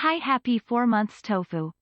Hi, happy 4 months tofu.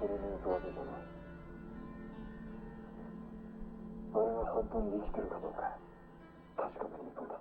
それに襲われたな。あれが本当に生きてるかどうか確かめに行くんだ。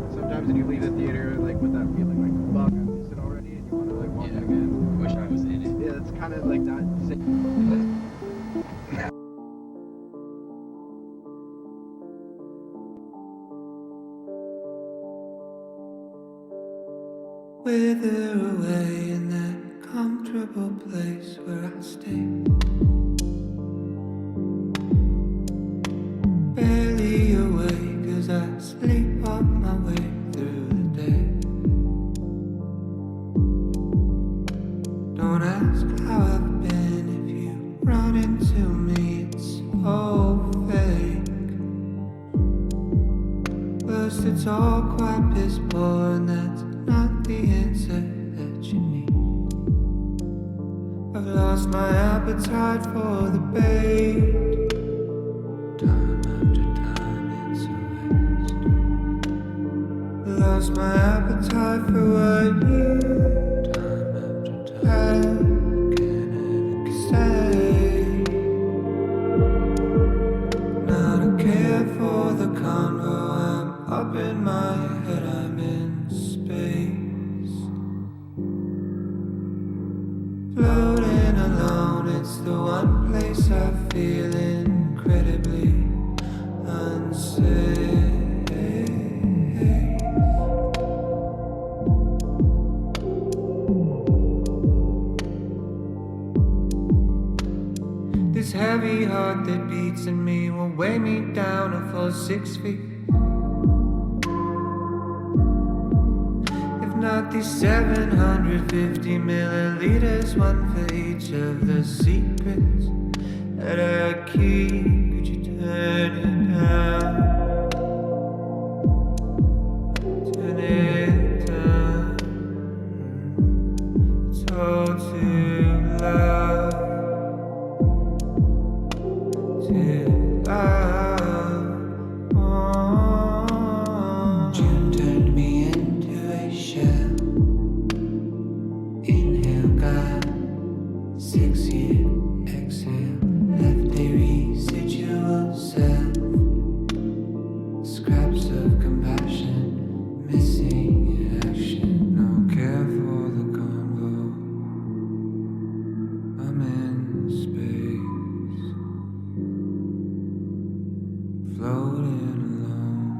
Sometimes when you leave the theater, like with that feeling, like fuck, I missed it already, and you want to like watch it again. Wish I was in it. Yeah, it's kind of like that. Wither away in that comfortable place where I stay. Barely awake as I sleepwalk my way through the day. Don't ask how I've been if you run into me, it's so fake. First it's all quite piss poor and that's not the answer that you need. I've lost my appetite for the bait. Time after time it's a waste. Lost my appetite for what you time after time can say. Not a care for the convo, I'm up in my head, I'm in space. Floating alone This heavy heart that beats in me will weigh me down a full 6 feet. If not these 750 milliliters, one for each of the secrets that I keep. Could you turn it down? Turn it down. It's all too loud. Too loud. Oh. June turned me into a shell. Inhale, God. 6 year exhale. Left a residual self. Scraps of compassion. Missing in action. No care for the convo. I'm in space. Floating alone.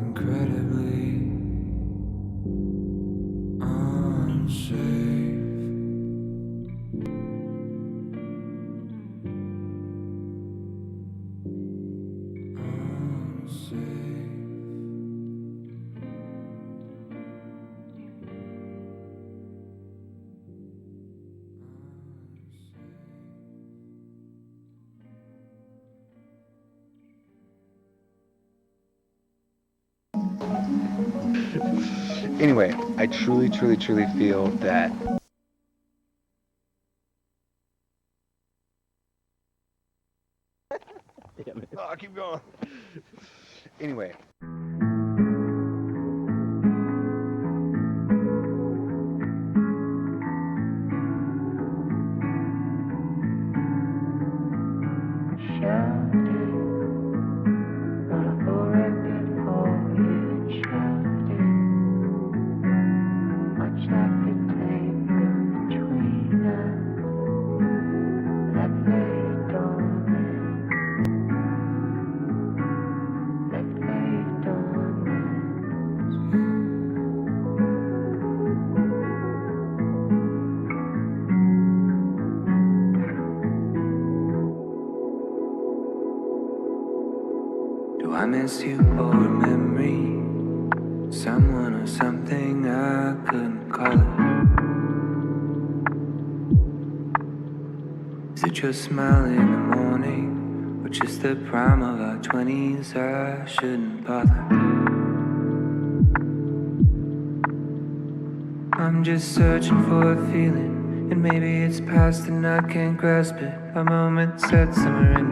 Incredibly unsafe. Anyway, I truly feel that oh, keep going. Anyway. Do I miss you or a memory? Someone or something I couldn't call it. Is it your smile in the morning? Or just the prime of our 20s? I shouldn't bother. I'm just searching for a feeling, and maybe it's past and I can't grasp it. A moment set somewhere in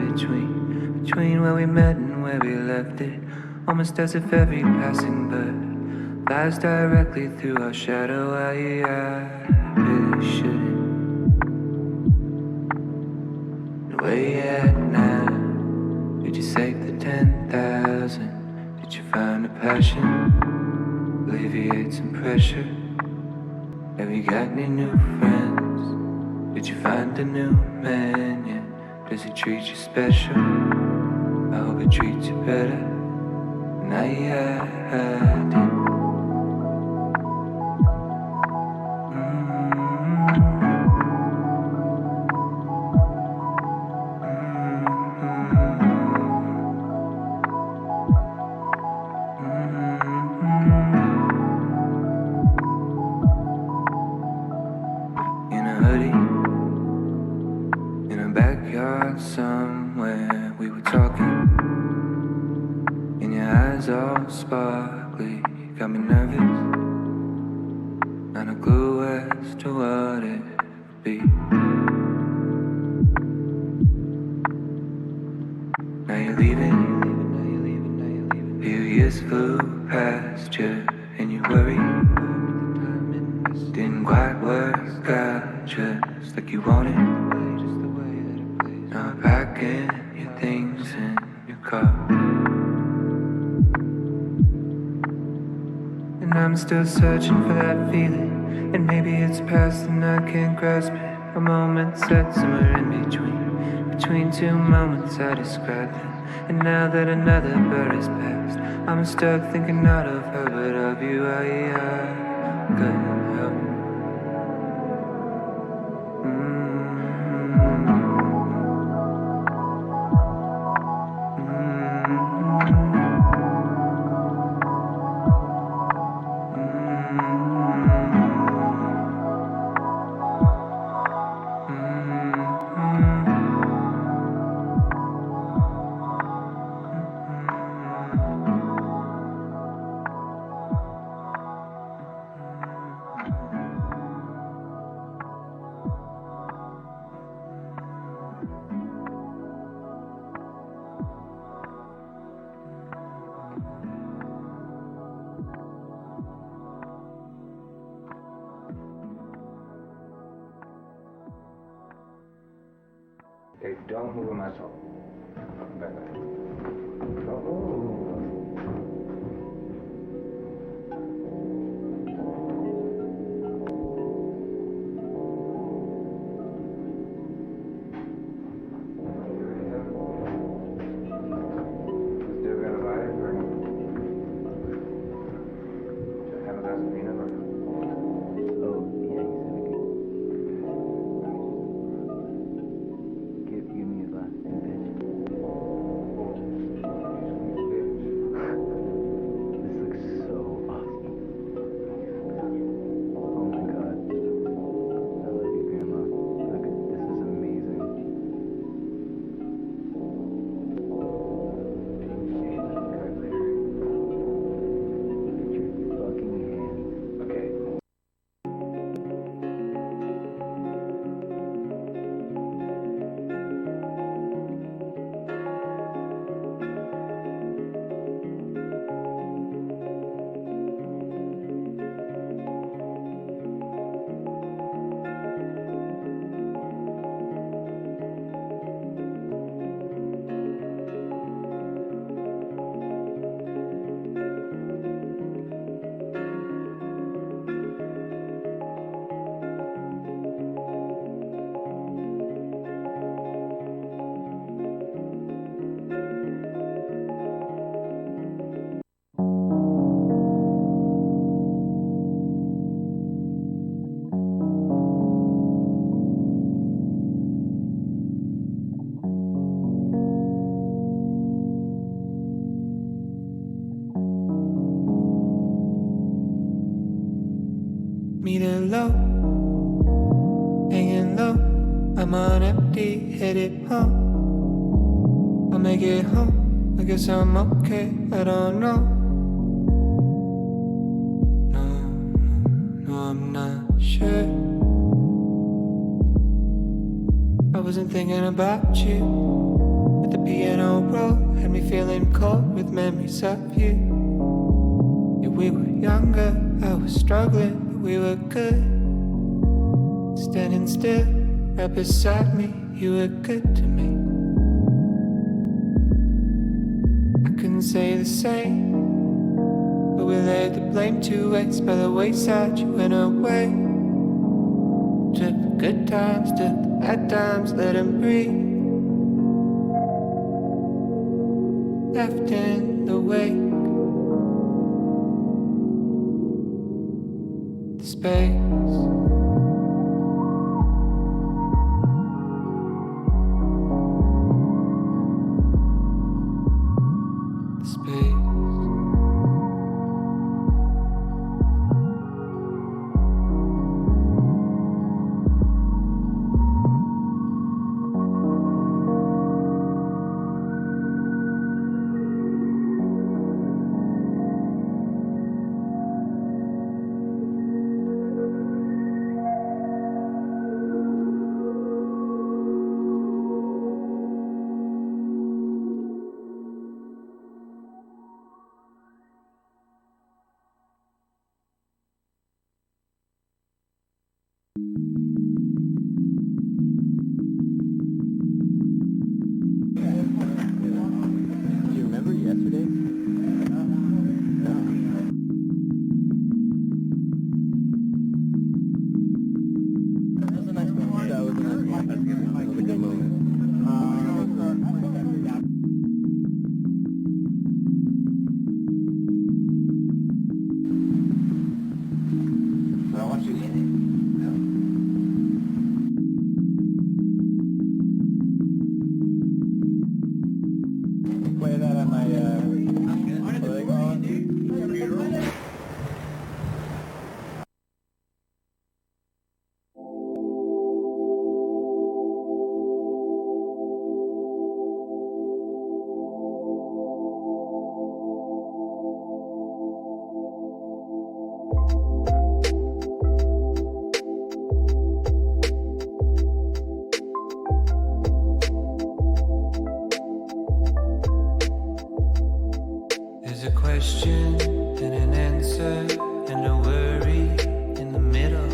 between where we met and where we left it. Almost as if every passing bird flies directly through our shadow. I really shouldn't. Where you at now? Did you save the 10,000? Did you find a passion? Alleviate some pressure? Have you got any new friends? Did you find a new man yet? Does he treat you special? I hope he treats you better than I did. In a hoodie, in a backyard somewhere, we were talking. And your eyes all sparkly, got me nervous. Not a clue as to what it would be. Now you're leaving. Few years flew past you, and you worried. Didn't quite work out just like you wanted. Now packing your things in your car. And I'm still searching for that feeling, and maybe it's past and I can't grasp it. A moment set somewhere in between two moments I described it. And now that another bird has passed, I'm stuck thinking not of her but of you. I couldn't help it. Okay, don't move a muscle. Back up. Don't move. Still got a vibe or no? Should I have a glass of peanut or no? Oh, yeah, you said we could. Give me a glass, bitch. This looks so awesome. Oh my god. I love you, Grandma. Look, this is amazing. Look at your fucking hands. Okay. Meter low, hanging low. I'm on empty, headed home. I'll make it home. I guess I'm okay. I don't know. No, I'm not sure. I wasn't thinking about you. But the piano roll had me feeling cold with memories of you. Yeah, we were younger, I was struggling. We were good, standing still, right beside me. You were good to me. I couldn't say the same, but we laid the blame 2 ways. By the wayside, you went away. Took the good times, took the bad times, let them breathe. Left in the wake. Space. question and an answer and a worry in the middle.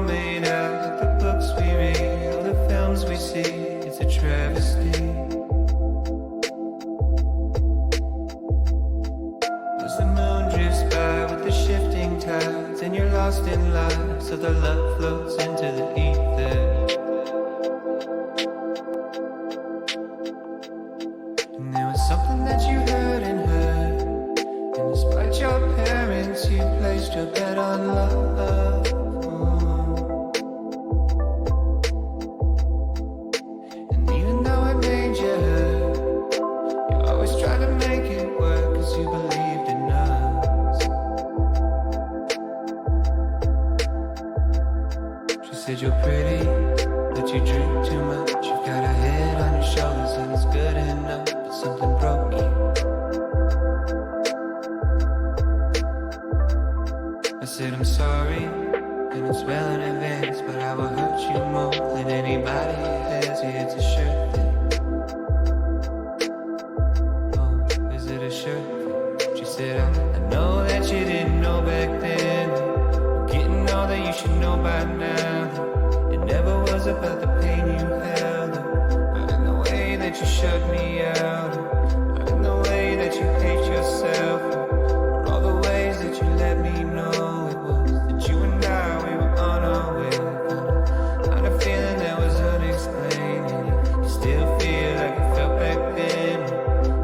all made out of the books we read, all the films we see. It's a travesty. As the moon drifts by with the shifting tides, and you're lost in life, so the love floats into the ether. And there was something that you heard in her, and despite your parents, you placed your bet on love. And even though it made you hurt, you always tried to make it work, cause you believed in us. She said you're pretty, but you drink too much. You've got a head on your shoulders and it's good enough, but something broke you. I said I'm sorry, and it's well in advance, but I will hurt you more than anybody has. Yeah, it's a shirt thing. Oh, is it a shirt thing? She said I know that you didn't know back then, getting all that you should know by now. It never was about the pain you held, not in the way that you shut me out, not in the way that you hate yourself, or all the ways that you let me know it was that you and I, we were on our way. Kind of feeling that was unexplained, and you still feel like it felt back then.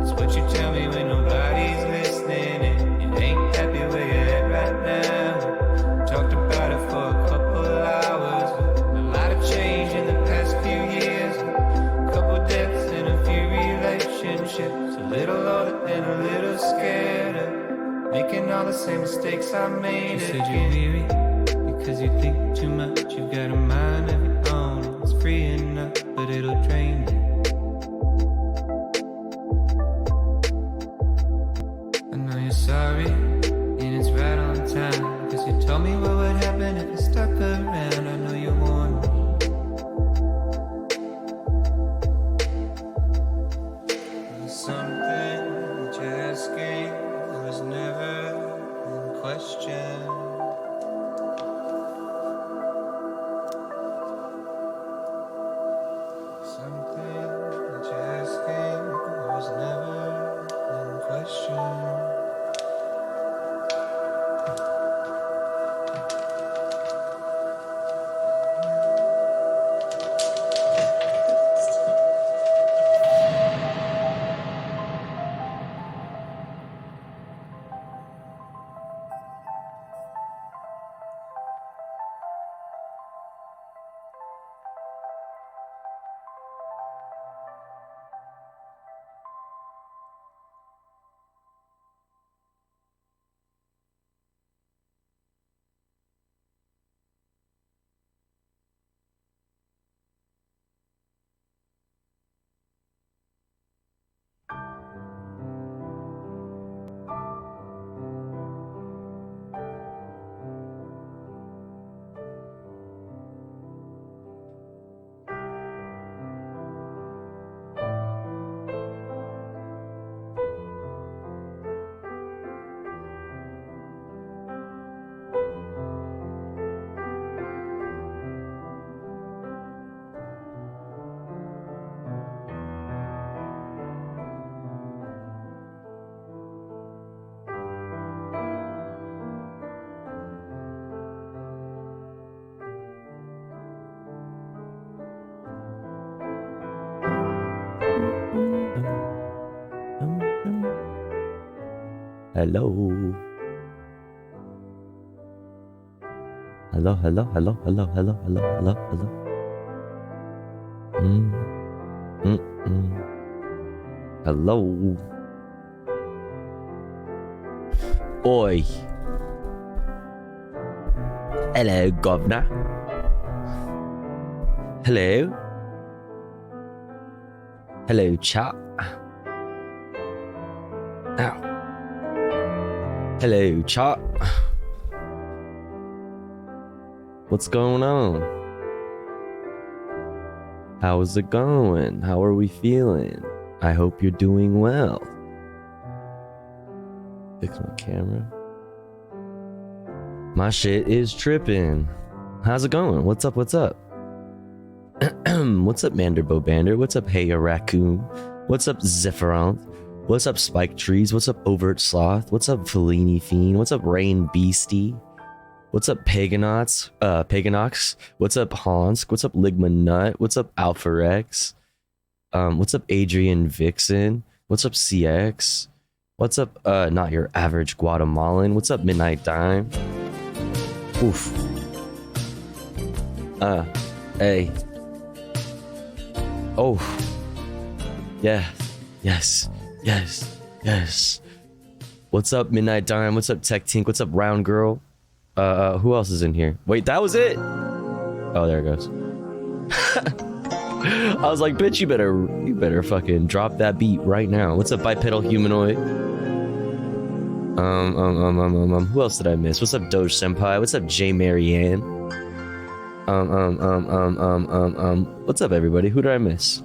It's what you tell me when nobody's listening, and you ain't happy where you're at right now. Talked about it for a couple hours, a lot of change in the past few years, a couple deaths and a few relationships, a little older and a little scared of making all the same mistakes I made. She said you're weary because you think too much. You've got a mind of your own, it's free enough, but it'll drain you. I know you're sorry, and it's right on time, cause you told me what would happen if I stuck around. I know you warned me. There's something that you're asking that was never in question. Something that you're asking that was never in question. Hello. Hello, hello, hello, hello, hello, hello, hello, hello. Hello. Oi. Hello, governor. Hello. Hello, chat. Ow. Hello, chat. What's going on? How's it going? How are we feeling? I hope you're doing well. Fix my camera. My shit is tripping. How's it going? What's up? What's up? What's up, Manderbo Bander? What's up, Hey a Raccoon? What's up, Zephyron? What's up, Spike Trees? What's up, Overt Sloth? What's up, Fellini Fiend? What's up, Rain Beastie? What's up, Paganox? What's up, Hansk? What's up, Ligma Nut? What's up, Alpha Rex? What's up, Adrian Vixen? What's up, CX? What's up, not your average Guatemalan? What's up, Midnight Dime? Oof. Hey. Oh. Yeah. Yes. What's up, Midnight Dime? What's up, Tech Tink? What's up, Round Girl? Who else is in here? Wait, that was it? Oh, there it goes. I was like, bitch, you better fucking drop that beat right now. What's up, Bipedal Humanoid? Who else did I miss? What's up, Doge Senpai? What's up, J Marianne? What's up, everybody? Who did I miss?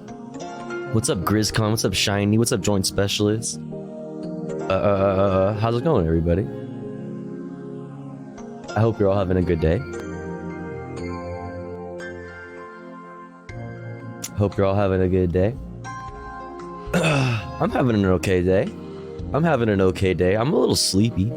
What's up, GrizzCon? What's up, Shiny? What's up, Joint Specialist? How's it going, everybody? I hope you're all having a good day. Hope you're all having a good day. I'm having an okay day. I'm a little sleepy.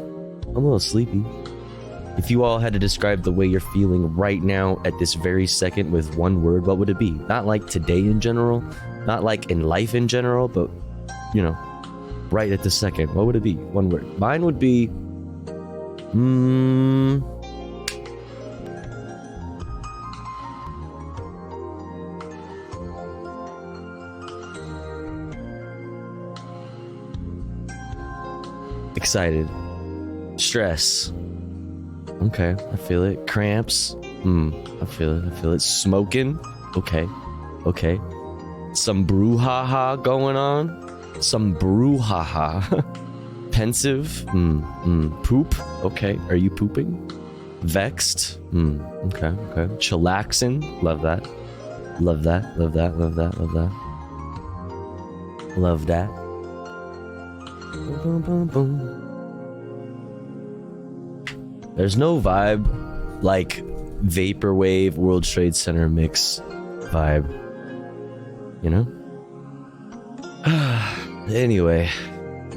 If you all had to describe the way you're feeling right now at this very second with one word, what would it be? Not like today in general, not like in life in general, but, you know, right at the second. What would it be? One word. Mine would be... excited. Stress. Okay, I feel it. Cramps. I feel it. Smoking. Okay. Some brouhaha going on. Pensive. Poop. Okay. Are you pooping? Vexed. Okay. Chillaxing. Love that. Love that. Boom. There's no vibe like Vaporwave World Trade Center mix vibe, you know? Anyway,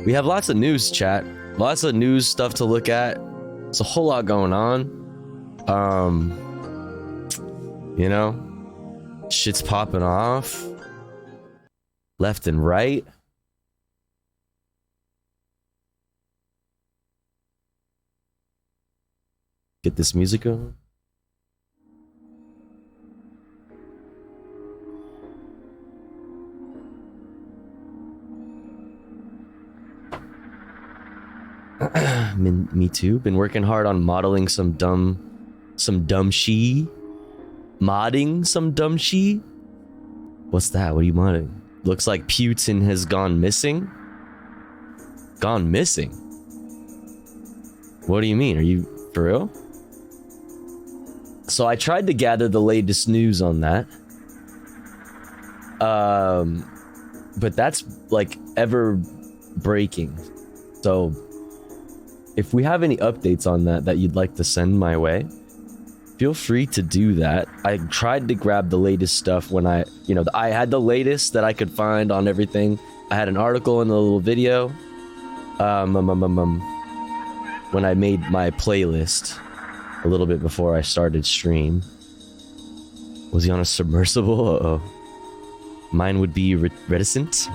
we have lots of news, chat. Lots of news stuff to look at. There's a whole lot going on. You know, shit's popping off left and right. Get this music on. Me too. Been working hard on modeling some dumb she. Modding some dumb she. What's that? What are you modding? Looks like Putin has gone missing. Gone missing? What do you mean? Are you for real? So I tried to gather the latest news on that. But that's like ever breaking. So if we have any updates on that you'd like to send my way, feel free to do that. I tried to grab the latest stuff when I had the latest that I could find on everything. I had an article and a little video. When I made my playlist a little bit before I started stream. Was he on a submersible? Uh-oh. Mine would be reticent.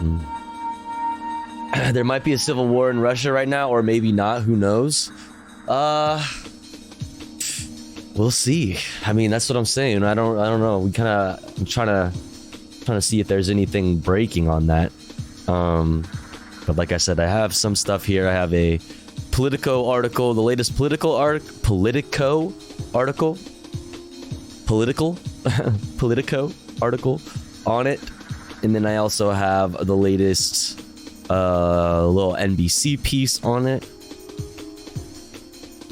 There might be a civil war in Russia right now, or maybe not. Who knows? We'll see. I mean, that's what I'm saying. I don't know. I'm trying to see if there's anything breaking on that. But like I said, I have some stuff here. I have a Politico article, the latest Politico article on it, and then I also have the latest little NBC piece on it.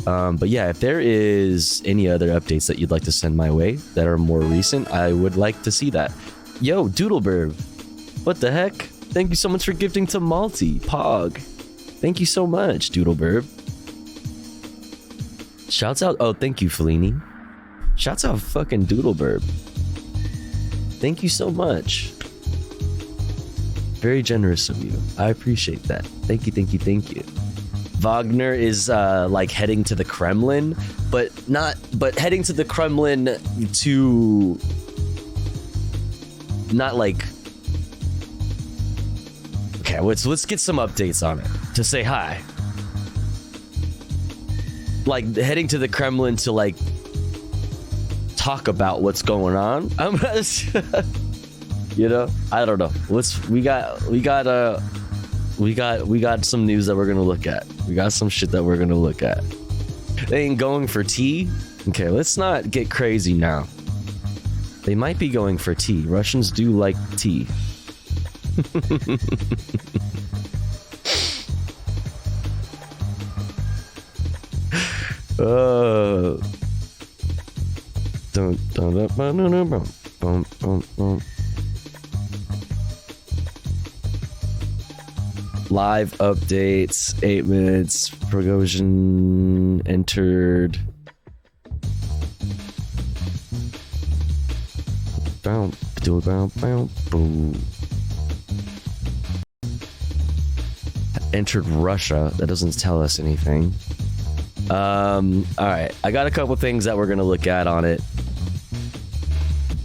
But yeah, if there is any other updates that you'd like to send my way that are more recent, I would like to see that. Yo, Doodleburb, what the heck? Thank you so much for gifting to Malty Pog. Thank you so much, Doodleburb. Shouts out. Oh, thank you, Fellini. Shouts out fucking Doodleburb. Thank you so much. Very generous of you. I appreciate that. Thank you, thank you, thank you. Wagner is like heading to the Kremlin, but heading to the Kremlin to not like. Okay, let's get some updates on it to say hi. Like heading to the Kremlin to like talk about what's going on. You know, I don't know. We got some news that we're gonna look at. We got some shit that we're gonna look at. They ain't going for tea. Okay, let's not get crazy now. They might be going for tea. Russians do like tea. Live updates, 8 minutes. Prigozhin entered. Entered Russia. That doesn't tell us anything. All right, I got a couple things that we're gonna look at on it,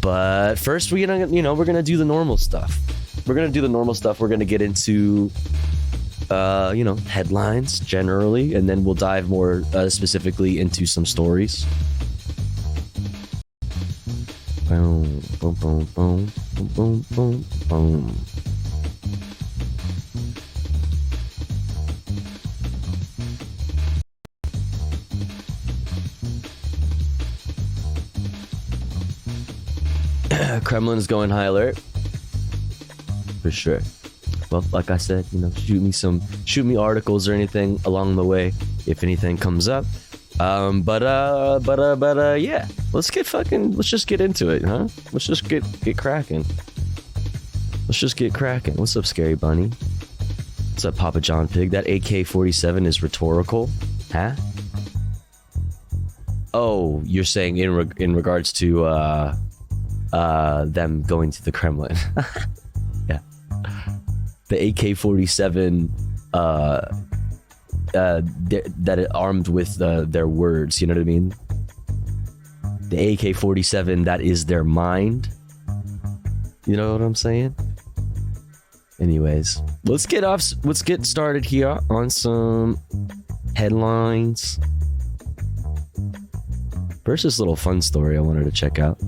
but first we're gonna do the normal stuff. We're gonna get into headlines generally, and then we'll dive more specifically into some stories. Boom, boom, boom, boom, boom, boom, boom. Kremlin's going high alert. For sure. Well, like I said, shoot me articles or anything along the way if anything comes up. Yeah. Let's just get into it, huh? Let's just get cracking. Let's just get cracking. What's up, Scary Bunny? What's up, Papa John Pig? That AK-47 is rhetorical, huh? Oh, you're saying in regards to them going to the Kremlin. Yeah. The AK-47 that it armed with their words, you know what I mean? The AK-47 that is their mind. You know what I'm saying? Anyways, let's get started here on some headlines. First, this little fun story I wanted to check out.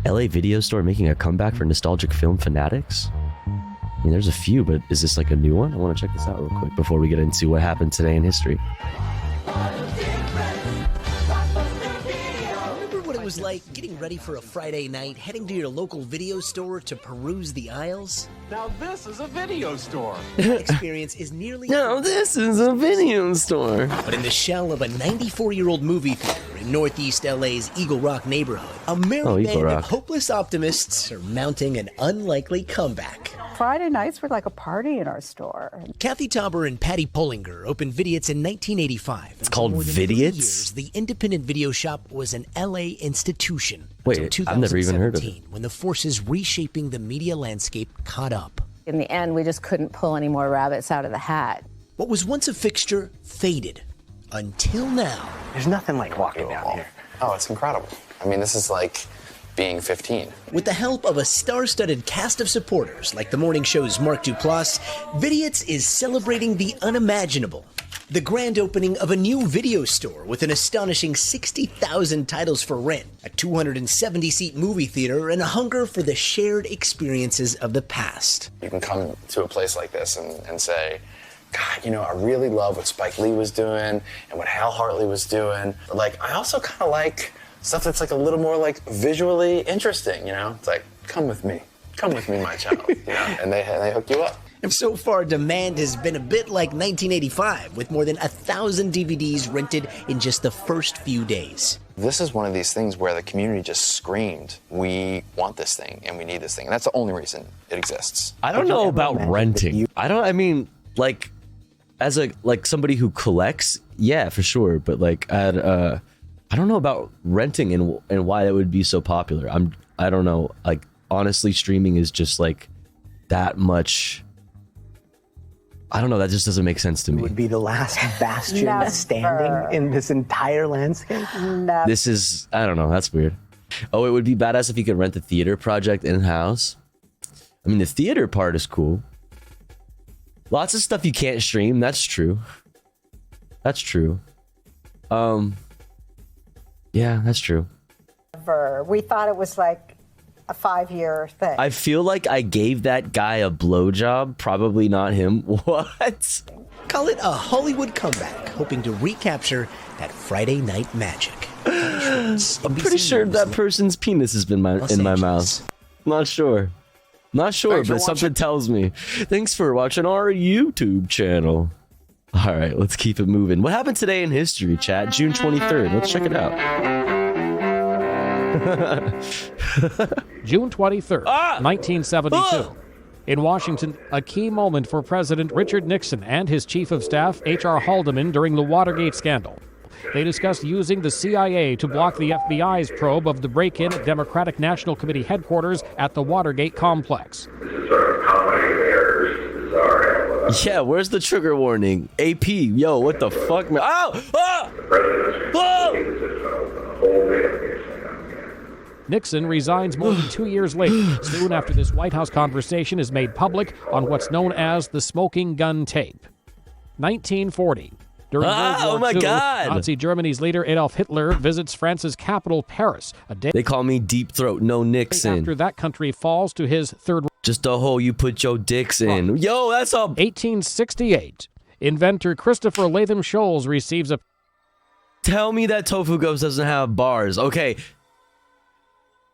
LA Video Store making a comeback for nostalgic film fanatics? I mean, there's a few, but is this like a new one? I want to check this out real quick before we get into what happened today in history. Remember what it was like getting ready for a Friday night, heading to your local video store to peruse the aisles? Now this is a video store. That experience is nearly... Now this is a video store. But in the shell of a 94-year-old movie theater in Northeast LA's Eagle Rock neighborhood, a merry band of hopeless optimists are mounting an unlikely comeback. Friday nights were like a party in our store. Kathy Tauber and Patty Pullinger opened Vidiot's in 1985. It's called Vidiot's? The independent video shop was an LA institution. Wait, I've never even heard of it. When the forces reshaping the media landscape caught up. In the end, we just couldn't pull any more rabbits out of the hat. What was once a fixture faded. Until now. There's nothing like walking down here. Oh, it's incredible. I mean, this is like being 15. With the help of a star-studded cast of supporters like the morning show's Mark Duplass, Vidiot's is celebrating the unimaginable. The grand opening of a new video store with an astonishing 60,000 titles for rent, a 270-seat movie theater, and a hunger for the shared experiences of the past. You can come to a place like this and say, God, I really love what Spike Lee was doing and what Hal Hartley was doing. But like, I also kind of like stuff that's like a little more like visually interesting, It's like, come with me, my child, and they hook you up. And so far, demand has been a bit like 1985, with more than 1,000 DVDs rented in just the first few days. This is one of these things where the community just screamed, we want this thing and we need this thing. And that's the only reason it exists. I don't know about renting. As somebody who collects, yeah, for sure. But like at I don't know about renting and why that would be so popular. I don't know. Like, honestly, streaming is just like that much. I don't know. That just doesn't make sense to me. Would be the last bastion standing in this entire landscape. This is, I don't know. That's weird. Oh, it would be badass if you could rent the theater project in-house. I mean, the theater part is cool. Lots of stuff you can't stream. That's true. That's true. Yeah, that's true. We thought it was like a 5-year thing. I feel like I gave that guy a blowjob. Probably not him. What? Call it a Hollywood comeback, hoping to recapture that Friday night magic. I'm pretty sure that person's penis has been in my mouth. Not sure. Not sure, but something tells me. Thanks for watching our YouTube channel. All right, let's keep it moving. What happened today in history, chat? June 23rd. Let's check it out. June 23rd, 1972. In Washington, a key moment for President Richard Nixon and his chief of staff, H.R. Haldeman, during the Watergate scandal. They discussed using the CIA to block the FBI's probe of the break-in at Democratic National Committee headquarters at the Watergate complex. Yeah, where's the trigger warning? AP, yo, what the fuck, man? Oh! Nixon resigns more than 2 years later, soon after this White House conversation is made public on what's known as the smoking gun tape. 1940. During World War II, Nazi Germany's leader Adolf Hitler visits France's capital, Paris, a day They call me Deep Throat, no Nixon. after that country falls to his third. Just a hole you put your dicks in. Yo, that's a 1868. Inventor Christopher Latham Scholes receives a. Tell me that Tofu Ghost doesn't have bars. Okay.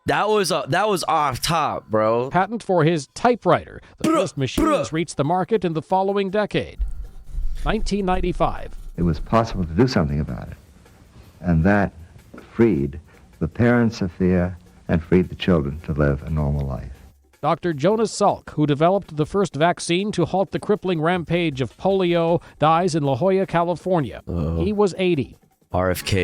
That was off top, bro. Patent for his typewriter. The first machines reached the market in the following decade. 1995. It was possible to do something about it. And that freed the parents of fear and freed the children to live a normal life. Dr. Jonas Salk, who developed the first vaccine to halt the crippling rampage of polio, dies in La Jolla, California. He was 80. RFK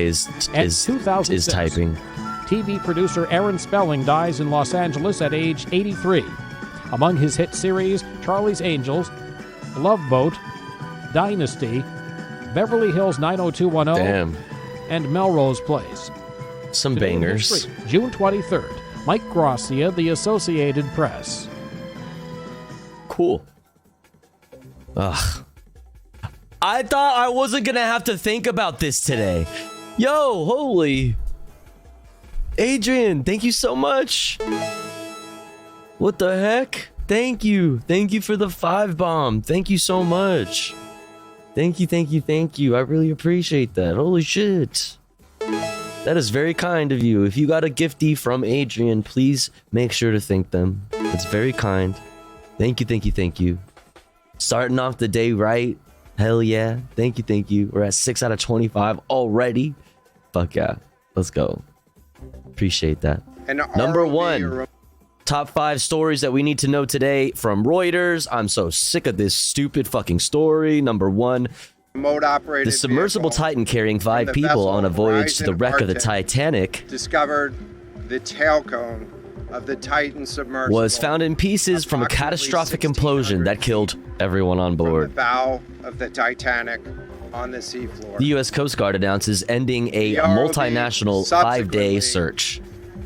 is typing. TV producer Aaron Spelling dies in Los Angeles at age 83. Among his hit series, Charlie's Angels, Love Boat, Dynasty, Beverly Hills 90210, and Melrose Place. Some Today in bangers. history, June 23rd. Mike Gracia, The Associated Press. Cool. Ugh. I thought I wasn't gonna have to think about this today. Yo, holy. Adrian, thank you so much. What the heck? Thank you. Thank you for the 5 bomb. Thank you so much. Thank you, thank you, thank you. I really appreciate that. Holy shit. That is very kind of you. If you got a gifty from Adrian, please make sure to thank them. It's very kind. Thank you, thank you, thank you. Starting off the day right. Hell yeah. Thank you, thank you. We're at 6 out of 25 already. Fuck yeah. Let's go. Appreciate that. Number 1. Top 5 stories that we need to know today from Reuters. I'm so sick of this stupid fucking story. Number 1. The submersible Titan carrying 5 people on a voyage to the wreck of the Titanic discovered the tail cone of the Titan submersible was found in pieces from a catastrophic implosion that killed everyone on board. the bow of the Titanic on the seafloor. The U.S. Coast Guard announces ending a The ROV multinational 5-day search.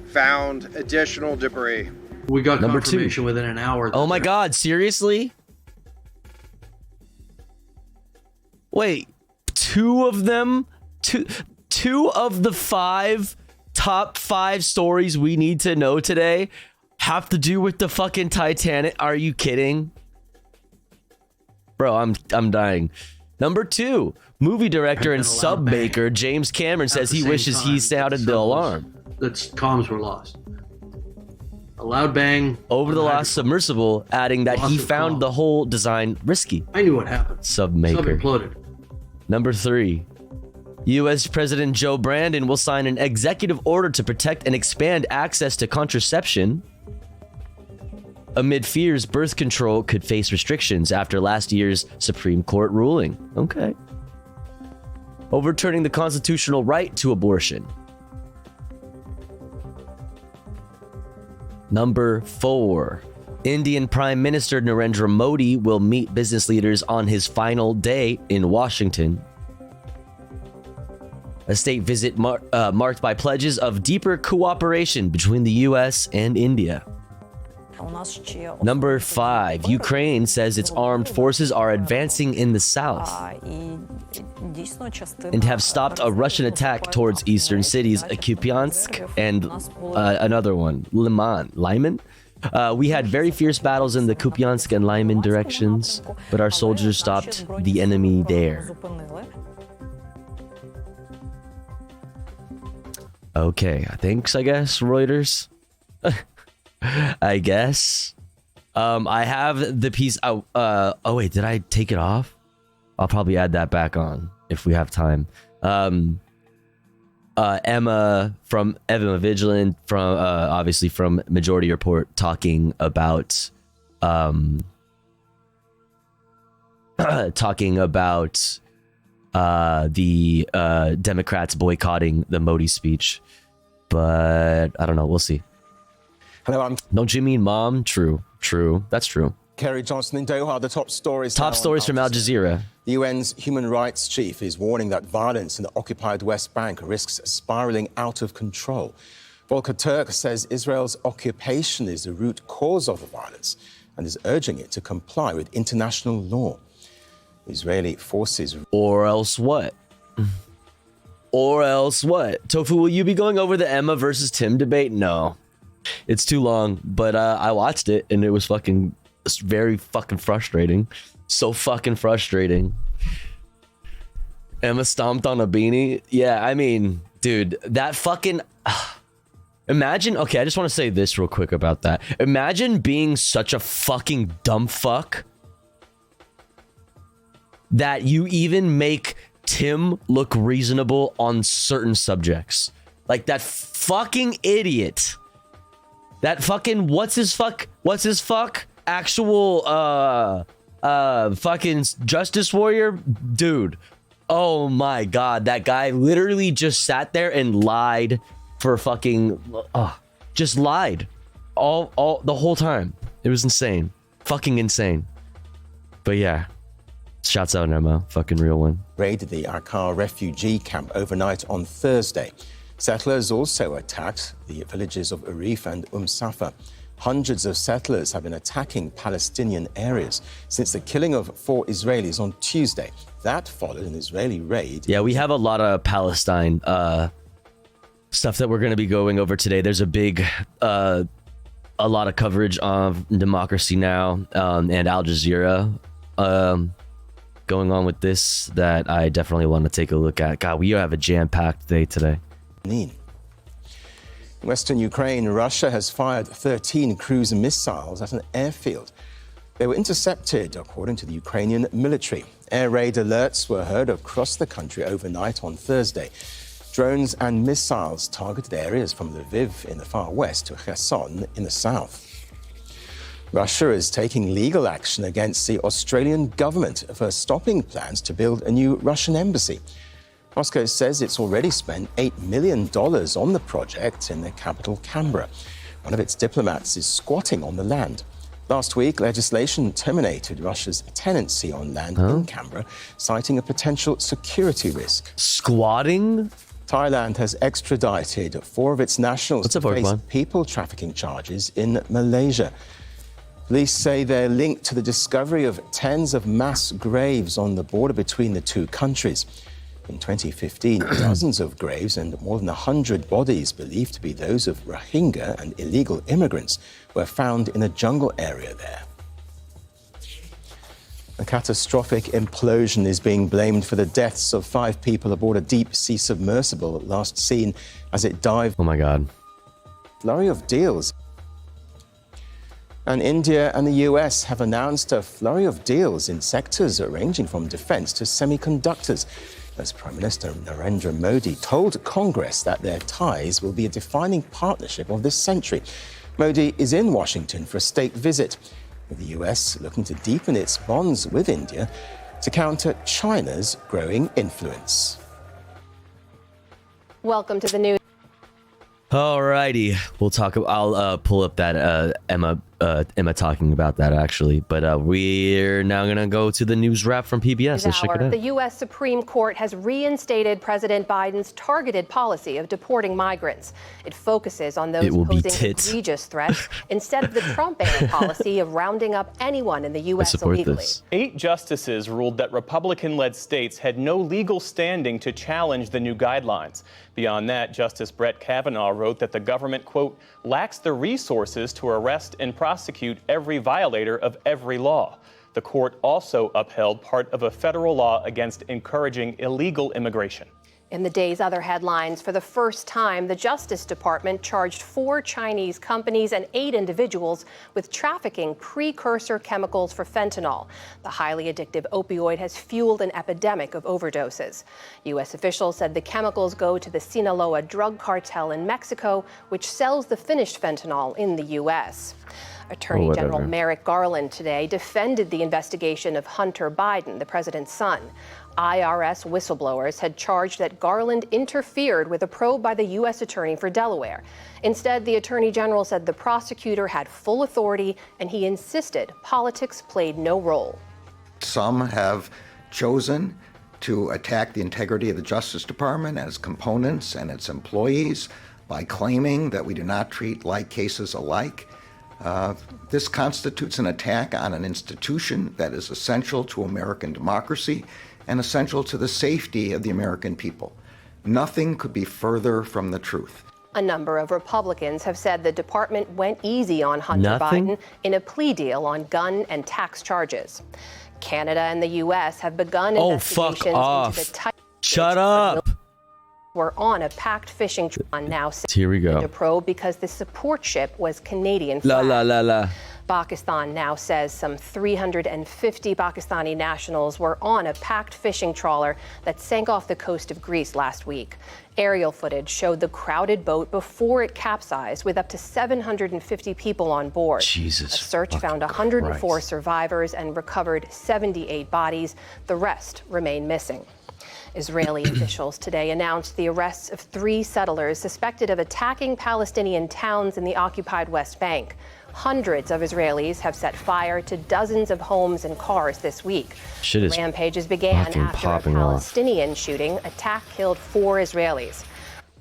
Found additional debris. We got Number 2. confirmation within an hour. Oh my God, seriously? Wait, 2 of them? Two of the 5 top 5 stories we need to know today have to do with the fucking Titanic? Are you kidding? Bro, I'm dying. Number 2, movie director and sub maker James Cameron says he wishes he sounded the alarm. Its comms were lost. A loud bang over the last submersible, adding that he found the whole design risky. I knew what happened. Sub maker. Sub imploded. Number 3, U.S. President Joe Biden will sign an executive order to protect and expand access to contraception. Amid fears birth control could face restrictions after last year's Supreme Court ruling. Okay. Overturning the constitutional right to abortion. Number 4. Indian Prime Minister Narendra Modi will meet business leaders on his final day in Washington. A state visit marked by pledges of deeper cooperation between the US and India. Number 5. Ukraine says its armed forces are advancing in the south and have stopped a Russian attack towards eastern cities Kupiansk and another one, Lyman. We had very fierce battles in the Kupiansk and Lyman directions, but our soldiers stopped the enemy there. Okay, thanks, I guess, Reuters. I guess. I have the piece. Oh wait, did I take it off? I'll probably add that back on if we have time. Emma Vigilant from obviously from Majority Report talking about the Democrats boycotting the Modi speech, but I don't know. We'll see. Hello, Don't you mean mom? True. That's true. Kerry Johnson in Doha. The top stories. Top stories from Al Jazeera. The UN's human rights chief is warning that violence in the occupied West Bank risks spiraling out of control. Volker Turk says Israel's occupation is the root cause of the violence and is urging it to comply with international law. Israeli forces. Or else what? Tofu, will you be going over the Emma versus Tim debate? No. It's too long, but I watched it and it was very fucking frustrating. So fucking frustrating. Emma stomped on a beanie. Yeah, I mean, dude, that fucking... Imagine, okay, I just want to say this real quick about that. Imagine being such a fucking dumb fuck that you even make Tim look reasonable on certain subjects. Like that fucking idiot. That fucking what's his fuck actual fucking justice warrior dude. Oh my god, that guy literally just sat there and lied for fucking just lied all the whole time. It was insane. Fucking insane. But yeah. Shouts out Emma, fucking real one. Raided the Akkar refugee camp overnight on Thursday. Settlers also attacked the villages of Arif and Safa. Hundreds of settlers have been attacking Palestinian areas since the killing of 4 Israelis on Tuesday. That followed an Israeli raid. Yeah, we have a lot of Palestine stuff that we're going to be going over today. There's a big, a lot of coverage of Democracy Now! And Al Jazeera going on with this that I definitely want to take a look at. God, we have a jam-packed day today. In Western Ukraine, Russia has fired 13 cruise missiles at an airfield. They were intercepted, according to the Ukrainian military. Air raid alerts were heard across the country overnight on Thursday. Drones and missiles targeted areas from Lviv in the far west to Kherson in the south. Russia is taking legal action against the Australian government for stopping plans to build a new Russian embassy. Moscow says it's already spent $8 million on the project in the capital, Canberra. One of its diplomats is squatting on the land. Last week, legislation terminated Russia's tenancy on land in Canberra, citing a potential security risk. Squatting? Thailand has extradited 4 of its nationals to face people trafficking charges in Malaysia. Police say they're linked to the discovery of tens of mass graves on the border between the two countries. In 2015, dozens of graves and more than 100 bodies believed to be those of Rohingya and illegal immigrants were found in a jungle area there. A catastrophic implosion is being blamed for the deaths of 5 people aboard a deep-sea submersible last seen as it dived. Oh my God. Flurry of deals. And India and the US have announced a flurry of deals in sectors ranging from defense to semiconductors, as Prime Minister Narendra Modi told Congress that their ties will be a defining partnership of this century. Modi is in Washington for a state visit, with the US looking to deepen its bonds with India to counter China's growing influence. Welcome to the news. Alrighty, we'll talk. I'll pull up that Emma talking about that actually, but we're now gonna go to the news wrap from PBS. Let's check it out. The U.S. Supreme Court has reinstated President Biden's targeted policy of deporting migrants. It focuses on those posing egregious threats instead of the Trump-era policy of rounding up anyone in the U.S. illegally. 8 justices ruled that Republican-led states had no legal standing to challenge the new guidelines. Beyond that, Justice Brett Kavanaugh wrote that the government, quote, lacks the resources to arrest and prosecute every violator of every law. The court also upheld part of a federal law against encouraging illegal immigration. In the day's other headlines, for the first time, the Justice Department charged 4 Chinese companies and 8 individuals with trafficking precursor chemicals for fentanyl. The highly addictive opioid has fueled an epidemic of overdoses. U.S. officials said the chemicals go to the Sinaloa drug cartel in Mexico, which sells the finished fentanyl in the U.S. Attorney General Merrick Garland today defended the investigation of Hunter Biden, the president's son. IRS whistleblowers had charged that Garland interfered with a probe by the U.S. Attorney for Delaware. Instead, the Attorney General said the prosecutor had full authority, and he insisted politics played no role. Some have chosen to attack the integrity of the Justice Department and its components and its employees by claiming that we do not treat like cases alike. This constitutes an attack on an institution that is essential to American democracy and essential to the safety of the American people. Nothing could be further from the truth. A number of Republicans have said the department went easy on Hunter Biden in a plea deal on gun and tax charges. Canada and the U.S. have begun investigations into the type. Shut up. We're on a packed fishing trip now. Here we go. To probe because the support ship was Canadian. Pakistan now says some 350 Pakistani nationals were on a packed fishing trawler that sank off the coast of Greece last week. Aerial footage showed the crowded boat before it capsized with up to 750 people on board. Jesus. A search found 104 survivors and recovered 78 bodies. The rest remain missing. Israeli officials today announced the arrests of 3 settlers suspected of attacking Palestinian towns in the occupied West Bank. Hundreds of Israelis have set fire to dozens of homes and cars this week. Rampages began after a Palestinian shooting. Attack killed 4 Israelis.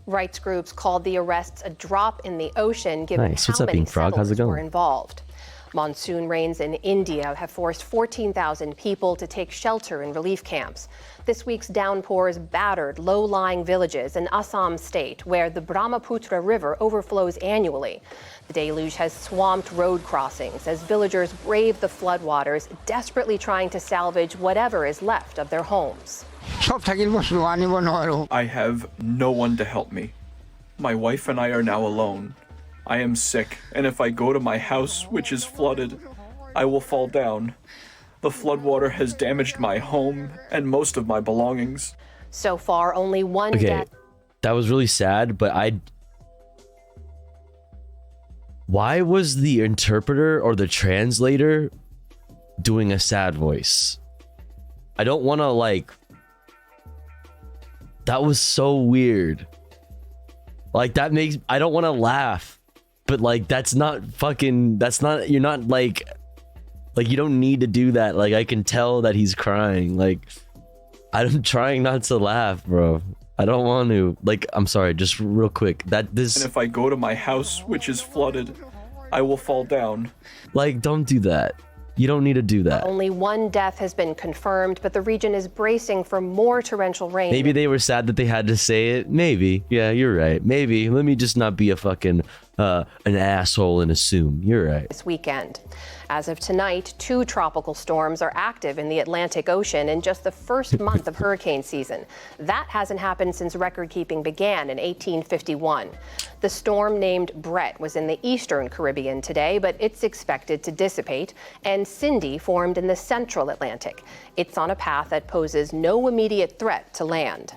Rights groups called the arrests a drop in the ocean given how many settlers were involved. Monsoon rains in India have forced 14,000 people to take shelter in relief camps. This week's downpours battered low-lying villages in Assam state, where the Brahmaputra River overflows annually. The deluge has swamped road crossings as villagers brave the floodwaters, desperately trying to salvage whatever is left of their homes. I have no one to help me. My wife and I are now alone. I am sick, and if I go to my house, which is flooded, I will fall down. The floodwater has damaged my home and most of my belongings. So far, only one death. That was really sad, but why was the interpreter or the translator doing a sad voice? I don't want to that was so weird. I don't want to laugh. But that's not, you're not you don't need to do that. I can tell that he's crying. I'm trying not to laugh, bro. I don't want to. I'm sorry, just real quick. And if I go to my house, which is flooded, I will fall down. Don't do that. You don't need to do that. Only one death has been confirmed, but the region is bracing for more torrential rain. Maybe they were sad that they had to say it. Maybe. Yeah, you're right. Maybe. Let me just not be a fucking an asshole and assume. You're right. This weekend. As of tonight, 2 tropical storms are active in the Atlantic Ocean in just the first month of hurricane season. That hasn't happened since record-keeping began in 1851. The storm named Brett was in the eastern Caribbean today, but it's expected to dissipate, and Cindy formed in the central Atlantic. It's on a path that poses no immediate threat to land.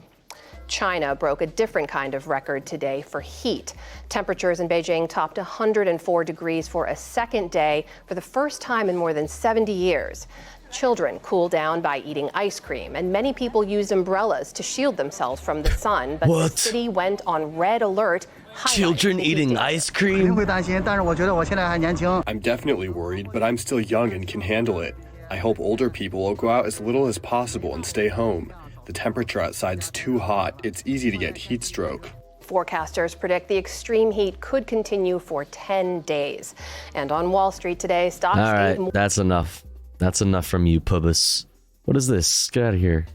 China broke a different kind of record today for heat. Temperatures in Beijing topped 104 degrees for a second day for the first time in more than 70 years. Children cooled down by eating ice cream, and many people used umbrellas to shield themselves from the sun. But the city went on red alert. Children eating ice cream? I'm definitely worried, but I'm still young and can handle it. I hope older people will go out as little as possible and stay home. The temperature outside's too hot. It's easy to get heat stroke. Forecasters predict the extreme heat could continue for 10 days. And on Wall Street today, stocks... All right, that's enough. That's enough from you, Pubis. What is this? Get out of here.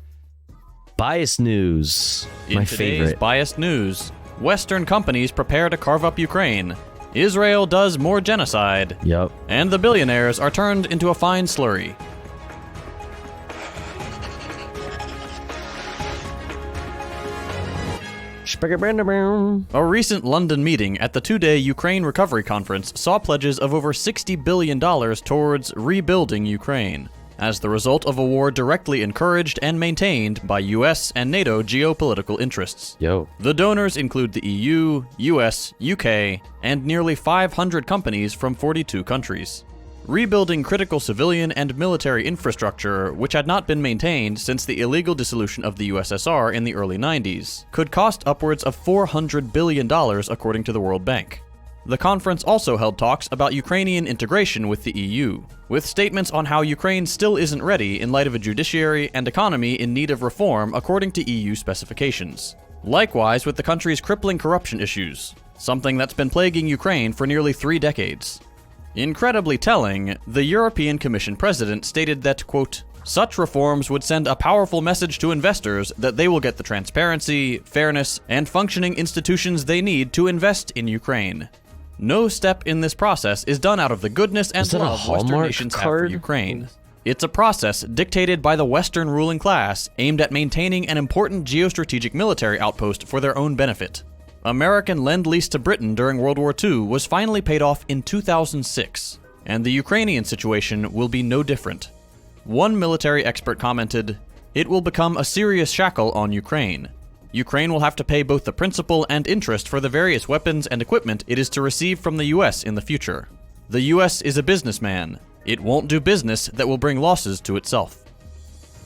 Biased news. My favorite. Biased news, Western companies prepare to carve up Ukraine. Israel does more genocide. Yep. And the billionaires are turned into a fine slurry. A recent London meeting at the two-day Ukraine Recovery Conference saw pledges of over $60 billion towards rebuilding Ukraine, as the result of a war directly encouraged and maintained by US and NATO geopolitical interests. The donors include the EU, US, UK, and nearly 500 companies from 42 countries. Rebuilding critical civilian and military infrastructure, which had not been maintained since the illegal dissolution of the USSR in the early 90s, could cost upwards of $400 billion according to the World Bank. The conference also held talks about Ukrainian integration with the EU, with statements on how Ukraine still isn't ready in light of a judiciary and economy in need of reform according to EU specifications. Likewise with the country's crippling corruption issues, something that's been plaguing Ukraine for nearly 3 decades. Incredibly telling, the European Commission president stated that, quote, such reforms would send a powerful message to investors that they will get the transparency, fairness, and functioning institutions they need to invest in Ukraine. No step in this process is done out of the goodness and love Western nations have for Ukraine. It's a process dictated by the Western ruling class aimed at maintaining an important geostrategic military outpost for their own benefit. American lend-lease to Britain during World War II was finally paid off in 2006, and the Ukrainian situation will be no different. One military expert commented, "It will become a serious shackle on Ukraine. Ukraine will have to pay both the principal and interest for the various weapons and equipment it is to receive from the US in the future. The US is a businessman. It won't do business that will bring losses to itself."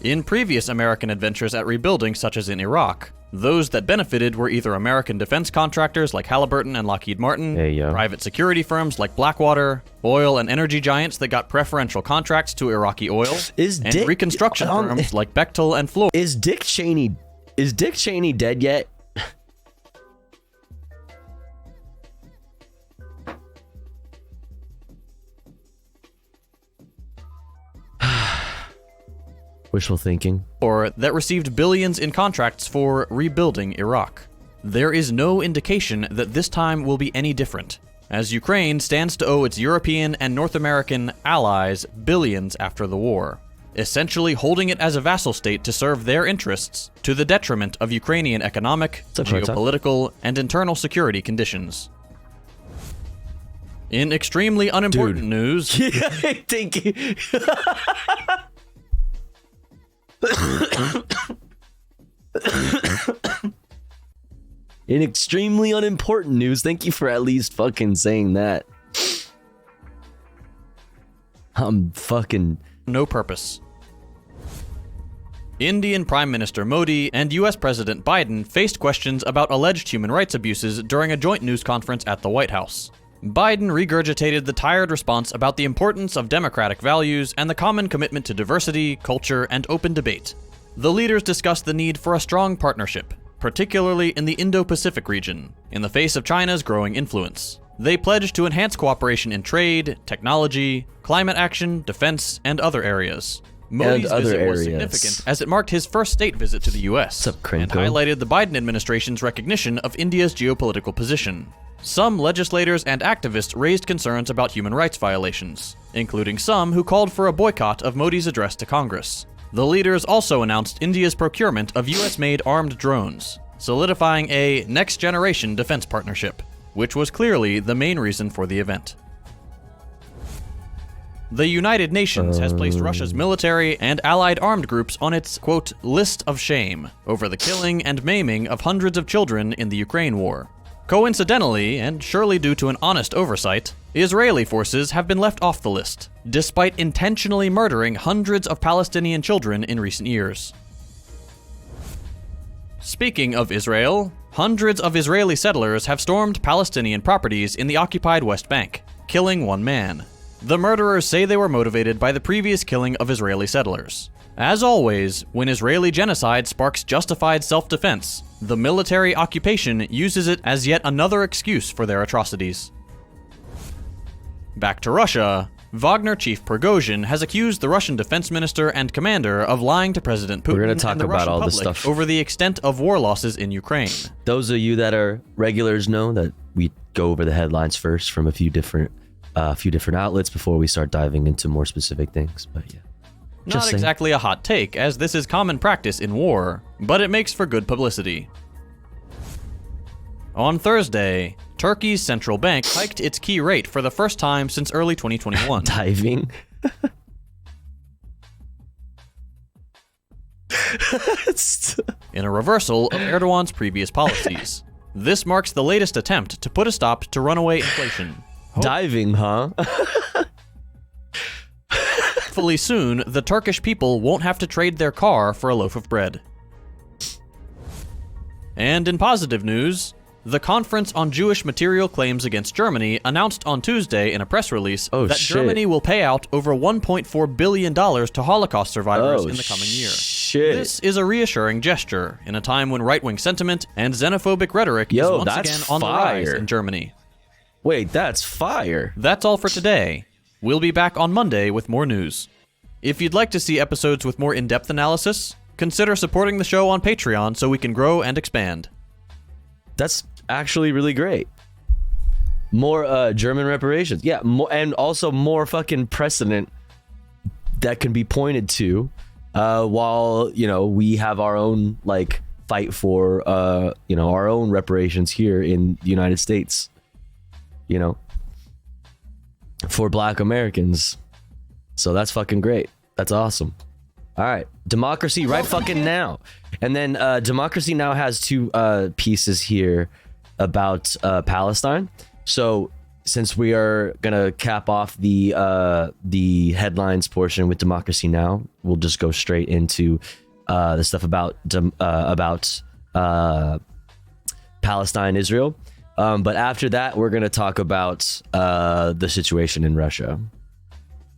In previous American adventures at rebuilding, such as in Iraq, those that benefited were either American defense contractors like Halliburton and Lockheed Martin, private security firms like Blackwater, oil and energy giants that got preferential contracts to Iraqi oil, and reconstruction firms like Bechtel and Fluor. Is Dick Cheney dead yet? Wishful thinking. Or that received billions in contracts for rebuilding Iraq. There is no indication that this time will be any different, as Ukraine stands to owe its European and North American allies billions after the war, essentially holding it as a vassal state to serve their interests to the detriment of Ukrainian economic, geopolitical, and internal security conditions. In extremely unimportant news... I think... In extremely unimportant news, thank you for at least fucking saying that. I'm fucking... No purpose. Indian Prime Minister Modi and US President Biden faced questions about alleged human rights abuses during a joint news conference at the White House. Biden regurgitated the tired response about the importance of democratic values and the common commitment to diversity, culture, and open debate. The leaders discussed the need for a strong partnership, particularly in the Indo-Pacific region, in the face of China's growing influence. They pledged to enhance cooperation in trade, technology, climate action, defense, and other areas. Modi's visit was significant as it marked his first state visit to the US and highlighted the Biden administration's recognition of India's geopolitical position. Some legislators and activists raised concerns about human rights violations, including some who called for a boycott of Modi's address to Congress. The leaders also announced India's procurement of US-made armed drones, solidifying a next-generation defense partnership, which was clearly the main reason for the event. The United Nations has placed Russia's military and allied armed groups on its, quote, list of shame over the killing and maiming of hundreds of children in the Ukraine war. Coincidentally, and surely due to an honest oversight, Israeli forces have been left off the list, despite intentionally murdering hundreds of Palestinian children in recent years. Speaking of Israel, hundreds of Israeli settlers have stormed Palestinian properties in the occupied West Bank, killing one man. The murderers say they were motivated by the previous killing of Israeli settlers. As always, when Israeli genocide sparks justified self-defense, the military occupation uses it as yet another excuse for their atrocities. Back to Russia, Wagner chief Prigozhin has accused the Russian defense minister and commander of lying to President Putin We're going to talk and the about Russian all this public stuff over the extent of war losses in Ukraine. Those of you that are regulars know that we go over the headlines first from a few different outlets before we start diving into more specific things. But yeah, Not exactly a hot take, as this is common practice in war, but it makes for good publicity. On Thursday, Turkey's central bank hiked its key rate for the first time since early 2021. Diving. In a reversal of Erdogan's previous policies. This marks the latest attempt to put a stop to runaway inflation. Diving, huh? Hopefully soon, the Turkish people won't have to trade their car for a loaf of bread. And in positive news, the Conference on Jewish Material Claims Against Germany announced on Tuesday in a press release that Germany will pay out over $1.4 billion to Holocaust survivors in the coming year. This is a reassuring gesture in a time when right-wing sentiment and xenophobic rhetoric is once again on the rise in Germany. Wait, that's fire. That's all for today. We'll be back on Monday with more news. If you'd like to see episodes with more in-depth analysis, consider supporting the show on Patreon so we can grow and expand. That's actually really great. More German reparations. Yeah, more, and also more fucking precedent that can be pointed to while, you know, we have our own, like, fight for, you know, our own reparations here in the United States. You know, for Black Americans. So that's fucking great. That's awesome. All right, Democracy right fucking now. And then Democracy Now! Has two pieces here about Palestine. So since we are gonna cap off the headlines portion with Democracy Now!, we'll just go straight into the stuff about Palestine, Israel. But after that, we're gonna talk about the situation in Russia.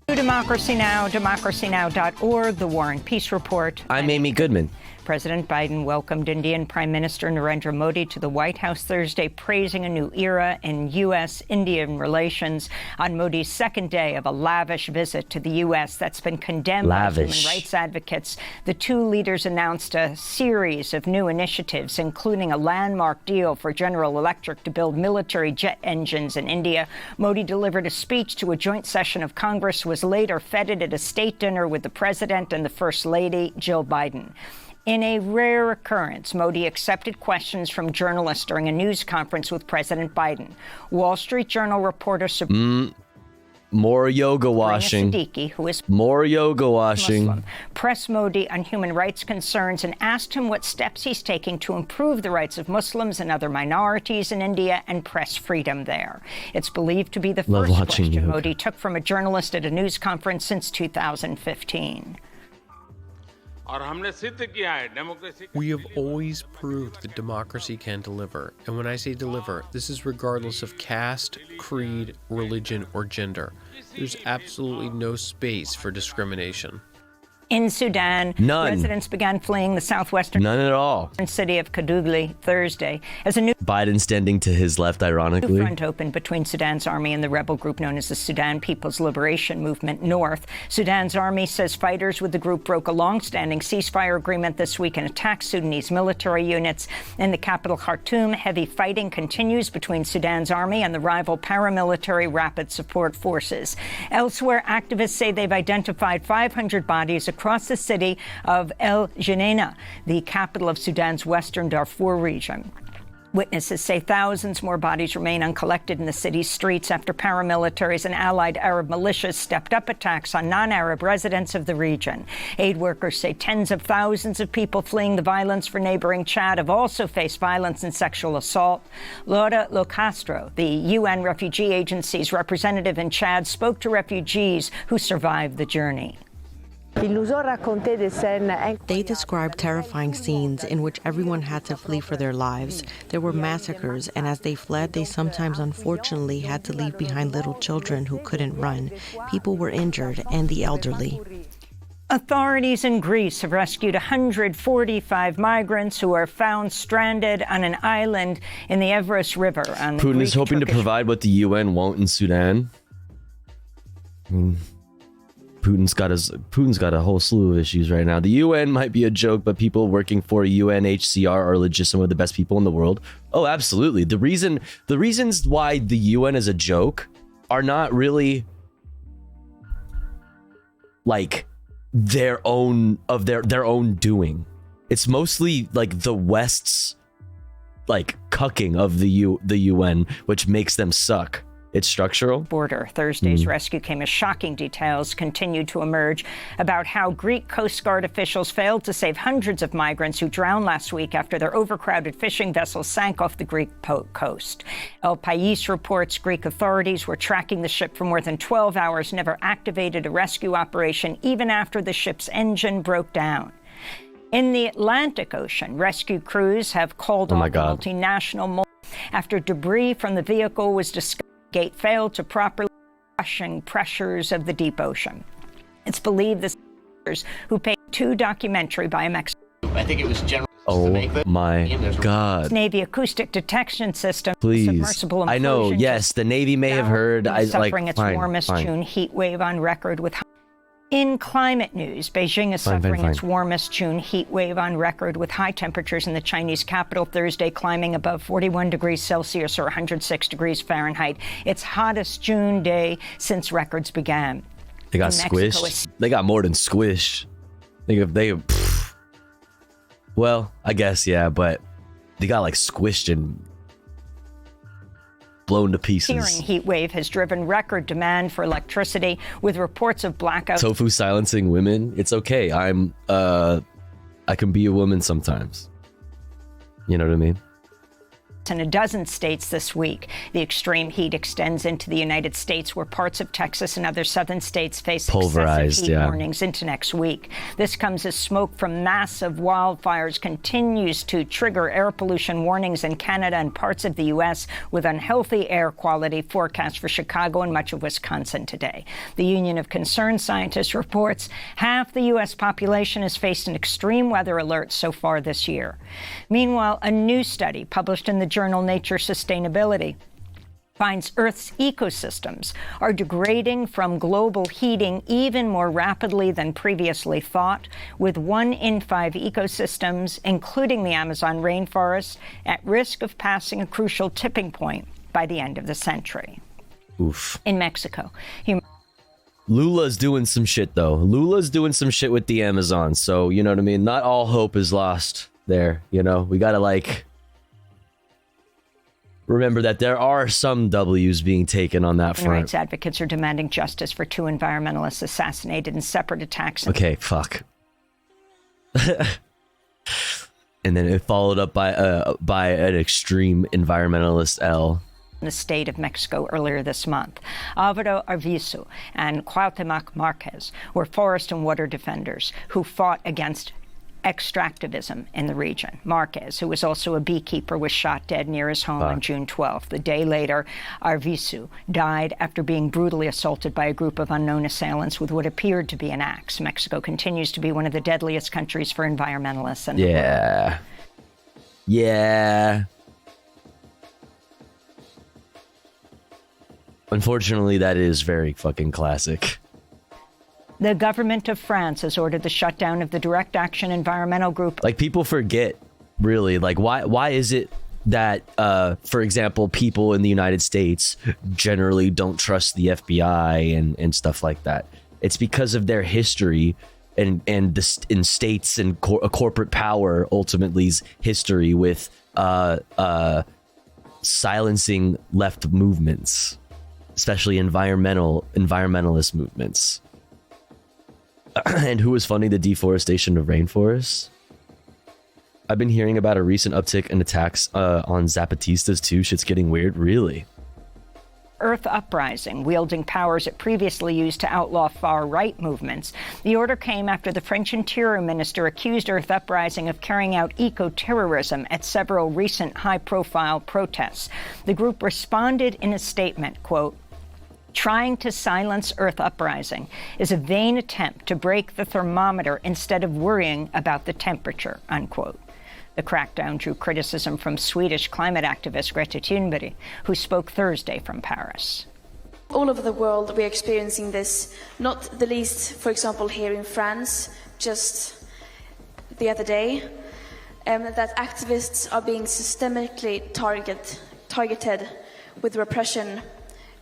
Democracy Now!, democracynow.org, The War and Peace Report. I'm Amy Goodman. President Biden welcomed Indian Prime Minister Narendra Modi to the White House Thursday, praising a new era in U.S.-Indian relations on Modi's second day of a lavish visit to the U.S. that's been condemned by human rights advocates. The two leaders announced a series of new initiatives, including a landmark deal for General Electric to build military jet engines in India. Modi delivered a speech to a joint session of Congress, was later feted at a state dinner with the president and the First Lady, Jill Biden. In a rare occurrence, Modi accepted questions from journalists during a news conference with President Biden. Wall Street Journal reporter more yoga washing. Siddiqui, who is more yoga washing, Muslim, pressed Modi on human rights concerns and asked him what steps he's taking to improve the rights of Muslims and other minorities in India and press freedom there. It's believed to be the first question Modi took from a journalist at a news conference since 2015. We have always proved that democracy can deliver. And when I say deliver, this is regardless of caste, creed, religion, or gender. There's absolutely no space for discrimination. In Sudan, residents began fleeing the southwestern city of Kadugli Thursday as a new Biden standing to his left, ironically. front opened between Sudan's army and the rebel group known as the Sudan People's Liberation Movement North. Sudan's army says fighters with the group broke a long-standing ceasefire agreement this week and attacked Sudanese military units. In the capital Khartoum, heavy fighting continues between Sudan's army and the rival paramilitary Rapid Support Forces. Elsewhere, activists say they've identified 500 bodies across the city of El Geneina, the capital of Sudan's western Darfur region. Witnesses say thousands more bodies remain uncollected in the city's streets after paramilitaries and allied Arab militias stepped up attacks on non-Arab residents of the region. Aid workers say tens of thousands of people fleeing the violence for neighboring Chad have also faced violence and sexual assault. Laura Locastro, the UN Refugee Agency's representative in Chad, spoke to refugees who survived the journey. They described terrifying scenes in which everyone had to flee for their lives. There were massacres, and as they fled, they sometimes unfortunately had to leave behind little children who couldn't run. People were injured, and the elderly. Authorities in Greece have rescued 145 migrants who are found stranded on an island in the Evros River. On the Putin is hoping to provide what the UN won't in Sudan. Putin's got a whole slew of issues right now. The UN might be a joke, but people working for UNHCR are legit some of the best people in the world. Oh, absolutely. The reasons why the UN is a joke are not really like their own doing. It's mostly like the West's like cucking of the UN, which makes them suck. It's structural. Border. Thursday's rescue came as shocking details continued to emerge about how Greek Coast Guard officials failed to save hundreds of migrants who drowned last week after their overcrowded fishing vessels sank off the Greek coast. El País reports Greek authorities were tracking the ship for more than 12 hours, never activated a rescue operation even after the ship's engine broke down. In the Atlantic Ocean, rescue crews have called off the multinational after debris from the vehicle was discovered. Gate failed to properly crushing pressures of the deep ocean. It's believed the who paid two documentary by a Mexican. I think it was general. Oh my God. Navy acoustic detection system. Please. Submersible I know. implosion Yes, the Navy may have heard. Suffering its warmest June heat wave on record with. In climate news, Beijing is suffering its warmest June heat wave on record with high temperatures in the Chinese capital Thursday climbing above 41 degrees Celsius or 106 degrees Fahrenheit. Its hottest June day since records began. They got squished. They got more than squished. Well, I guess, yeah, but they got like squished and blown to pieces. Searing heat wave has driven record demand for electricity with reports of blackouts. Tofu silencing women. It's okay. I can be a woman sometimes. You know what I mean? In a dozen states this week. The extreme heat extends into the United States, where parts of Texas and other southern states face excessive heat warnings into next week. This comes as smoke from massive wildfires continues to trigger air pollution warnings in Canada and parts of the U.S., with unhealthy air quality forecast for Chicago and much of Wisconsin today. The Union of Concerned Scientists reports half the U.S. population has faced an extreme weather alert so far this year. Meanwhile, a new study published in the journal Nature Sustainability finds Earth's ecosystems are degrading from global heating even more rapidly than previously thought, with 1 in 5 ecosystems, including the Amazon rainforest, at risk of passing a crucial tipping point by the end of the century. Oof. In Mexico, Lula's doing some shit, though. Lula's doing some shit with the Amazon, so, you know what I mean? Not all hope is lost there, you know? We gotta, like, remember that there are some W's being taken on that front. Rights advocates are demanding justice for 2 environmentalists assassinated in separate attacks. Okay, fuck. And then it followed up by an extreme environmentalist L. In the state of Mexico earlier this month. Alvaro Arvizu and Cuauhtemoc Marquez were forest and water defenders who fought against extractivism in the region. Marquez, who was also a beekeeper, was shot dead near his home on June 12th. The day later, Arvizu died after being brutally assaulted by a group of unknown assailants with what appeared to be an axe. Mexico continues to be one of the deadliest countries for environmentalists. In the world. Yeah. Unfortunately, that is very fucking classic. The government of France has ordered the shutdown of the Direct Action Environmental Group. Like, people forget, really, like, why is it that, for example, people in the United States generally don't trust the FBI and stuff like that? It's because of their history in states and corporate power ultimately's history with silencing left movements, especially environmentalist movements. And who is funding the deforestation of rainforests? I've been hearing about a recent uptick in attacks on Zapatistas too. Shit's getting weird. Really? Earth Uprising, wielding powers it previously used to outlaw far-right movements. The order came after the French Interior Minister accused Earth Uprising of carrying out eco-terrorism at several recent high-profile protests. The group responded in a statement, quote, "Trying to silence Earth Uprising is a vain attempt to break the thermometer instead of worrying about the temperature," unquote. The crackdown drew criticism from Swedish climate activist Greta Thunberg, who spoke Thursday from Paris. All over the world, we're experiencing this, not the least, for example, here in France, just the other day, that activists are being systemically targeted with repression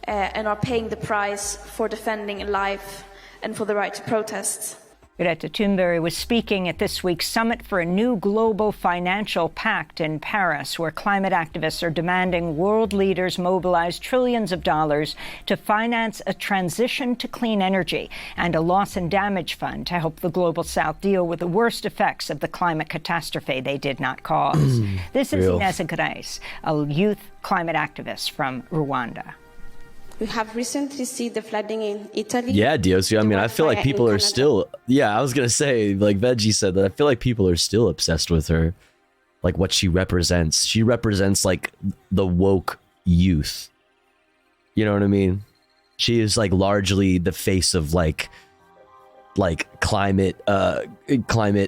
and are paying the price for defending life and for the right to protest. Greta Thunberg was speaking at this week's summit for a new global financial pact in Paris, where climate activists are demanding world leaders mobilize trillions of dollars to finance a transition to clean energy and a loss and damage fund to help the Global South deal with the worst effects of the climate catastrophe they did not cause. This is Inés Grace, a youth climate activist from Rwanda. We have recently seen the flooding in Italy. Yeah, Diosio. I mean, I feel like people are still. Yeah, I was gonna say, like Veggie said, that I feel like people are still obsessed with her, like what she represents. She represents like the woke youth. You know what I mean? She is like largely the face of like climate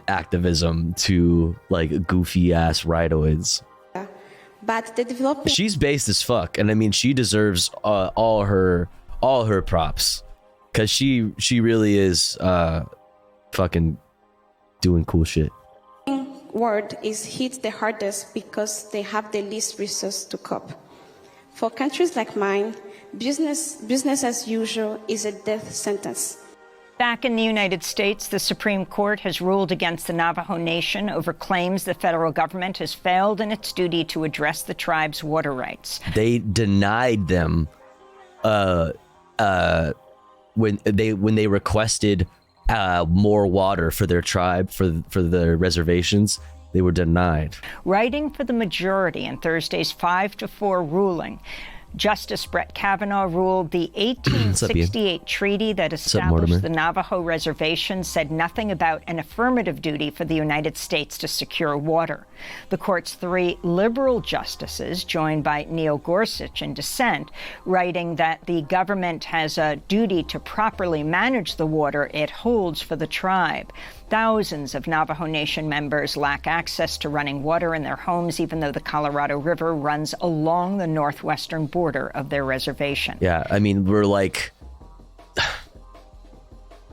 activism to like goofy ass rightoids. But the development. She's based as fuck, and I mean, she deserves all her props, because she really is fucking doing cool shit. World is hit the hardest because they have the least resources to cope. For countries like mine, business as usual is a death sentence. Back in the United States, the Supreme Court has ruled against the Navajo Nation over claims the federal government has failed in its duty to address the tribe's water rights. They denied them when they requested more water for their tribe, for the reservations. They were denied. Writing for the majority in Thursday's 5-4 ruling, Justice Brett Kavanaugh ruled the 1868 treaty that established the Navajo Reservation said nothing about an affirmative duty for the United States to secure water. The court's 3 liberal justices, joined by Neil Gorsuch in dissent, writing that the government has a duty to properly manage the water it holds for the tribe. Thousands of Navajo Nation members lack access to running water in their homes, even though the Colorado River runs along the northwestern border of their reservation. Yeah, I mean, we're like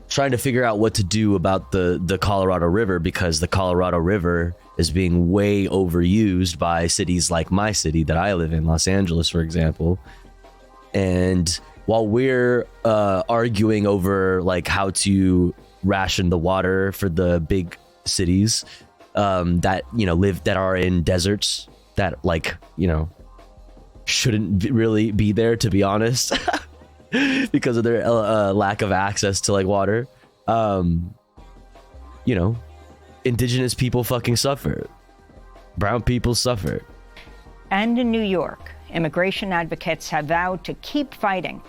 trying to figure out what to do about the Colorado River, because the Colorado River is being way overused by cities like my city that I live in, Los Angeles, for example. And while we're arguing over like how to ration the water for the big cities that that are in deserts that shouldn't really be there, to be honest, because of their lack of access to like water. Indigenous people fucking suffer. Brown people suffer. And in New York, immigration advocates have vowed to keep fighting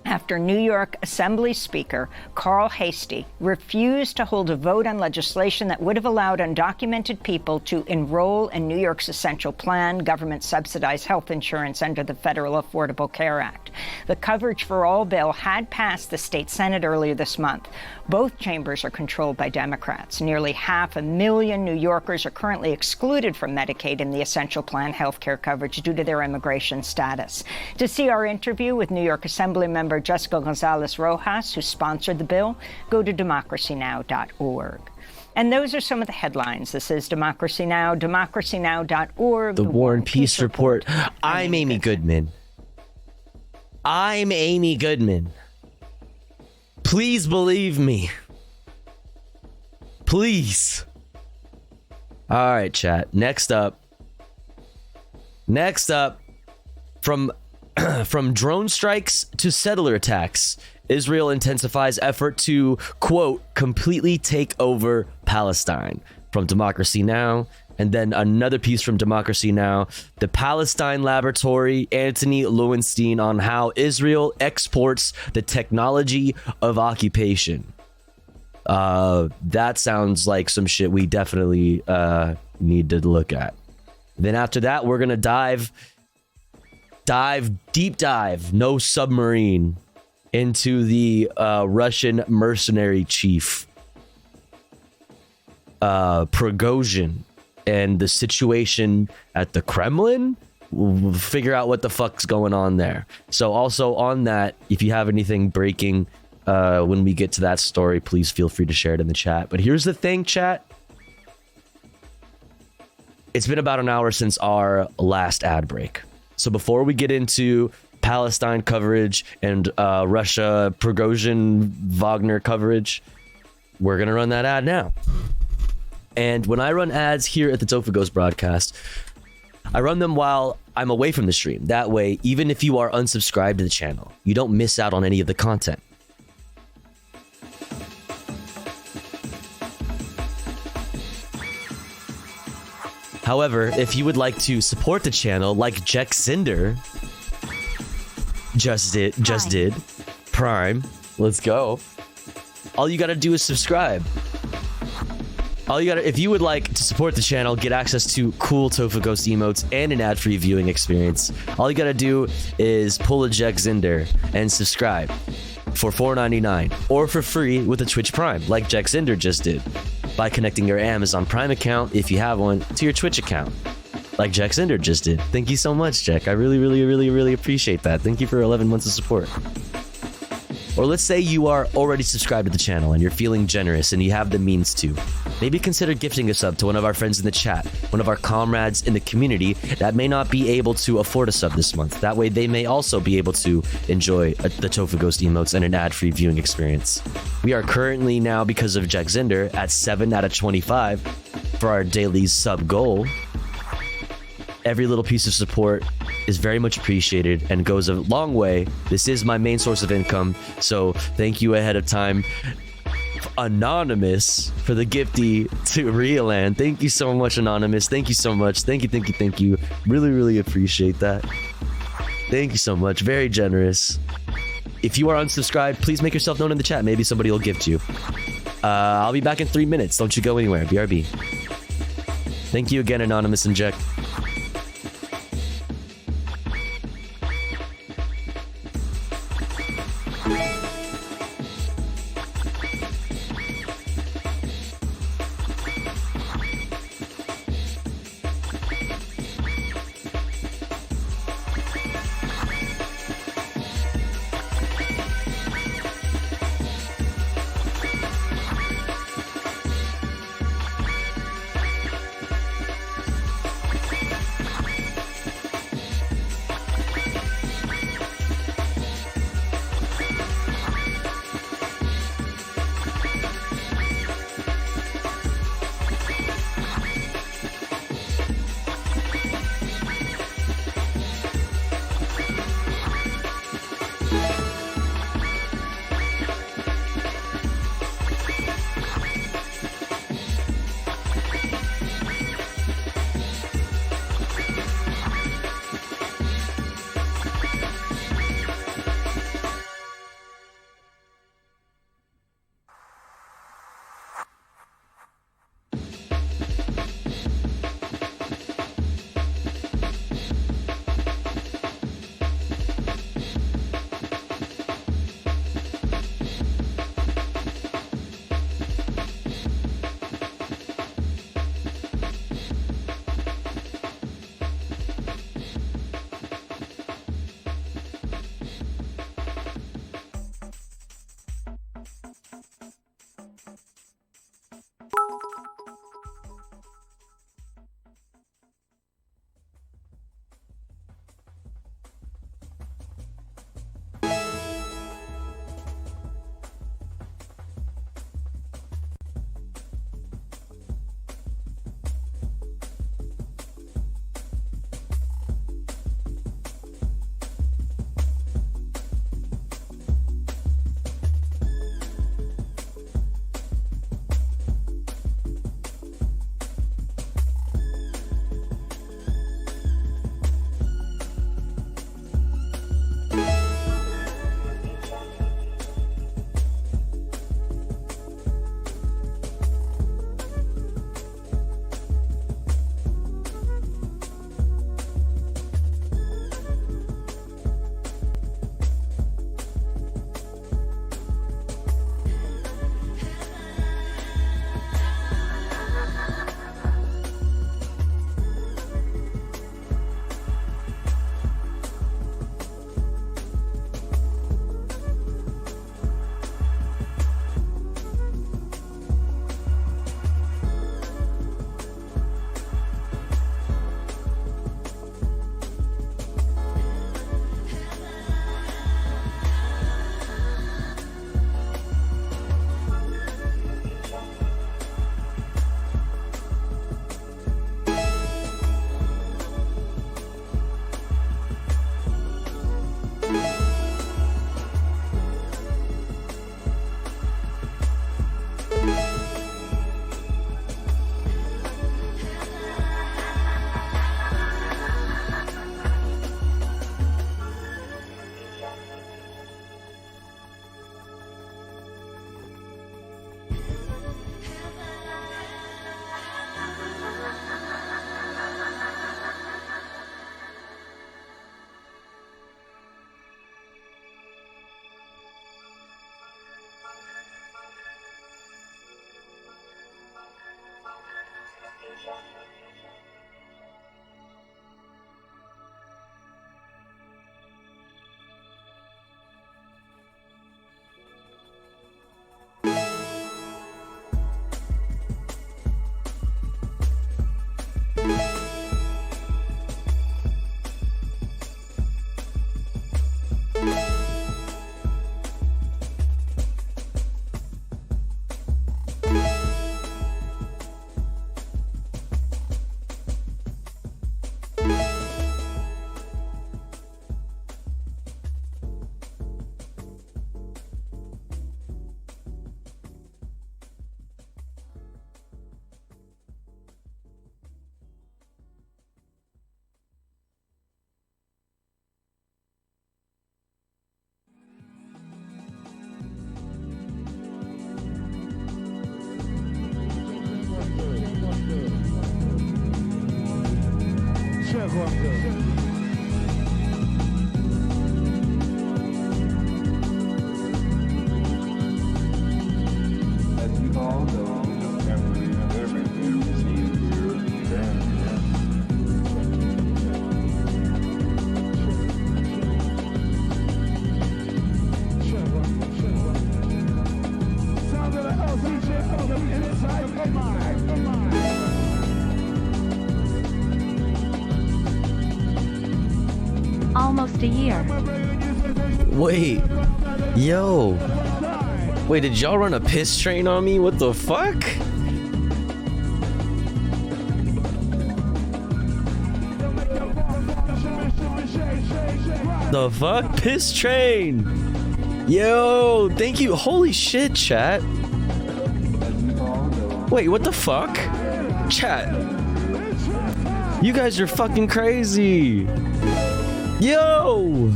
after New York Assembly Speaker Carl Heastie refused to hold a vote on legislation that would have allowed undocumented people to enroll in New York's essential plan, government-subsidized health insurance under the Federal Affordable Care Act. The Coverage for All bill had passed the state Senate earlier this month. Both chambers are controlled by Democrats. Nearly 500,000 New Yorkers are currently excluded from Medicaid and the essential plan health care coverage due to their immigration status. To see our interview with New York Assembly member Jessica Gonzalez Rojas, who sponsored the bill, go to democracynow.org. And those are some of the headlines. This is Democracy Now!, democracynow.org. The War and Peace Report. I'm Amy Goodman. Please believe me. Please. All right, chat. Next up, from drone strikes to settler attacks, Israel intensifies effort to, quote, completely take over Palestine. From Democracy Now! And then another piece from Democracy Now!, the Palestine Laboratory, Anthony Lowenstein, on how Israel exports the technology of occupation. That sounds like some shit we definitely need to look at. Then after that, we're gonna deep dive, no submarine, into the Russian mercenary chief, Prigozhin, and the situation at the Kremlin. We'll figure out what the fuck's going on there. So also on that, if you have anything breaking when we get to that story, please feel free to share it in the chat. But here's the thing, chat. It's been about an hour since our last ad break. So before we get into Palestine coverage and Russia, Prigozhin, Wagner coverage, we're going to run that ad now. And when I run ads here at the Topher Ghost broadcast, I run them while I'm away from the stream. That way, even if you are unsubscribed to the channel, you don't miss out on any of the content. However, if you would like to support the channel like Jack Cinder just did, Prime, let's go. All you gotta do is subscribe. If you would like to support the channel, get access to cool Topher Ghost emotes and an ad-free viewing experience, all you gotta do is pull a Jack Zinder and subscribe for $4.99 or for free with a Twitch Prime, like Jack Zinder just did, by connecting your Amazon Prime account, if you have one, to your Twitch account, like Jack Zinder just did. Thank you so much, Jack. I really, really, really, really appreciate that. Thank you for 11 months of support. Or let's say you are already subscribed to the channel and you're feeling generous and you have the means to. Maybe consider gifting a sub to one of our friends in the chat, one of our comrades in the community that may not be able to afford a sub this month. That way they may also be able to enjoy the Topher Ghost emotes and an ad-free viewing experience. We are currently now, because of Jack Zinder, at 7 out of 25 for our daily sub goal. Every little piece of support is very much appreciated and goes a long way. This is my main source of income, so thank you ahead of time, Anonymous, for the gifty to Realand. Thank you so much, Anonymous. Thank you so much. Thank you. Really, really appreciate that. Thank you so much. Very generous. If you are unsubscribed, please make yourself known in the chat. Maybe somebody will gift you. I'll be back in 3 minutes. Don't you go anywhere. BRB. Thank you again, Anonymous and Jack. Almost a year. Wait. Yo. Wait, did y'all run a piss train on me? What the fuck? The fuck? Piss train. Yo, thank you. Holy shit, chat. Wait, what the fuck? Chat. You guys are fucking crazy. Yo!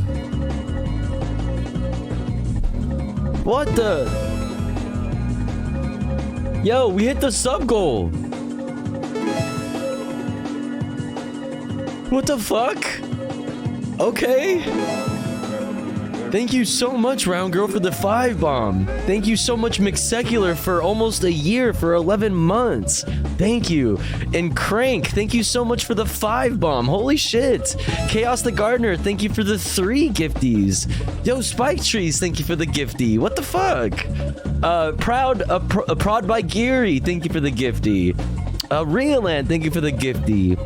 What the? Yo, we hit the sub goal. What the fuck? Okay. Thank you so much, Round Girl, for the 5 bomb. Thank you so much, McSecular, for almost a year, for 11 months. Thank you. And Crank, thank you so much for the 5 bomb. Holy shit. Chaos the Gardener, thank you for the 3 gifties. Yo, Spike Trees, thank you for the gifty. What the fuck? Prod by Geary, thank you for the gifty. Realand, thank you for the gifty.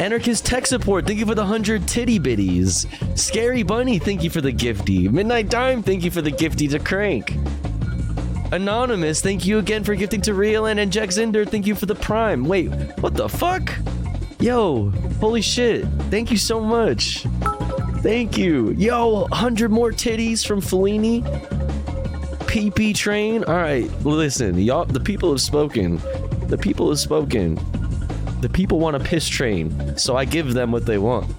Anarchist Tech Support, thank you for the 100 titty bitties. Scary Bunny, thank you for the gifty. Midnight Dime, thank you for the gifty to Crank. Anonymous, thank you again for gifting to Realand, and Jack Zinder, thank you for the Prime. Wait, what the fuck? Yo, holy shit. Thank you so much. Thank you. Yo, 100 more titties from Fellini. PP Train. All right, listen, y'all, the people have spoken. The people have spoken. The people want a piss train, so I give them what they want.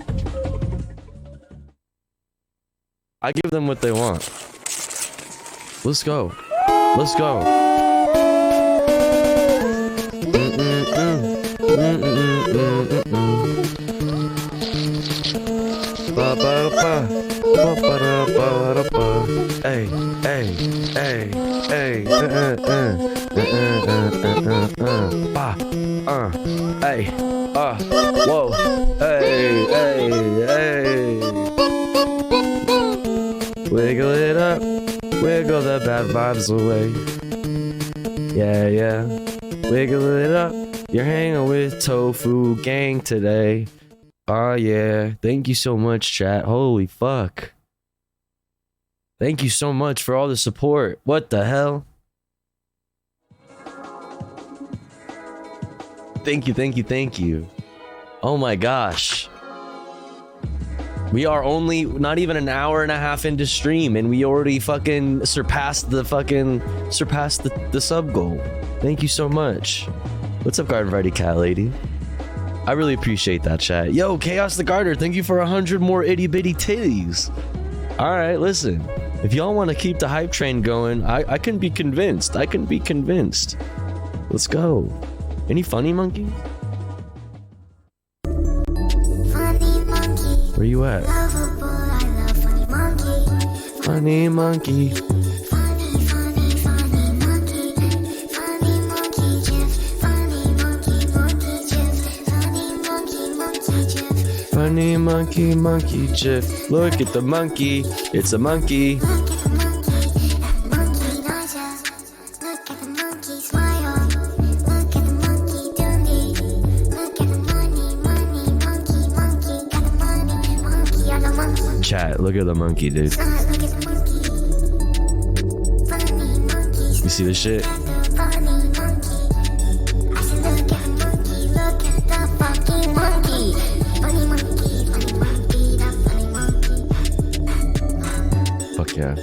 I give them what they want. Let's go. Let's go. Hey, hey, hey, hey. Hey, whoa, hey, hey, hey. Wiggle it up, wiggle the bad vibes away. Yeah, yeah, wiggle it up. You're hanging with Tofu Gang today. Oh yeah, thank you so much, chat. Holy fuck. Thank you so much for all the support. What the hell? Thank you, thank you, thank you. Oh my gosh. We are only not even an hour and a half into stream and we already fucking surpassed the sub goal. Thank you so much. What's up, Garden Variety Cat Lady? I really appreciate that, chat. Yo, Chaos the Gardener, thank you for 100 more itty bitty titties. All right, listen. If y'all want to keep the hype train going, I can be convinced. I can be convinced. Let's go. Any funny monkeys? Where you at? Funny monkey. Funny monkey, monkey GIF. Look at the monkey. It's a monkey. Chat, look at the monkey, dude. You see this shit? Fuck yeah.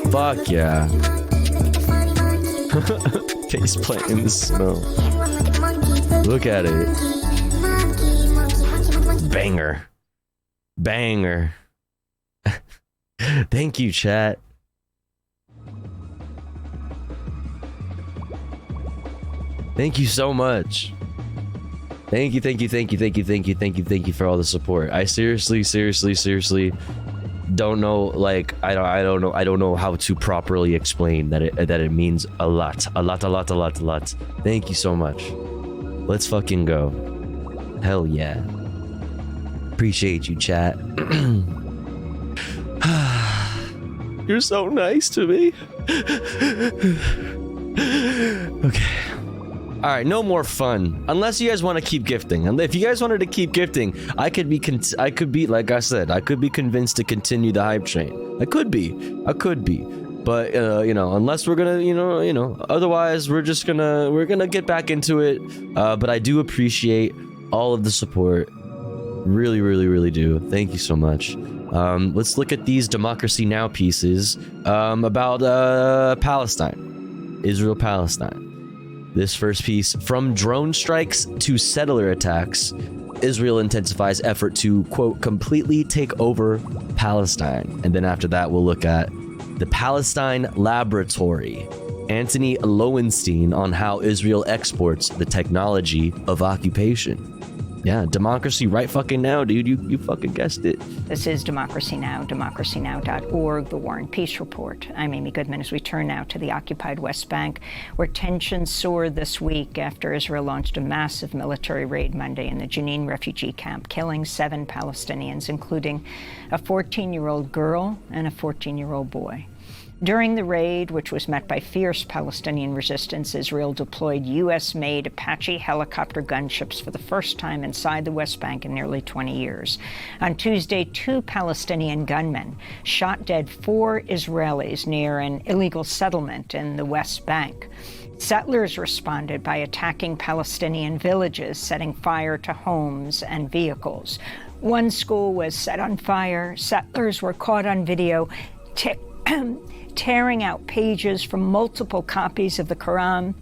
Fuck yeah. Face plant in the snow. Look at it. Banger. Banger. Thank you, chat. Thank you so much. Thank you for all the support. I seriously don't know, like, I don't know how to properly explain that it means a lot. Thank you so much. Let's fucking go. Hell yeah. Appreciate you, chat. You're so nice to me. Okay. All right, no more fun. Unless you guys want to keep gifting. And if you guys wanted to keep gifting, I could be, like I said, I could be convinced to continue the hype train. I could be. But you know, unless we're gonna, you know, otherwise we're gonna get back into it. But I do appreciate all of the support. Really do. Thank you so much. Let's look at these Democracy Now! Pieces about Palestine. Israel-Palestine. This first piece, from drone strikes to settler attacks, Israel intensifies effort to, quote, completely take over Palestine. And then after that, we'll look at the Palestine Laboratory, Anthony Lowenstein, on how Israel exports the technology of occupation. Yeah, democracy right fucking now, dude. You fucking guessed it. This is Democracy Now!, democracynow.org, the War and Peace Report. I'm Amy Goodman as we turn now to the occupied West Bank, where tensions soared this week after Israel launched a massive military raid Monday in the Jenin refugee camp, killing 7 Palestinians, including a 14-year-old girl and a 14-year-old boy. During the raid, which was met by fierce Palestinian resistance, Israel deployed U.S.-made Apache helicopter gunships for the first time inside the West Bank in nearly 20 years. On Tuesday, 2 Palestinian gunmen shot dead 4 Israelis near an illegal settlement in the West Bank. Settlers responded by attacking Palestinian villages, setting fire to homes and vehicles. One school was set on fire. Settlers were caught on video tearing out pages from multiple copies of the Quran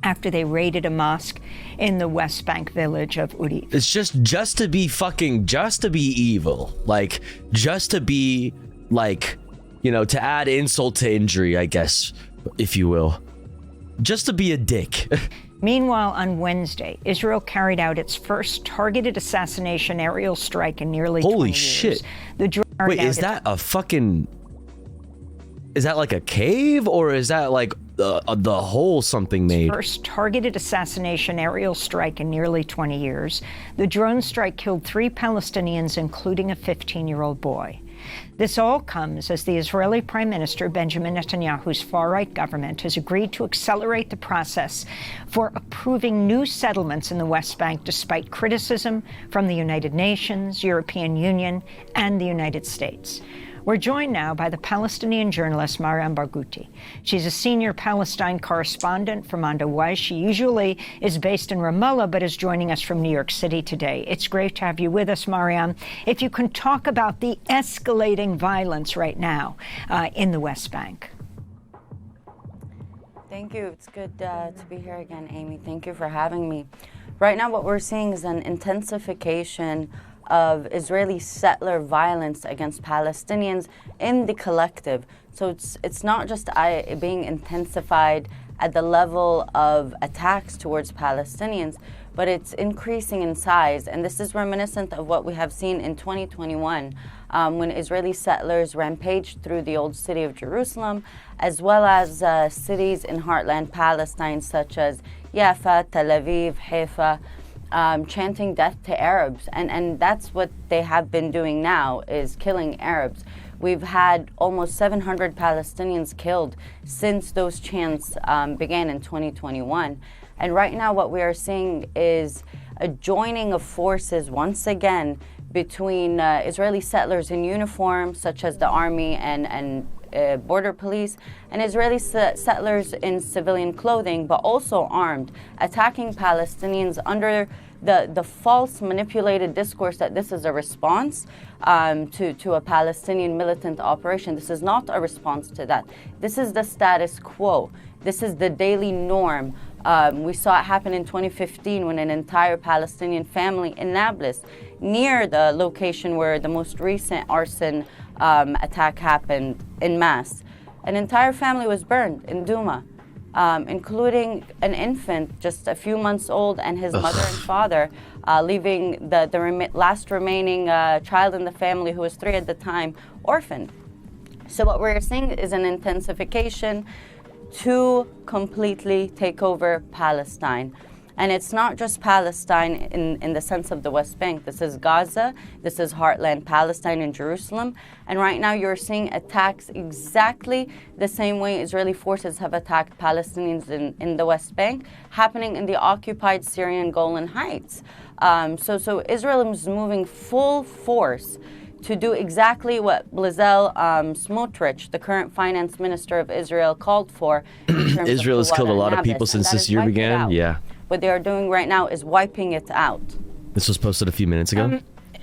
after they raided a mosque in the West Bank village of Uri. It's just to be evil. Like, just to be, like, you know, to add insult to injury, I guess, if you will. Just to be a dick. Meanwhile, on Wednesday, Israel carried out its first targeted assassination aerial strike in nearly 20 years. Holy shit. Wait, is that a fucking... Is that like a cave, or is that like the hole something made? First targeted assassination aerial strike in nearly 20 years. The drone strike killed 3 Palestinians, including a 15-year-old boy. This all comes as the Israeli Prime Minister Benjamin Netanyahu's far-right government has agreed to accelerate the process for approving new settlements in the West Bank, despite criticism from the United Nations, European Union, and the United States. We're joined now by the Palestinian journalist Mariam Barghouti. She's a senior Palestine correspondent for Mondo Weiss. She usually is based in Ramallah, but is joining us from New York City today. It's great to have you with us, Mariam. If you can talk about the escalating violence right now in the West Bank. Thank you. It's good to be here again, Amy. Thank you for having me. Right now, what we're seeing is an intensification of Israeli settler violence against Palestinians in the collective. So it's not just being intensified at the level of attacks towards Palestinians, but it's increasing in size. And this is reminiscent of what we have seen in 2021 when Israeli settlers rampaged through the old city of Jerusalem, as well as cities in heartland Palestine such as Jaffa, Tel Aviv, Haifa, chanting death to Arabs. And that's what they have been doing now, is killing Arabs. We've had almost 700 Palestinians killed since those chants began in 2021. And right now what we are seeing is a joining of forces once again between Israeli settlers in uniform, such as the army and border police, and Israeli settlers in civilian clothing, but also armed, attacking Palestinians under the false manipulated discourse that this is a response to a Palestinian militant operation. This is not a response to that. This is the status quo. This is the daily norm. We saw it happen in 2015 when an entire Palestinian family in Nablus, near the location where the most recent arson attack happened en masse, an entire family was burned in Douma. including an infant just a few months old and his mother and father, leaving the last remaining child in the family, who was 3 at the time, orphaned. So what we're seeing is an intensification to completely take over Palestine. And it's not just Palestine in the sense of the West Bank. This is Gaza, this is Heartland Palestine in Jerusalem. And right now you're seeing attacks exactly the same way Israeli forces have attacked Palestinians in the West Bank, happening in the occupied Syrian Golan Heights. So Israel is moving full force to do exactly what Bezalel Smotrich, the current finance minister of Israel, called for. Israel has killed a lot of people since this year began. Yeah. What they are doing right now is wiping it out. This was posted a few minutes ago.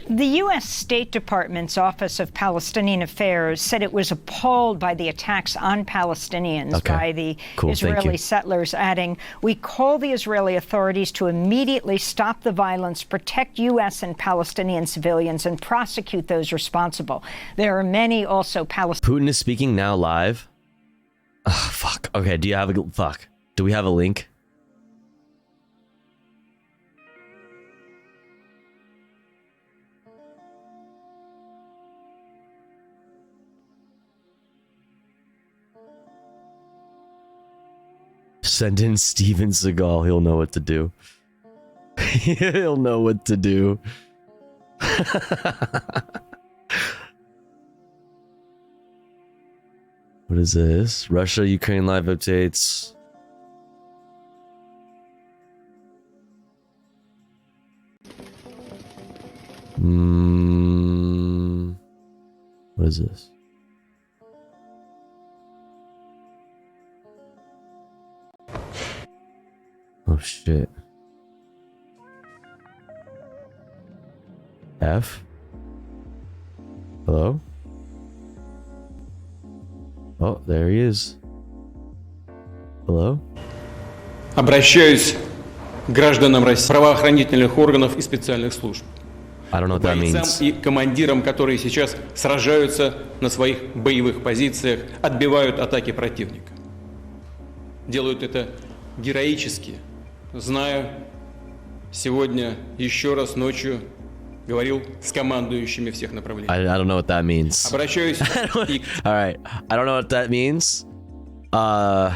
The U.S. State Department's Office of Palestinian Affairs said it was appalled by the attacks on Palestinians by the Israeli settlers, adding, "We call the Israeli authorities to immediately stop the violence, protect U.S. and Palestinian civilians, and prosecute those responsible." There are many also Putin is speaking now live. Oh, fuck. Okay, do we have a link? Send in Steven Seagal. He'll know what to do. He'll know what to do. What is this? Russia, Ukraine live updates. What is this? Oh shit. F? Hello? Oh, there he is. Hello? Обращаюсь к гражданам России, правоохранительных органов и специальных служб. I don't know what that means. Бойцам и командирам, которые сейчас сражаются на своих боевых позициях, отбивают атаки противника. Делают это героически. Знаю, сегодня еще раз ночью говорил с командующими всех направлений. I don't know what that means. Обращаюсь. All right, I don't know what that means. Damn,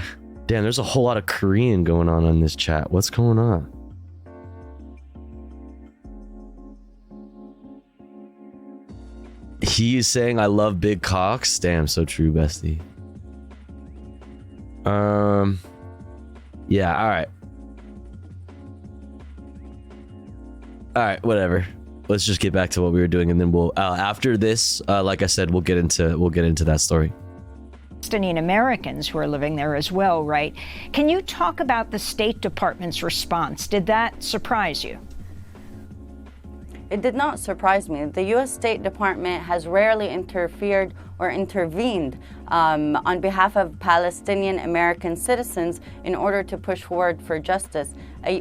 there's a whole lot of Korean going on this chat. What's going on? He is saying, "I love big cocks." Damn, so true, bestie. Yeah. All right. All right, whatever. Let's just get back to what we were doing, and then we'll after this, like I said, we'll get into that story. Palestinian Americans who are living there as well, right? Can you talk about the State Department's response? Did that surprise you? It did not surprise me. The U.S. State Department has rarely interfered or intervened on behalf of Palestinian American citizens in order to push forward for justice.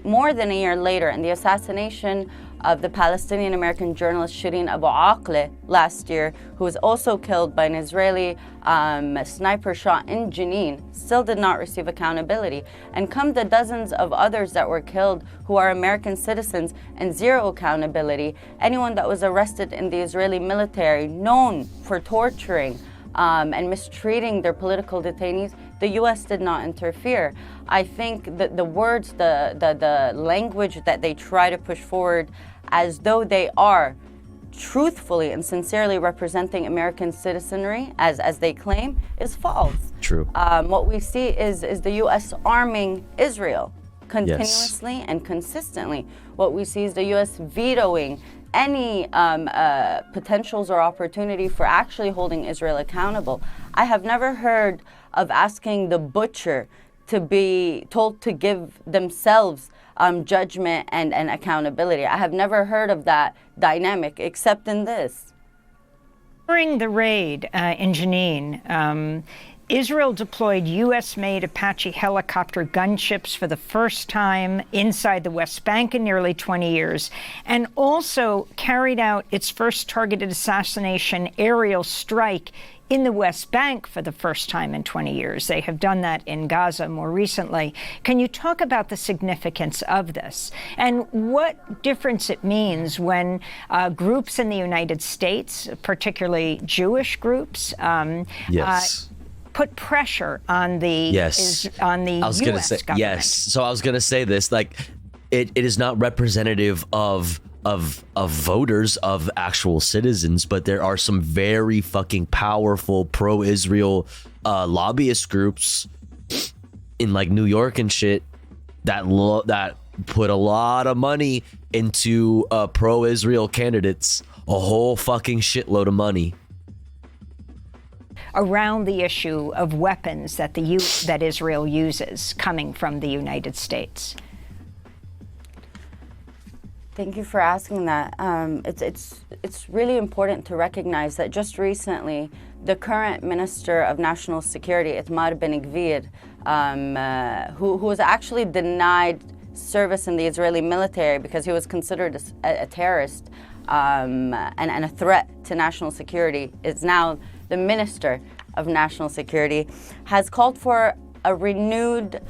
More than a year later, in the assassination of the Palestinian American journalist Shireen Abu Akleh last year, who was also killed by an Israeli sniper shot in Jenin, still did not receive accountability. And come the dozens of others that were killed who are American citizens and zero accountability. Anyone that was arrested in the Israeli military, known for torturing and mistreating their political detainees, the U.S. did not interfere. I think that the words, the language that they try to push forward as though they are truthfully and sincerely representing American citizenry, as they claim, is false. True. What we see is the U.S. arming Israel continuously and consistently. What we see is the U.S. vetoing any potentials or opportunity for actually holding Israel accountable. I have never heard of asking the butcher to be told to give themselves judgment and accountability. I have never heard of that dynamic except in this. During the raid in Jenin, Israel deployed U.S.-made Apache helicopter gunships for the first time inside the West Bank in nearly 20 years, and also carried out its first targeted assassination aerial strike in the West Bank for the first time in 20 years. They have done that in Gaza more recently. Can you talk about the significance of this and what difference it means when groups in the United States, particularly Jewish groups, put pressure on the U.S. government? Yes. So I was gonna say this, like, it is not representative of voters, of actual citizens, but there are some very fucking powerful pro-Israel lobbyist groups in like New York and shit that put a lot of money into pro-Israel candidates, a whole fucking shitload of money. Around the issue of weapons that that Israel uses coming from the United States. Thank you for asking that. It's really important to recognize that just recently, the current Minister of National Security, Itamar Ben-Gvir, who was actually denied service in the Israeli military because he was considered a terrorist and a threat to national security, is now the Minister of National Security, has called for a renewed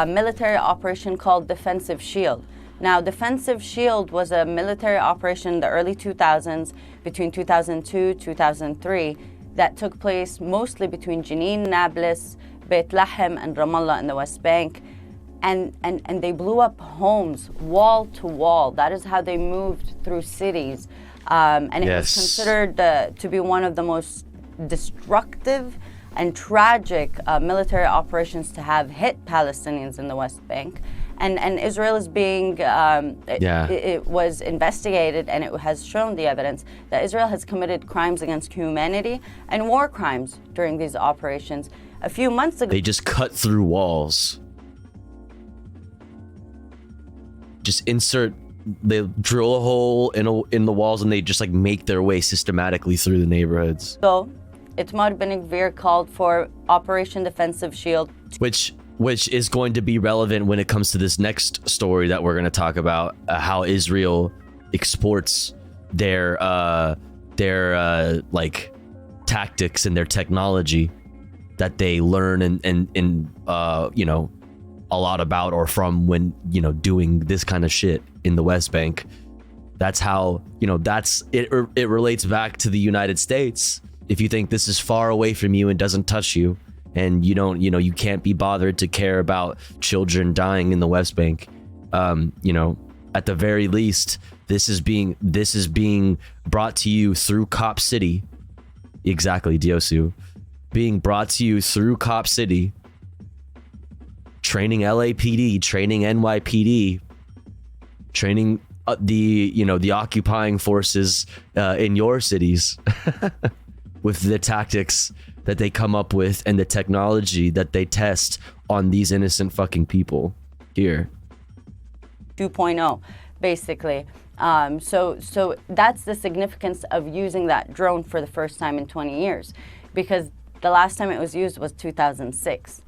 military operation called Defensive Shield. Now, Defensive Shield was a military operation in the early 2000s, between 2002 2003, that took place mostly between Jenin, Nablus, Beit Lahem, and Ramallah in the West Bank. And they blew up homes wall to wall. That is how they moved through cities. And it was considered to be one of the most destructive and tragic military operations to have hit Palestinians in the West Bank. And Israel is being, it was investigated, and it has shown the evidence that Israel has committed crimes against humanity and war crimes during these operations. A few months ago, they just cut through walls. They drill a hole in the walls, and they just like make their way systematically through the neighborhoods. So, Itamar Ben-Gvir called for Operation Defensive Shield, which is going to be relevant when it comes to this next story that we're going to talk about, how Israel exports their like tactics and their technology that they learn and you know, a lot about or from when, you know, doing this kind of shit in the West Bank. That's how, you know, it relates back to the United States. If you think this is far away from you and doesn't touch you, and you don't, you know, you can't be bothered to care about children dying in the West Bank, you know, at the very least, this is being brought to you through Cop City. Exactly, Diosu. Being brought to you through Cop City, training LAPD, training NYPD, training the occupying forces in your cities with the tactics that they come up with and the technology that they test on these innocent fucking people here. 2.0, basically. So that's the significance of using that drone for the first time in 20 years, because the last time it was used was 2006,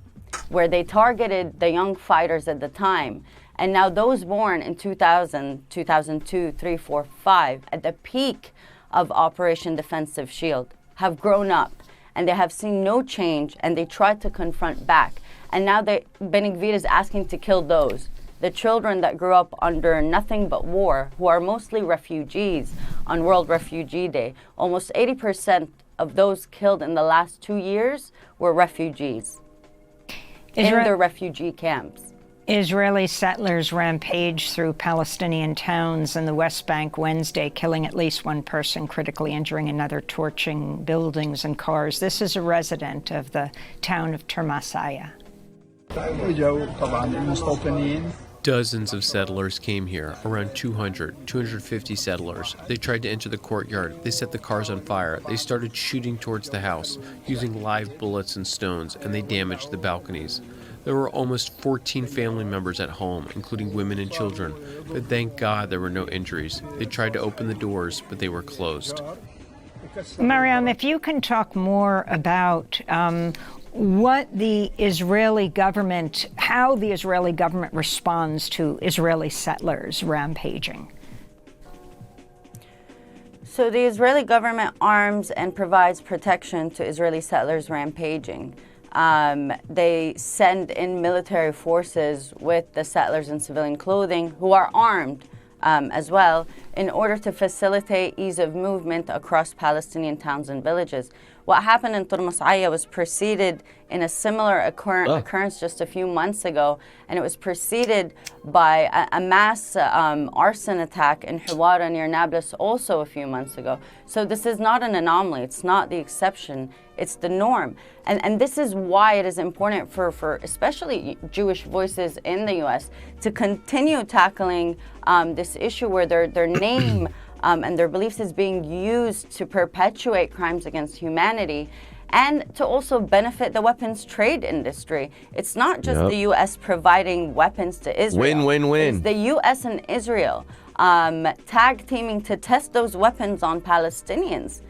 where they targeted the young fighters at the time. And now those born in 2000, 2002, 3, 4, 5, at the peak of Operation Defensive Shield, have grown up, and they have seen no change, and they tried to confront back. And now Ben-Gvir is asking to kill those, the children that grew up under nothing but war, who are mostly refugees on World Refugee Day. Almost 80% of those killed in the last 2 years were refugees in their refugee camps. Israeli settlers rampaged through Palestinian towns in the West Bank Wednesday, killing at least one person, critically injuring another, torching buildings and cars. This is a resident of the town of Termasaya. Dozens of settlers came here, around 250 settlers. They tried to enter the courtyard. They set the cars on fire. They started shooting towards the house, using live bullets and stones, and they damaged the balconies. There were almost 14 family members at home, including women and children, but thank God there were no injuries. They tried to open the doors, but they were closed. Mariam, if you can talk more about what the Israeli government, how the Israeli government responds to Israeli settlers rampaging. So the Israeli government arms and provides protection to Israeli settlers rampaging. They send in military forces with the settlers in civilian clothing who are armed as well in order to facilitate ease of movement across Palestinian towns and villages. What happened in Turmus Aya was preceded in a similar occurrence just a few months ago, and it was preceded by a mass arson attack in Hiwara near Nablus also a few months ago. So this is not an anomaly, it's not the exception, it's the norm. And this is why it is important for especially Jewish voices in the US to continue tackling this issue where their name and their beliefs is being used to perpetuate crimes against humanity and to also benefit the weapons trade industry. It's not just the U.S. providing weapons to Israel. Win-win-win. It's the U.S. and Israel tag teaming to test those weapons on Palestinians.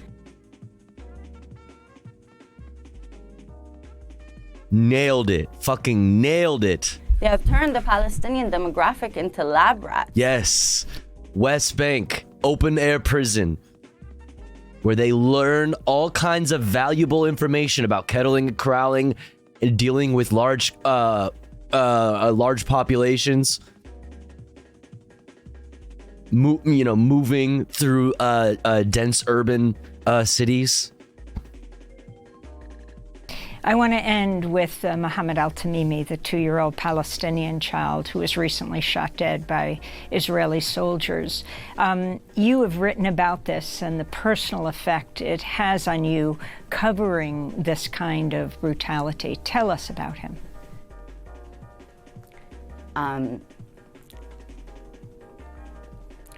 Nailed it. Fucking nailed it. They have turned the Palestinian demographic into lab rats. Yes. West Bank, open air prison, where they learn all kinds of valuable information about kettling and corralling and dealing with large populations. Moving through dense urban cities. I want to end with Mohammed Al-Tamimi, the 2-year-old Palestinian child who was recently shot dead by Israeli soldiers. You have written about this and the personal effect it has on you covering this kind of brutality. Tell us about him.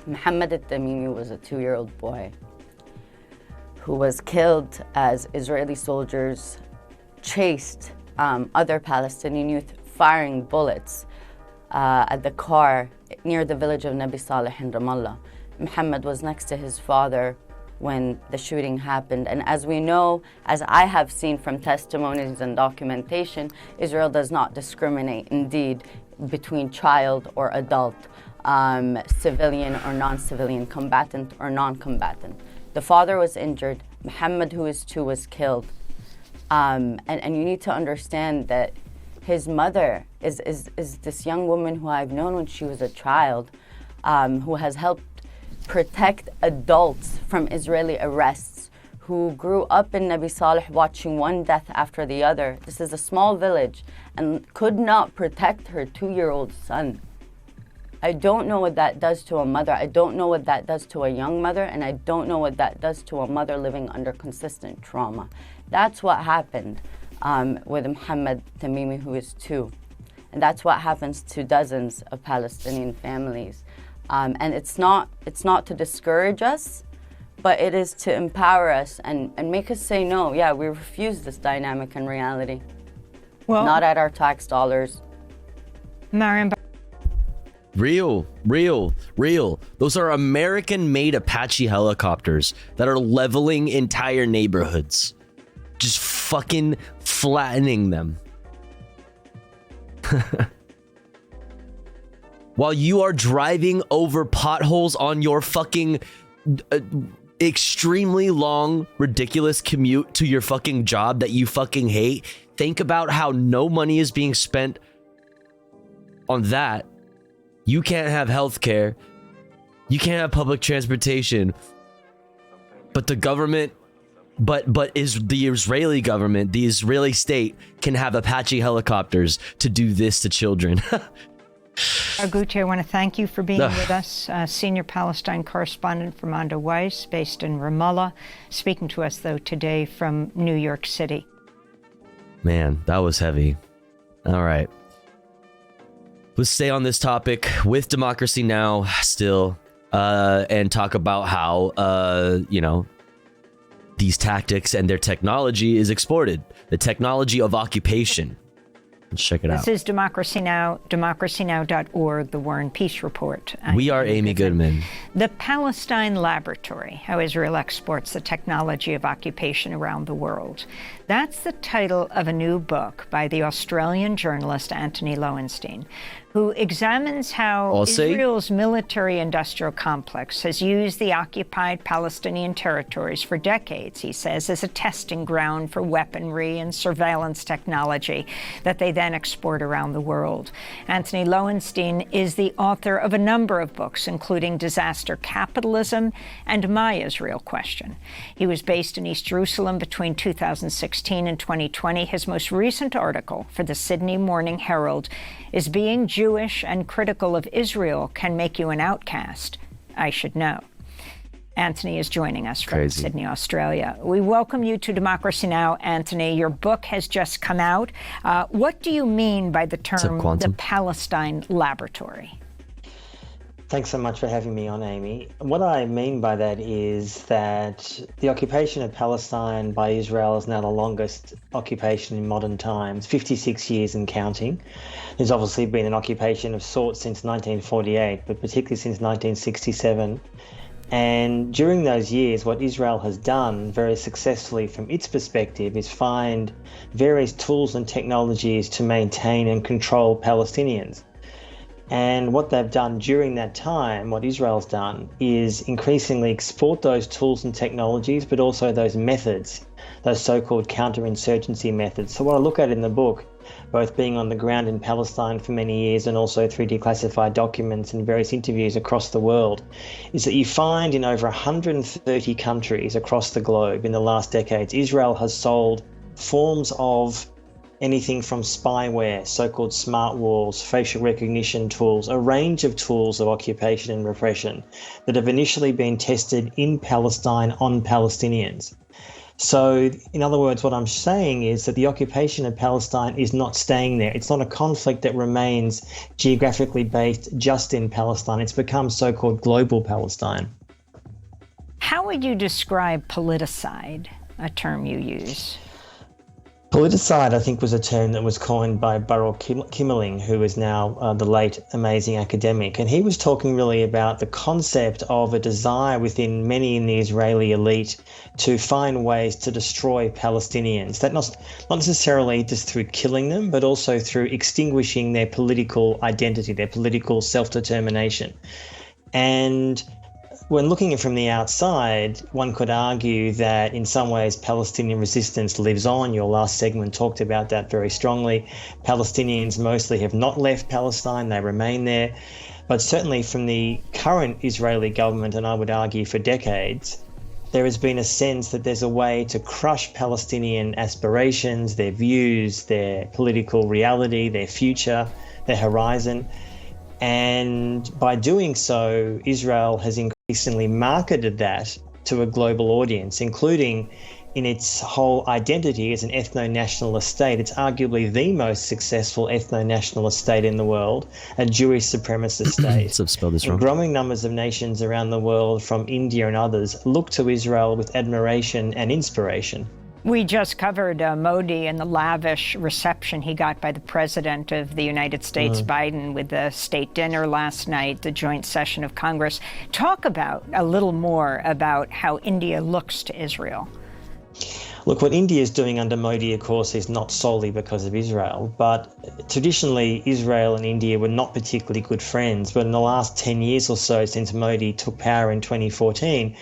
Mohammed Al-Tamimi was a 2-year-old boy who was killed as Israeli soldiers chased other Palestinian youth firing bullets at the car near the village of Nabi Saleh in Ramallah. Mohammed was next to his father when the shooting happened. And as we know, as I have seen from testimonies and documentation, Israel does not discriminate, indeed, between child or adult, civilian or non-civilian, combatant or non-combatant. The father was injured. Mohammed, who is 2, was killed. And you need to understand that his mother is this young woman who I've known when she was a child, who has helped protect adults from Israeli arrests, who grew up in Nabi Saleh watching one death after the other. This is a small village and could not protect her 2-year-old son. I don't know what that does to a mother. I don't know what that does to a young mother, and I don't know what that does to a mother living under consistent trauma. That's what happened with Mohammed Tamimi, who is 2. And that's what happens to dozens of Palestinian families. And it's not to discourage us, but it is to empower us and make us say, no, yeah, we refuse this dynamic in reality. Well, not at our tax dollars. Mariam. Real. Those are American-made Apache helicopters that are leveling entire neighborhoods. Just fucking flattening them. While you are driving over potholes on your fucking extremely long, ridiculous commute to your fucking job that you fucking hate, think about how no money is being spent on that. You can't have healthcare. You can't have public transportation. But the government, but is the Israeli government, the Israeli state can have Apache helicopters to do this to children. Arguti, I want to thank you for being with us. Senior Palestine correspondent for Manda Weiss, based in Ramallah, speaking to us, though, today from New York City. Man, that was heavy. All right. Let's stay on this topic with Democracy Now! Still, and talk about how, these tactics and their technology is exported. The technology of occupation. Let's check it out. This is Democracy Now!, democracynow.org, the War and Peace Report. We are Amy Goodman. The Palestine Laboratory, How Israel Exports the Technology of Occupation Around the World. That's the title of a new book by the Australian journalist Anthony Lowenstein, who examines how Israel's military-industrial complex has used the occupied Palestinian territories for decades, he says, as a testing ground for weaponry and surveillance technology that they then export around the world. Anthony Lowenstein is the author of a number of books, including Disaster Capitalism and My Israel Question. He was based in East Jerusalem between 2016 and 2020. His most recent article for the Sydney Morning Herald is Being Jewish and Critical of Israel Can Make You an Outcast. I Should Know. Anthony is joining us from Sydney, Australia. We welcome you to Democracy Now!, Anthony. Your book has just come out. What do you mean by the term the Palestine Laboratory? Thanks so much for having me on, Amy. What I mean by that is that the occupation of Palestine by Israel is now the longest occupation in modern times, 56 years and counting. There's obviously been an occupation of sorts since 1948, but particularly since 1967. And during those years, what Israel has done very successfully from its perspective is find various tools and technologies to maintain and control Palestinians. And what they've done during that time, what Israel's done, is increasingly export those tools and technologies, but also those methods, those so-called counterinsurgency methods. So what I look at in the book, both being on the ground in Palestine for many years and also through declassified documents and various interviews across the world, is that you find in over 130 countries across the globe in the last decades, Israel has sold forms of anything from spyware, so-called smart walls, facial recognition tools, a range of tools of occupation and repression that have initially been tested in Palestine on Palestinians. So, in other words, what I'm saying is that the occupation of Palestine is not staying there. It's not a conflict that remains geographically based just in Palestine. It's become so-called global Palestine. How would you describe politicide, a term you use? Politicide, I think, was a term that was coined by Baruch Kimmerling, who is now the late amazing academic. And he was talking really about the concept of a desire within many in the Israeli elite to find ways to destroy Palestinians. That not necessarily just through killing them, but also through extinguishing their political identity, their political self-determination. And when looking at it from the outside, one could argue that in some ways Palestinian resistance lives on. Your last segment talked about that very strongly. Palestinians mostly have not left Palestine, they remain there. But certainly from the current Israeli government, and I would argue for decades, there has been a sense that there's a way to crush Palestinian aspirations, their views, their political reality, their future, their horizon. And by doing so, Israel has increasingly marketed that to a global audience, including in its whole identity as an ethno-nationalist state. It's arguably the most successful ethno-nationalist state in the world, a Jewish supremacist state. So spell this wrong. Growing numbers of nations around the world, from India and others, look to Israel with admiration and inspiration. We just covered Modi and the lavish reception he got by the President of the United States, Biden, with the state dinner last night, the joint session of Congress. Talk about a little more about how India looks to Israel. Look, what India is doing under Modi, of course, is not solely because of Israel, but traditionally Israel and India were not particularly good friends. But in the last 10 years or so, since Modi took power in 2014,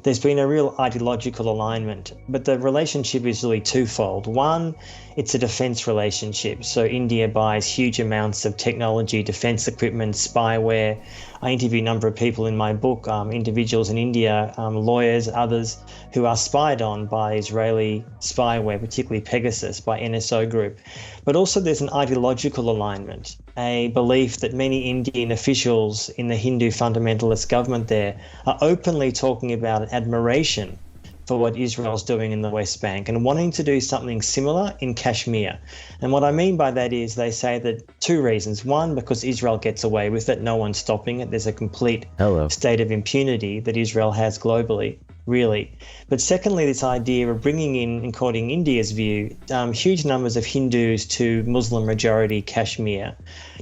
there's been a real ideological alignment, but the relationship is really twofold. One, it's a defense relationship. So India buys huge amounts of technology, defense equipment, spyware. I interview a number of people in my book, individuals in India, lawyers, others, who are spied on by Israeli spyware, particularly Pegasus, by NSO Group. But also there's an ideological alignment, a belief that many Indian officials in the Hindu fundamentalist government there are openly talking about admiration for what Israel's doing in the West Bank and wanting to do something similar in Kashmir. And what I mean by that is they say that two reasons. One, because Israel gets away with it, no one's stopping it. There's a complete state of impunity that Israel has globally. really. But secondly, this idea of bringing in, according to India's view, huge numbers of Hindus to Muslim-majority Kashmir,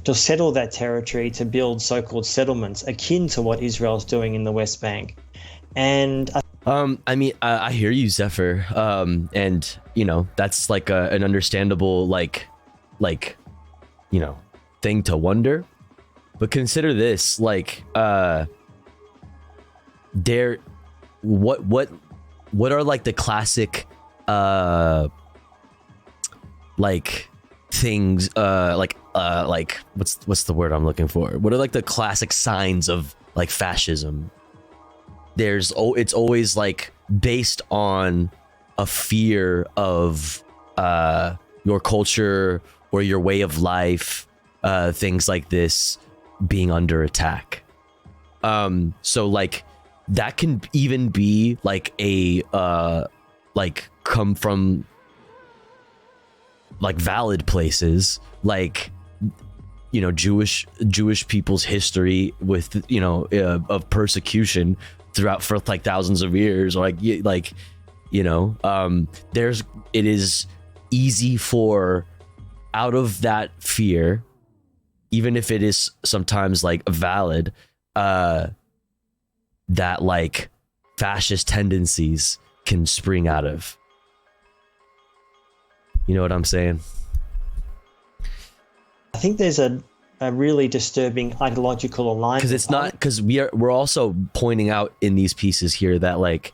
to settle that territory, to build so-called settlements akin to what Israel's doing in the West Bank. And I mean, I hear you, Zephyr. And you know, that's like an understandable like, you know, thing to wonder. But consider this, like, what are like the classic, like things, like what's the word I'm looking for? What are like the classic signs of like fascism? It's always like based on a fear of your culture or your way of life, things like this being under attack. So like that can even be like a like come from like valid places, like, you know, Jewish people's history with, you know, of persecution throughout for like thousands of years, or like you know, it is easy for, out of that fear, even if it is sometimes like valid, that like fascist tendencies can spring out of. You know what I'm saying? I think there's a really disturbing ideological alignment. Because it's not, because we're also pointing out in these pieces here that like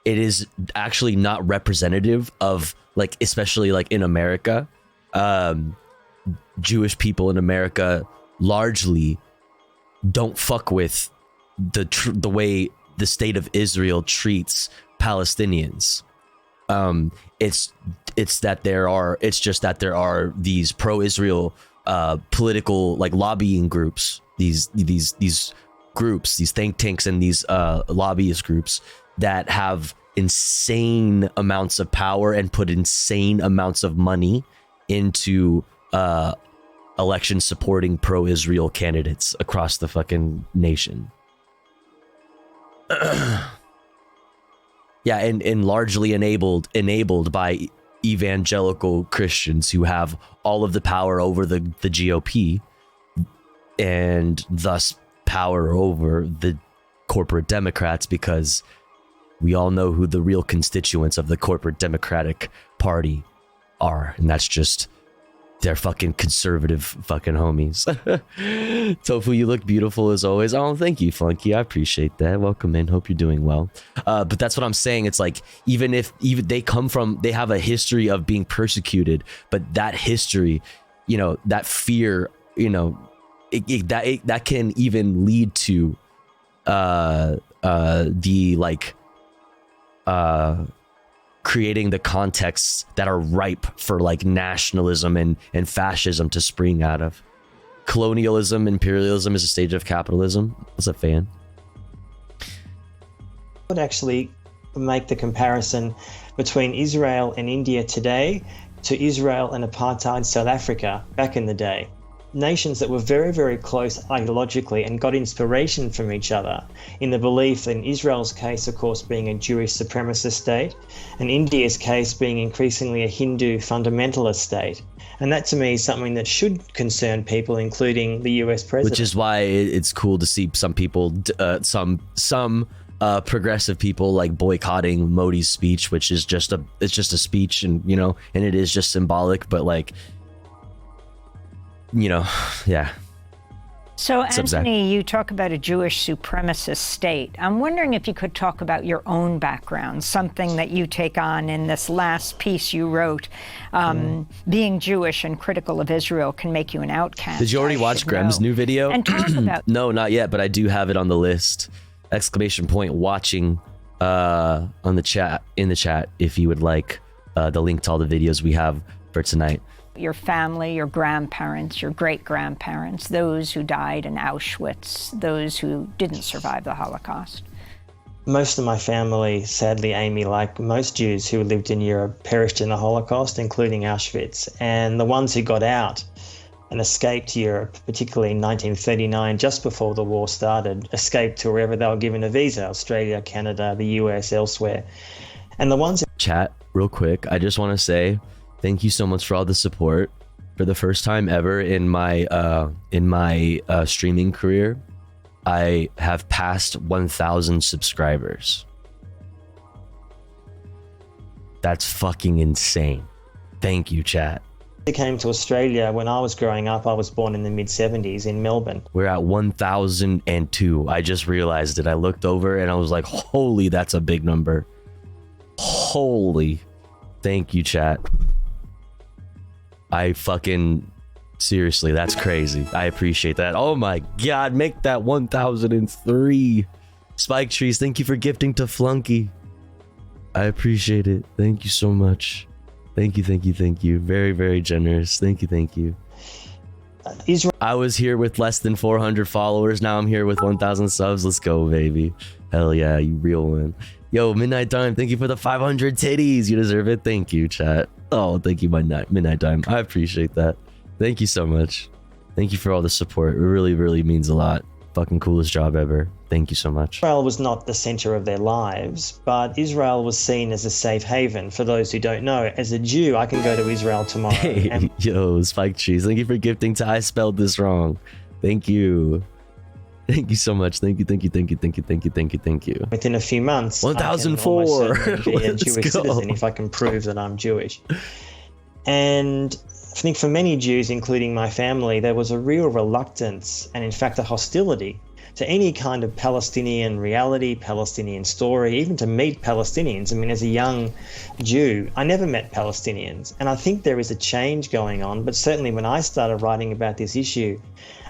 it is actually not representative of, like, especially like in America, Jewish people in America largely don't fuck with the way the state of Israel treats Palestinians. It's just that there are these pro-Israel political like lobbying groups, these groups, these think tanks and these lobbyist groups that have insane amounts of power and put insane amounts of money into election supporting pro-Israel candidates across the fucking nation. Yeah, and largely enabled by evangelical Christians who have all of the power over the GOP, and thus power over the corporate Democrats, because we all know who the real constituents of the corporate Democratic Party are, and that's just their fucking conservative fucking homies. Tofu, you look beautiful as always. Oh, thank you, Flunky. I appreciate that. Welcome in. Hope you're doing well. But that's what I'm saying. It's like, even they have a history of being persecuted, but that history, you know, that fear, you know, that can even lead to the like creating the contexts that are ripe for like nationalism and fascism to spring out of. Colonialism, imperialism is a stage of capitalism. As a fan, I would actually make the comparison between Israel and India today to Israel and apartheid South Africa back in the day. Nations that were very, very close ideologically and got inspiration from each other, in the belief, in Israel's case, of course, being a Jewish supremacist state, and India's case being increasingly a Hindu fundamentalist state. And that, to me, is something that should concern people, including the US president. Which is why it's cool to see some people, some progressive people, like boycotting Modi's speech, which is just a speech, and you know, and it is just symbolic, but like, you know, yeah. So, Anthony, you talk about a Jewish supremacist state. I'm wondering if you could talk about your own background, something that you take on in this last piece you wrote. Being Jewish and critical of Israel can make you an outcast. Did you already watch Grem's new video? And talk about... No, not yet, but I do have it on the list. ! Watching on the chat, in the chat, if you would like the link to all the videos we have for tonight. Your family, your grandparents, your great-grandparents, those who died in Auschwitz, those who didn't survive the Holocaust. Most of my family, sadly, Amy, like most Jews who lived in Europe, perished in the Holocaust, including Auschwitz. And the ones who got out and escaped Europe, particularly in 1939, just before the war started, escaped to wherever they were given a visa, Australia, Canada, the US, elsewhere. And the ones... Chat, real quick, I just want to say thank you so much for all the support. For the first time ever in my streaming career, I have passed 1,000 subscribers. That's fucking insane. Thank you, chat. I came to Australia when I was growing up. I was born in the mid-70s in Melbourne. We're at 1,002. I just realized it. I looked over and I was like, holy, that's a big number. Holy. Thank you, chat. I fucking... Seriously, that's crazy. I appreciate that. Oh my god, make that 1,003. Spike Trees, thank you for gifting to Flunky. I appreciate it. Thank you so much. Thank you, thank you, thank you. Very, very generous. Thank you, thank you. I was here with less than 400 followers. Now I'm here with 1,000 subs. Let's go, baby. Hell yeah, you real one. Yo, Midnight Dime, thank you for the 500 titties. You deserve it. Thank you, chat. Oh, thank you, Midnight Dime. I appreciate that. Thank you so much. Thank you for all the support. It really, really means a lot. Fucking coolest job ever. Thank you so much. Israel was not the center of their lives, but Israel was seen as a safe haven. For those who don't know, as a Jew, I can go to Israel tomorrow. Hey, yo, Spike Cheese, thank you for gifting to I Spelled This Wrong. Thank you. Thank you so much. Thank you, thank you, thank you, thank you, thank you, thank you, thank you. Within a few months, 1,004. Be a Jewish citizen if I can prove that I'm Jewish. And I think for many Jews, including my family, there was a real reluctance and in fact a hostility to any kind of Palestinian reality, Palestinian story, even to meet Palestinians. I mean, as a young Jew, I never met Palestinians. And I think there is a change going on, but certainly when I started writing about this issue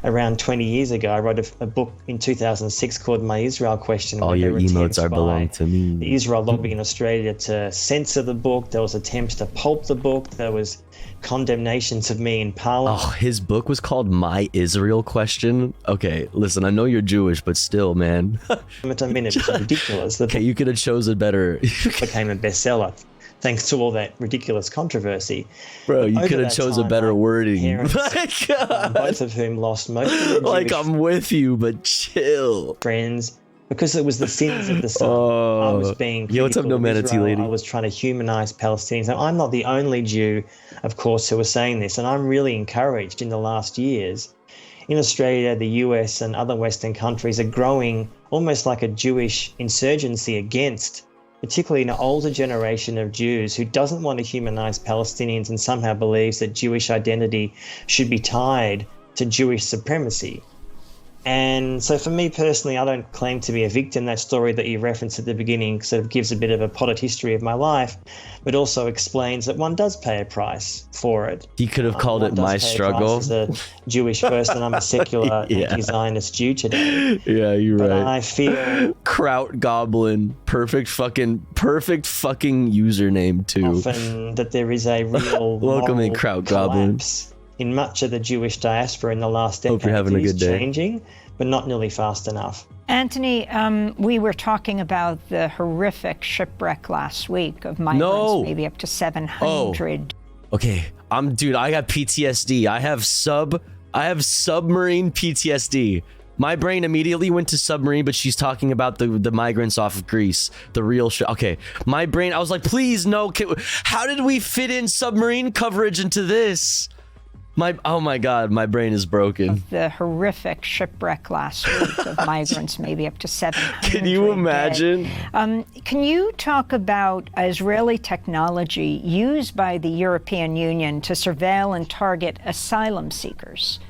around 20 years ago, I wrote a book in 2006 called My Israel Question. All your emotes are belong to me. The Israel lobby in Australia to censor the book. There was attempts to pulp the book. There was condemnations of me in Parliament. Oh, his book was called My Israel Question. Okay, listen, I know you're Jewish, but still, man. I mean, it's ridiculous. Okay, you could have chosen better. Became a bestseller thanks to all that ridiculous controversy. Bro, you could have chose a better wording. Parents, both of whom lost most of their like, Jewish I'm with you, but chill. friends. Because it was the sins of the son. I was being Yo, what's up, critical of Nomanity Israel. lady? I was trying to humanize Palestinians. Now, I'm not the only Jew, of course, who was saying this, and I'm really encouraged in the last years. In Australia, the US and other Western countries are growing almost like a Jewish insurgency against, particularly an older generation of Jews who doesn't want to humanize Palestinians and somehow believes that Jewish identity should be tied to Jewish supremacy. And so for me personally, I don't claim to be a victim. That story that you referenced at the beginning sort of gives a bit of a potted history of my life, but also explains that one does pay a price for it. He could have called it My Struggle. As a Jewish person, I'm a secular anti-Zionist Jew today. Yeah, you're But right. I feel Kraut Goblin. Perfect fucking username too. often that there is a real Welcome in, moral Kraut Goblin. collapse in much of the Jewish diaspora in the last decade. Hope you're having a It is good day. changing, but not nearly fast enough. Anthony, we were talking about the horrific shipwreck last week of migrants, No. maybe up to 700. Okay, dude, I got PTSD. I have submarine PTSD. My brain immediately went to submarine, but she's talking about the migrants off of Greece, the real shit. Okay, my brain, I was like, please, no. How did we fit in submarine coverage into this? Oh my God, my brain is broken. The horrific shipwreck last week of migrants, maybe up to 700. Can you imagine? Can you talk about Israeli technology used by the European Union to surveil and target asylum seekers?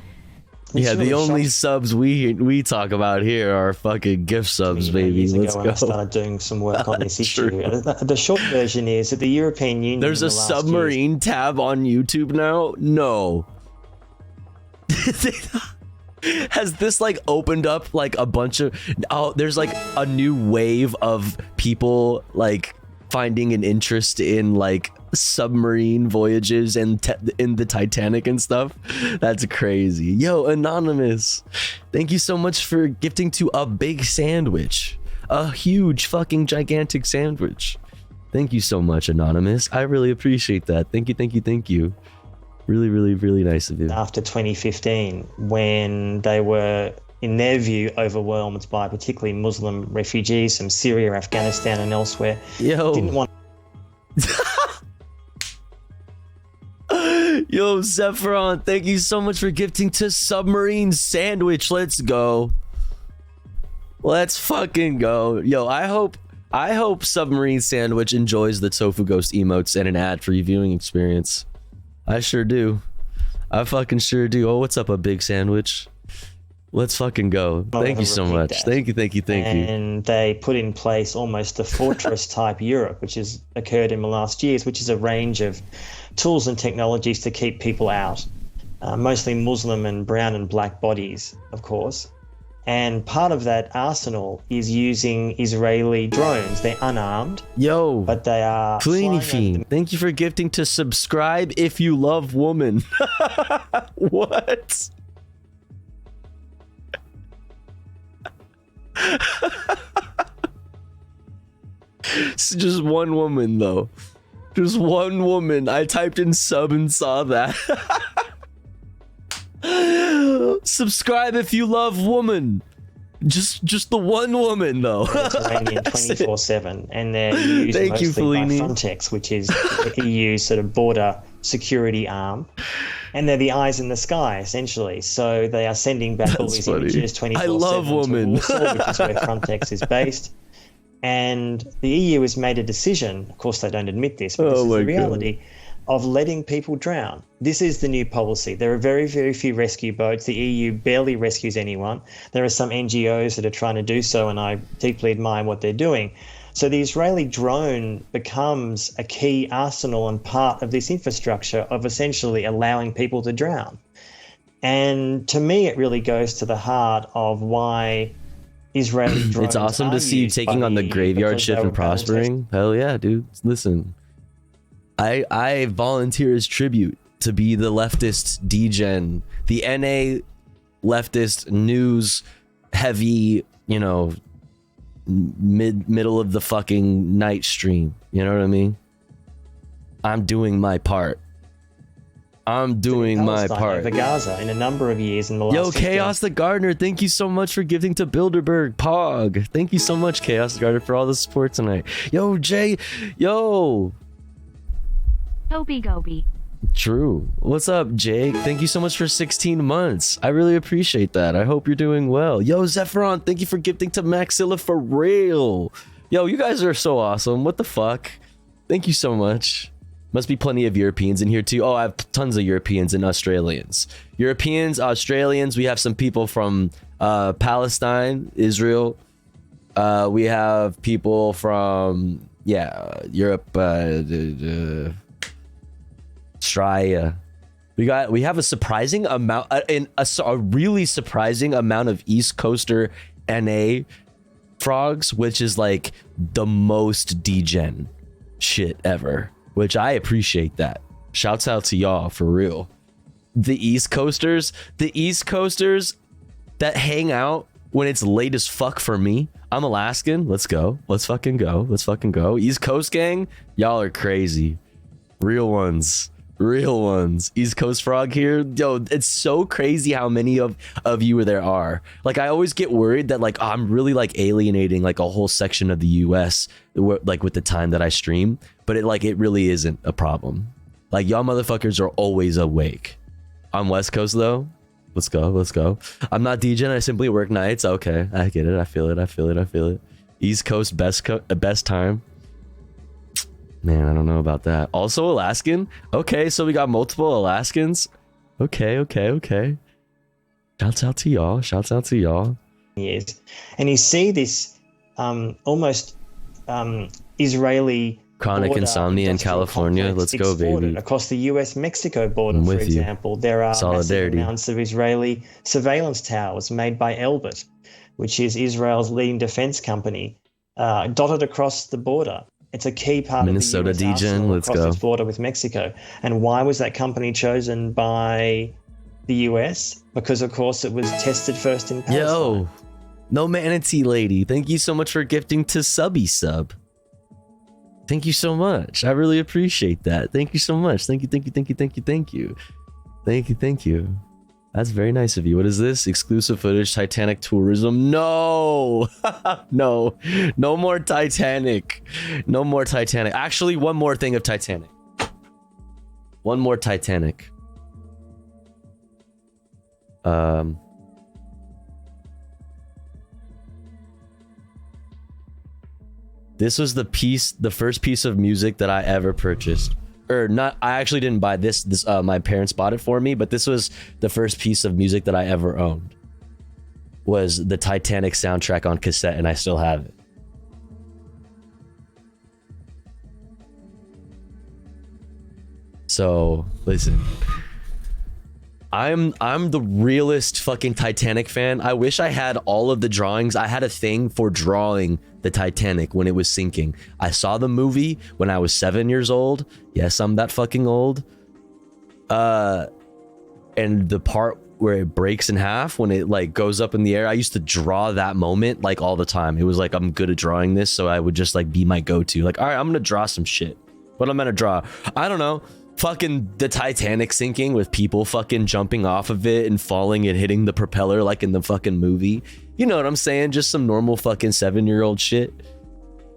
Yeah, the only subs we talk about here are fucking gift subs, baby. Let's When go. I started doing some work on this issue. The short version is that the European Union. There's in a the last submarine tab on YouTube now? No. Has this like opened up like a bunch of there's like a new wave of people like finding an interest in like submarine voyages and in the Titanic and stuff? That's crazy. Yo, Anonymous, thank you so much for gifting to a big sandwich, a huge fucking gigantic sandwich. Thank you so much, Anonymous. I really appreciate that. Thank you, thank you, thank you. Really, really, really nice of you. After 2015, when they were, in their view, overwhelmed by particularly Muslim refugees from Syria, Afghanistan, and elsewhere. Yo. Didn't want. Yo, Zephyron, thank you so much for gifting to Submarine Sandwich. Let's go. Let's fucking go. Yo, I hope Submarine Sandwich enjoys the Tofu Ghost emotes and an ad-free viewing experience. I sure do. I fucking sure do. Oh, what's up, a big sandwich? Let's fucking go. Thank you so much. Thank you. And they put in place almost a fortress-type Europe, which has occurred in the last years, which is a range of tools and technologies to keep people out, mostly Muslim and brown and black bodies, of course. And part of that arsenal is using Israeli drones. They're unarmed. Yo, but they are. Fleeny Fiend, thank you for gifting to subscribe if you love woman. What? It's just one woman though. Just one woman. I typed in sub and saw that. Subscribe if you love woman. Just the one woman though. Mediterranean 24/7, and they're used mostly by Frontex, which is the EU sort of border security arm. And they're the eyes in the sky, essentially. So they are sending back all these images 24/7 I love woman. to Warsaw, which is where Frontex is based. And the EU has made a decision, of course they don't admit this, but this is the reality, of letting people drown. This is the new policy. There are very, very few rescue boats. The EU barely rescues anyone. There are some NGOs that are trying to do so, and I deeply admire what they're doing. So the Israeli drone becomes a key arsenal and part of this infrastructure of essentially allowing people to drown. And to me, it really goes to the heart of why Israeli drones It's awesome to see you taking on the graveyard shift and prospering. Hell yeah, dude. Listen, I volunteer as tribute to be the leftist degen, the NA leftist news heavy, you know, middle of the fucking night stream. You know what I mean? I'm doing my part. I'm doing my part. Over Gaza in a number of years in the last Yo, 15. Chaos the Gardener, thank you so much for giving to Bilderberg. Pog, thank you so much, Chaos the Gardener, for all the support tonight. Yo, Jay, yo. Toby Goby. True. What's up, Jake? Thank you so much for 16 months. I really appreciate that. I hope you're doing well. Yo, Zephyron, thank you for gifting to Maxilla for real. Yo, you guys are so awesome. What the fuck? Thank you so much. Must be plenty of Europeans in here too. Oh, I have tons of Europeans and Australians. Europeans, Australians. We have some people from Palestine, Israel. We have people from Europe, Australia. We have a surprising amount, a really surprising amount of East Coaster NA frogs, which is like the most degen shit ever. Which I appreciate that. Shouts out to y'all for real. The East Coasters that hang out when it's late as fuck for me. I'm Alaskan. Let's go. Let's fucking go. Let's fucking go. East Coast gang, y'all are crazy. Real ones. Real ones. East Coast frog here. Yo, it's so crazy how many of you there are. Like, I always get worried that like I'm really like alienating like a whole section of the US like with the time that I stream, but it really isn't a problem. Like, y'all motherfuckers are always awake. On West Coast though, let's go, let's go. I'm not DJing, I simply work nights. Okay, I get it. I feel it. East Coast best time. Man, I don't know about that. Also Alaskan? Okay, so we got multiple Alaskans. Okay. Shouts out to y'all. Yes. And you see this almost Israeli chronic insomnia in California. Let's go, baby. Across the US-Mexico border, for example, there are massive amounts of Israeli surveillance towers made by Elbit, which is Israel's leading defense company, dotted across the border. It's a key part Minnesota of the US DGen. Let's across go. its border with Mexico. And why was that company chosen by the US? Because, of course, it was tested first in Palestine. Yo, no manatee lady. Thank you so much for gifting to Subby Sub. Thank you so much. I really appreciate that. Thank you so much. Thank you. Thank you. That's very nice of you. What is this? Exclusive footage, Titanic tourism? No! No more Titanic. No more Titanic. Actually, one more thing of Titanic. One more Titanic. This was the first piece of music that I ever purchased. Or not, I actually didn't buy this. My parents bought it for me, but this was the first piece of music that I ever owned. Was the Titanic soundtrack on cassette, and I still have it. So, listen. I'm the realest fucking Titanic fan. I wish I had all of the drawings. I had a thing for drawing the Titanic when it was sinking. I saw the movie when I was 7 years old. Yes, I'm that fucking old. And the part where it breaks in half when it like goes up in the air, I used to draw that moment like all the time. It was like, I'm good at drawing this, so I would just like be my go-to. Like, all right, I'm gonna draw some shit. What I'm gonna draw? I don't know. Fucking the Titanic sinking with people fucking jumping off of it and falling and hitting the propeller like in the fucking movie. You know what I'm saying? Just some normal fucking 7-year-old shit.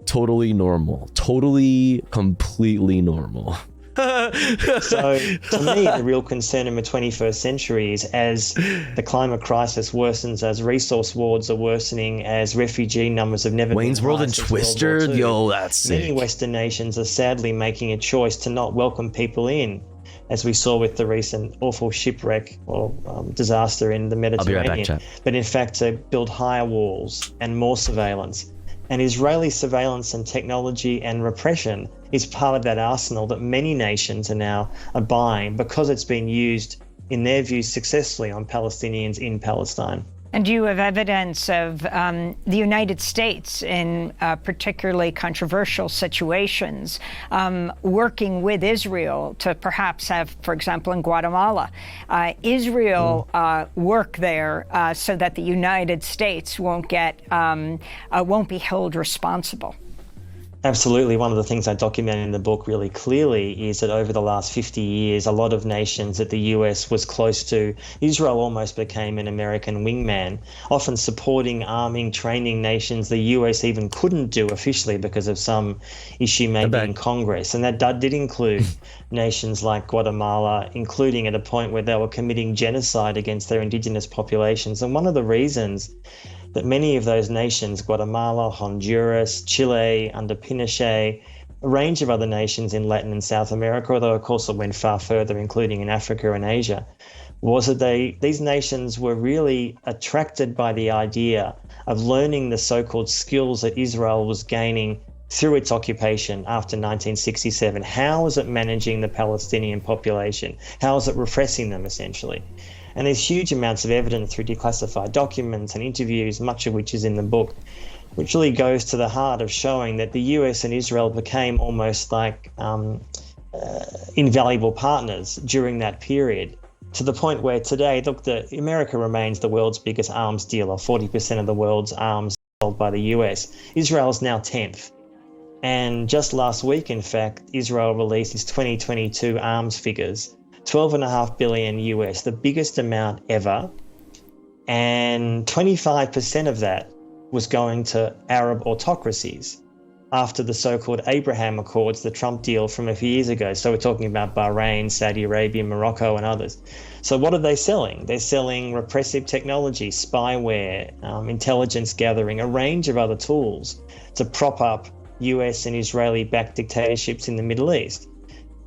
Totally normal. Totally, completely normal. So to me, the real concern in the 21st century is as the climate crisis worsens, as resource wars are worsening, as refugee numbers have never Wayne's been World high and since Twister? World War II. Yo, that's sick. Many Western nations are sadly making a choice to not welcome people in, as we saw with the recent awful shipwreck or disaster in the Mediterranean. I'll be right back, chat. But in fact, to build higher walls and more surveillance. And Israeli surveillance and technology and repression is part of that arsenal that many nations are now buying because it's been used, in their view, successfully on Palestinians in Palestine. And do you have evidence of the United States in particularly controversial situations working with Israel to perhaps have, for example, in Guatemala, Israel work there so that the United States won't be held responsible? Absolutely. One of the things I document in the book really clearly is that over the last 50 years, a lot of nations that the US was close to, Israel almost became an American wingman, often supporting, arming, training nations the US even couldn't do officially because of some issue maybe in Congress. And that did include nations like Guatemala, including at a point where they were committing genocide against their indigenous populations. And one of the reasons that many of those nations, Guatemala, Honduras, Chile, under Pinochet, a range of other nations in Latin and South America, although of course it went far further, including in Africa and Asia, was that these nations were really attracted by the idea of learning the so-called skills that Israel was gaining through its occupation after 1967. How is it managing the Palestinian population? How is it repressing them, essentially? And there's huge amounts of evidence through declassified documents and interviews, much of which is in the book, which really goes to the heart of showing that the US and Israel became almost like invaluable partners during that period, to the point where today, look, America remains the world's biggest arms dealer, 40% of the world's arms sold by the US. Israel is now 10th. And just last week, in fact, Israel released its 2022 arms figures, 12.5 billion US, the biggest amount ever. And 25% of that was going to Arab autocracies after the so-called Abraham Accords, the Trump deal from a few years ago. So we're talking about Bahrain, Saudi Arabia, Morocco, and others. So what are they selling? They're selling repressive technology, spyware, intelligence gathering, a range of other tools to prop up US and Israeli-backed dictatorships in the Middle East.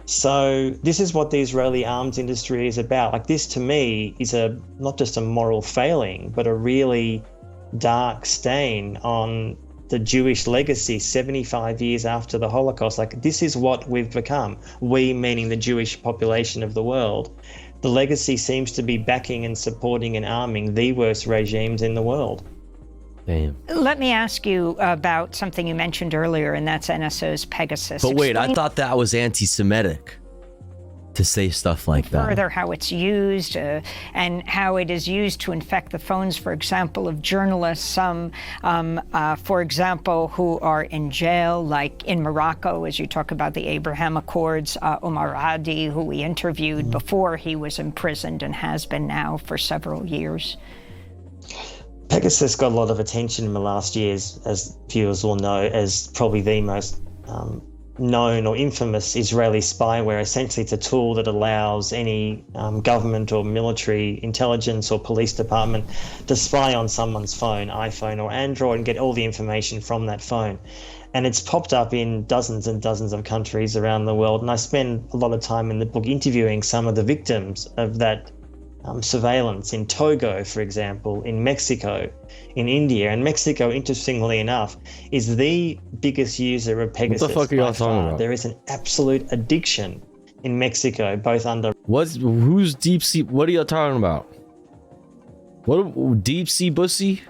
So this is what the Israeli arms industry is about. Like, this to me is not just a moral failing, but a really dark stain on the Jewish legacy 75 years after the Holocaust. Like, this is what we've become. We, meaning the Jewish population of the world. The legacy seems to be backing and supporting and arming the worst regimes in the world. Damn. Let me ask you about something you mentioned earlier, and that's NSO's Pegasus. But wait, I thought that was anti-Semitic. to say stuff like that. Further, how it's used and how it is used to infect the phones, for example, of journalists, some, for example, who are in jail, like in Morocco, as you talk about the Abraham Accords, Omar Hadi, who we interviewed before he was imprisoned and has been now for several years. Pegasus got a lot of attention in the last years, as viewers will know, as probably the most known or infamous Israeli spyware. Essentially, it's a tool that allows any government or military intelligence or police department to spy on someone's phone, iPhone or Android, and get all the information from that phone. And it's popped up in dozens and dozens of countries around the world. And I spend a lot of time in the book interviewing some of the victims of that surveillance in Togo, for example, in Mexico, in India. And Mexico, interestingly enough, is the biggest user of Pegasus. What the fuck are y'all talking about? There is an absolute addiction in Mexico, both under... Who's Deep Sea? What are y'all talking about? What, Deep Sea Bussy?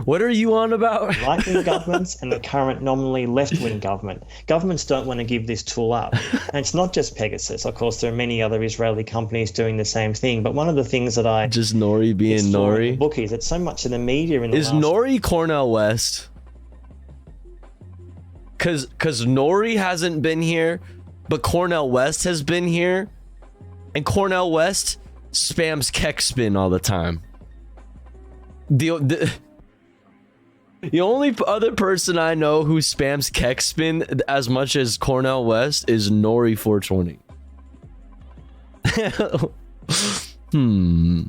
What are you on about? Right-wing governments and the current nominally left-wing government. Governments don't want to give this tool up. And it's not just Pegasus. Of course, there are many other Israeli companies doing the same thing. But one of the things that I... Just Nori being Nori? In the book is that so much of the media in the Is Nori Cornel West? Because Nori hasn't been here, but Cornel West has been here. And Cornel West spams Kekspin all the time. The only other person I know who spams Kekspin as much as Cornel West is Nori 420.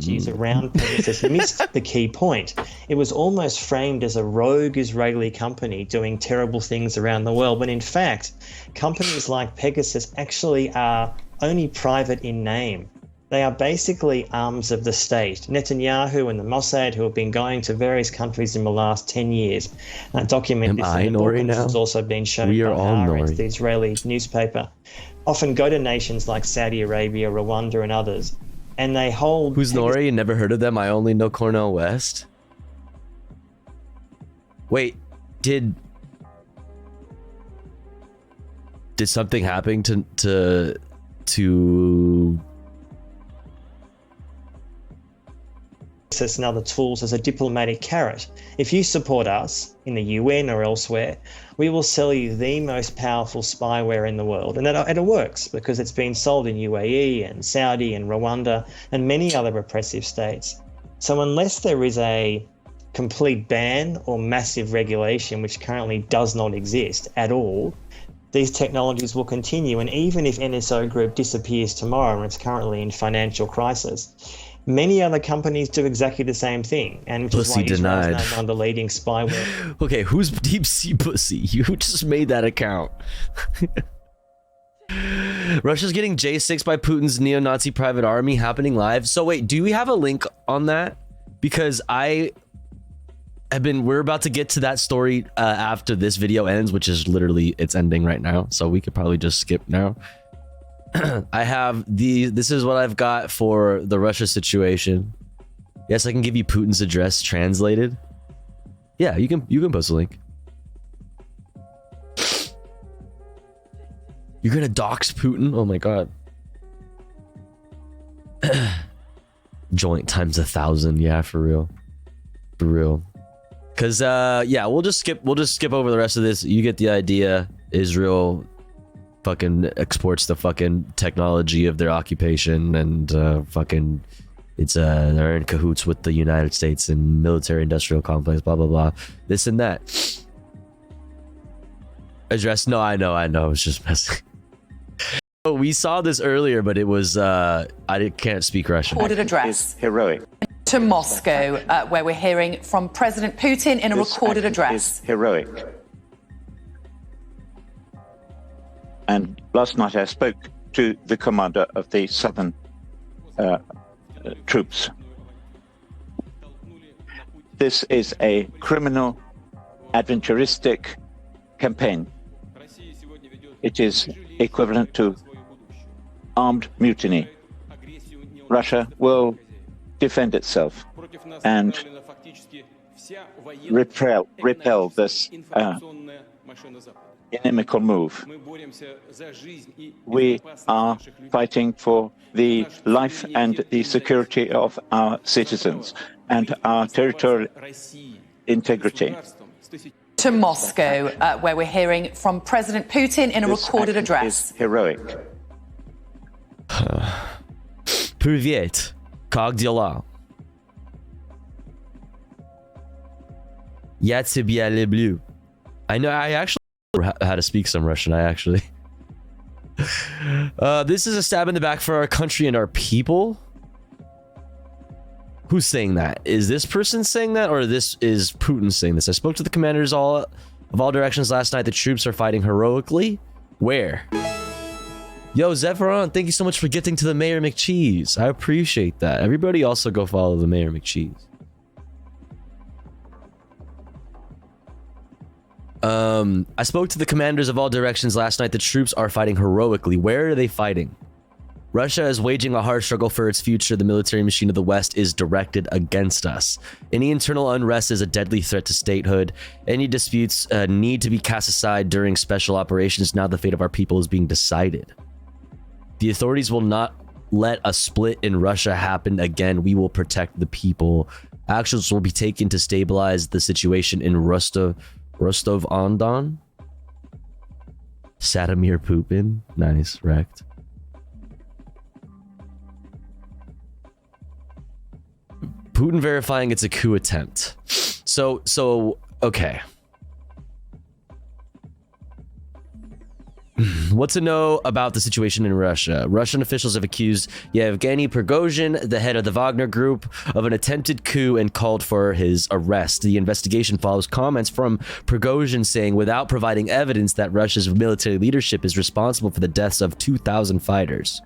She's around Pegasus missed the key point. It was almost framed as a rogue Israeli company doing terrible things around the world, when in fact, companies like Pegasus actually are only private in name. They are basically arms of the state. Netanyahu and the Mossad, who have been going to various countries in the last 10 years, document this in the book, and this has also been shown by Haaretz, the Israeli newspaper, often go to nations like Saudi Arabia, Rwanda, and others, and they hold... Who's Nori? You never heard of them? I only know Cornel West. Wait, did something happen to and other tools as a diplomatic carrot? If you support us in the UN or elsewhere, we will sell you the most powerful spyware in the world. And it works because it's been sold in UAE and Saudi and Rwanda and many other repressive states. So unless there is a complete ban or massive regulation, which currently does not exist at all, these technologies will continue. And even if NSO Group disappears tomorrow and it's currently in financial crisis, many other companies do exactly the same thing, and which is why Israel is now one of the leading spyware. Okay, who's Deep Sea Pussy? You just made that account. Russia's getting J6 by Putin's neo-Nazi private army happening live. So wait, do we have a link on that? Because we're about to get to that story after this video ends, which is literally, it's ending right now. So we could probably just skip now. I have this is what I've got for the Russia situation. Yes, I can give you Putin's address translated. Yeah, you can post a link. You're gonna dox Putin? Oh my god. Joint times 1,000. Yeah, for real. For real. Cause yeah, we'll just skip over the rest of this. You get the idea. Israel fucking exports the fucking technology of their occupation, and fucking it's they're in cahoots with the United States and military industrial complex, blah blah blah, this and that. Address? No, I know, it's just messing. Oh, we saw this earlier, but it was I can't speak Russian. Recorded address heroic to Moscow, where we're hearing from President Putin in a recorded address. Heroic. And last night I spoke to the commander of the southern troops. This is a criminal, adventuristic campaign. It is equivalent to armed mutiny. Russia will defend itself and repel this inimical move. We are fighting for the life and the security of our citizens and our territorial integrity. To Moscow, where we're hearing from President Putin in a recorded address. Is heroic. Привет. Как дела? Я тебя люблю. I know, I actually how to speak some Russian, this is a stab in the back for our country and our people. Who's saying that? Is this person saying that, or this is Putin saying this? I spoke to the commanders of all directions last night. The troops are fighting heroically. Where? Yo, Zephyron, thank you so much for gifting to the Mayor McCheese. I appreciate that. Everybody also go follow the Mayor McCheese. I spoke to the commanders of all directions last night. The troops are fighting heroically. Where are they fighting? Russia is waging a hard struggle for its future. The military machine of the West is directed against us. Any internal unrest is a deadly threat to statehood. Any disputes need to be cast aside during special operations. Now the fate of our people is being decided. The authorities will not let a split in Russia happen again. We will protect the people. Actions will be taken to stabilize the situation in Rostov-on-Don. Vladimir Putin. Nice, wrecked. Putin verifying it's a coup attempt. So okay. What to know about the situation in Russia? Russian officials have accused Yevgeny Prigozhin, the head of the Wagner Group, of an attempted coup and called for his arrest. The investigation follows comments from Prigozhin saying, without providing evidence, that Russia's military leadership is responsible for the deaths of 2,000 fighters.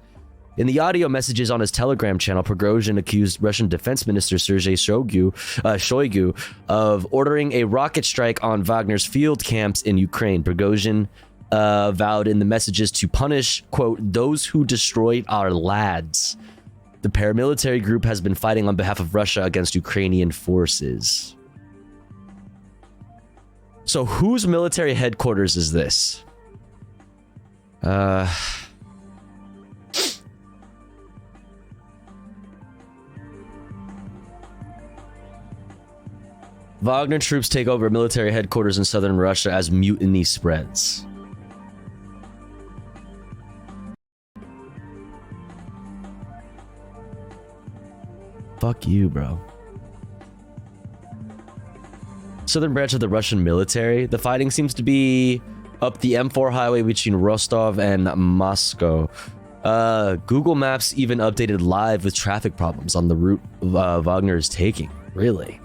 In the audio messages on his Telegram channel, Prigozhin accused Russian Defense Minister Sergei Shoigu of ordering a rocket strike on Wagner's field camps in Ukraine. Prigozhin vowed in the messages to punish, quote, those who destroyed our lads. The paramilitary group has been fighting on behalf of Russia against Ukrainian forces. So whose military headquarters is this? Wagner troops take over military headquarters in southern Russia as mutiny spreads. Fuck you, bro. Southern branch of the Russian military. The fighting seems to be up the M4 highway between Rostov and Moscow. Google Maps even updated live with traffic problems on the route Wagner is taking. Really?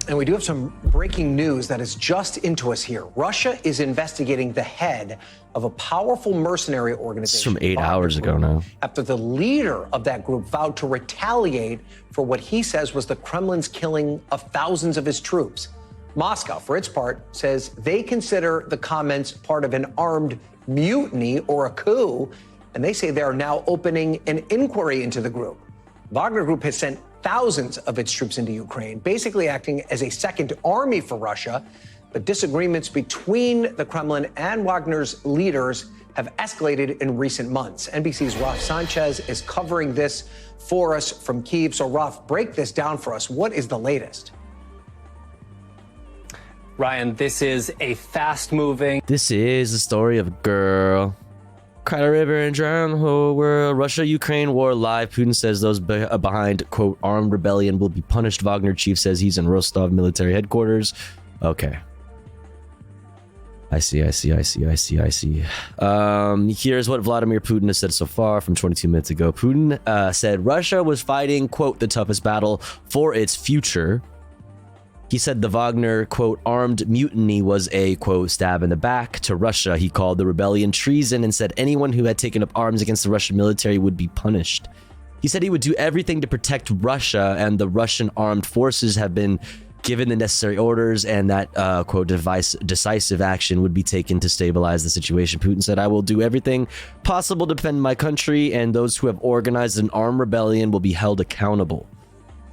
And we do have some breaking news that is just into us here. Russia is investigating the head of a powerful mercenary organization. This is from 8 hours ago now. After the leader of that group vowed to retaliate for what he says was the Kremlin's killing of thousands of his troops. Moscow, for its part, says they consider the comments part of an armed mutiny or a coup, and they say they are now opening an inquiry into the group. Wagner Group has sent thousands of its troops into Ukraine, basically acting as a second army for Russia. But disagreements between the Kremlin and Wagner's leaders have escalated in recent months. NBC's Raf Sanchez is covering this for us from Kyiv. So, Raf, break this down for us. What is the latest? Ryan, this is a fast-moving... This is the story of a girl. Cried a river and drowned the whole world. Russia-Ukraine war live. Putin says those behind, quote, armed rebellion will be punished. Wagner chief says he's in Rostov military headquarters. Okay. I see. Here's what Vladimir Putin has said so far from 22 minutes ago. Putin said Russia was fighting, quote, the toughest battle for its future. He said the Wagner, quote, armed mutiny was a, quote, stab in the back to Russia. He called the rebellion treason and said anyone who had taken up arms against the Russian military would be punished. He said he would do everything to protect Russia, and the Russian armed forces have been given the necessary orders and that, quote, decisive action would be taken to stabilize the situation. Putin said, I will do everything possible to defend my country, and those who have organized an armed rebellion will be held accountable.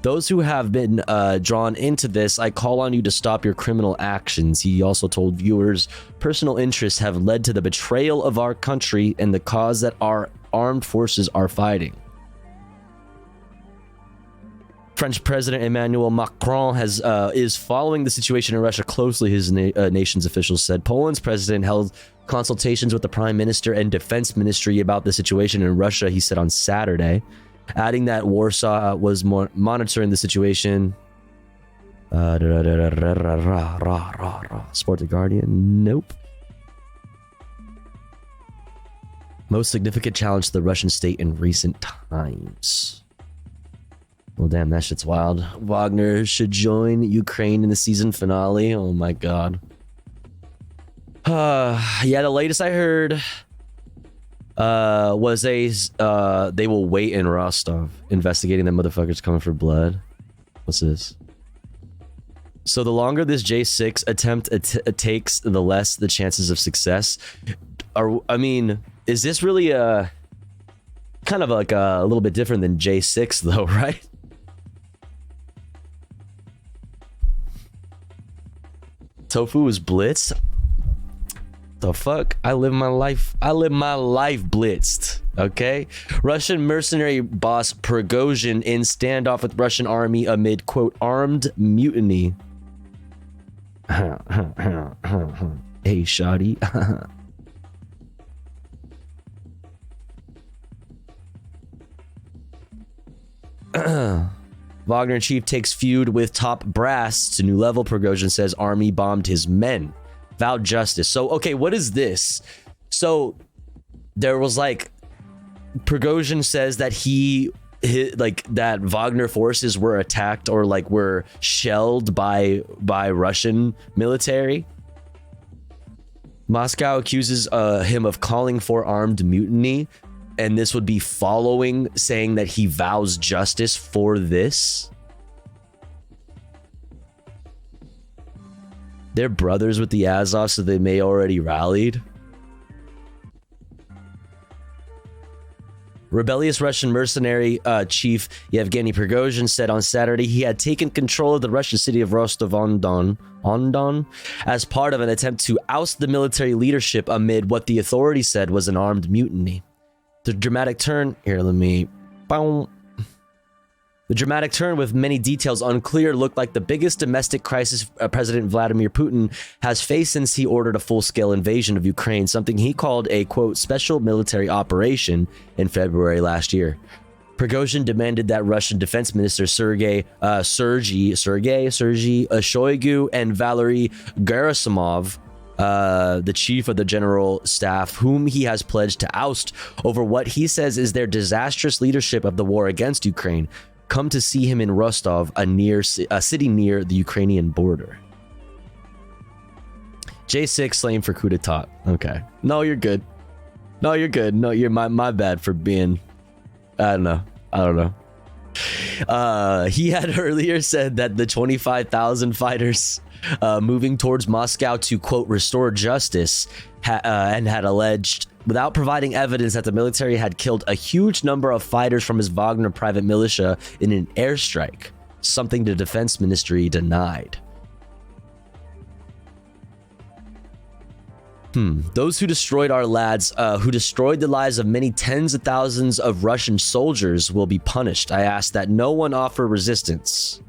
Those who have been drawn into this, I call on you to stop your criminal actions. He also told viewers, personal interests have led to the betrayal of our country and the cause that our armed forces are fighting. French President Emmanuel Macron is following the situation in Russia closely, his nation's officials said. Poland's president held consultations with the prime minister and defense ministry about the situation in Russia, he said on Saturday, adding that Warsaw was monitoring the situation. Sport the Guardian. Nope. Most significant challenge to the Russian state in recent times. Well, damn, that shit's wild. Wagner should join Ukraine in the season finale. Oh my god. Yeah, the latest I heard was they will wait in Rostov, investigating the motherfuckers coming for blood. What's this? So the longer this J6 attempt takes, the less the chances of success. I mean, is this really kind of like a little bit different than J6 though, right? Tofu is blitz. The fuck? I live my life blitzed. Okay? Russian mercenary boss Prigozhin in standoff with Russian army amid, quote, armed mutiny. Hey, shoddy. Wagner chief takes feud with top brass to new level. Prigozhin says army bombed his men. Vowed justice. So, okay, what is this? So, there was like, Prigozhin says that that Wagner forces were attacked or like were shelled by Russian military. Moscow accuses him of calling for armed mutiny, and this would be following saying that he vows justice for this. They're brothers with the Azov, so they may already rallied. Rebellious Russian mercenary chief Yevgeny Prigozhin said on Saturday he had taken control of the Russian city of Rostov-on-Don as part of an attempt to oust the military leadership amid what the authorities said was an armed mutiny. The dramatic turn... Here, let me... The dramatic turn, with many details unclear, looked like the biggest domestic crisis President Vladimir Putin has faced since he ordered a full-scale invasion of Ukraine, something he called a, quote, special military operation in February last year. Prigozhin demanded that Russian Defense Minister Sergei Shoigu and Valery Gerasimov, the chief of the general staff, whom he has pledged to oust over what he says is their disastrous leadership of the war against Ukraine, come to see him in Rostov, a city near the Ukrainian border. J6 slain for coup d'etat. Okay. No, you're good. No, you're good. No, you're my bad for being... I don't know. He had earlier said that the 25,000 fighters moving towards Moscow to, quote, restore justice, and had alleged, without providing evidence, that the military had killed a huge number of fighters from his Wagner private militia in an airstrike, something the defense ministry denied. Those who destroyed our lads, who destroyed the lives of many tens of thousands of Russian soldiers, will be punished. I ask that no one offer resistance,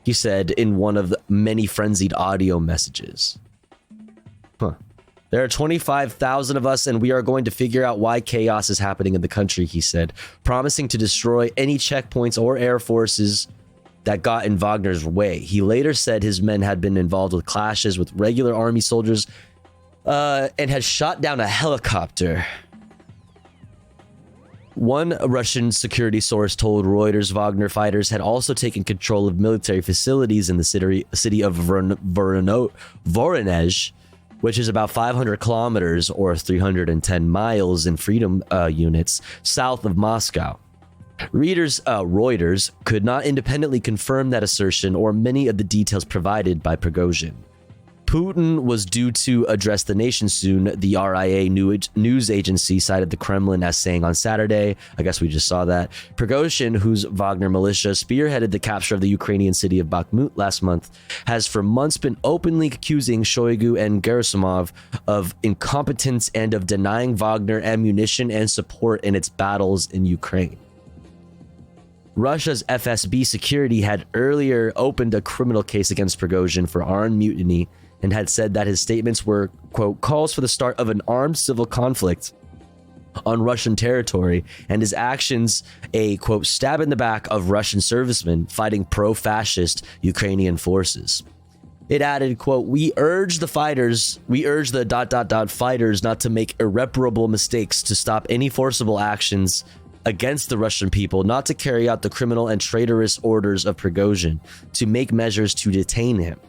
he said in one of the many frenzied audio messages. There are 25,000 of us, and we are going to figure out why chaos is happening in the country, he said, promising to destroy any checkpoints or air forces that got in Wagner's way. He later said his men had been involved with clashes with regular army soldiers and had shot down a helicopter. One Russian security source told Reuters Wagner fighters had also taken control of military facilities in the city of Voronezh, which is about 500 kilometers or 310 miles in freedom units south of Moscow. Reuters could not independently confirm that assertion or many of the details provided by Prigozhin. Putin was due to address the nation soon, the RIA news agency cited the Kremlin as saying on Saturday. I guess we just saw that. Prigozhin, whose Wagner militia spearheaded the capture of the Ukrainian city of Bakhmut last month, has for months been openly accusing Shoigu and Gerasimov of incompetence and of denying Wagner ammunition and support in its battles in Ukraine. Russia's FSB security had earlier opened a criminal case against Prigozhin for armed mutiny and had said that his statements were, quote, calls for the start of an armed civil conflict on Russian territory, and his actions a, quote, stab in the back of Russian servicemen fighting pro-fascist Ukrainian forces. It added, quote, we urge the fighters not to make irreparable mistakes, to stop any forcible actions against the Russian people, not to carry out the criminal and traitorous orders of Prigozhin, to make measures to detain him.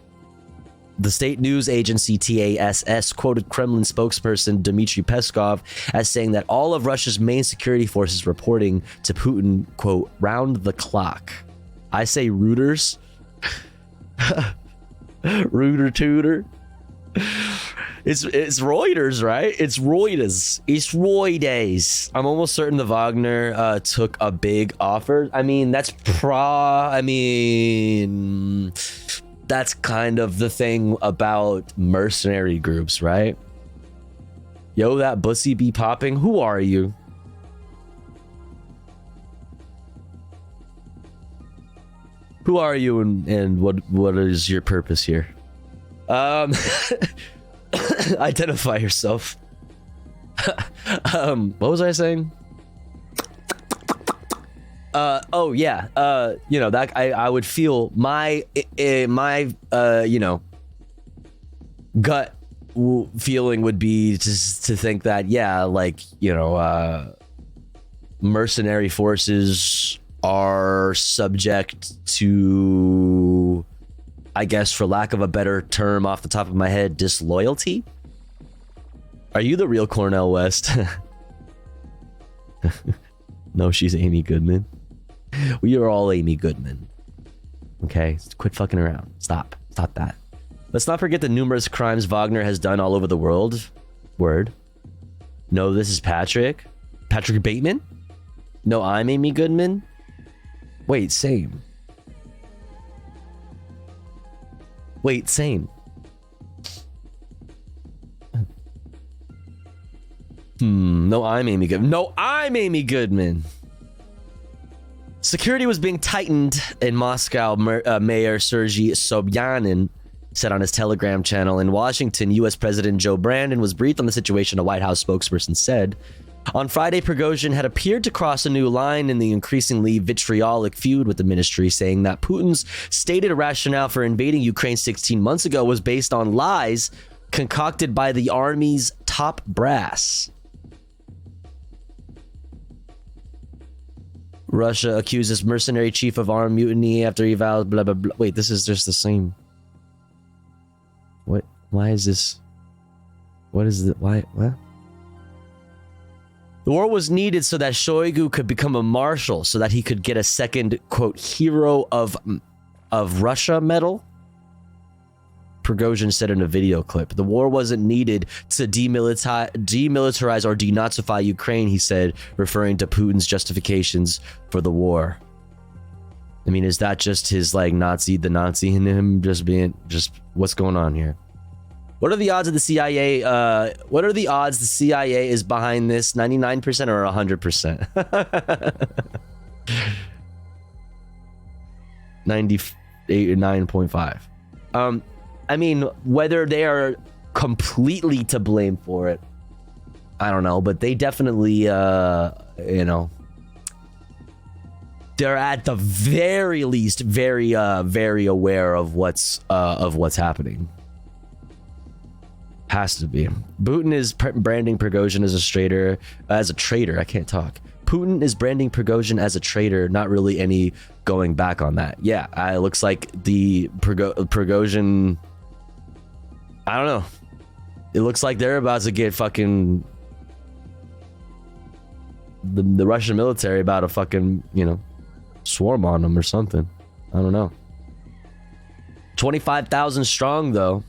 The state news agency TASS quoted Kremlin spokesperson Dmitry Peskov as saying that all of Russia's main security forces reporting to Putin, quote, round the clock. I say Reuters. Rooter tooter. It's Reuters, right? It's Reuters. It's Reuters. I'm almost certain the Wagner took a big offer. I mean, that's that's kind of the thing about mercenary groups, right? Yo, that bussy be popping. Who are you? Who are you and what is your purpose here? Identify yourself. What was I saying? Oh yeah. You know, that I would feel my gut feeling would be just to think that, yeah, like, you know, mercenary forces are subject to, I guess, for lack of a better term off the top of my head, disloyalty. Are you the real Cornel West? No, she's Amy Goodman. We are all Amy Goodman. Okay, quit fucking around. Stop that. Let's not forget the numerous crimes Wagner has done all over the world. Word. No, this is Patrick Bateman. No, I'm Amy Goodman. Wait, same. No, I'm Amy Goodman. Security was being tightened in Moscow, Mayor Sergei Sobyanin said on his Telegram channel. In Washington, U.S. President Joe Brandon was briefed on the situation, a White House spokesperson said. On Friday, Prigozhin had appeared to cross a new line in the increasingly vitriolic feud with the ministry, saying that Putin's stated rationale for invading Ukraine 16 months ago was based on lies concocted by the army's top brass. Russia accuses mercenary chief of armed mutiny after he vowed blah blah blah. Wait, this is just the same. What? Why is this? What is it? Why? What? The war was needed so that Shoigu could become a marshal, so that he could get a second, quote, hero of Russia medal. Prigozhin said in a video clip. The war wasn't needed to demilitarize or denazify Ukraine, he said, referring to Putin's justifications for the war. I mean, is that just his, like, the Nazi in him just what's going on here? What are the odds of the CIA? What are the odds the CIA is behind this? 99% or 100%? 98.5. I mean, whether they are completely to blame for it, I don't know, but they definitely, you know, they're at the very least very aware of what's happening. Has to be. Putin is branding Prigozhin as a traitor. I can't talk. Putin is branding Prigozhin as a traitor. Not really any going back on that. Yeah, it looks like the Prigozhin. I don't know. It looks like they're about to get fucking the Russian military about to fucking, you know, swarm on them or something. I don't know. 25,000 strong though.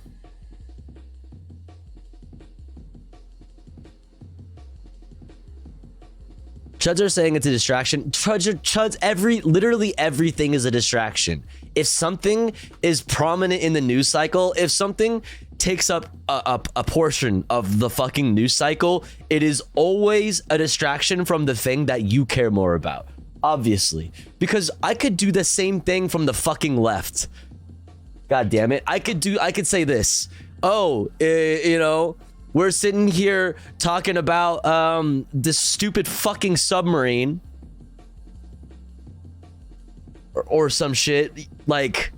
Chuds are saying it's a distraction. Chuds, literally everything is a distraction. If something is prominent in the news cycle, if something takes up a portion of the fucking news cycle, it is always a distraction from the thing that you care more about. Obviously. Because I could do the same thing from the fucking left. God damn it. I could say this. Oh, you know, we're sitting here talking about this stupid fucking submarine or some shit, like,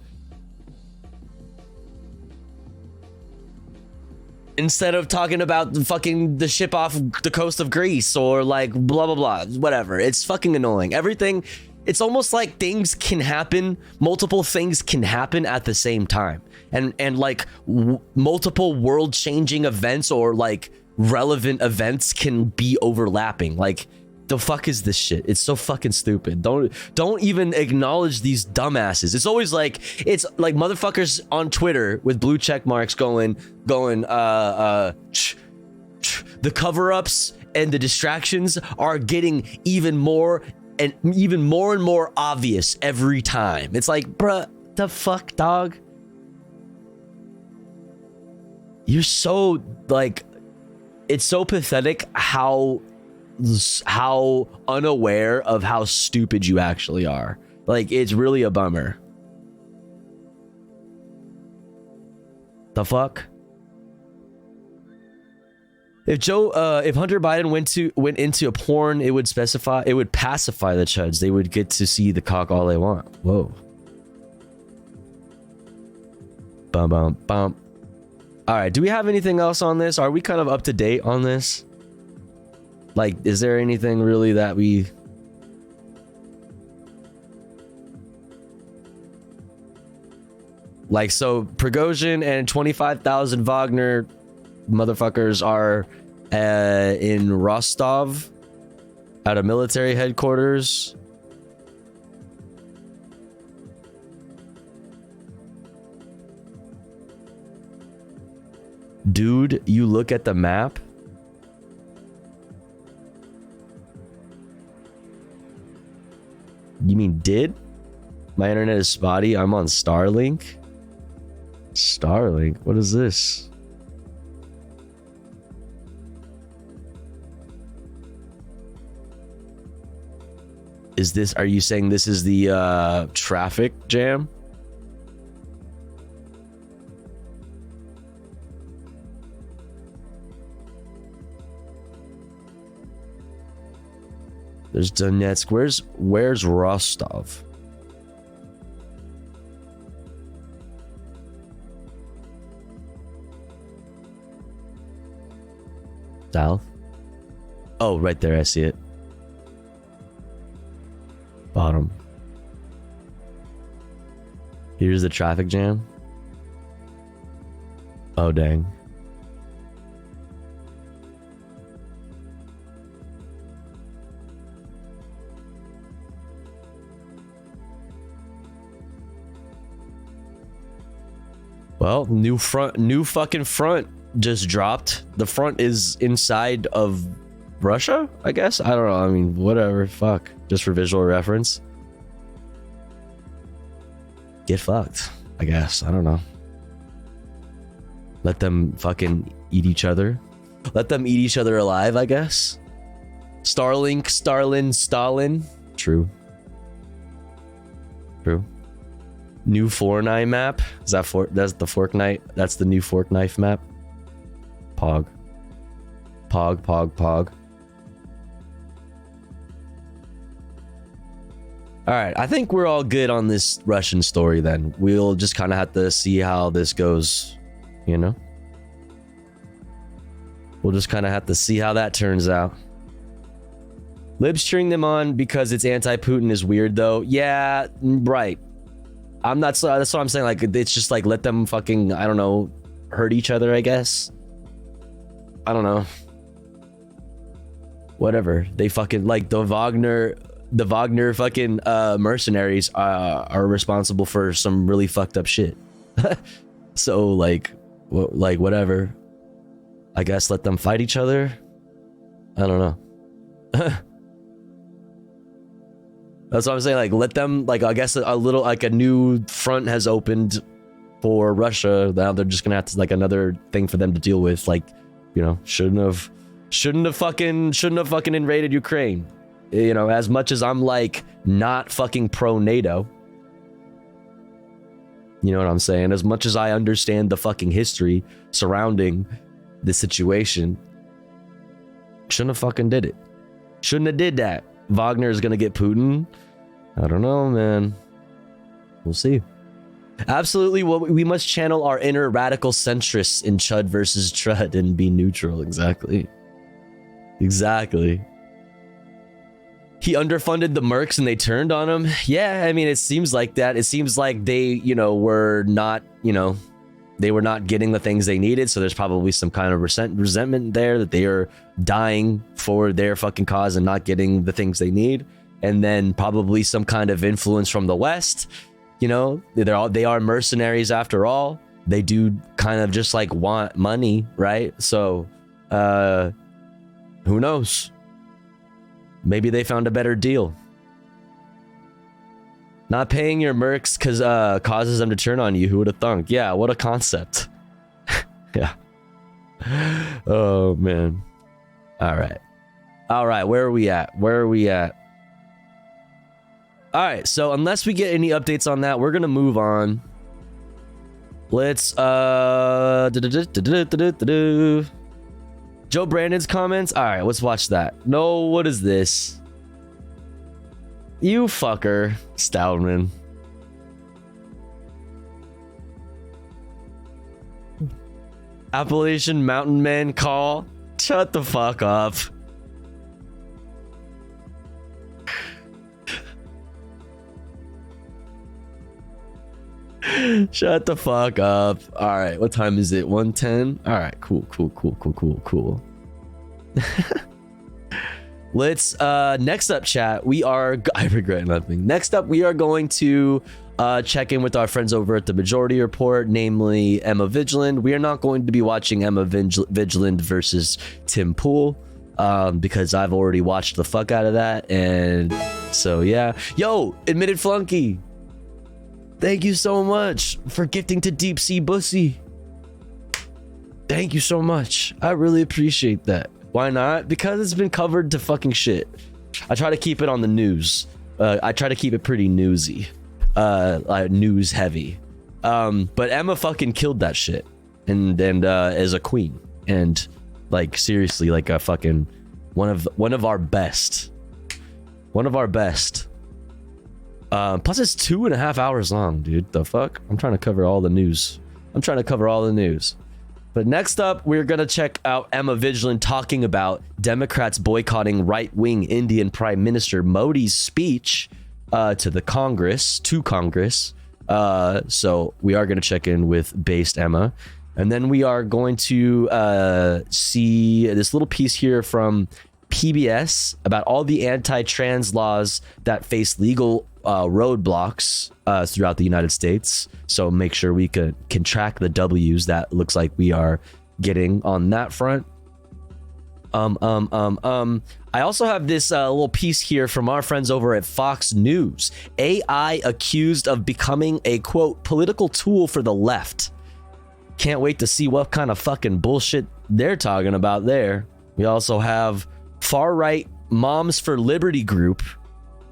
instead of talking about the ship off the coast of Greece or like blah blah blah, whatever. It's fucking annoying. Everything, it's almost like things can happen, multiple things can happen at the same time, and like multiple world-changing events or like relevant events can be overlapping. Like, the fuck is this shit? It's so fucking stupid. Don't even acknowledge these dumbasses. It's always like, it's like motherfuckers on Twitter with blue check marks going the cover-ups and the distractions are getting even more and more obvious every time. It's like, bruh, the fuck, dog? You're so, like, it's so pathetic how unaware of how stupid you actually are. Like, it's really a bummer. The fuck? If Hunter Biden went into a porn, it would pacify the chuds. They would get to see the cock all they want. Whoa. Bum bum bum. All right, do we have anything else on this? Are we kind of up to date on this? Like, is there anything really that we... Like, so Prigozhin and 25,000 Wagner motherfuckers are in Rostov at a military headquarters. Dude, you look at the map. You mean did? My internet is spotty. I'm on Starlink. Starlink? What is this? Are you saying this is the traffic jam? There's Donetsk. Where's Rostov? South? Oh, right there. I see it. Bottom. Here's the traffic jam. Oh, dang. Well, new fucking front just dropped. The front is inside of Russia, I guess. I don't know. I mean, whatever. Fuck. Just for visual reference. Get fucked, I guess. I don't know. Let them fucking eat each other. Let them eat each other alive, I guess. Starlink, Stalin. True. New Fortnite map. Is that that's the Fortnite? That's the new Fortnite map. Pog. All right, I think we're all good on this Russian story then. We'll just kind of have to see how this goes, you know? We'll just kind of have to see how that turns out. Libs cheering them on because it's anti-Putin is weird though. Yeah, right. That's what I'm saying. Like, it's just like, let them fucking, I don't know, hurt each other, I guess. I don't know. whatever. They fucking like the Wagner fucking mercenaries are responsible for some really fucked up shit. So like whatever. I guess let them fight each other. I don't know. That's what I'm saying. Like let them, like, I guess a little, like a new front has opened for Russia. Now they're just gonna have to, like, another thing for them to deal with. Like, you know, shouldn't have fucking invaded Ukraine. You know, as much as I'm like not fucking pro NATO. You know what I'm saying? As much as I understand the fucking history surrounding the situation, shouldn't have fucking did it. Shouldn't have did that. Wagner is gonna get Putin. I don't know, man. We'll see. Absolutely, well, we must channel our inner radical centrists in Chud versus Trud and be neutral. Exactly. Exactly. He underfunded the mercs and they turned on him. Yeah, I mean, it seems like that. It seems like they, you know, were not, you know, they were not getting the things they needed. So there's probably some kind of resentment there that they are dying for their fucking cause and not getting the things they need. And then probably some kind of influence from the West. You know, they are mercenaries after all. They do kind of just like want money, right? So, who knows? Maybe they found a better deal. Not paying your mercs because causes them to turn on you. Who would have thunk? Yeah, what a concept. Yeah. Oh, man. All right. All right, where are we at? All right, so unless we get any updates on that, we're going to move on. Let's, Joe Brandon's comments. All right, let's watch that. No, what is this? You fucker, Stoutman. Appalachian Mountain Man call. Shut the fuck up. Shut the fuck up. All right, what time is it? 1:10. All right, cool. Let's next up, chat, I regret nothing. Next up, we are going to check in with our friends over at the Majority Report, namely Emma Vigilant. We are not going to be watching Emma Vigilant versus Tim Pool because I've already watched the fuck out of that, and so yeah. Yo, Admitted Flunky, thank you so much for gifting to Deep Sea Bussy. Thank you so much. I really appreciate that. Why not? Because it's been covered to fucking shit. I try to keep it on the news. I try to keep it pretty newsy. Like news heavy. But Emma fucking killed that shit. And as a queen. And like seriously, like a fucking one of our best. One of our best. Plus it's 2.5 hours long, dude. The fuck? I'm trying to cover all the news. But next up, we're going to check out Emma Vigilant talking about Democrats boycotting right-wing Indian Prime Minister Modi's speech to Congress. So we are going to check in with Based Emma. And then we are going to see this little piece here from PBS about all the anti-trans laws that face legal roadblocks throughout the United States. So make sure we can track the W's that looks like we are getting on that front. I also have this little piece here from our friends over at Fox News. AI accused of becoming a, quote, political tool for the left. Can't wait to see what kind of fucking bullshit they're talking about there. We also have far-right Moms for Liberty group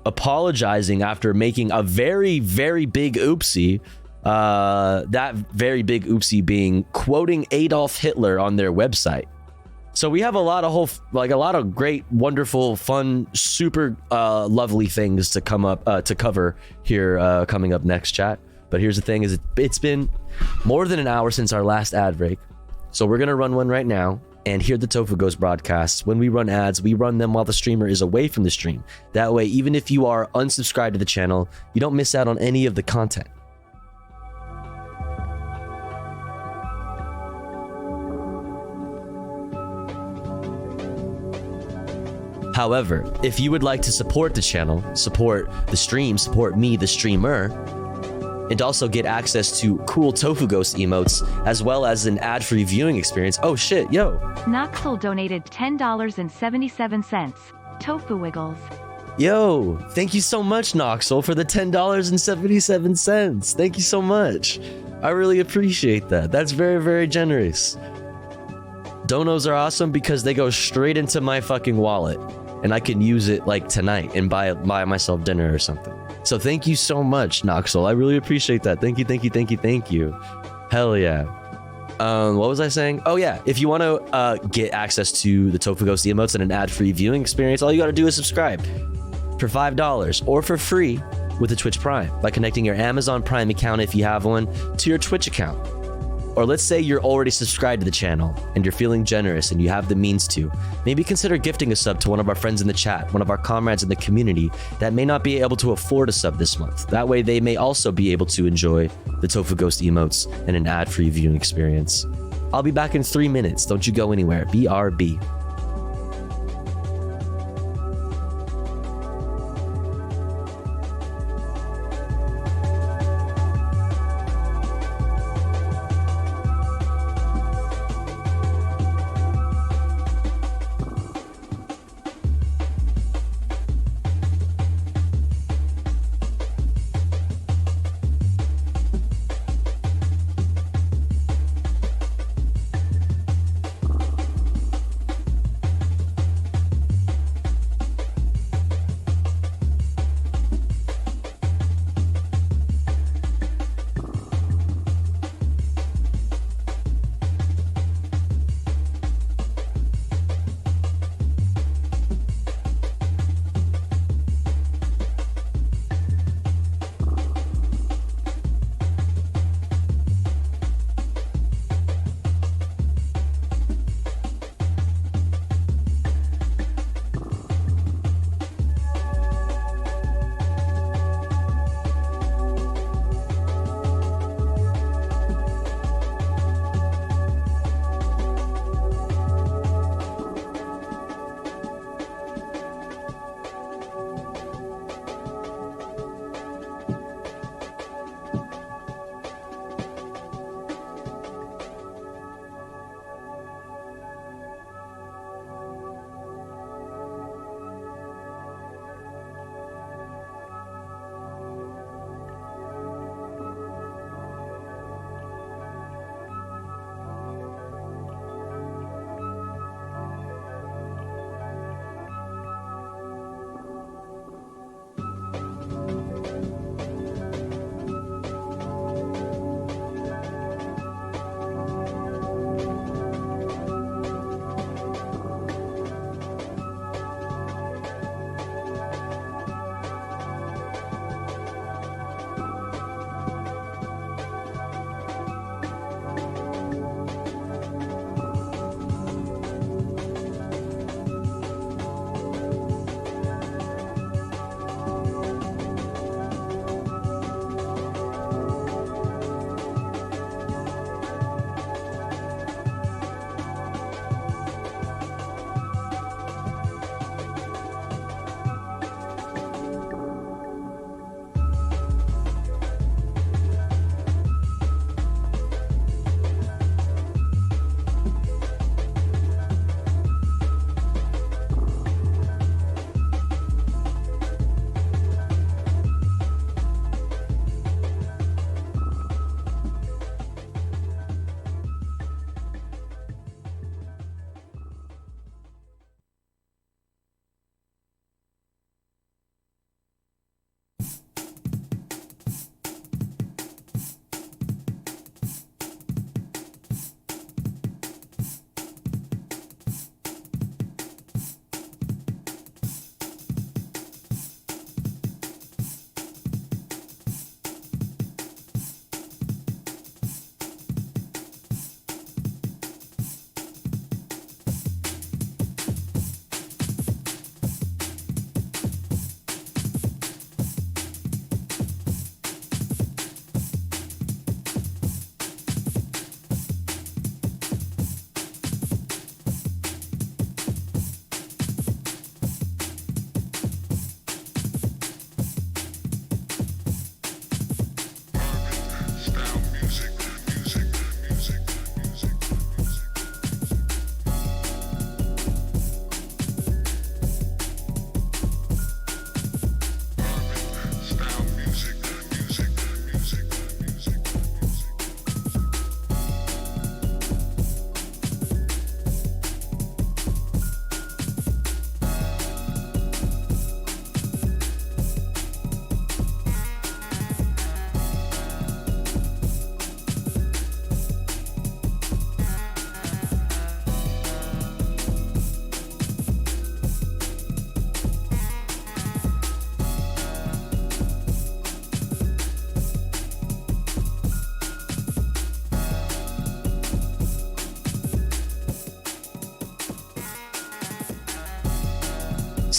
apologizing after making a very, very big oopsie. That very big oopsie being quoting Adolf Hitler on their website. So we have a lot of great, wonderful, fun, super lovely things to come up to cover here coming up next, chat. But here's the thing: is it's been more than an hour since our last ad break, so we're gonna run one right now. And here the Tofu Ghost broadcasts. When we run ads, we run them while the streamer is away from the stream. That way, even if you are unsubscribed to the channel, you don't miss out on any of the content. However, if you would like to support the channel, support the stream, support me, the streamer, and also get access to cool Tofu Ghost emotes, as well as an ad-free viewing experience. Oh shit, yo. Noxel donated $10.77. Tofu Wiggles. Yo, thank you so much, Noxel, for the $10.77. Thank you so much. I really appreciate that. That's very, very generous. Donos are awesome because they go straight into my fucking wallet, and I can use it like tonight and buy myself dinner or something. So thank you so much, Noxel. I really appreciate that. Thank you, thank you, thank you, thank you. Hell yeah. What was I saying? Oh yeah, if you want to get access to the Tofu Ghost emotes and an ad-free viewing experience, all you got to do is subscribe for $5 or for free with a Twitch Prime by connecting your Amazon Prime account, if you have one, to your Twitch account. Or let's say you're already subscribed to the channel and you're feeling generous and you have the means to. Maybe consider gifting a sub to one of our friends in the chat, one of our comrades in the community that may not be able to afford a sub this month. That way they may also be able to enjoy the Tofu Ghost emotes and an ad-free viewing experience. I'll be back in 3 minutes. Don't you go anywhere. BRB.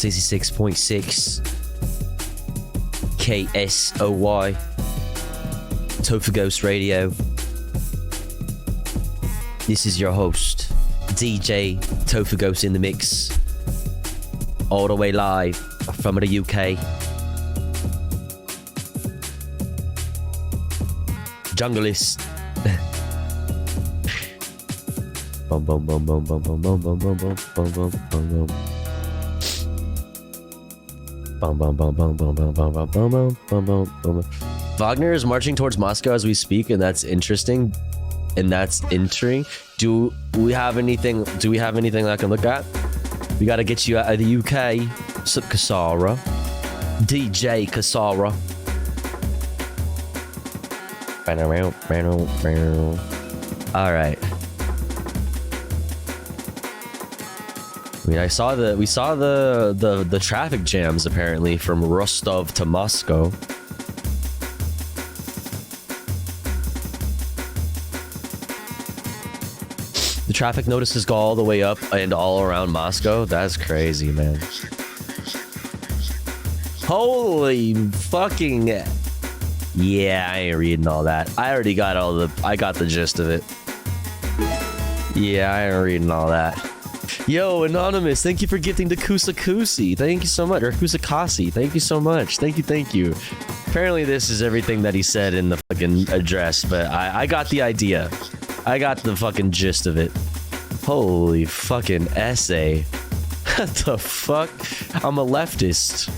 66.6 KSOY Tofu Ghost Radio. This is your host, DJ Tofu Ghost in the mix, all the way live from the UK. Junglist. Bum bum bum bum bum bum bum bum bum bum bum bum bum bum. Bum bum bum bum bum bum bum bum bum bum bum bum. Wagner is marching towards Moscow as we speak, and that's interesting. And that's entering. Do we have anything that I can look at? We gotta get you out of the UK. Sup Kasara. DJ Kasara. Alright. I mean, we saw the traffic jams apparently from Rostov to Moscow. The traffic notices go all the way up and all around Moscow. That's crazy, man. Holy fucking... Yeah, I ain't reading all that. I got the gist of it. Yeah, I ain't reading all that. Yo, Anonymous, thank you for gifting to Kusakusi. Thank you so much. Or Kusakasi. Thank you so much. Thank you. Apparently this is everything that he said in the fucking address, but I got the idea. I got the fucking gist of it. Holy fucking essay. What the fuck? I'm a leftist.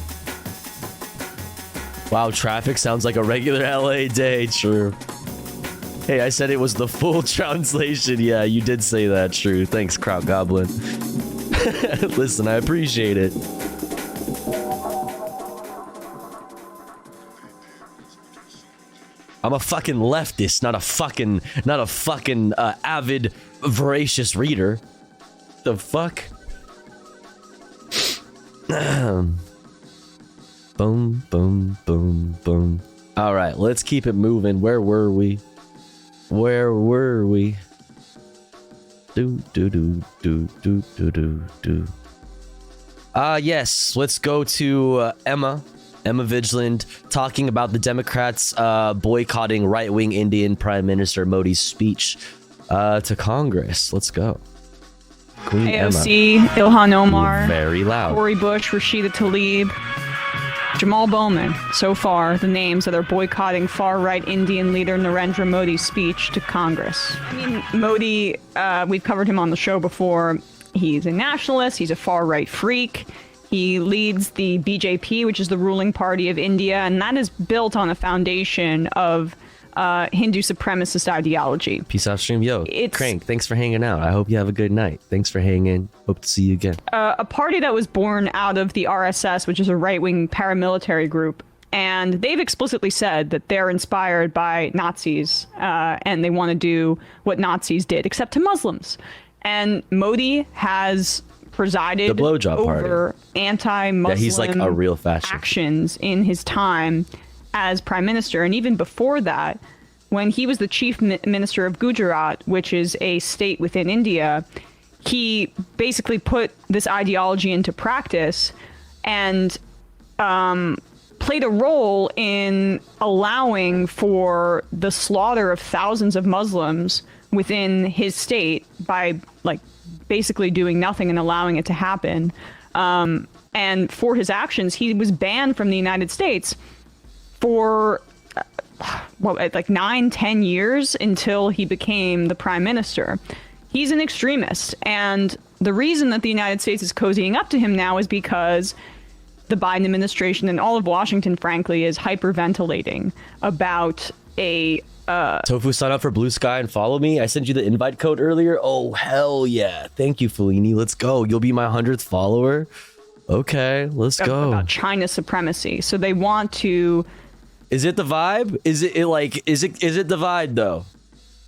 Wow, traffic sounds like a regular LA day. True. Hey, I said it was the full translation. Yeah, you did say that. True. Thanks, Kraut Goblin. Listen, I appreciate it. I'm a fucking leftist, not a fucking avid, voracious reader. The fuck? Boom, boom, boom, boom. All right, let's keep it moving. Where were we? Yes, let's go to Emma Vigilant talking about the Democrats boycotting right-wing Indian Prime Minister Modi's speech to Congress. Let's go. Queen AOC, Emma. Ilhan Omar, very loud. Cori Bush, Rashida Tlaib, Jamal Bowman. So far, the names that are boycotting far-right Indian leader Narendra Modi's speech to Congress. I mean, Modi, we've covered him on the show before. He's a nationalist. He's a far-right freak. He leads the BJP, which is the ruling party of India, and that is built on a foundation of Hindu supremacist ideology. Peace out, stream. Yo, Crank, thanks for hanging out. I hope you have a good night. Thanks for hanging. Hope to see you again. A party that was born out of the RSS, which is a right-wing paramilitary group, and they've explicitly said that they're inspired by Nazis, and they want to do what Nazis did, except to Muslims. And Modi has presided over anti-Muslim he's like a real fascist. Actions in his time as prime minister. And even before that, when he was the chief minister of Gujarat, which is a state within India, he basically put this ideology into practice and played a role in allowing for the slaughter of thousands of Muslims within his state by basically doing nothing and allowing it to happen. And for his actions, he was banned from the United States for 9-10 years until he became the prime minister. He's an extremist, and the reason that the United States is cozying up to him now is because the Biden administration and all of Washington, frankly, is hyperventilating about a Tofu, sign up for Blue Sky and follow me. I sent you the invite code earlier. Oh, hell yeah. Thank you, Fellini. Let's go. You'll be my 100th follower. Okay, let's go. About China supremacy. So they want to... Is it the vibe? Is it the vibe though?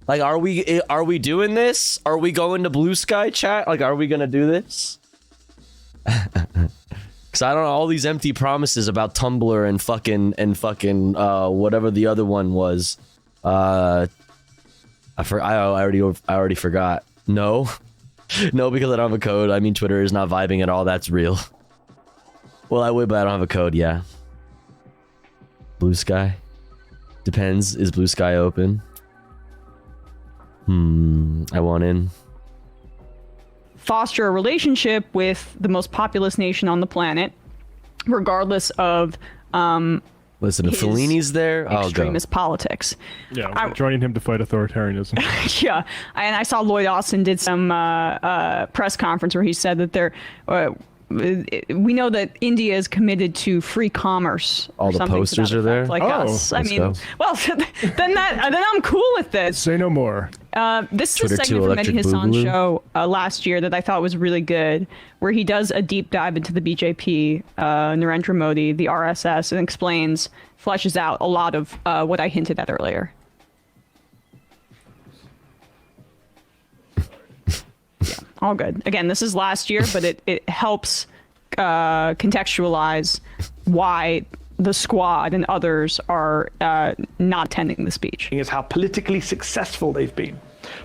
Like, are we doing this? Are we going to Blue Sky chat? Like, are we gonna do this? Cause I don't know, all these empty promises about Tumblr and fucking whatever the other one was. I already forgot. No, no, because I don't have a code. I mean, Twitter is not vibing at all. That's real. Well, I would, but I don't have a code. Yeah. Blue Sky. Depends. Is Blue Sky open? I want in. Foster a relationship with the most populous nation on the planet, regardless of Listen, if Fellini's there, I'll go. extremist politics. Yeah, I'm joining him to fight authoritarianism. Yeah, and I saw Lloyd Austin did some press conference where he said that we know that India is committed to free commerce. All the posters are there? Like us. I mean, well, then I'm cool with this. Say no more. This is Twitter a segment from Eddie Electric Hassan's Boogaloo. show last year that I thought was really good, where he does a deep dive into the BJP, Narendra Modi, the RSS, and fleshes out a lot of what I hinted at earlier. All good. Again, this is last year, but it helps contextualize why the squad and others are not attending the speech. Is how politically successful they've been.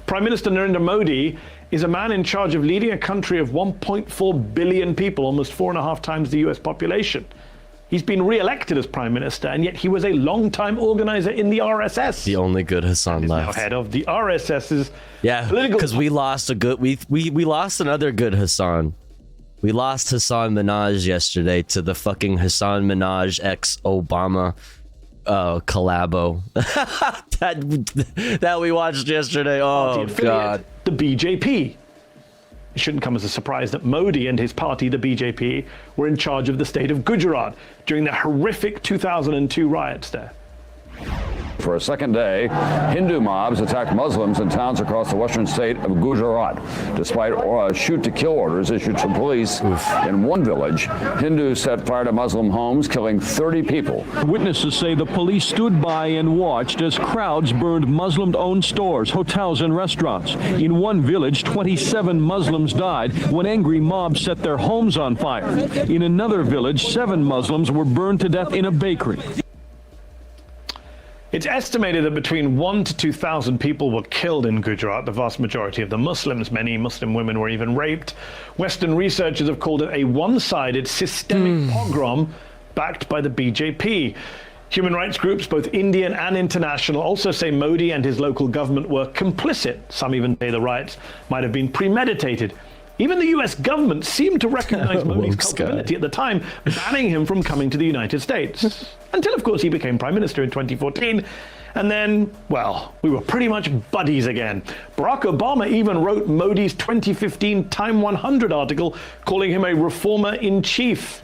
Prime Minister Narendra Modi is a man in charge of leading a country of 1.4 billion people, almost 4.5 times the US population. He's been re-elected as Prime Minister, and yet he was a long-time organizer in the RSS. The only good Hassan Now left. head of the RSS's Yeah, because we lost a good. We lost another good Hassan. We lost Hassan Minaj yesterday to the fucking Hassan Minaj ex Obama collabo that we watched yesterday. Oh God, the BJP. It shouldn't come as a surprise that Modi and his party, the BJP, were in charge of the state of Gujarat during the horrific 2002 riots there. For a second day, Hindu mobs attacked Muslims in towns across the western state of Gujarat. Despite shoot-to-kill orders issued to police in one village, Hindus set fire to Muslim homes, killing 30 people. Witnesses say the police stood by and watched as crowds burned Muslim-owned stores, hotels, and restaurants. In one village, 27 Muslims died when angry mobs set their homes on fire. In another village, 7 Muslims were burned to death in a bakery. It's estimated that between 1,000 to 2,000 people were killed in Gujarat, the vast majority of them Muslims. Many Muslim women were even raped. Western researchers have called it a one-sided systemic pogrom backed by the BJP. Human rights groups, both Indian and international, also say Modi and his local government were complicit. Some even say the riots might have been premeditated. Even the US government seemed to recognize Modi's culpability at the time, banning him from coming to the United States. Until, of course, he became Prime Minister in 2014. And then, well, we were pretty much buddies again. Barack Obama even wrote Modi's 2015 Time 100 article calling him a reformer-in-chief.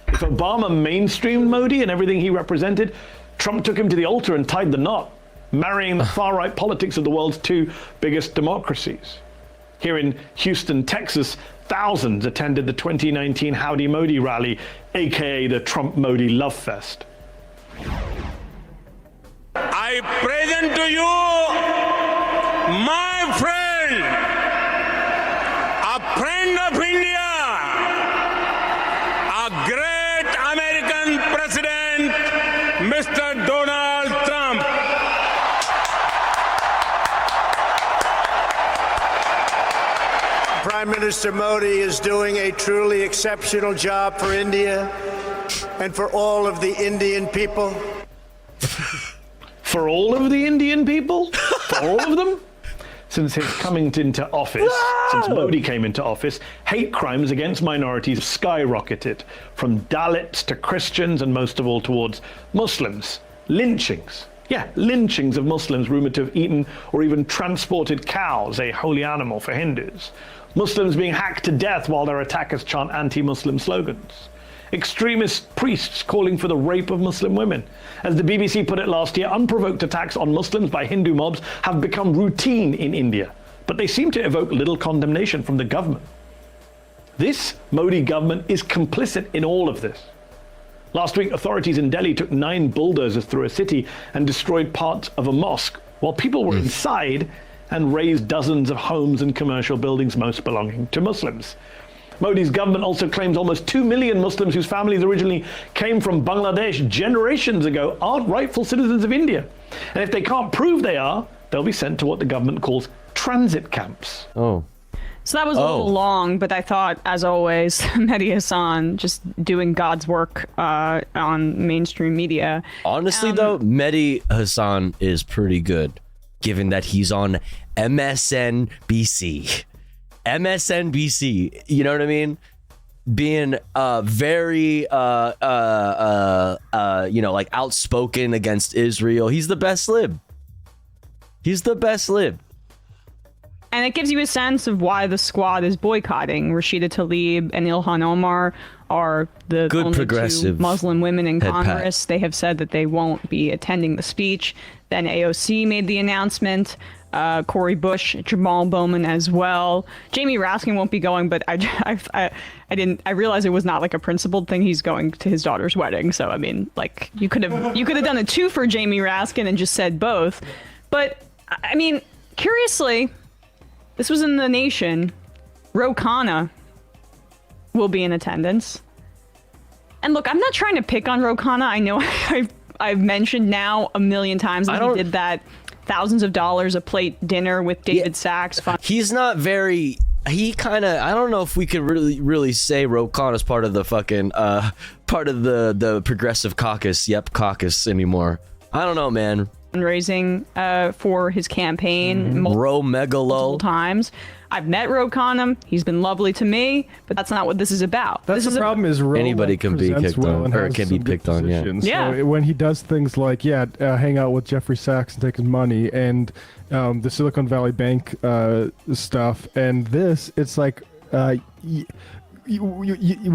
If Obama mainstreamed Modi and everything he represented, Trump took him to the altar and tied the knot, marrying the far-right politics of the world's 2 biggest democracies. Here in Houston, Texas, thousands attended the 2019 Howdy Modi rally, aka the Trump-Modi Love Fest. I present to you my friend, a friend of India, a great American president, Mr. Donald Trump. Prime Minister Modi is doing a truly exceptional job for India and for all of the Indian people. For all of the Indian people? For all of them? Since his coming into office, since Modi came into office, hate crimes against minorities skyrocketed, from Dalits to Christians and most of all towards Muslims. Lynchings. Yeah, lynchings of Muslims rumored to have eaten or even transported cows, a holy animal for Hindus. Muslims being hacked to death while their attackers chant anti-Muslim slogans. Extremist priests calling for the rape of Muslim women. As the BBC put it last year, unprovoked attacks on Muslims by Hindu mobs have become routine in India, but they seem to evoke little condemnation from the government. This Modi government is complicit in all of this. Last week, authorities in Delhi took 9 bulldozers through a city and destroyed parts of a mosque while people were inside, and razed dozens of homes and commercial buildings, most belonging to Muslims. Modi's government also claims almost 2 million Muslims whose families originally came from Bangladesh generations ago aren't rightful citizens of India. And if they can't prove they are, they'll be sent to what the government calls transit camps. Oh. So that was a little long, but I thought, as always, Mehdi Hasan just doing God's work on mainstream media. Honestly, though, Mehdi Hasan is pretty good, given that he's on MSNBC. MSNBC, you know what I mean? Being very, like outspoken against Israel. He's the best lib. And it gives you a sense of why the squad is boycotting. Rashida Tlaib and Ilhan Omar are the Good only progressive two Muslim women in head pat. Congress. They have said that they won't be attending the speech. Then AOC made the announcement. Cori Bush, Jamal Bowman as well. Jamie Raskin won't be going, but I realized it was not like a principled thing. He's going to his daughter's wedding, so I mean, like you could have done a two for Jamie Raskin and just said both. But I mean, curiously, this was in The Nation. Ro Khanna will be in attendance. And look, I'm not trying to pick on Ro Khanna. I know I've mentioned now a million times that he did that thousands of dollars a plate dinner with David Sachs. He's not very. He kind of. I don't know if we could really say Ro Khanna's part of the fucking part of the progressive caucus. Caucus anymore. I don't know, man. Fundraising for his campaign multiple times. I've met Ro Khanna. He's been lovely to me, but that's not what this is about. That's the problem. Is Ro anybody can be kicked on, or can be picked on. Yeah. So when he does things like hang out with Jeffrey Sachs and take his money, and the Silicon Valley Bank stuff, and this, it's like we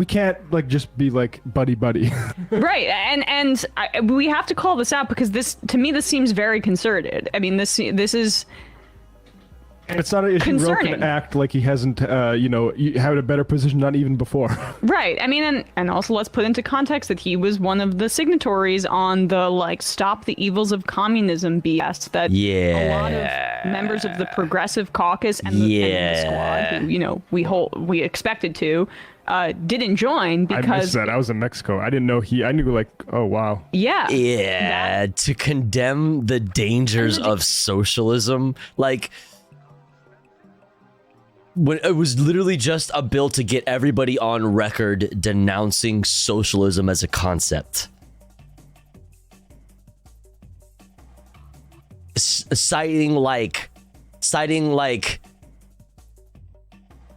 can't like just be like buddy. Right, and we have to call this out because this, to me, this seems very concerted. I mean, this is. It's not an issue. Ro can act like he hasn't, had a better position, not even before. Right. I mean, and also let's put into context that he was one of the signatories on the Stop the Evils of Communism BS that a lot of members of the Progressive Caucus and the squad, who we expected to, didn't join because I missed that. I was in Mexico. I didn't know I knew oh wow. Yeah. To condemn the dangers of socialism, when it was literally just a bill to get everybody on record denouncing socialism as a concept. Citing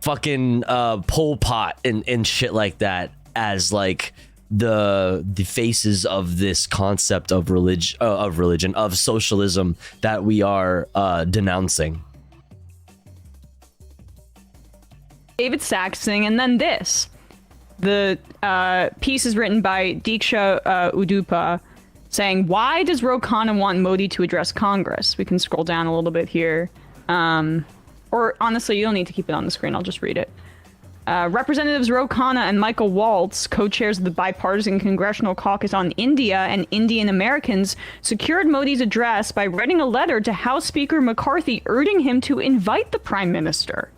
fucking Pol Pot and shit like that as the faces of this concept of religion, of socialism that we are denouncing. David Sachs thing, and then this. The piece is written by Diksha Udupa saying, why does Ro Khanna want Modi to address Congress? We can scroll down a little bit here. Or honestly, you don't need to keep it on the screen. I'll just read it. Representatives Ro Khanna and Michael Waltz, co-chairs of the Bipartisan Congressional Caucus on India and Indian Americans, secured Modi's address by writing a letter to House Speaker McCarthy urging him to invite the Prime Minister.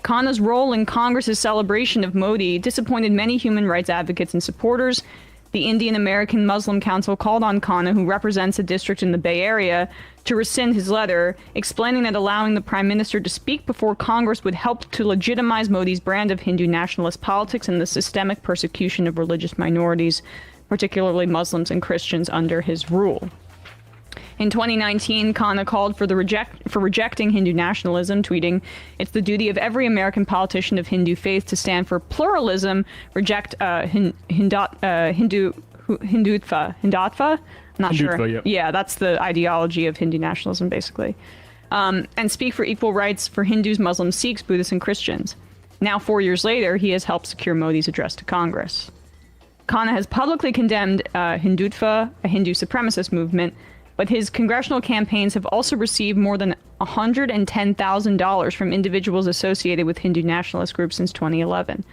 Khanna's role in Congress's celebration of Modi disappointed many human rights advocates and supporters. The Indian American Muslim Council called on Khanna, who represents a district in the Bay Area, to rescind his letter, explaining that allowing the Prime Minister to speak before Congress would help to legitimize Modi's brand of Hindu nationalist politics and the systemic persecution of religious minorities, particularly Muslims and Christians, under his rule. In 2019, Khanna called for rejecting Hindu nationalism, tweeting, "It's the duty of every American politician of Hindu faith to stand for pluralism, reject Hindutva. I'm not sure. Yep. Yeah, that's the ideology of Hindu nationalism, basically. And speak for equal rights for Hindus, Muslims, Sikhs, Buddhists, and Christians. Now, 4 years later, he has helped secure Modi's address to Congress. Khanna has publicly condemned Hindutva, a Hindu supremacist movement, but his congressional campaigns have also received more than $110,000 from individuals associated with Hindu nationalist groups since 2011.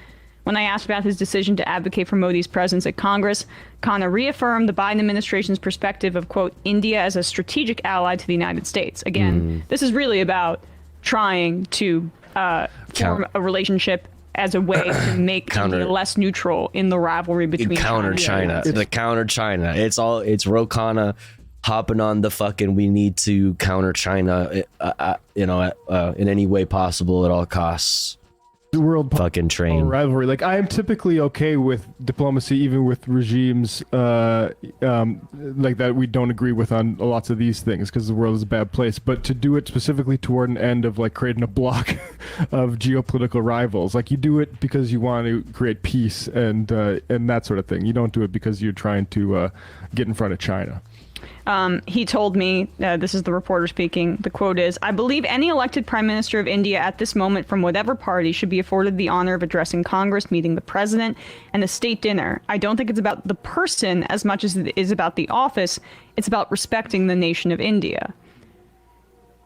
When I asked about his decision to advocate for Modi's presence at Congress, Khanna reaffirmed the Biden administration's perspective of, quote, India as a strategic ally to the United States. Again, this is really about trying to form a relationship as a way to make India less neutral in the rivalry between China. The counter China. It's Ro Khanna hopping on the fucking we need to counter China, in any way possible at all costs. The world fucking train rivalry. Like, I am typically okay with diplomacy, even with regimes like that we don't agree with on lots of these things, because the world is a bad place. But to do it specifically toward an end of like creating a block of geopolitical rivals, like you do it because you want to create peace and that sort of thing. You don't do it because you're trying to get in front of China. He told me, this is the reporter speaking, the quote is, "I believe any elected prime minister of India at this moment from whatever party should be afforded the honor of addressing Congress, meeting the president, and a state dinner. I don't think it's about the person as much as it is about the office. It's about respecting the nation of India."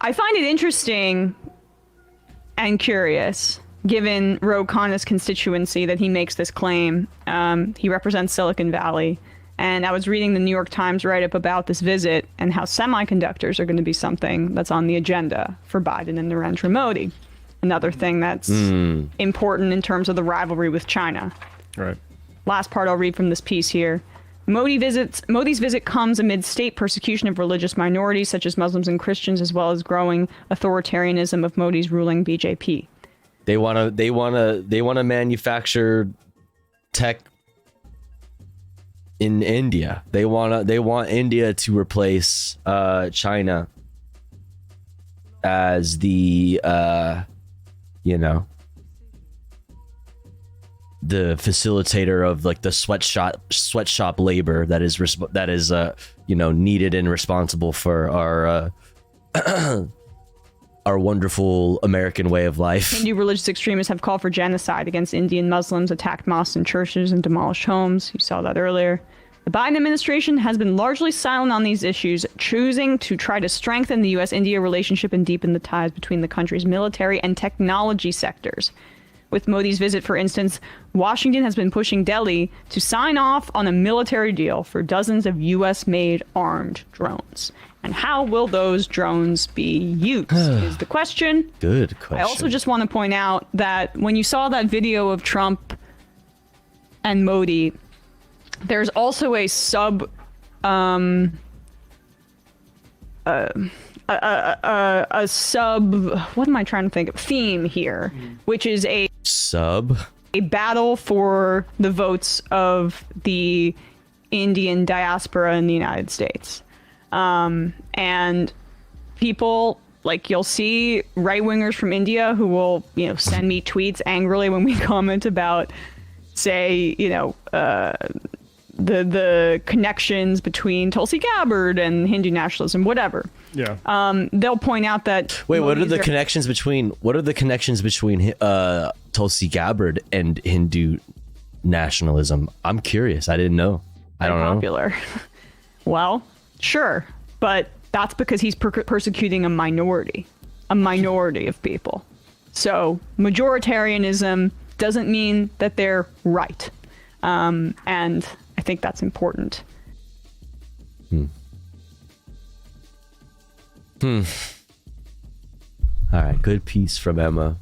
I find it interesting and curious, given Ro Khanna's constituency, that he makes this claim. He represents Silicon Valley. And I was reading the New York Times write-up about this visit and how semiconductors are going to be something that's on the agenda for Biden and Narendra Modi. Another thing that's important in terms of the rivalry with China. Right. Last part I'll read from this piece here. Modi's visit comes amid state persecution of religious minorities such as Muslims and Christians, as well as growing authoritarianism of Modi's ruling BJP. They want to manufacture tech in India. They want India to replace China as the the facilitator of like the sweatshop labor that is needed and responsible for our our wonderful American way of life. Hindu religious extremists have called for genocide against Indian Muslims, attacked mosques and churches, and demolished homes. You saw that earlier. The Biden administration has been largely silent on these issues, choosing to try to strengthen the U.S.-India relationship and deepen the ties between the country's military and technology sectors. With Modi's visit, for instance, Washington has been pushing Delhi to sign off on a military deal for dozens of U.S.-made armed drones. And how will those drones be used is the question. Good question. I also just want to point out that when you saw that video of Trump and Modi, there's also a sub what am I trying to think of? Theme here, which is a battle for the votes of the Indian diaspora in the United States. And people, like, you'll see right-wingers from India who will, send me tweets angrily when we comment about, say, the connections between Tulsi Gabbard and Hindu nationalism, whatever. Yeah. They'll point out that. Wait, what are the connections between Tulsi Gabbard and Hindu nationalism? I'm curious. I didn't know. I don't know. Popular. Well, sure, but that's because he's persecuting a minority of people. So majoritarianism doesn't mean that they're right, and I think that's important. All right, good piece from Emma.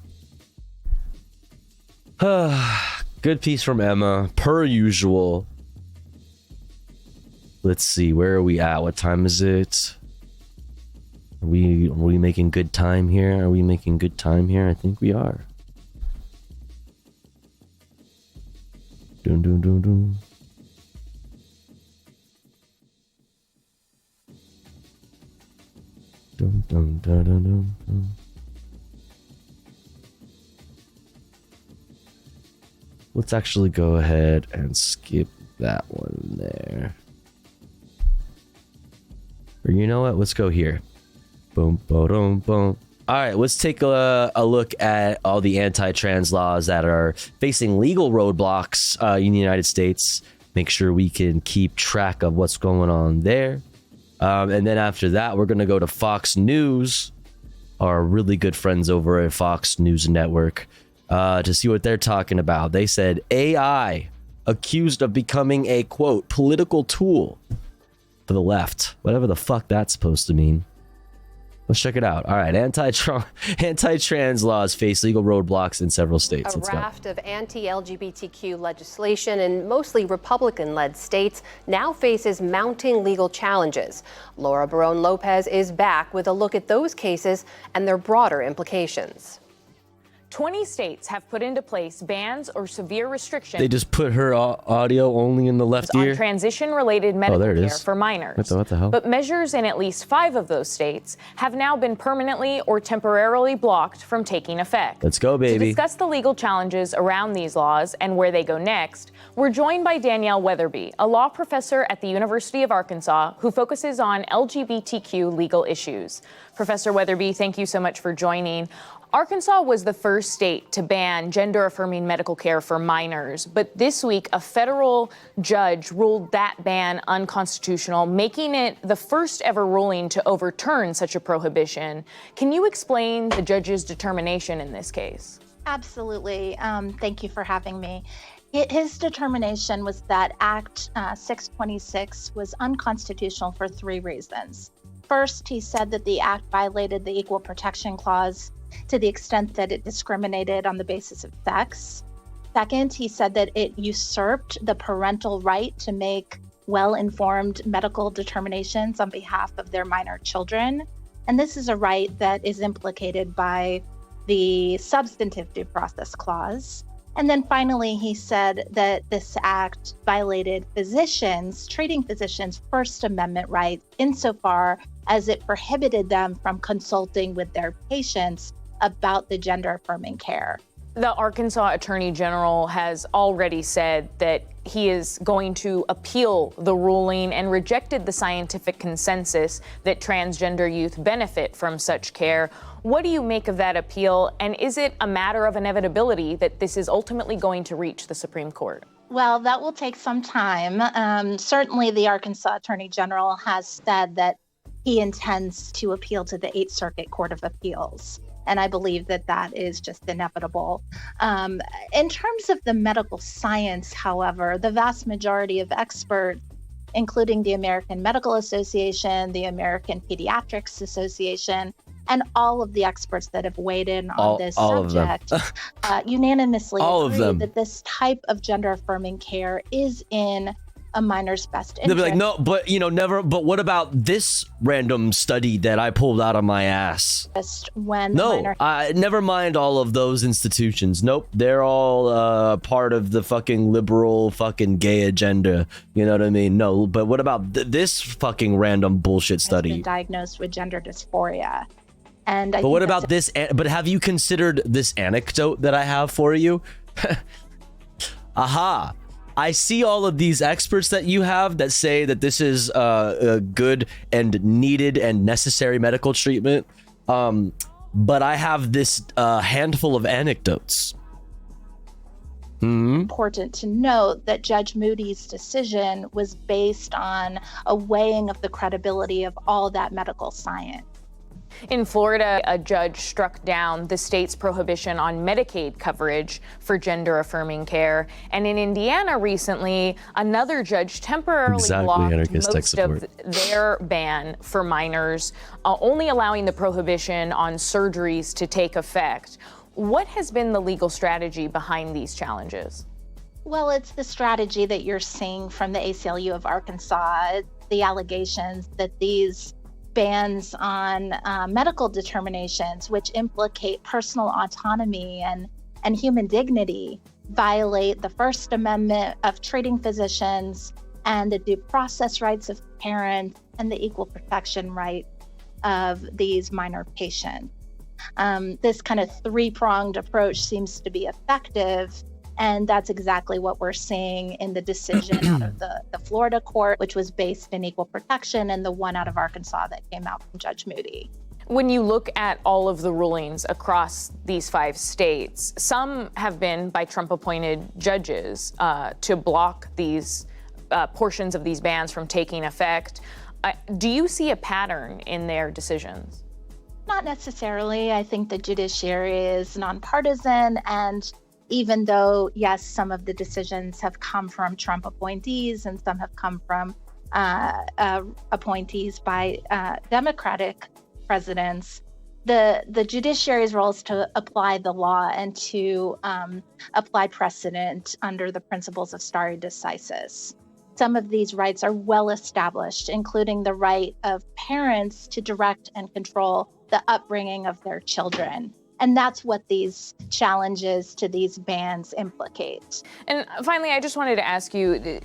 Good piece from Emma, per usual. Let's see, where are we at? What time is it? Are we making good time here? I think we are. Dun dun dun dun. Dun dun dun dun dun dun. Let's actually go ahead and skip that one there. Or you know what? Let's go here. Boom, boom, boom. All right, let's take a look at all the anti-trans laws that are facing legal roadblocks in the United States. Make sure we can keep track of what's going on there. And then after that, we're going to go to Fox News, our really good friends over at Fox News Network, to see what they're talking about. They said AI accused of becoming a, quote, political tool for the left. Whatever the fuck that's supposed to mean. Let's check it out. All right, anti-trans laws face legal roadblocks in several states. A raft of anti-LGBTQ legislation in mostly Republican-led states now faces mounting legal challenges. Laura Barone Lopez is back with a look at those cases and their broader implications. 20 states have put into place bans or severe restrictions. They just put her audio only in the left on ear. transition-related medical there it care is. for minors. What the hell? But measures in at least 5 of those states have now been permanently or temporarily blocked from taking effect. Let's go, baby. To discuss the legal challenges around these laws and where they go next, we're joined by Danielle Weatherby, a law professor at the University of Arkansas who focuses on LGBTQ legal issues. Professor Weatherby, thank you so much for joining. Arkansas was the first state to ban gender-affirming medical care for minors, but this week a federal judge ruled that ban unconstitutional, making it the first ever ruling to overturn such a prohibition. Can you explain the judge's determination in this case? Absolutely. Thank you for having me. His determination was that Act 626 was unconstitutional for 3 reasons. First, he said that the act violated the Equal Protection Clause to the extent that it discriminated on the basis of sex. Second, he said that it usurped the parental right to make well-informed medical determinations on behalf of their minor children. And this is a right that is implicated by the substantive due process clause. And then finally, he said that this act violated treating physicians' First Amendment rights insofar as it prohibited them from consulting with their patients about the gender-affirming care. The Arkansas Attorney General has already said that he is going to appeal the ruling and rejected the scientific consensus that transgender youth benefit from such care. What do you make of that appeal? And is it a matter of inevitability that this is ultimately going to reach the Supreme Court? Well, that will take some time. Certainly, the Arkansas Attorney General has said that he intends to appeal to the 8th Circuit Court of Appeals. And I believe that that is just inevitable. In terms of the medical science, however, the vast majority of experts, including the American Medical Association, the American Pediatrics Association, and all of the experts that have weighed in on this subject, unanimously agree that this type of gender-affirming care is in a minor's best interest. They'll be like, no, but never. But what about this random study that I pulled out of my ass? When never mind all of those institutions. Nope, they're all part of the fucking liberal fucking gay agenda. You know what I mean? No, but what about this fucking random bullshit study? Been diagnosed with gender dysphoria. And but what about this? But have you considered this anecdote that I have for you? Aha. I see all of these experts that you have that say that this is a good and needed and necessary medical treatment. But I have this handful of anecdotes. Important to note that Judge Moody's decision was based on a weighing of the credibility of all that medical science. In Florida, a judge struck down the state's prohibition on Medicaid coverage for gender-affirming care. And in Indiana recently, another judge temporarily blocked most of their ban for minors, only allowing the prohibition on surgeries to take effect. What has been the legal strategy behind these challenges? Well, it's the strategy that you're seeing from the ACLU of Arkansas, the allegations that these bans on medical determinations, which implicate personal autonomy and human dignity, violate the First Amendment of treating physicians and the due process rights of parents and the equal protection right of these minor patients. This kind of 3-pronged approach seems to be effective. And that's exactly what we're seeing in the decision out of the Florida court, which was based in equal protection, and the one out of Arkansas that came out from Judge Moody. When you look at all of the rulings across these 5 states, some have been by Trump-appointed judges to block these portions of these bans from taking effect. Do you see a pattern in their decisions? Not necessarily. I think the judiciary is nonpartisan, and even though, yes, some of the decisions have come from Trump appointees and some have come from appointees by Democratic presidents. The judiciary's role is to apply the law and to apply precedent under the principles of stare decisis. Some of these rights are well established, including the right of parents to direct and control the upbringing of their children. And that's what these challenges to these bans implicate. And finally, I just wanted to ask you,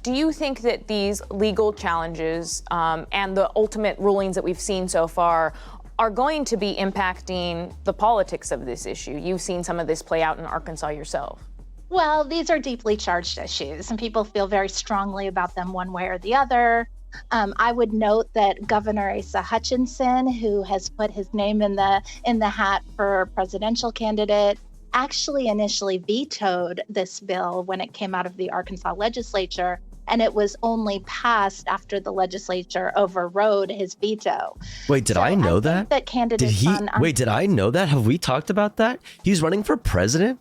do you think that these legal challenges and the ultimate rulings that we've seen so far are going to be impacting the politics of this issue? You've seen some of this play out in Arkansas yourself. Well, these are deeply charged issues, and people feel very strongly about them one way or the other. I would note that Governor Asa Hutchinson, who has put his name in the hat for presidential candidate, actually initially vetoed this bill when it came out of the Arkansas legislature, and it was only passed after the legislature overrode his veto. Wait, did I know that? That candidates Wait, did I know that? Have we talked about that? He's running for president?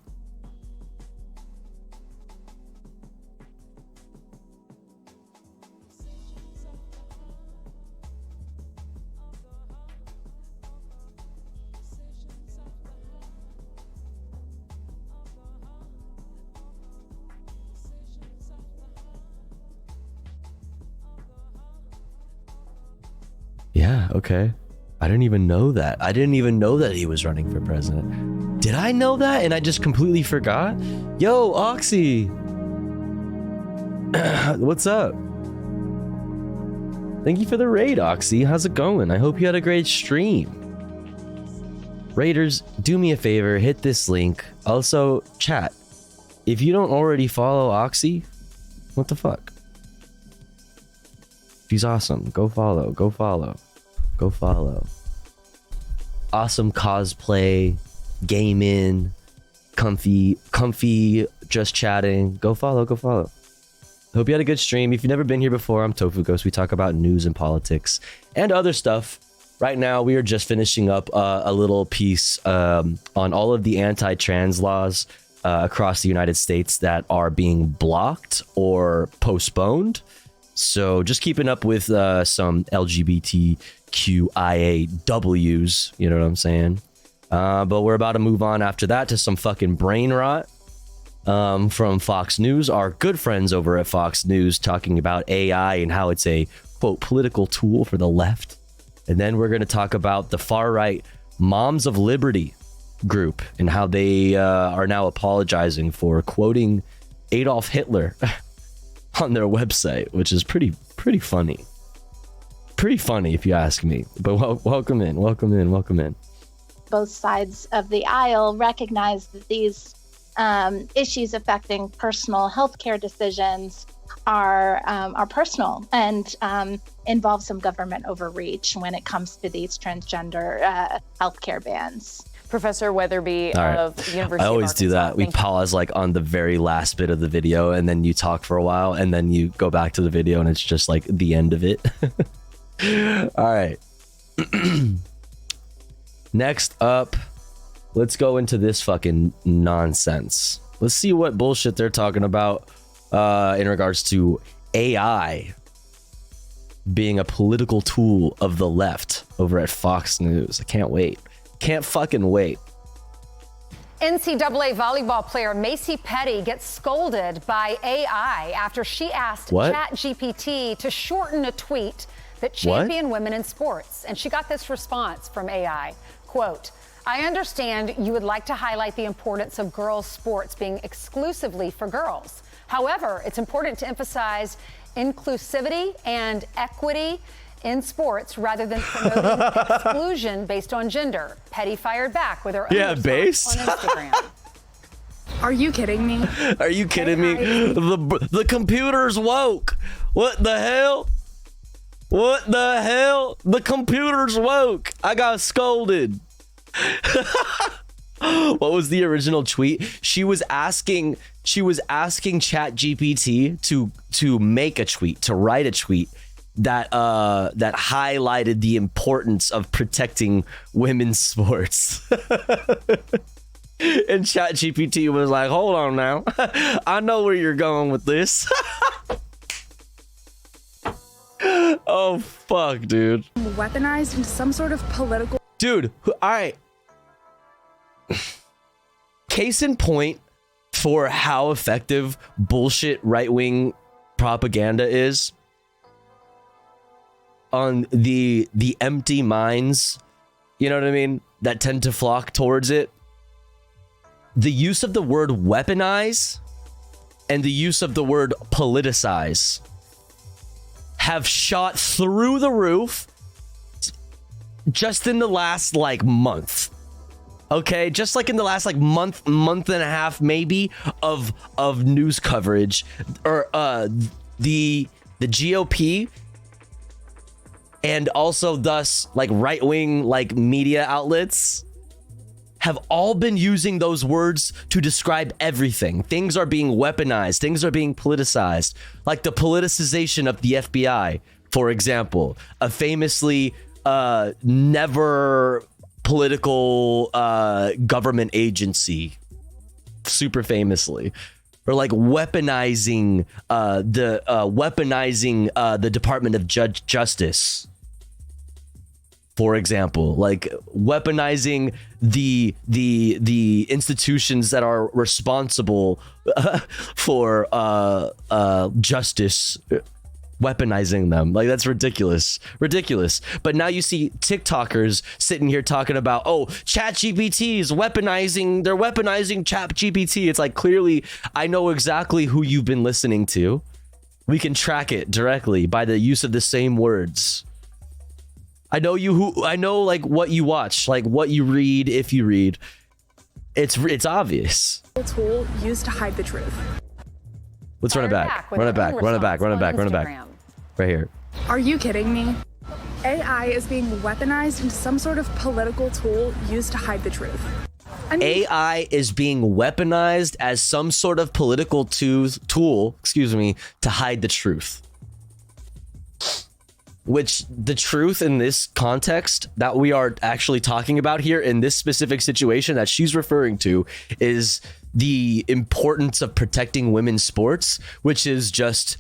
Yeah, okay. I didn't even know that. I didn't even know that he was running for president. Did I know that and I just completely forgot? Yo, Oxy! What's up? Thank you for the raid, Oxy. How's it going? I hope you had a great stream. Raiders, do me a favor, hit this link. Also, chat. If you don't already follow Oxy, what the fuck? He's awesome. Go follow. Go follow. Go follow. Awesome cosplay, gaming, comfy, just chatting. Go follow. Go follow. Hope you had a good stream. If you've never been here before, I'm Tofu Ghost. We talk about news and politics and other stuff. Right now, we are just finishing up a little piece on all of the anti-trans laws across the United States that are being blocked or postponed. So just keeping up with some LGBTQIAWs, you know what I'm saying? But we're about to move on after that to some fucking brain rot from Fox News. Our good friends over at Fox News talking about AI and how it's a, quote, political tool for the left. And then we're going to talk about the far-right Moms of Liberty group and how they are now apologizing for quoting Adolf Hitler on their website, which is pretty funny. Pretty funny if you ask me. But welcome in. Both sides of the aisle recognize that these issues affecting personal healthcare decisions are personal and involve some government overreach when it comes to these transgender healthcare bans. Professor Weatherby of the University of Arkansas. I always do that. We pause like on the very last bit of the video and then you talk for a while and then you go back to the video and it's just like the end of it. All right. Next up, let's go into this fucking nonsense. Let's see what bullshit they're talking about in regards to AI being a political tool of the left over at Fox News. I can't wait. Can't fucking wait. NCAA volleyball player Macy Petty gets scolded by AI after she asked ChatGPT to shorten a tweet that championed women in sports. And she got this response from AI, quote, "I understand you would like to highlight the importance of girls' sports being exclusively for girls. However, it's important to emphasize inclusivity and equity in sports rather than promoting exclusion based on gender." Petty fired back with her own response on Instagram. Are you kidding me? Are you kidding me? The computer's woke. What the hell? What the hell? The computer's woke. I got scolded. What was the original tweet? She was asking ChatGPT to make a tweet, to write a tweet that highlighted the importance of protecting women's sports. And ChatGPT was like, "Hold on now. I know where you're going with this." Oh, fuck, dude. Weaponized into some sort of political. Dude, all right. Case in point for how effective bullshit right-wing propaganda is on the empty minds, you know what I mean, that tend to flock towards it. The use of the word weaponize and the use of the word politicize have shot through the roof just in the last like month. Okay, just like in the last like month and a half maybe of news coverage, or the GOP and also thus like right-wing like media outlets have all been using those words to describe everything. Things are being weaponized, things are being politicized, like the politicization of the FBI, for example, a famously never political government agency, super famously, or like weaponizing the Department of Justice, for example, like weaponizing the institutions that are responsible for justice, weaponizing them. Like, that's ridiculous. But now you see TikTokers sitting here talking about, oh, ChatGPT is weaponizing ChatGPT. It's like, clearly I know exactly who you've been listening to. We can track it directly by the use of the same words. I know like what you watch, like what you read, if you read. It's obvious. Tool used to hide the truth. Let's run it back. Run it back. Right here. Are you kidding me? AI is being weaponized into some sort of political tool used to hide the truth. AI is being weaponized as some sort of political tool, to hide the truth. Which the truth in this context that we are actually talking about here in this specific situation that she's referring to is the importance of protecting women's sports, which is just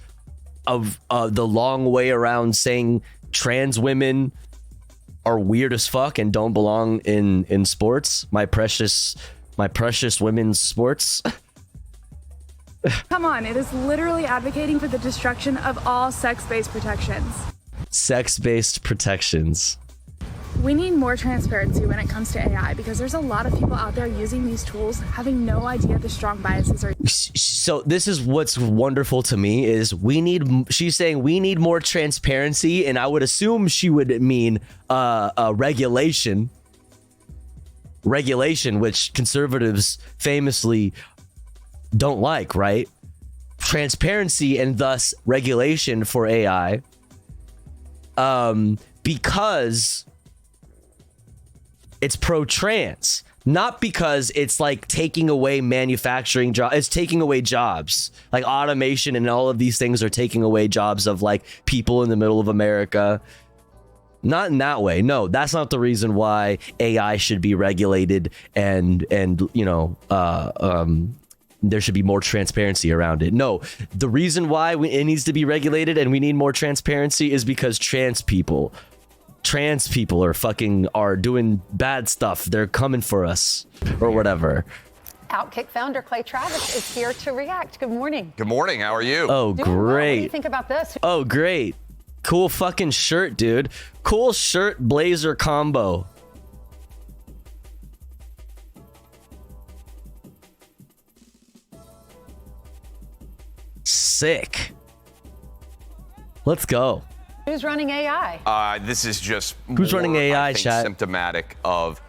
the long way around saying trans women are weird as fuck and don't belong in sports. My precious women's sports. Come on, it is literally advocating for the destruction of all sex-based protections. Sex-based protections. We need more transparency when it comes to AI because there's a lot of people out there using these tools having no idea the strong biases are. So this is what's wonderful to me is she's saying we need more transparency, and I would assume she would mean regulation, which conservatives famously don't like, right? Transparency and thus regulation for AI. Because it's pro-trans, not because it's like taking away manufacturing jobs. It's taking away jobs, like automation and all of these things are taking away jobs of like people in the middle of America. Not in that way. No, that's not the reason why AI should be regulated and you know, there should be more transparency around it. No, the reason why it needs to be regulated and we need more transparency is because trans people are doing bad stuff. They're coming for us or whatever. Outkick founder Clay Travis is here to react. Good morning. Good morning. How are you? Oh, Doing well. great. What do you think about this? Oh, great. Cool fucking shirt, dude. Cool shirt blazer combo. Sick. Let's go. Who's running AI? This is just who's running AI, I think, chat? Symptomatic of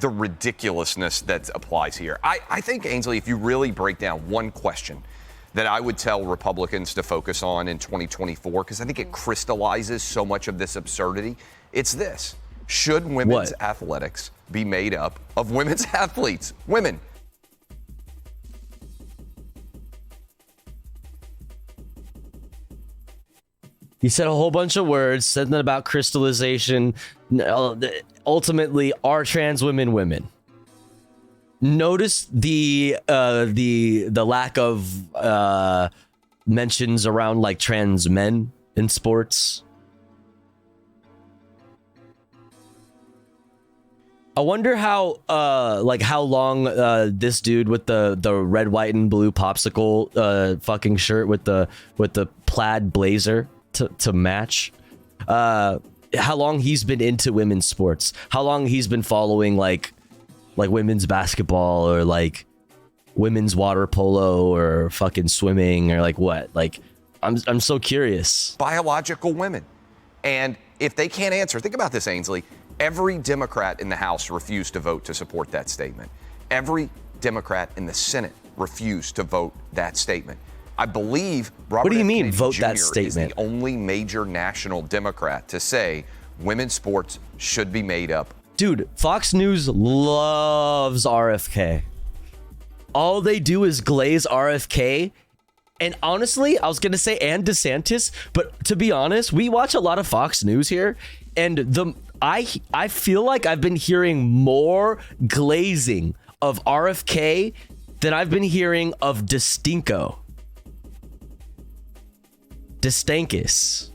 the ridiculousness that applies here. I think, Ainsley, if you really break down one question that I would tell Republicans to focus on in 2024, because I think it crystallizes so much of this absurdity, it's this. Should women's athletics be made up of women's athletes? Women. He said a whole bunch of words, said that about crystallization. Ultimately, are trans women? Notice the lack of mentions around like trans men in sports. I wonder how long this dude with the red, white, and blue popsicle fucking shirt with the plaid blazer to match, how long he's been into women's sports, how long he's been following like women's basketball or like women's water polo or fucking swimming or like what? Like I'm so curious. Biological women. And if they can't answer, think about this, Ainsley. Every Democrat in the House refused to vote to support that statement. Every Democrat in the Senate refused to vote that statement. I believe Robert What do you F. mean, Kennedy vote Jr. that is statement? the only major national Democrat to say women's sports should be made up. Dude, Fox News loves RFK. All they do is glaze RFK. And honestly, I was going to say and DeSantis, but to be honest, we watch a lot of Fox News here, and I feel like I've been hearing more glazing of RFK than I've been hearing of DeStinko. DeStankus.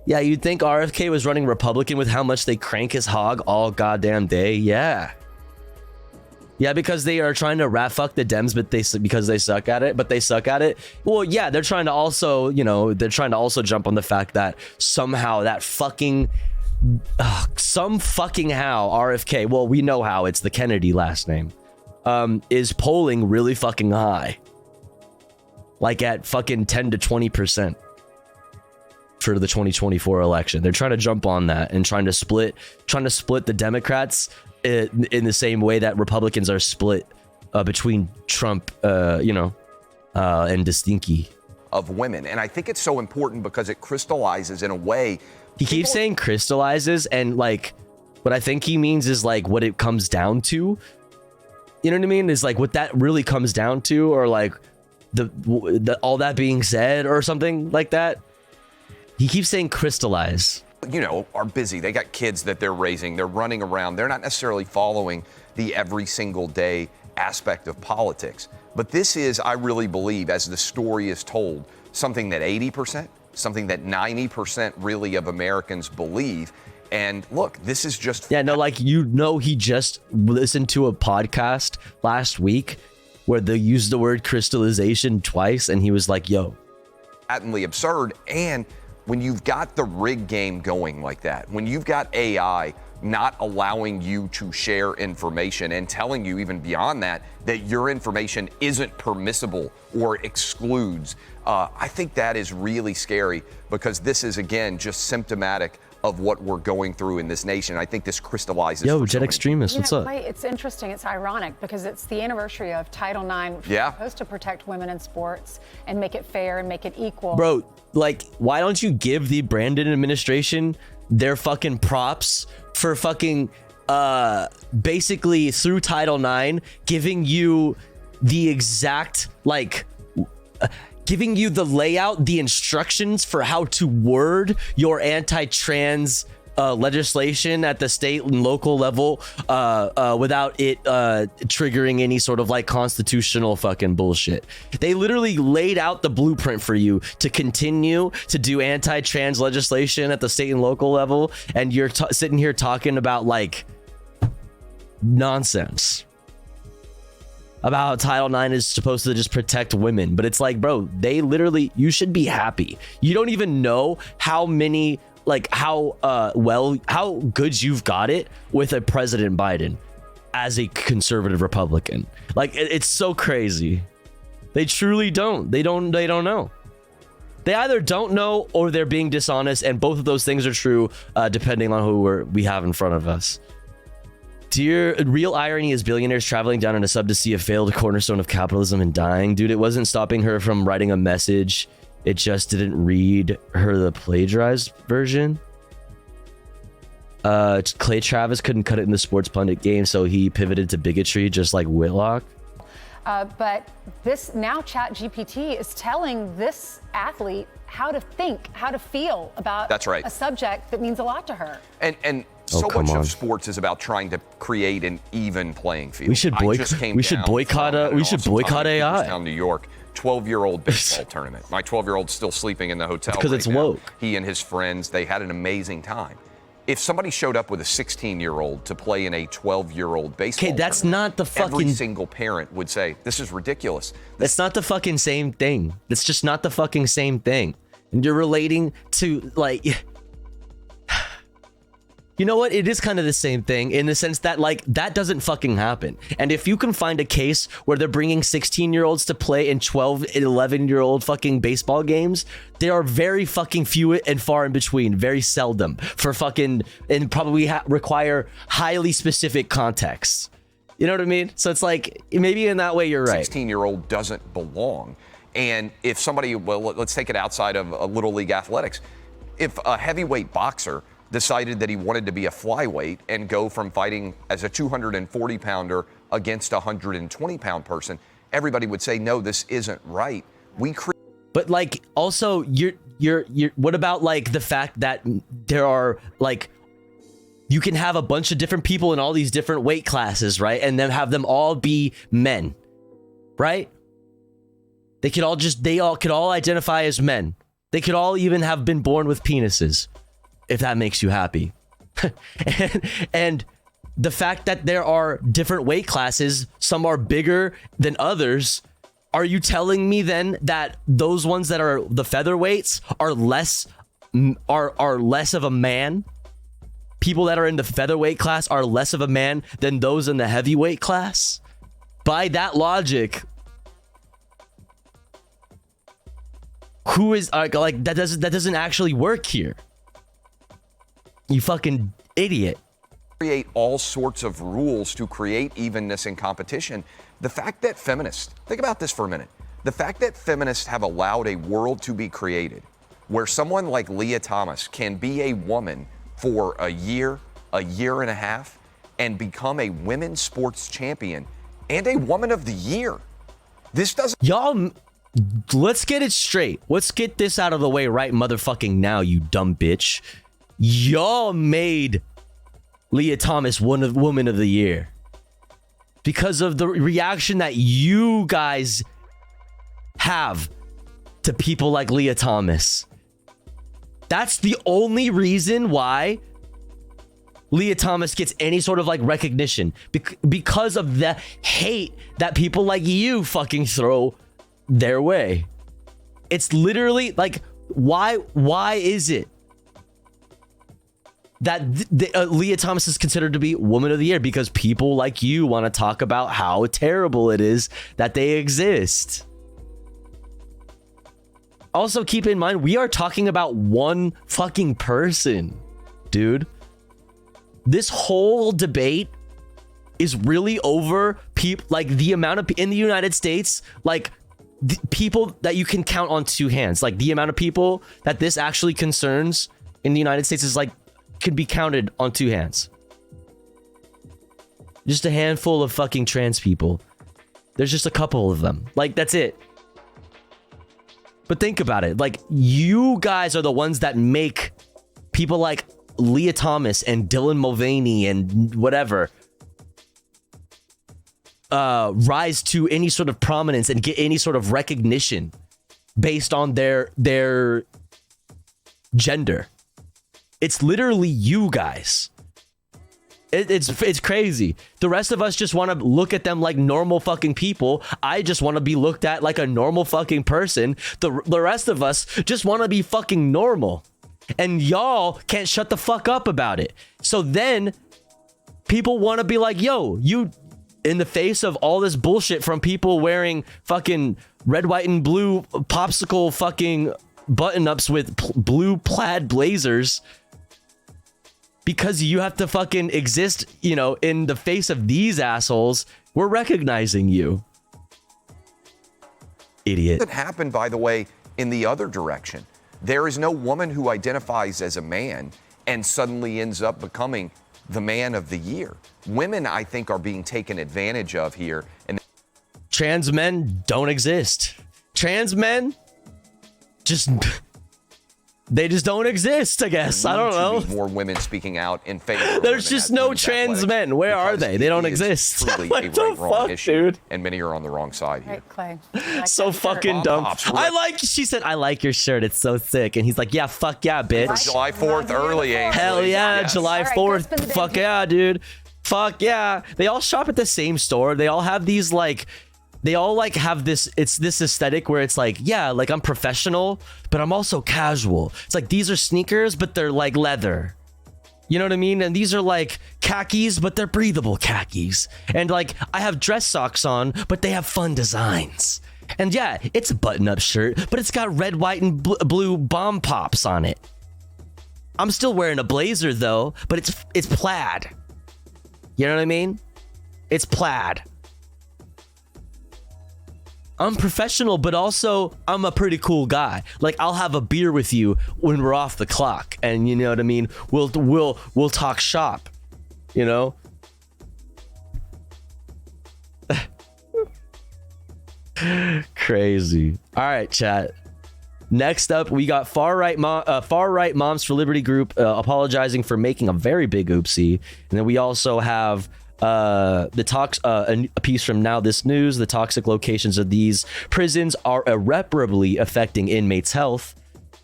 Yeah, you'd think RFK was running Republican with how much they crank his hog all goddamn day. Yeah. Yeah, because they are trying to rat fuck the Dems, but because they suck at it. Well, yeah, they're trying to also, jump on the fact that somehow that fucking, some fucking how RFK, well, we know how, it's the Kennedy last name, is polling really fucking high. Like at fucking 10 to 20% for the 2024 election. They're trying to jump on that and trying to split the Democrats in the same way that Republicans are split between Trump, and DeStinky. Of women. And I think it's so important because it crystallizes in a way. He keeps saying crystallizes, and like what I think he means is like what it comes down to. You know what I mean? Is like what that really comes down to, or like the all that being said or something like that. He keeps saying crystallize. Are busy. They got kids that they're raising. They're running around. They're not necessarily following the every single day aspect of politics. But this is, I really believe, as the story is told, something that 80%, something that 90% really of Americans believe. And look, this is just... Yeah, no, like, he just listened to a podcast last week where they used the word crystallization twice, and he was like, yo. Patently absurd. And when you've got the rig game going like that, when you've got AI not allowing you to share information and telling you even beyond that your information isn't permissible or excludes, I think that is really scary, because this is, again, just symptomatic of what we're going through in this nation. I think this crystallizes. Yo, Jet Extremist, what's up? Clay, it's interesting. It's ironic because it's the anniversary of Title IX, which is supposed to protect women in sports and make it fair and make it equal. Bro, like, why don't you give the Brandon administration their fucking props for fucking basically through Title IX giving you the exact, like, giving you the layout, the instructions for how to word your anti-trans legislation at the state and local level without it triggering any sort of like constitutional fucking bullshit. They literally laid out the blueprint for you to continue to do anti-trans legislation at the state and local level, and you're sitting here talking about like nonsense about how Title IX is supposed to just protect women. But it's like, bro, you should be happy. You don't even know how many, like how good you've got it with a President Biden as a conservative Republican. Like, it's so crazy. They truly don't. They don't know. They either don't know or they're being dishonest, and both of those things are true depending on who we have in front of us. Dear, real irony is billionaires traveling down in a sub to see a failed cornerstone of capitalism and dying. Dude, it wasn't stopping her from writing a message. It just didn't read her the plagiarized version. Clay Travis couldn't cut it in the sports pundit game, so he pivoted to bigotry just like Whitlock. But this now ChatGPT is telling this athlete how to think, how to feel about a subject that means a lot to her. And so much of sports is about trying to create an even playing field. We should boycott AI. Down New York, 12-year-old baseball tournament. My 12-year-old's still sleeping in the hotel. Because it's woke. He and his friends, they had an amazing time. if somebody showed up with a 16-year-old to play in a 12-year-old baseball Okay, that's tournament, not the fucking... every single parent would say, this is ridiculous. That's not the fucking same thing. It's just not the fucking same thing. And you're relating to, like... You know what? It is kind of the same thing in the sense that, like, that doesn't fucking happen. And if you can find a case where they're bringing 16-year-olds to play in 12 and 11-year-old fucking baseball games, they are very fucking few and far in between, very seldom for fucking, and probably require highly specific context. You know what I mean? So it's like, maybe in that way you're right. 16-year-old doesn't belong. And if somebody, well, let's take it outside of Little League athletics. If a heavyweight boxer decided that he wanted to be a flyweight and go from fighting as a 240-pounder against a 120-pound person, everybody would say, no, this isn't right. But like, also, you're what about like the fact that there are like, you can have a bunch of different people in all these different weight classes, right? And then have them all be men, right? They all could all identify as men. They could all even have been born with penises, if that makes you happy. and the fact that there are different weight classes, some are bigger than others, are you telling me then that those ones that are the featherweights are less of a man? People that are in the featherweight class are less of a man than those in the heavyweight class? By that logic, who is like that doesn't actually work here. You fucking idiot. Create all sorts of rules to create evenness in competition. The fact that feminists, think about this for a minute. The fact that feminists have allowed a world to be created where someone like Leah Thomas can be a woman for a year and a half, and become a women's sports champion and a woman of the year. This doesn't... Y'all, let's get it straight. Let's get this out of the way right motherfucking now, you dumb bitch. Y'all made Leah Thomas woman of the year because of the reaction that you guys have to people like Leah Thomas. That's the only reason why Leah Thomas gets any sort of like recognition, because of the hate that people like you fucking throw their way. It's literally like, why is it that Leah Thomas is considered to be woman of the year? Because people like you want to talk about how terrible it is that they exist. Also, keep in mind, we are talking about one fucking person, dude. This whole debate is really over people, like the amount of in the United States, like people that you can count on two hands. Like the amount of people that this actually concerns in the United States is like, could be counted on two hands. Just a handful of fucking trans people. There's just a couple of them. Like, that's it. But think about it. Like, you guys are the ones that make people like Leah Thomas and Dylan Mulvaney and whatever rise to any sort of prominence and get any sort of recognition based on their gender. It's literally you guys. It's crazy. The rest of us just want to look at them like normal fucking people. I just want to be looked at like a normal fucking person. The rest of us just want to be fucking normal. And y'all can't shut the fuck up about it. So then people want to be like, yo, you, in the face of all this bullshit from people wearing fucking red, white, and blue popsicle fucking button-ups with blue plaid blazers, because you have to fucking exist, you know, in the face of these assholes, we're recognizing you. Idiot. That happened, by the way, in the other direction. There is no woman who identifies as a man and suddenly ends up becoming the man of the year. Women, I think, are being taken advantage of here. And trans men don't exist. Trans men just They just don't exist, I guess. I don't know. More women speaking out in favor. There's just no trans men. Where are they? They don't exist. Truly What a the right-wrong fuck, issue, dude? and many are on the wrong side here. Clay. So fucking dumb. She said, I like your shirt. It's so sick. And he's like, yeah, fuck yeah, bitch. For July 4th early, Ainsley. Hell yeah, Yes. July 4th. Fuck yeah, dude. Fuck yeah. They all shop at the same store. They all have these like, they all like have this, it's this aesthetic where it's like, yeah, like I'm professional, but I'm also casual. It's like, these are sneakers, but they're like leather. You know what I mean? And these are like khakis, but they're breathable khakis. And like, I have dress socks on, but they have fun designs. And yeah, it's a button-up shirt, but it's got red, white, and blue bomb pops on it. I'm still wearing a blazer though, but it's plaid. You know what I mean? It's plaid. I'm professional, but also I'm a pretty cool guy. Like, I'll have a beer with you when we're off the clock, and you know what I mean? We'll talk shop, you know? Crazy. All right, chat. Next up, we got far right Moms for Liberty group apologizing for making a very big oopsie, and then we also have a piece from Now This News. The toxic locations of these prisons are irreparably affecting inmates' health.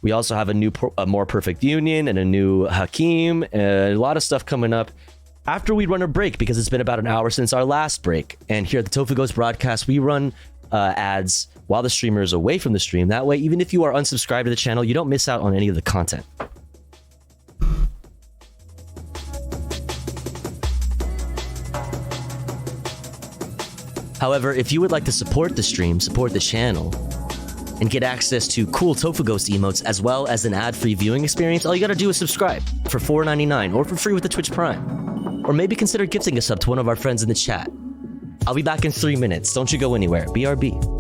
We also have a more perfect union and a new Hakeem, and a lot of stuff coming up after we run a break, because it's been about an hour since our last break. And here at the Tofu Ghost broadcast, we run ads while the streamer is away from the stream. That way, even if you are unsubscribed to the channel, you don't miss out on any of the content. However, if you would like to support the stream, support the channel, and get access to cool Tofu Ghost emotes as well as an ad-free viewing experience, all you gotta do is subscribe for $4.99 or for free with the Twitch Prime. Or maybe consider gifting a sub to one of our friends in the chat. I'll be back in 3 minutes. Don't you go anywhere. BRB.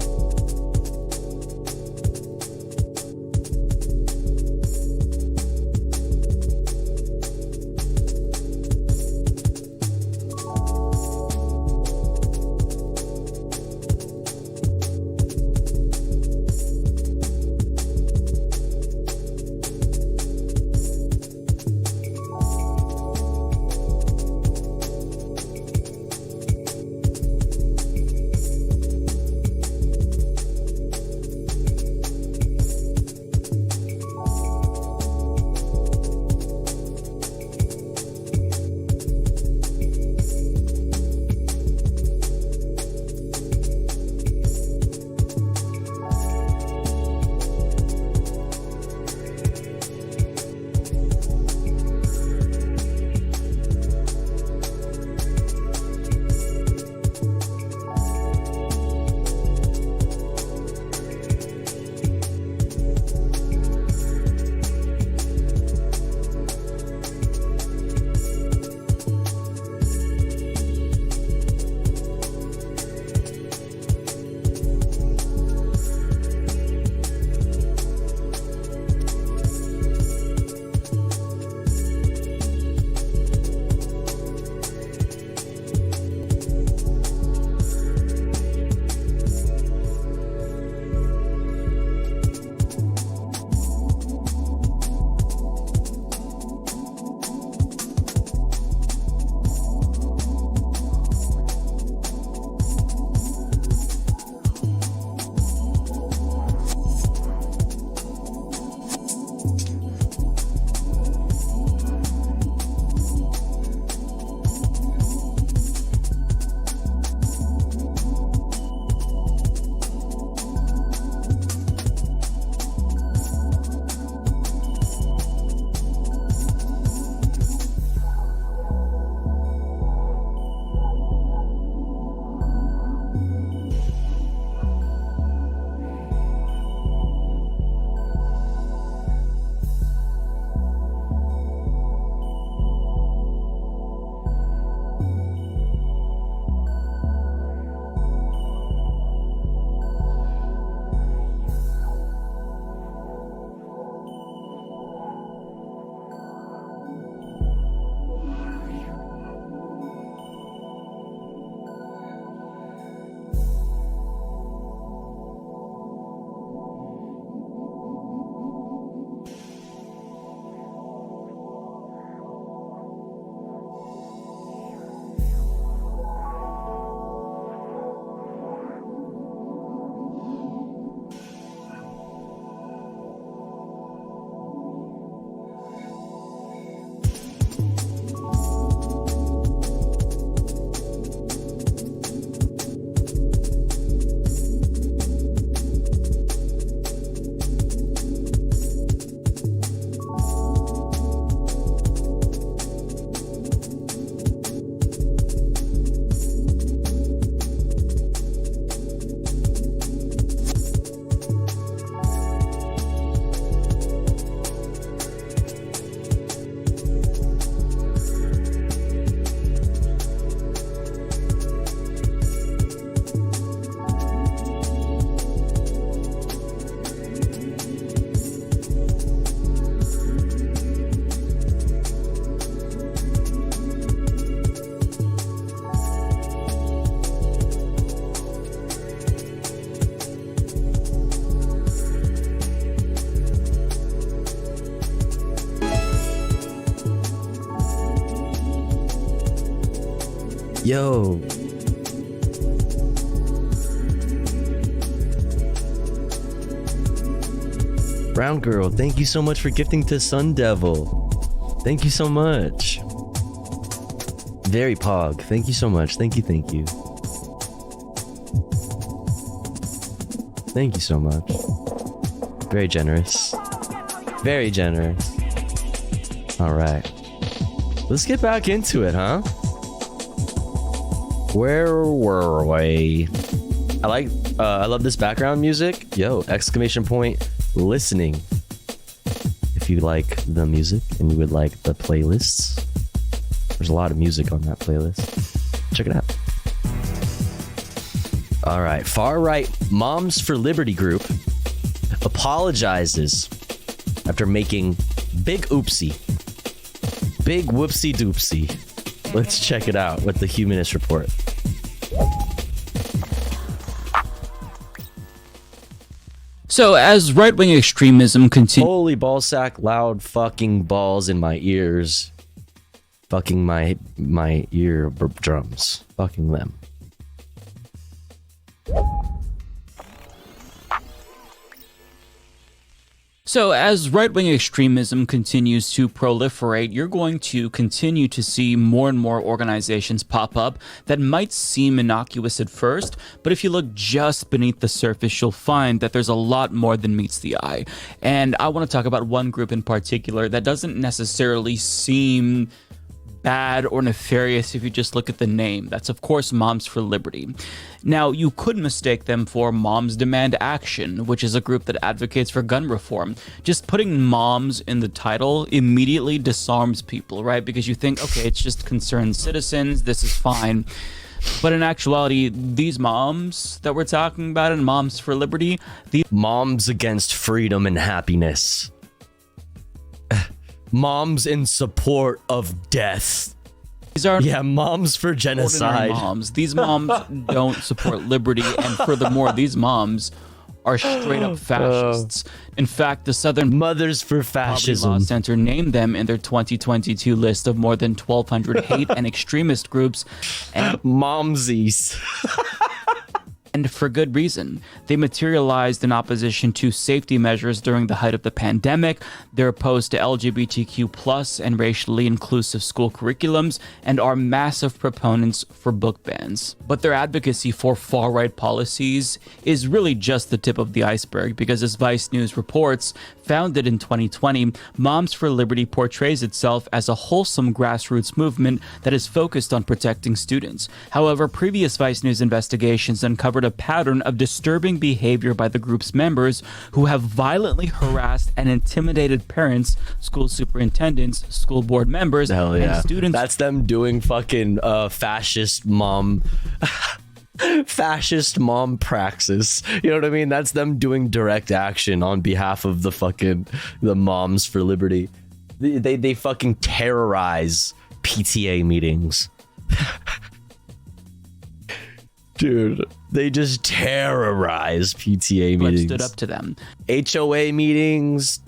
Yo. Brown Girl, thank you so much for gifting to Sun Devil. Thank you so much. Very Pog, thank you so much. Thank you, thank you. Thank you so much. Very generous. Very generous. All right. Let's get back into it, huh? Where were we? I love this background music. Yo, exclamation point, listening. If you like the music and you would like the playlists, there's a lot of music on that playlist. Check it out. All right, far right Moms for Liberty group apologizes after making big oopsie. Big whoopsie doopsie. Let's check it out with the Humanist Report. So, as right-wing extremism continues... Holy ballsack, loud fucking balls in my ears. Fucking my ear drums. Fucking them. So, as right-wing extremism continues to proliferate, you're going to continue to see more and more organizations pop up that might seem innocuous at first, but if you look just beneath the surface, you'll find that there's a lot more than meets the eye. And I want to talk about one group in particular that doesn't necessarily seem bad or nefarious if you just look at the name. That's, of course, Moms for Liberty. Now, you could mistake them for Moms Demand Action, which is a group that advocates for gun reform. Just putting moms in the title immediately disarms people, right? Because you think, okay, it's just concerned citizens, this is fine. But in actuality, these moms that we're talking about in Moms for Liberty, these moms against freedom and happiness. Moms in support of death. These are moms for genocide. Moms. These moms don't support liberty, and furthermore, these moms are straight up fascists. In fact, the Southern Mothers for Fascism Law Center named them in their 2022 list of more than 1,200 hate and extremist groups. And momsies. And for good reason. They materialized in opposition to safety measures during the height of the pandemic. They're opposed to LGBTQ+ and racially inclusive school curriculums and are massive proponents for book bans. But their advocacy for far-right policies is really just the tip of the iceberg, because as Vice News reports, founded in 2020, Moms for Liberty portrays itself as a wholesome grassroots movement that is focused on protecting students. However, previous Vice News investigations uncovered a pattern of disturbing behavior by the group's members who have violently harassed and intimidated parents, school superintendents, school board members, and students. That's them doing fucking fascist mom praxis. You know what I mean? That's them doing direct action on behalf of the Moms for Liberty. They fucking terrorize PTA meetings. Dude, they just terrorize PTA meetings. Stood up to them. HOA meetings,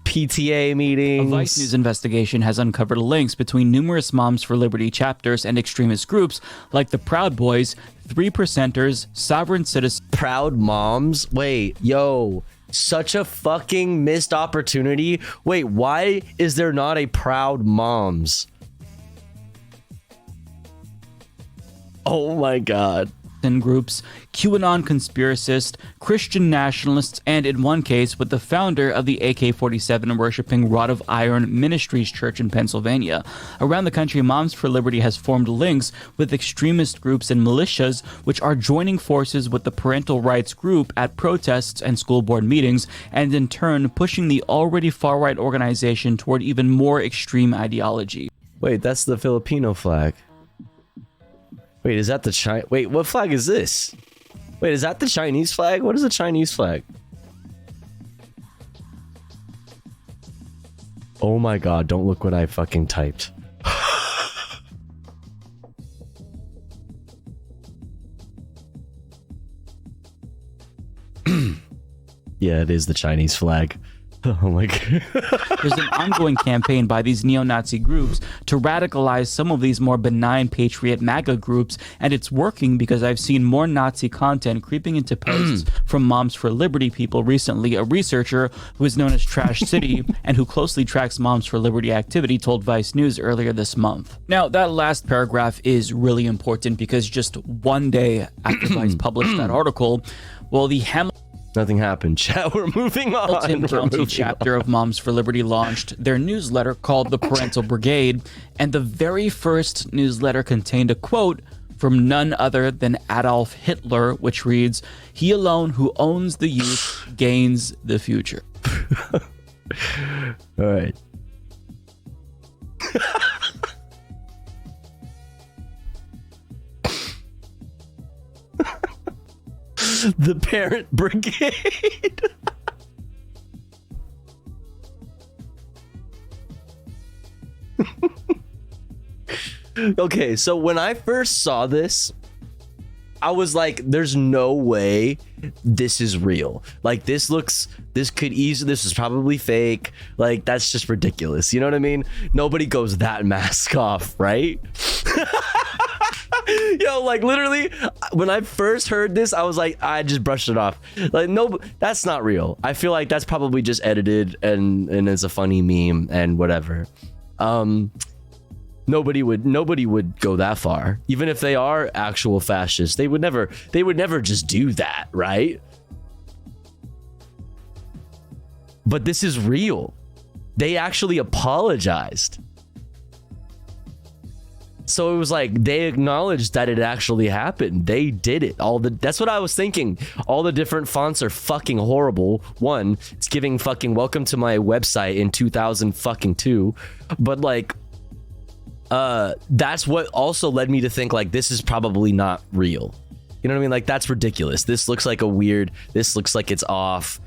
PTA meetings. A Vice News investigation has uncovered links between numerous Moms for Liberty chapters and extremist groups like the Proud Boys, 3%ers, Sovereign Citizens. Proud Moms? Wait, yo, such a fucking missed opportunity. Wait, why is there not a Proud Moms? Oh my god. Groups, QAnon conspiracists, Christian nationalists, and in one case with the founder of the AK-47 worshipping Rod of Iron Ministries Church in Pennsylvania. Around the country, Moms for Liberty has formed links with extremist groups and militias, which are joining forces with the parental rights group at protests and school board meetings, and in turn pushing the already far-right organization toward even more extreme ideology. Wait, that's the Filipino flag. Wait, is that the Wait, what flag is this? Wait, is that the Chinese flag? What is the Chinese flag? Oh my god, don't look what I fucking typed. Yeah, it is the Chinese flag. Oh my God. There's an ongoing campaign by these neo-Nazi groups to radicalize some of these more benign patriot MAGA groups, and it's working because I've seen more Nazi content creeping into posts from Moms for Liberty people recently. A researcher who is known as Trash City and who closely tracks Moms for Liberty activity told Vice News earlier this month. Now, that last paragraph is really important because just one day after Vice published that article, well, the Nothing happened, chat. We're moving on. Hamilton County chapter of Moms for Liberty launched their newsletter called the Parental Brigade, and the very first newsletter contained a quote from none other than Adolf Hitler, which reads, "He alone who owns the youth gains the future." All right. The Parent Brigade. Okay, so when I first saw this, I was like, there's no way this is real. Like, this is probably fake. Like, that's just ridiculous. You know what I mean? Nobody goes that mask off, right? Yo, like, literally, when I first heard this, I was like, I just brushed it off. Like, no, that's not real. I feel like that's probably just edited and it's a funny meme and whatever. Nobody would go that far. Even if they are actual fascists, they would never just do that, right? But this is real. They actually apologized. So it was like they acknowledged that it actually happened. They did it. That's what I was thinking. All the different fonts are fucking horrible. One, it's giving fucking welcome to my website in 2002. But like, that's what also led me to think like this is probably not real. You know what I mean? Like, that's ridiculous. This looks like this looks like it's off.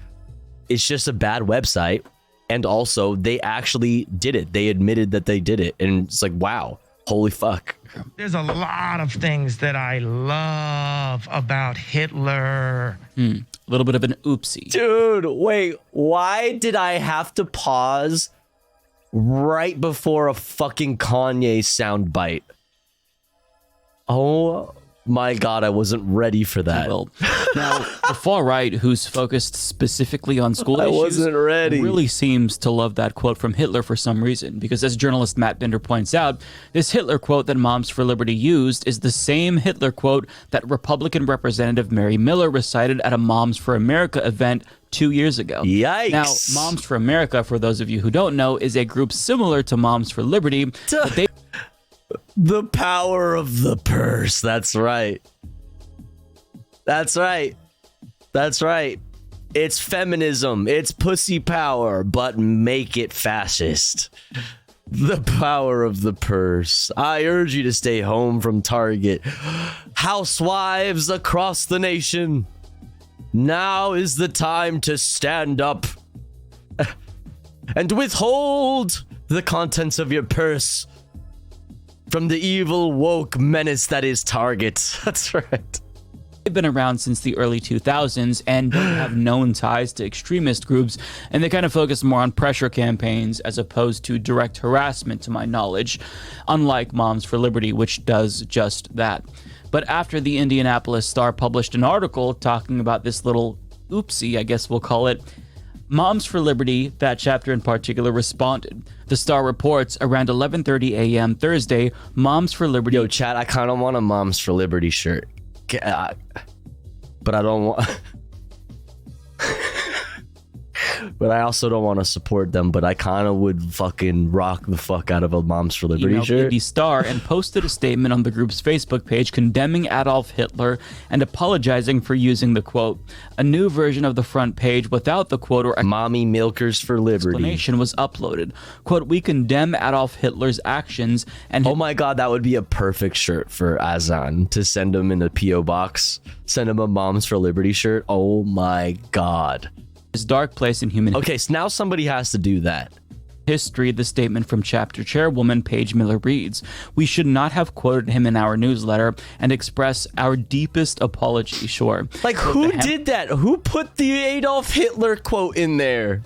It's just a bad website. And also they actually did it. They admitted that they did it. And it's like, wow. Holy fuck. There's a lot of things that I love about Hitler. A little bit of an oopsie. Dude, wait. Why did I have to pause right before a fucking Kanye soundbite? Oh my God, I wasn't ready for that. Well, now, the far right, who's focused specifically on school issues, wasn't ready. Really seems to love that quote from Hitler for some reason. Because as journalist Matt Binder points out, this Hitler quote that Moms for Liberty used is the same Hitler quote that Republican Representative Mary Miller recited at a Moms for America event 2 years ago. Yikes. Now, Moms for America, for those of you who don't know, is a group similar to Moms for Liberty. But they The power of the purse. That's right. That's right. That's right. It's feminism. It's pussy power, but make it fascist. The power of the purse. I urge you to stay home from Target. Housewives across the nation. Now is the time to stand up and withhold the contents of your purse from the evil woke menace that is Target. That's right. They've been around since the early 2000s and don't have known ties to extremist groups, and they kind of focus more on pressure campaigns as opposed to direct harassment, to my knowledge, unlike Moms for Liberty, which does just that. But after the Indianapolis Star published an article talking about this little oopsie, I guess we'll call it, Moms for Liberty, that chapter in particular, responded. The Star reports around 11:30 a.m. Thursday, Moms for Liberty... Yo, chat, I kind of want a Moms for Liberty shirt. But I don't want... But I also don't want to support them, but I kind of would fucking rock the fuck out of a Moms for Liberty shirt. The Star and posted a statement on the group's Facebook page condemning Adolf Hitler and apologizing for using the quote. A new version of the front page without the quote or Mommy Milkers for Liberty explanation was uploaded. Quote, we condemn Adolf Hitler's actions and... Oh my God, that would be a perfect shirt for Azan to send him in a P.O. box. Send him a Moms for Liberty shirt. Oh my God. His dark place in human... Okay, so now somebody has to do that. History, the statement from chapter chairwoman Paige Miller reads, we should not have quoted him in our newsletter and express our deepest apology, sure. Like, who did that? Who put the Adolf Hitler quote in there?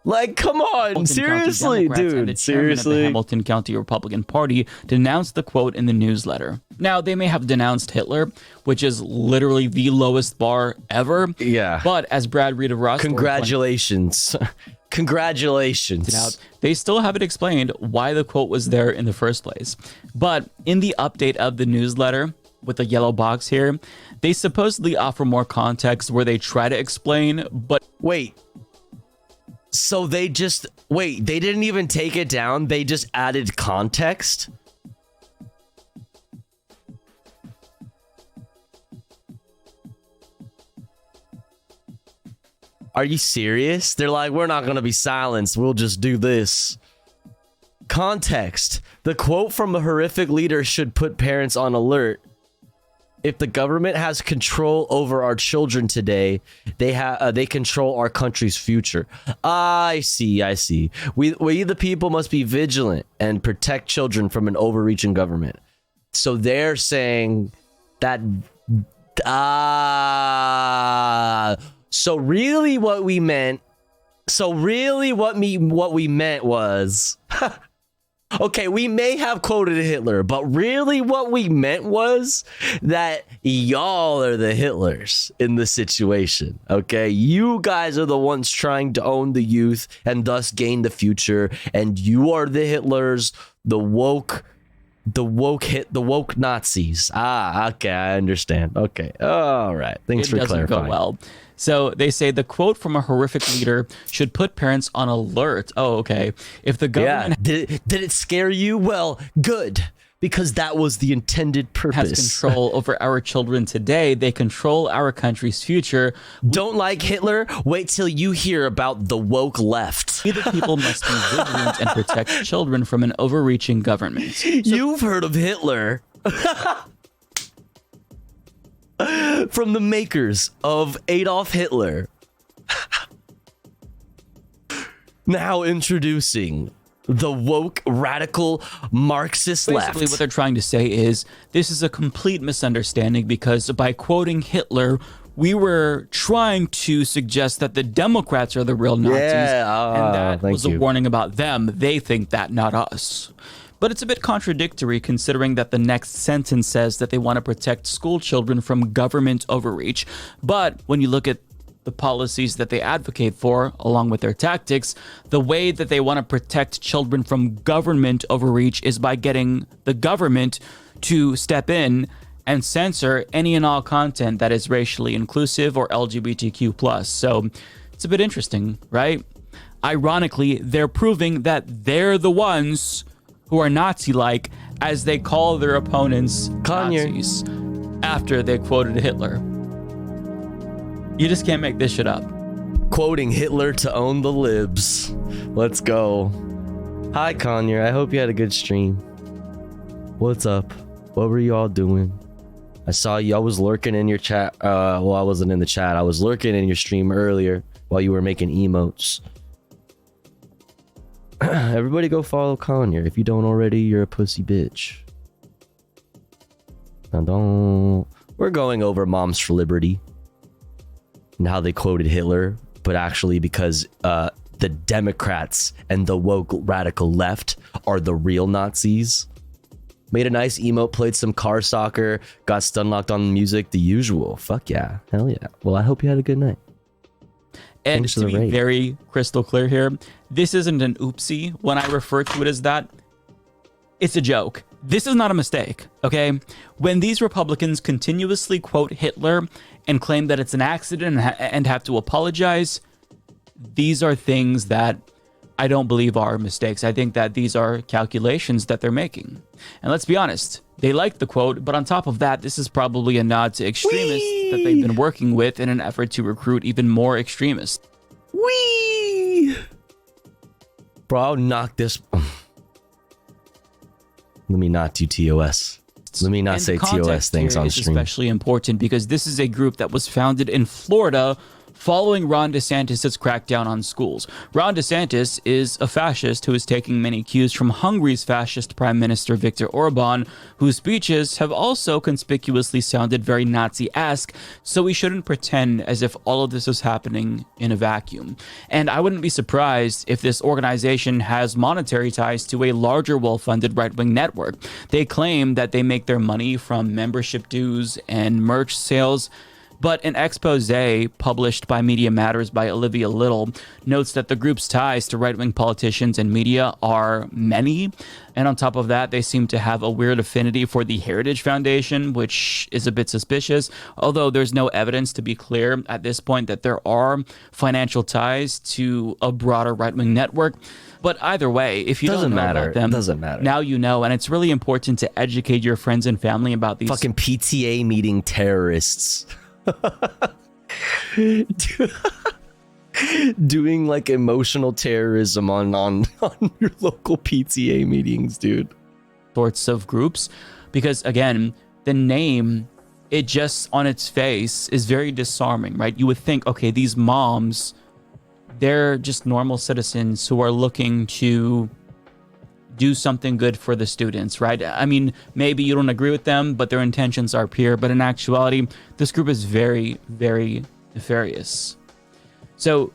Like, come on, Hamilton seriously, County Democrats and the dude, chairman of the seriously. Hamilton County Republican Party denounced the quote in the newsletter. Now, they may have denounced Hitler, which is literally the lowest bar ever. Yeah. But as Brad Rita Ross, Congratulations. Congratulations. out, they still haven't explained why the quote was there in the first place. But in the update of the newsletter, with the yellow box here, they supposedly offer more context where they try to explain, but wait. So they didn't even take it down. They just added context. Are you serious? They're like, we're not going to be silenced. We'll just do this. Context. The quote from a horrific leader should put parents on alert. If the government has control over our children today, they control our country's future. I see. We the people must be vigilant and protect children from an overreaching government. So they're saying that so really what we meant was okay, we may have quoted Hitler, but really what we meant was that y'all are the Hitlers in the situation, okay? You guys are the ones trying to own the youth and thus gain the future, and you are the Hitlers, the woke Nazis. Okay, I understand. Okay, all right. Thanks for clarifying. It doesn't go well. So they say the quote from a horrific leader should put parents on alert. Oh, okay. If the government did it scare you? Well, good, because that was the intended purpose. Has control over our children today, they control our country's future. Don't like Hitler? Wait till you hear about the woke left. We the people must be vigilant and protect children from an overreaching government. You've heard of Hitler. From the makers of Adolf Hitler. Now introducing the woke, radical, Marxist left. Basically, what they're trying to say is this is a complete misunderstanding because by quoting Hitler, we were trying to suggest that the Democrats are the real Nazis. And that was a warning about them. They think that, not us. But it's a bit contradictory considering that the next sentence says that they want to protect school children from government overreach. But when you look at the policies that they advocate for, along with their tactics, the way that they want to protect children from government overreach is by getting the government to step in and censor any and all content that is racially inclusive or LGBTQ+. So it's a bit interesting, right? Ironically, they're proving that they're the ones who are Nazi-like as they call their opponents Nazis after they quoted Hitler. You just can't make this shit up. Quoting Hitler to own the libs. Let's go. Hi, Conyer. I hope you had a good stream. What's up? What were you all doing? I saw you. I was lurking in your chat. Well, I wasn't in the chat. I was lurking in your stream earlier while you were making emotes. Everybody go follow Conyer. If you don't already, you're a pussy bitch. Now don't. We're going over Moms for Liberty and how they quoted Hitler, but actually because the Democrats and the woke radical left are the real Nazis. Made a nice emote, played some car soccer, got stun locked on music, the usual. Fuck yeah. Hell yeah. Well, I hope you had a good night. And to be very crystal clear here, this isn't an oopsie. When I refer to it as that, it's a joke. This is not a mistake, okay? When these Republicans continuously quote Hitler and claim that it's an accident and have to apologize, these are things that I don't believe are mistakes. I think that these are calculations that they're making. And let's be honest, they like the quote, but on top of that, this is probably a nod to extremists that they've been working with in an effort to recruit even more extremists. Whee! Bro, I'll knock this. Let me not do TOS. Let me not say TOS things on stream. It's especially important because this is a group that was founded in Florida following Ron DeSantis' crackdown on schools. Ron DeSantis is a fascist who is taking many cues from Hungary's fascist Prime Minister Viktor Orban, whose speeches have also conspicuously sounded very Nazi-esque, so we shouldn't pretend as if all of this is happening in a vacuum. And I wouldn't be surprised if this organization has monetary ties to a larger, well-funded right-wing network. They claim that they make their money from membership dues and merch sales, but an expose published by Media Matters by Olivia Little notes that the group's ties to right-wing politicians and media are many. And on top of that, they seem to have a weird affinity for the Heritage Foundation, which is a bit suspicious, although there's no evidence to be clear at this point that there are financial ties to a broader right-wing network. But either way, if you don't know about them, doesn't matter. Now you know, and it's really important to educate your friends and family about these fucking PTA meeting terrorists. Doing like emotional terrorism on your local PTA meetings, dude. Sorts of groups, because again, the name, it just on its face is very disarming, right? You would think, okay, these moms, they're just normal citizens who are looking to do something good for the students, right? I mean, maybe you don't agree with them, but their intentions are pure. But in actuality, this group is very, very nefarious. So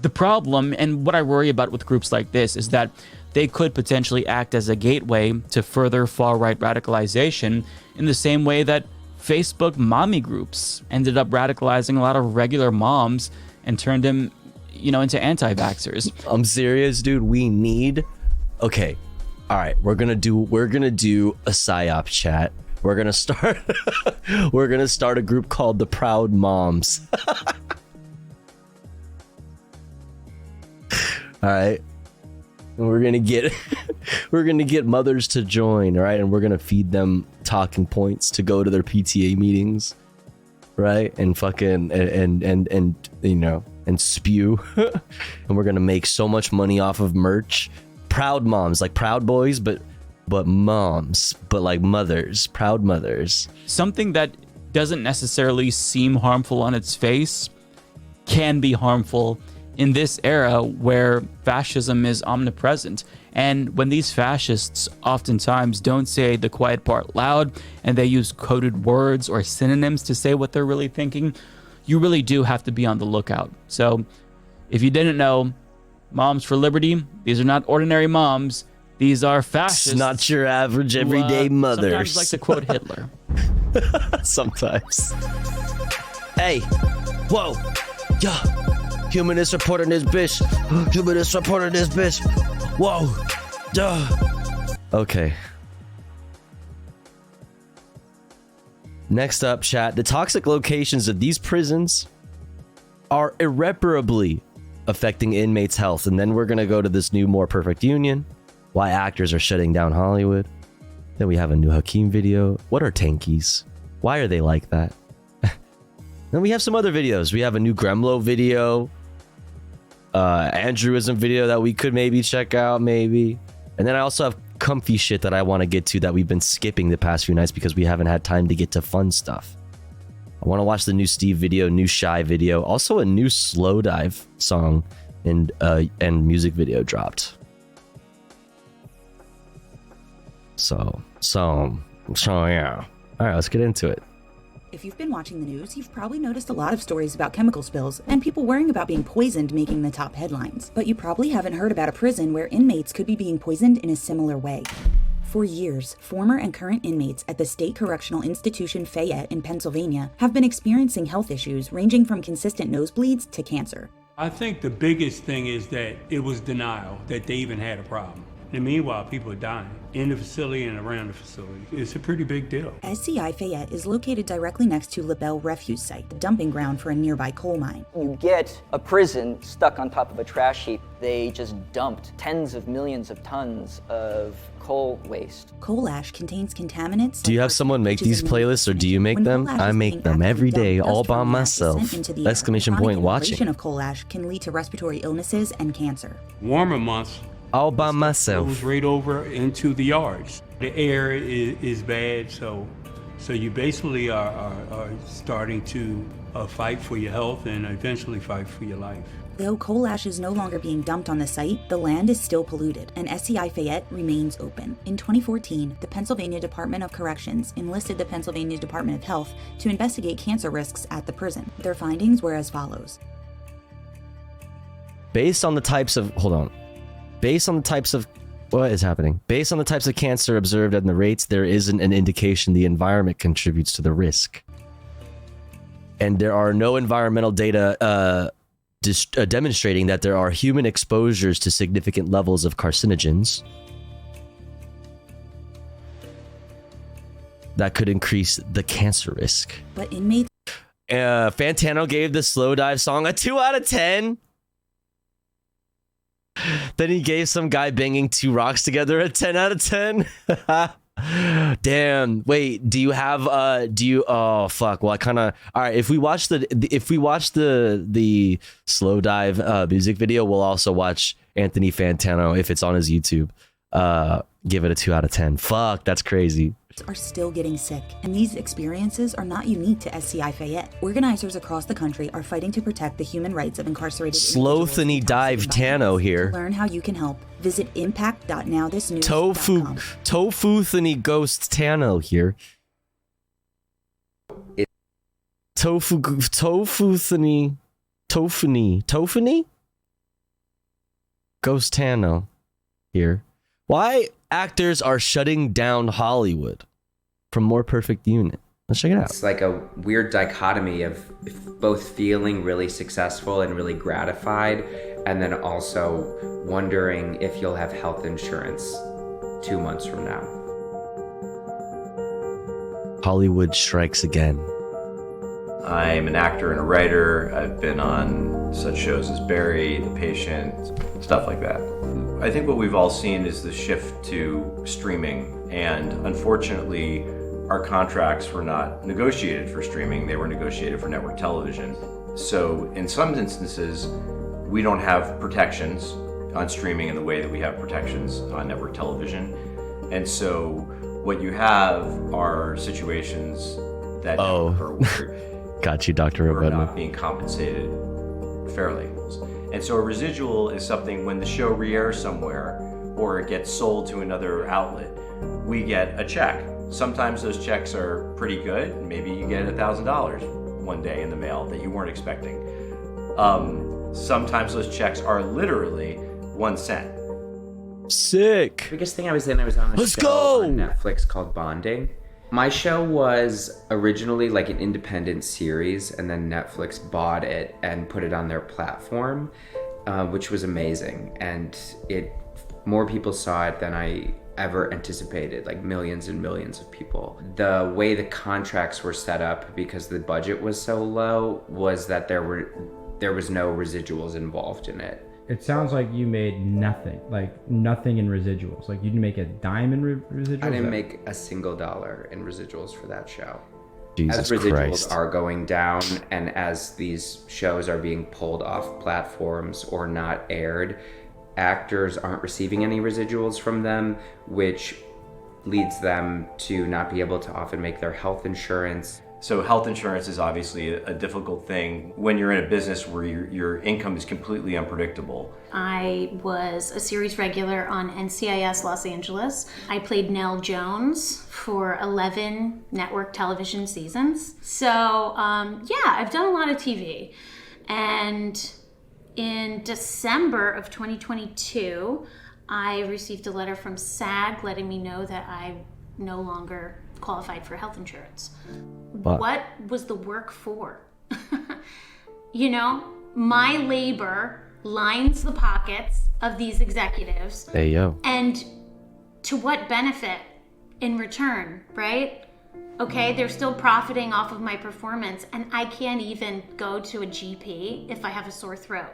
the problem, and what I worry about with groups like this, is that they could potentially act as a gateway to further far-right radicalization in the same way that Facebook mommy groups ended up radicalizing a lot of regular moms and turned them, into anti-vaxxers. I'm serious, dude. We need... Okay. All right, we're gonna do a psyop chat. We're gonna start a group called the Proud Moms. All right, and we're gonna get mothers to join. All right, and we're gonna feed them talking points to go to their PTA meetings, right? And fucking and spew, and we're gonna make so much money off of merch. Proud moms, like Proud Boys, but moms, but like mothers, proud mothers. Something that doesn't necessarily seem harmful on its face can be harmful in this era where fascism is omnipresent. And when these fascists oftentimes don't say the quiet part loud and they use coded words or synonyms to say what they're really thinking, you really do have to be on the lookout. So if you didn't know, Moms for Liberty, these are not ordinary moms. These are fascists. It's not your average everyday mothers. Sometimes like to quote Hitler. Sometimes. Hey, whoa, yeah. Humanist reporting this bitch. Humanist reporting this bitch. Whoa, duh. Okay. Next up, chat. The toxic locations of these prisons are irreparably affecting inmates' health. And then we're going to go to this new More Perfect Union, why actors are shutting down Hollywood. Then we have a new Hakeem video. What are tankies? Why are they like that? Then we have some other videos. We have a new Gremlo video, Andrewism video that we could maybe check out, maybe. And then I also have comfy shit that I want to get to that we've been skipping the past few nights because we haven't had time to get to fun stuff. I want to watch the new Steve video, new Shy video, also a new Slow Dive song and music video dropped. So yeah. All right, let's get into it. If you've been watching the news, you've probably noticed a lot of stories about chemical spills and people worrying about being poisoned making the top headlines. But you probably haven't heard about a prison where inmates could be being poisoned in a similar way. For years, former and current inmates at the State Correctional Institution Fayette in Pennsylvania have been experiencing health issues ranging from consistent nosebleeds to cancer. I think the biggest thing is that it was denial that they even had a problem. And meanwhile, people are dying in the facility and around the facility. It's a pretty big deal. SCI Fayette is located directly next to LaBelle Refuse Site, the dumping ground for a nearby coal mine. You get a prison stuck on top of a trash heap. They just dumped tens of millions of tons of coal waste. Coal ash contains contaminants. Do you have someone make these playlists or do you make them? I make them every day all by myself. Exclamation point watching. Of coal ash can lead to respiratory illnesses and cancer. Warmer months, all by myself. Goes right over into the yards. The air is bad, so you basically are starting to fight for your health and eventually fight for your life. Though coal ash is no longer being dumped on the site, the land is still polluted, and SCI Fayette remains open. In 2014, the Pennsylvania Department of Corrections enlisted the Pennsylvania Department of Health to investigate cancer risks at the prison. Their findings were as follows. Based on the types of what is happening? Based on the types of cancer observed and the rates, there isn't an indication the environment contributes to the risk. And there are no environmental data demonstrating that there are human exposures to significant levels of carcinogens that could increase the cancer risk. But inmates... Fantano gave the Slow Dive song a 2 out of 10. Then he gave some guy banging 2 rocks together a 10 out of 10. Damn. Wait, do you have oh fuck. Well, I kind of all right, if we watch the Slow Dive music video, we'll also watch Anthony Fantano if it's on his YouTube. Give it a 2 out of 10. Fuck, that's crazy. Are still getting sick, and these experiences are not unique to SCI Fayette. Organizers across the country are fighting to protect the human rights of incarcerated Slothany Dive Tano here. To learn how you can help, visit impact.nowthisnews.com. Tofuthany Ghost Tano here. Tofuthany Ghost Tano here. Why actors are shutting down Hollywood from More Perfect Unit. Let's check it out. It's like a weird dichotomy of both feeling really successful and really gratified, and then also wondering if you'll have health insurance 2 months from now. Hollywood strikes again. I'm an actor and a writer. I've been on such shows as Barry, The Patient, stuff like that. I think what we've all seen is the shift to streaming, and unfortunately, our contracts were not negotiated for streaming, they were negotiated for network television. So in some instances, we don't have protections on streaming in the way that we have protections on network television. And so what you have are situations that occur where got you, Dr. we're not being compensated fairly. And so a residual is something when the show re-airs somewhere or it gets sold to another outlet, we get a check. Sometimes those checks are pretty good. Maybe you get $1,000 one day in the mail that you weren't expecting. Sometimes those checks are literally 1 cent. Sick. The biggest thing I was on a show on Netflix called Bonding. My show was originally like an independent series, and then Netflix bought it and put it on their platform, which was amazing. And more people saw it than I ever anticipated, like millions and millions of people. The way the contracts were set up, because the budget was so low, was that there was no residuals involved in it. It sounds like you made nothing in residuals. Like you didn't make a dime in residuals? I didn't make a single dollar in residuals for that show. Jesus as residuals Christ. are going down, and as these shows are being pulled off platforms or not aired, actors aren't receiving any residuals from them, which leads them to not be able to often make their health insurance. So health insurance is obviously a difficult thing when you're in a business where your income is completely unpredictable. I was a series regular on NCIS Los Angeles. I played Nell Jones for 11 network television seasons. So I've done a lot of TV. And in December of 2022, I received a letter from SAG letting me know that I no longer qualified for health insurance. What was the work for? My labor lines the pockets of these executives. Hey, yo. And to what benefit in return, right? Okay, they're still profiting off of my performance, and I can't even go to a GP if I have a sore throat.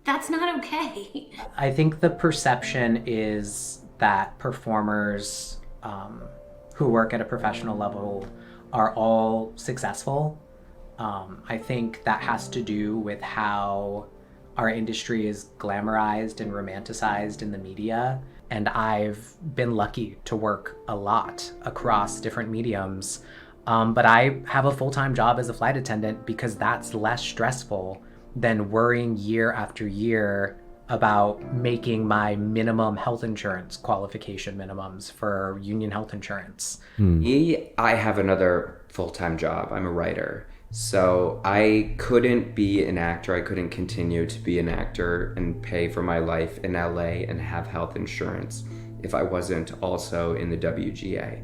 That's not okay. I think the perception is that performers who work at a professional level are all successful. I think that has to do with how our industry is glamorized and romanticized in the media. And I've been lucky to work a lot across different mediums But I have a full-time job as a flight attendant because that's less stressful than worrying year after year about making my minimum health insurance qualification minimums for union health insurance. I have another full-time job. I'm a writer. So I couldn't be an actor. I couldn't continue to be an actor and pay for my life in LA and have health insurance if I wasn't also in the WGA.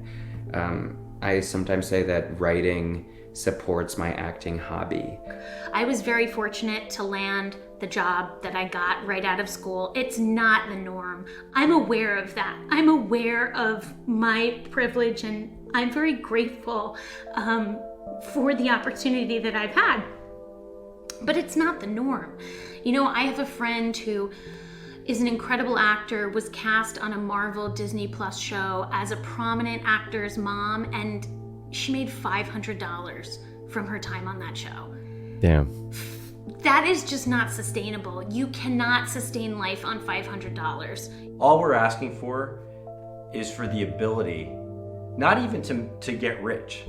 I sometimes say that writing supports my acting hobby. I was very fortunate to land the job that I got right out of school. It's not the norm. I'm aware of that. I'm aware of my privilege, and I'm very grateful for the opportunity that I've had. But it's not the norm. You know, I have a friend who is an incredible actor, was cast on a Marvel Disney Plus show as a prominent actor's mom, and she made $500 from her time on that show. Damn. That is just not sustainable. You cannot sustain life on $500. All we're asking for is for the ability, not even to get rich.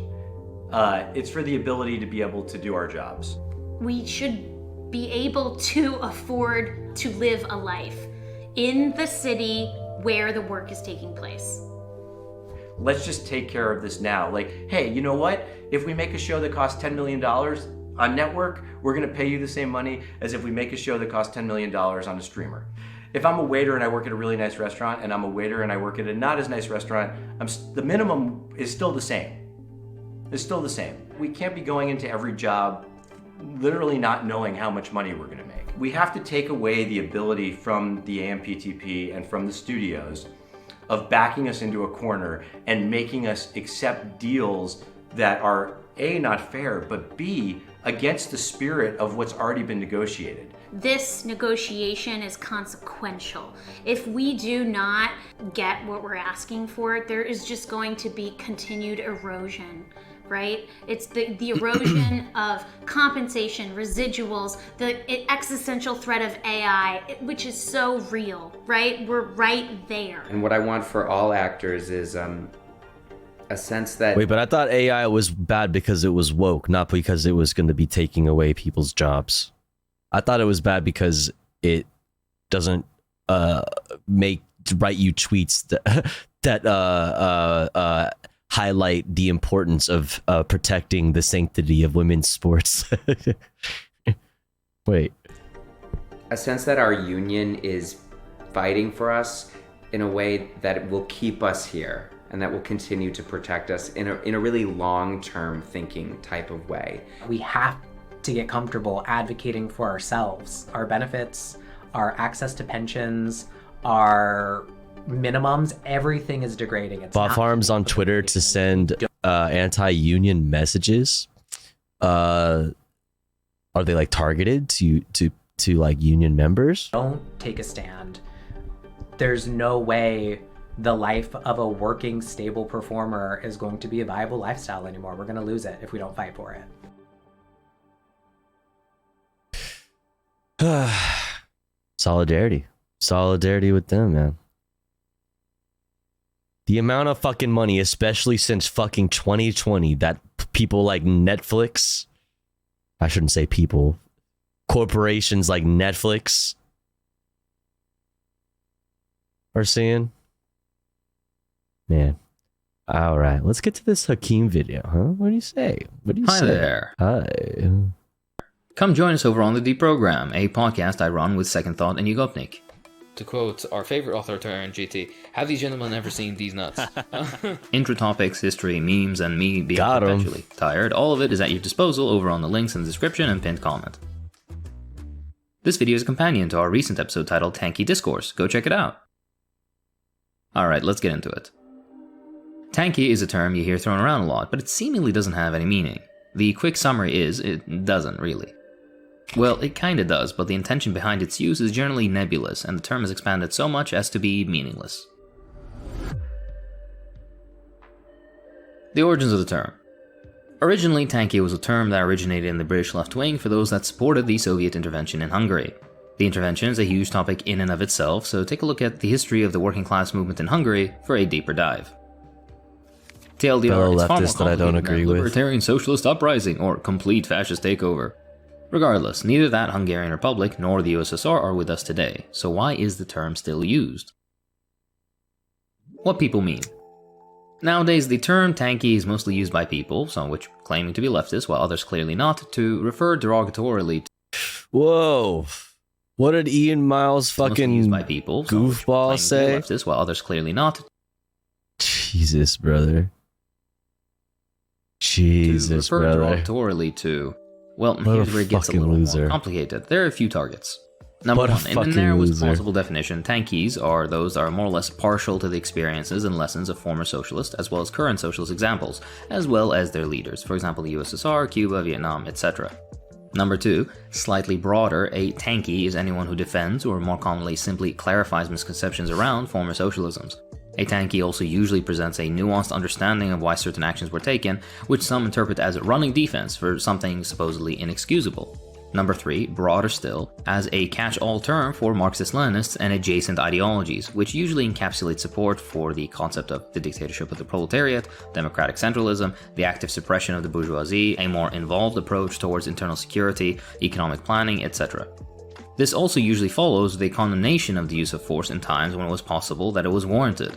It's for the ability to be able to do our jobs. We should be able to afford to live a life in the city where the work is taking place. Let's just take care of this now. Like, hey, you know what? If we make a show that costs $10 million on network, we're gonna pay you the same money as if we make a show that costs $10 million on a streamer. If I'm a waiter and I work at a really nice restaurant, and I'm a waiter and I work at a not as nice restaurant, the minimum is still the same. It's still the same. We can't be going into every job literally not knowing how much money we're gonna make. We have to take away the ability from the AMPTP and from the studios of backing us into a corner and making us accept deals that are A, not fair, but B, against the spirit of what's already been negotiated. This negotiation is consequential. If we do not get what we're asking for, there is just going to be continued erosion, right? It's the erosion of compensation, residuals, the existential threat of AI, which is so real, right? We're right there. And what I want for all actors is a sense that... Wait, but I thought AI was bad because it was woke, not because it was going to be taking away people's jobs. I thought it was bad because it doesn't write you tweets that highlight the importance of protecting the sanctity of women's sports. Wait. A sense that our union is fighting for us in a way that will keep us here and that will continue to protect us in a really long-term thinking type of way. We have to get comfortable advocating for ourselves, our benefits, our access to pensions, our minimums. Everything is degrading. It's Bot Farms on Twitter to send anti-union messages. Are they like targeted to like union members? Don't take a stand. There's no way the life of a working, stable performer is going to be a viable lifestyle anymore. We're going to lose it if we don't fight for it. Solidarity with them, man. The amount of fucking money, especially since fucking 2020, that people like Netflix, I shouldn't say people, corporations like Netflix are seeing. Man. All right, let's get to this Hakeem video, huh? What do you say? Hi there. Hi. Come join us over on The Deprogram, a podcast I run with Second Thought and Yugopnik. To quote our favorite authoritarian GT, have these gentlemen ever seen these nuts? Intro topics, history, memes, and me being perpetually tired. All of it is at your disposal over on the links in the description and pinned comment. This video is a companion to our recent episode titled Tanky Discourse. Go check it out. Alright, let's get into it. Tanky is a term you hear thrown around a lot, but it seemingly doesn't have any meaning. The quick summary is, it doesn't really. Well, it kinda does, but the intention behind its use is generally nebulous, and the term is expanded so much as to be meaningless. The origins of the term. Originally, tanky was a term that originated in the British left wing for those that supported the Soviet intervention in Hungary. The intervention is a huge topic in and of itself, so take a look at the history of the working class movement in Hungary for a deeper dive. TLDR, fellow it's far more leftist that I don't complicated than agree with. libertarian socialist uprising or complete fascist takeover. Regardless, neither that Hungarian Republic nor the USSR are with us today, so why is the term still used? What people mean. Nowadays, the term tanky is mostly used by people, some which claiming to be leftist while others clearly not, to refer derogatorily to... Whoa. What did Ian Miles fucking by people, goofball say? Leftist while others clearly not. Jesus, brother. Jesus, to refer brother. derogatorily to... Well, What a here's where it gets a fucking little loser. more complicated. There are a few targets. Number What a one, in the fucking narrowest loser. possible definition, tankies are those that are more or less partial to the experiences and lessons of former socialist as well as current socialist examples, as well as their leaders, for example the USSR, Cuba, Vietnam, etc. Number two, slightly broader, a tanky is anyone who defends or more commonly simply clarifies misconceptions around former socialisms. A tanky also usually presents a nuanced understanding of why certain actions were taken, which some interpret as running defense for something supposedly inexcusable. Number three, broader still, as a catch-all term for Marxist-Leninists and adjacent ideologies, which usually encapsulate support for the concept of the dictatorship of the proletariat, democratic centralism, the active suppression of the bourgeoisie, a more involved approach towards internal security, economic planning, etc. This also usually follows the condemnation of the use of force in times when it was possible that it was warranted.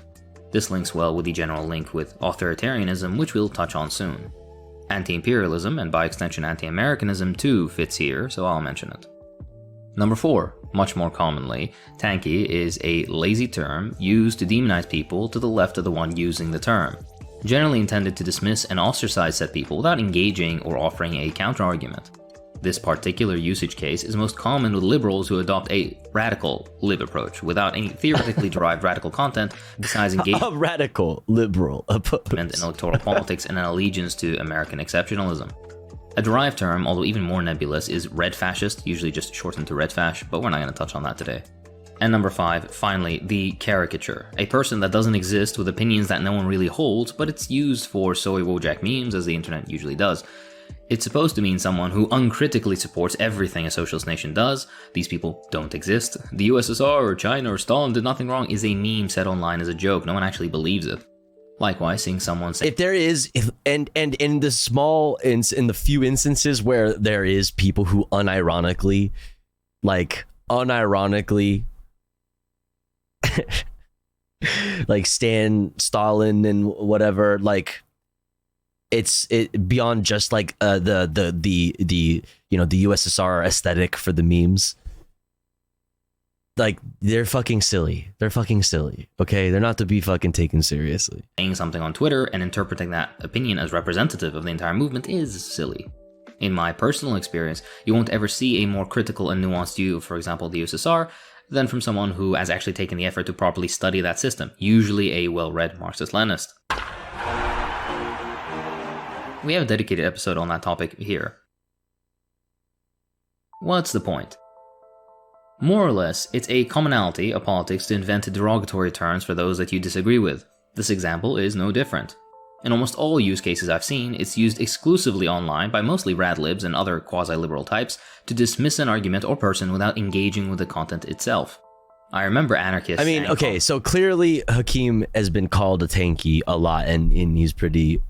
This links well with the general link with authoritarianism, which we'll touch on soon. Anti-imperialism, and by extension anti-Americanism too, fits here, so I'll mention it. Number 4, much more commonly, tanky is a lazy term used to demonize people to the left of the one using the term, generally intended to dismiss and ostracize said people without engaging or offering a counter-argument. This particular usage case is most common with liberals who adopt a radical lib approach without any theoretically derived radical content besides engagement A radical liberal in electoral politics and an allegiance to American exceptionalism. A derived term, although even more nebulous, is red fascist, usually just shortened to red fash, but we're not going to touch on that today. And number 5, finally, the caricature. A person that doesn't exist with opinions that no one really holds, but it's used for soy Wojak memes, as the internet usually does. It's supposed to mean someone who uncritically supports everything a socialist nation does. These people don't exist. The USSR or China or Stalin did nothing wrong is a meme set online as a joke. No one actually believes it. Likewise, seeing someone say... If there is, and in the few instances where there is people who unironically like stand Stalin and whatever, like it's beyond just like the USSR aesthetic for the memes. Like they're fucking silly. Okay, they're not to be fucking taken seriously. Saying something on Twitter and interpreting that opinion as representative of the entire movement is silly. In my personal experience, you won't ever see a more critical and nuanced view of, for example, the USSR than from someone who has actually taken the effort to properly study that system, usually a well-read Marxist-Leninist. We have a dedicated episode on that topic here. What's the point? More or less, it's a commonality of politics to invent derogatory terms for those that you disagree with. This example is no different. In almost all use cases I've seen, it's used exclusively online by mostly radlibs and other quasi-liberal types to dismiss an argument or person without engaging with the content itself. I remember anarchists... I mean, okay, so clearly Hakeem has been called a tanky a lot, and he's pretty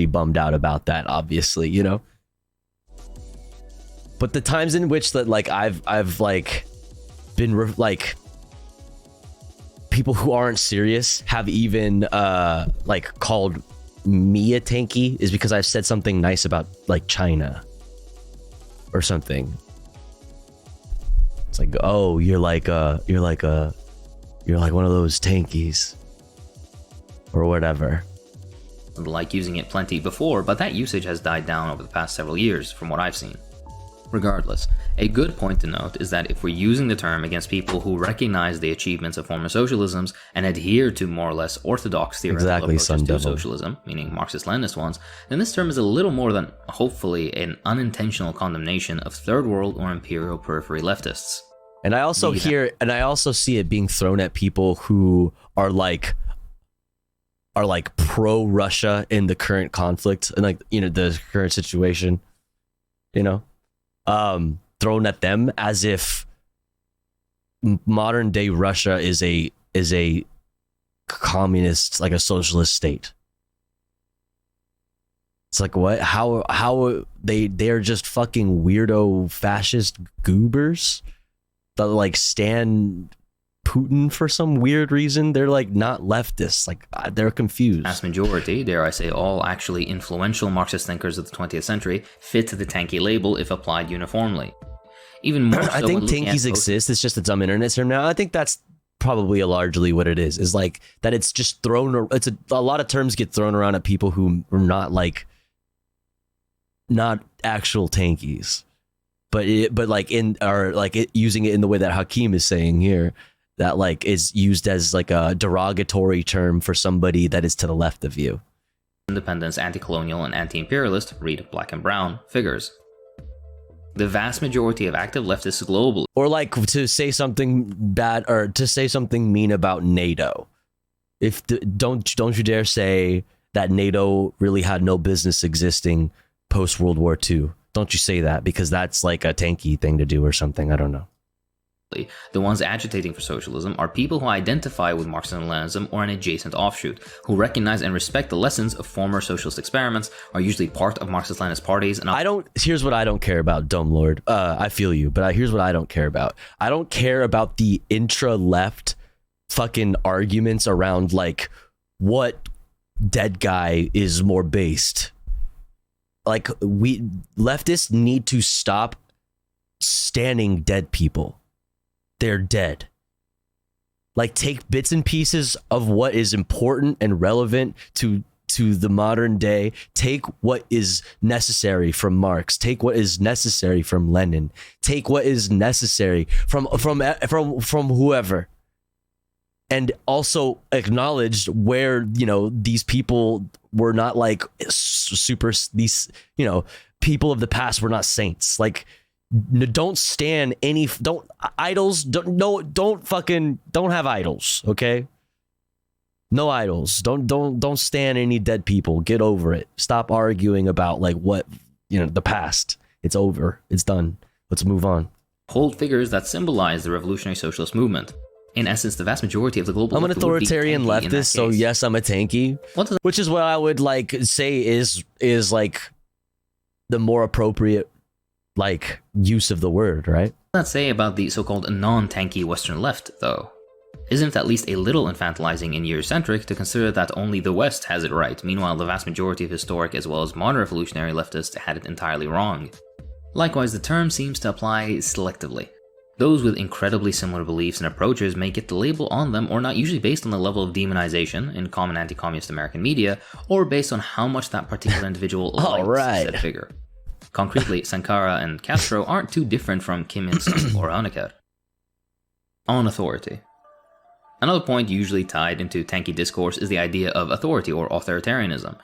bummed out about that, obviously, you know? But the times in which that, like, I've like been like people who aren't serious have even like called me a tanky is because I've said something nice about like China or something. It's like, oh, you're like one of those tankies or whatever. Like using it plenty before, but that usage has died down over the past several years from what I've seen. Regardless, a good point to note is that if we're using the term against people who recognize the achievements of former socialisms and adhere to more or less orthodox theoretical approaches to socialism, meaning Marxist-Leninist ones, then this term is a little more than, hopefully, an unintentional condemnation of third world or imperial periphery leftists. And I also see it being thrown at people who are like pro-Russia in the current conflict and like, you know, the current situation, you know? Thrown at them as if modern day Russia is a communist, like a socialist state. It's like, what? How they're just fucking weirdo fascist goobers that like stand Putin for some weird reason. They're like not leftists. Like they're confused. Vast majority, dare I say all, actually influential Marxist thinkers of the 20th century fit the tanky label if applied uniformly. Even more so I think tankies exist. It's just a dumb internet term now. I think that's probably largely what it is like that. It's just thrown. It's a lot of terms get thrown around at people who are not actual tankies, but using it in the way that Hakeem is saying here, that like is used as like a derogatory term for somebody that is to the left of you. Independence, anti-colonial, and anti-imperialist, read Black and Brown, figures. The vast majority of active leftists globally. Or like to say something bad or to say something mean about NATO. Don't you dare say that NATO really had no business existing post World War II. Don't you say that, because that's like a tanky thing to do or something. I don't know. The ones agitating for socialism are people who identify with Marxism and Leninism or an adjacent offshoot, who recognize and respect the lessons of former socialist experiments, are usually part of Marxist-Leninist parties. And here's what I don't care about, Dome Lord. I feel you, but here's what I don't care about. I don't care about the intra-left fucking arguments around like what dead guy is more based. Like leftists need to stop standing dead people. They're dead. Like, take bits and pieces of what is important and relevant to the modern day. Take what is necessary from Marx. Take what is necessary from Lenin. Take what is necessary from whoever. And also acknowledge where, these people were not like these, people of the past were not saints. Like, don't stand any, don't have idols. Okay. No idols. Don't stand any dead people. Get over it. Stop arguing about like what, the past. It's over. It's done. Let's move on. Hold figures that symbolize the revolutionary socialist movement. In essence, the vast majority of the global. I'm an authoritarian leftist, so yes, I'm a tanky. Which is what I would like say is like the more appropriate like use of the word, right? What does that say about the so-called non-tanky Western left, though? Isn't it at least a little infantilizing and Eurocentric to consider that only the West has it right, meanwhile the vast majority of historic as well as modern revolutionary leftists had it entirely wrong? Likewise, the term seems to apply selectively. Those with incredibly similar beliefs and approaches may get the label on them, or not usually based on the level of demonization in common anti-communist American media, or based on how much that particular individual likes said figure. Concretely, Sankara and Castro aren't too different from Kim Il-sung or Honecker. On authority. Another point usually tied into tanky discourse is the idea of authority or authoritarianism.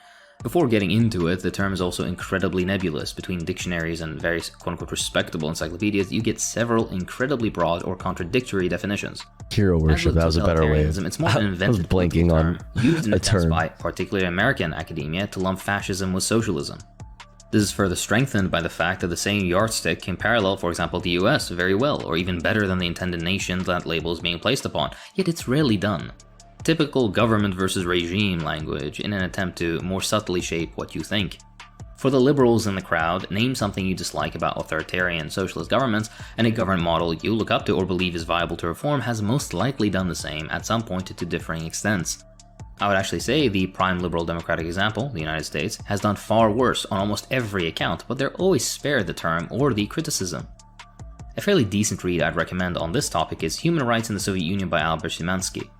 Before getting into it, the term is also incredibly nebulous. Between dictionaries and various quote-unquote respectable encyclopedias, you get several incredibly broad or contradictory definitions. Hero worship, that was a better way. It's more an invented I was blanking on used in a attempts term by particularly American academia to lump fascism with socialism. This is further strengthened by the fact that the same yardstick can parallel, for example, the US very well, or even better than the intended nation that label is being placed upon, yet it's rarely done. Typical government versus regime language in an attempt to more subtly shape what you think. For the liberals in the crowd, name something you dislike about authoritarian socialist governments, and a government model you look up to or believe is viable to reform has most likely done the same at some point to differing extents. I would actually say the prime liberal democratic example, the United States, has done far worse on almost every account, but they're always spared the term or the criticism. A fairly decent read I'd recommend on this topic is Human Rights in the Soviet Union by Albert Szymanski.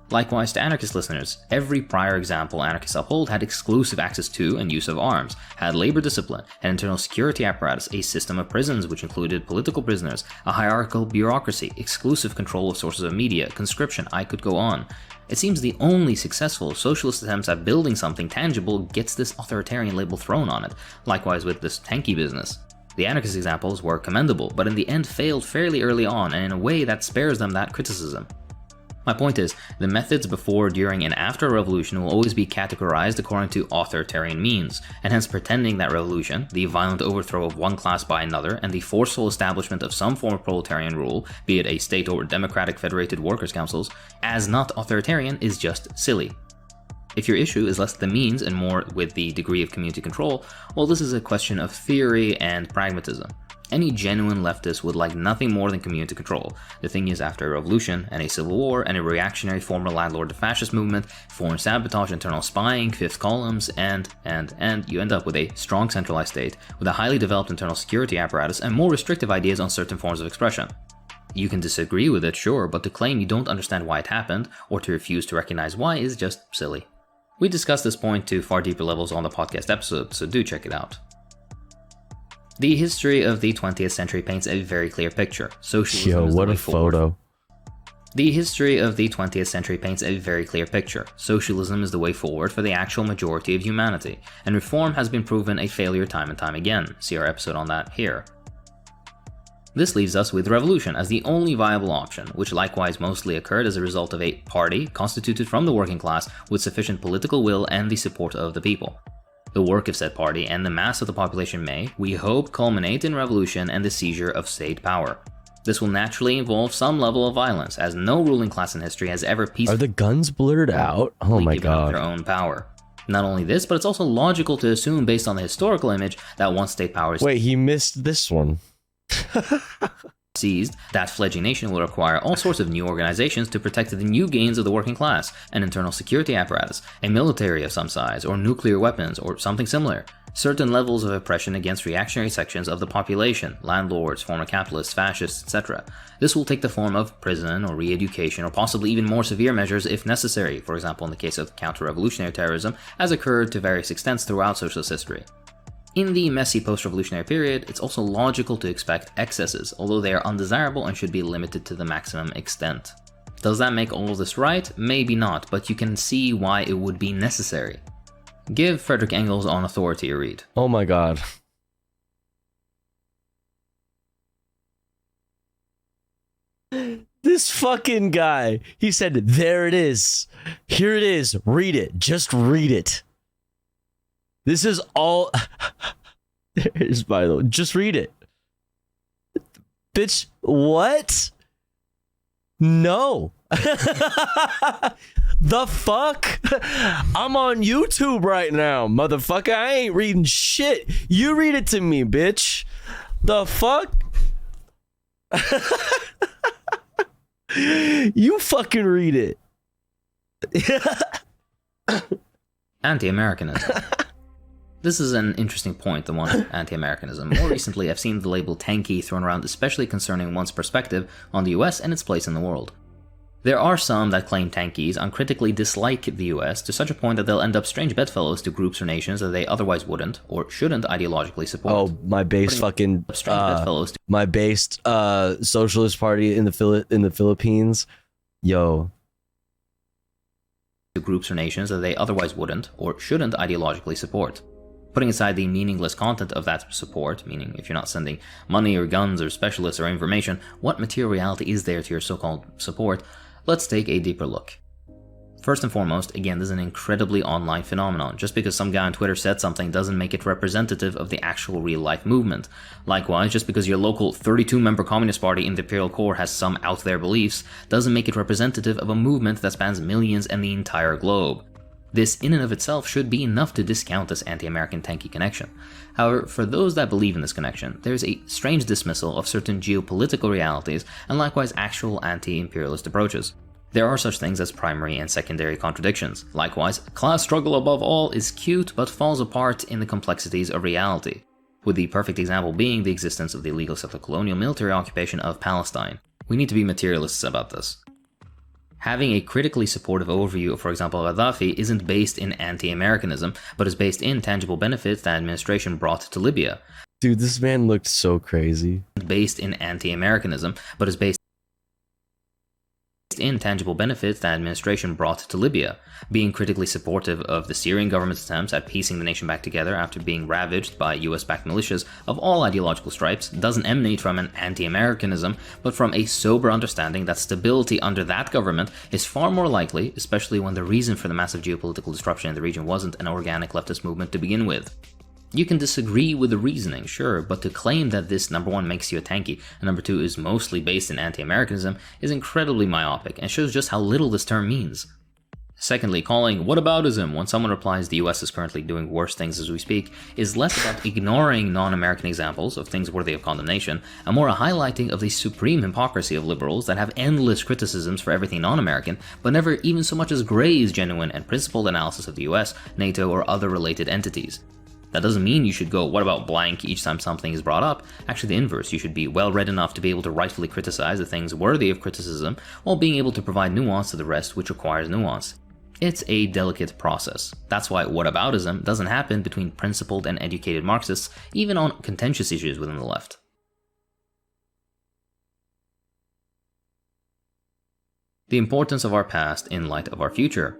Likewise, to anarchist listeners, every prior example anarchists uphold had exclusive access to and use of arms, had labor discipline, an internal security apparatus, a system of prisons which included political prisoners, a hierarchical bureaucracy, exclusive control of sources of media, conscription, I could go on. It seems the only successful socialist attempts at building something tangible gets this authoritarian label thrown on it, likewise with this tanky business. The anarchist examples were commendable, but in the end failed fairly early on and in a way that spares them that criticism. My point is, the methods before, during, and after a revolution will always be categorized according to authoritarian means, and hence pretending that revolution, the violent overthrow of one class by another, and the forceful establishment of some form of proletarian rule, be it a state or democratic federated workers' councils, as not authoritarian is just silly. If your issue is less the means and more with the degree of community control, well, this is a question of theory and pragmatism. Any genuine leftist would like nothing more than community control. The thing is, after a revolution, and a civil war, and a reactionary former landlord to fascist movement, foreign sabotage, internal spying, fifth columns, and you end up with a strong centralized state, with a highly developed internal security apparatus, and more restrictive ideas on certain forms of expression. You can disagree with it, sure, but to claim you don't understand why it happened, or to refuse to recognize why, is just silly. We discussed this point to far deeper levels on the podcast episode, so do check it out. The history of the 20th century paints a very clear picture. Socialism Yo, is the what way a forward. photo. The history of the 20th century paints a very clear picture. Socialism is the way forward for the actual majority of humanity, and reform has been proven a failure time and time again. See our episode on that here. This leaves us with revolution as the only viable option, which likewise mostly occurred as a result of a party constituted from the working class with sufficient political will and the support of the people. The work of said party and the mass of the population may, we hope, culminate in revolution and the seizure of state power. This will naturally involve some level of violence, as no ruling class in history has ever peacefully Are the guns blurred out? Oh my given up god. their own power. Not only this, but it's also logical to assume, based on the historical image, that once state power is Wait, he missed this one. seized, that fledgling nation will require all sorts of new organizations to protect the new gains of the working class, an internal security apparatus, a military of some size, or nuclear weapons, or something similar. Certain levels of oppression against reactionary sections of the population, landlords, former capitalists, fascists, etc. This will take the form of prison or re-education, or possibly even more severe measures if necessary, for example in the case of counter-revolutionary terrorism, as occurred to various extents throughout socialist history. In the messy post-revolutionary period, it's also logical to expect excesses, although they are undesirable and should be limited to the maximum extent. Does that make all of this right? Maybe not, but you can see why it would be necessary. Give Frederick Engels on Authority a read. Oh my god. This fucking guy. He said, there it is. Here it is. Read it. Just read it. This is all. There it is, by the way. Just read it. Bitch, what? No. The fuck? I'm on YouTube right now, motherfucker. I ain't reading shit. You read it to me, bitch. The fuck? You fucking read it. Anti-Americanism. This is an interesting point, the one on anti-Americanism. More recently, I've seen the label tanky thrown around, especially concerning one's perspective on the US and its place in the world. There are some that claim tankies uncritically dislike the US to such a point that they'll end up strange bedfellows to groups or nations that they otherwise wouldn't or shouldn't ideologically support. Oh, my based fucking my based socialist party in the Philippines. Yo. To groups or nations that they otherwise wouldn't or shouldn't ideologically support. Putting aside the meaningless content of that support, meaning if you're not sending money or guns or specialists or information, what material reality is there to your so-called support? Let's take a deeper look. First and foremost, again, this is an incredibly online phenomenon. Just because some guy on Twitter said something doesn't make it representative of the actual real-life movement. Likewise, just because your local 32-member Communist Party in the Imperial Core has some out-there beliefs, doesn't make it representative of a movement that spans millions and the entire globe. This in and of itself should be enough to discount this anti-American tanky connection. However, for those that believe in this connection, there is a strange dismissal of certain geopolitical realities and likewise actual anti-imperialist approaches. There are such things as primary and secondary contradictions. Likewise, class struggle above all is cute but falls apart in the complexities of reality, with the perfect example being the existence of the illegal settler colonial military occupation of Palestine. We need to be materialists about this. Having a critically supportive overview of, for example, Gaddafi isn't based in anti-Americanism, but is based in tangible benefits that administration brought to Libya. Dude, this man looked so crazy. Based in anti-Americanism, but is based intangible benefits that administration brought to Libya, being critically supportive of the Syrian government's attempts at piecing the nation back together after being ravaged by US-backed militias of all ideological stripes, doesn't emanate from an anti-Americanism, but from a sober understanding that stability under that government is far more likely, especially when the reason for the massive geopolitical disruption in the region wasn't an organic leftist movement to begin with. You can disagree with the reasoning, sure, but to claim that this number one makes you a tanky, and number two is mostly based in anti-Americanism is incredibly myopic and shows just how little this term means. Secondly, calling whataboutism when someone replies the US is currently doing worse things as we speak is less about ignoring non-American examples of things worthy of condemnation, and more a highlighting of the supreme hypocrisy of liberals that have endless criticisms for everything non-American, but never even so much as graze genuine and principled analysis of the US, NATO, or other related entities. That doesn't mean you should go, what about blank, each time something is brought up. Actually, the inverse. You should be well read enough to be able to rightfully criticize the things worthy of criticism, while being able to provide nuance to the rest, which requires nuance. It's a delicate process. That's why whataboutism doesn't happen between principled and educated Marxists, even on contentious issues within the left. The importance of our past in light of our future.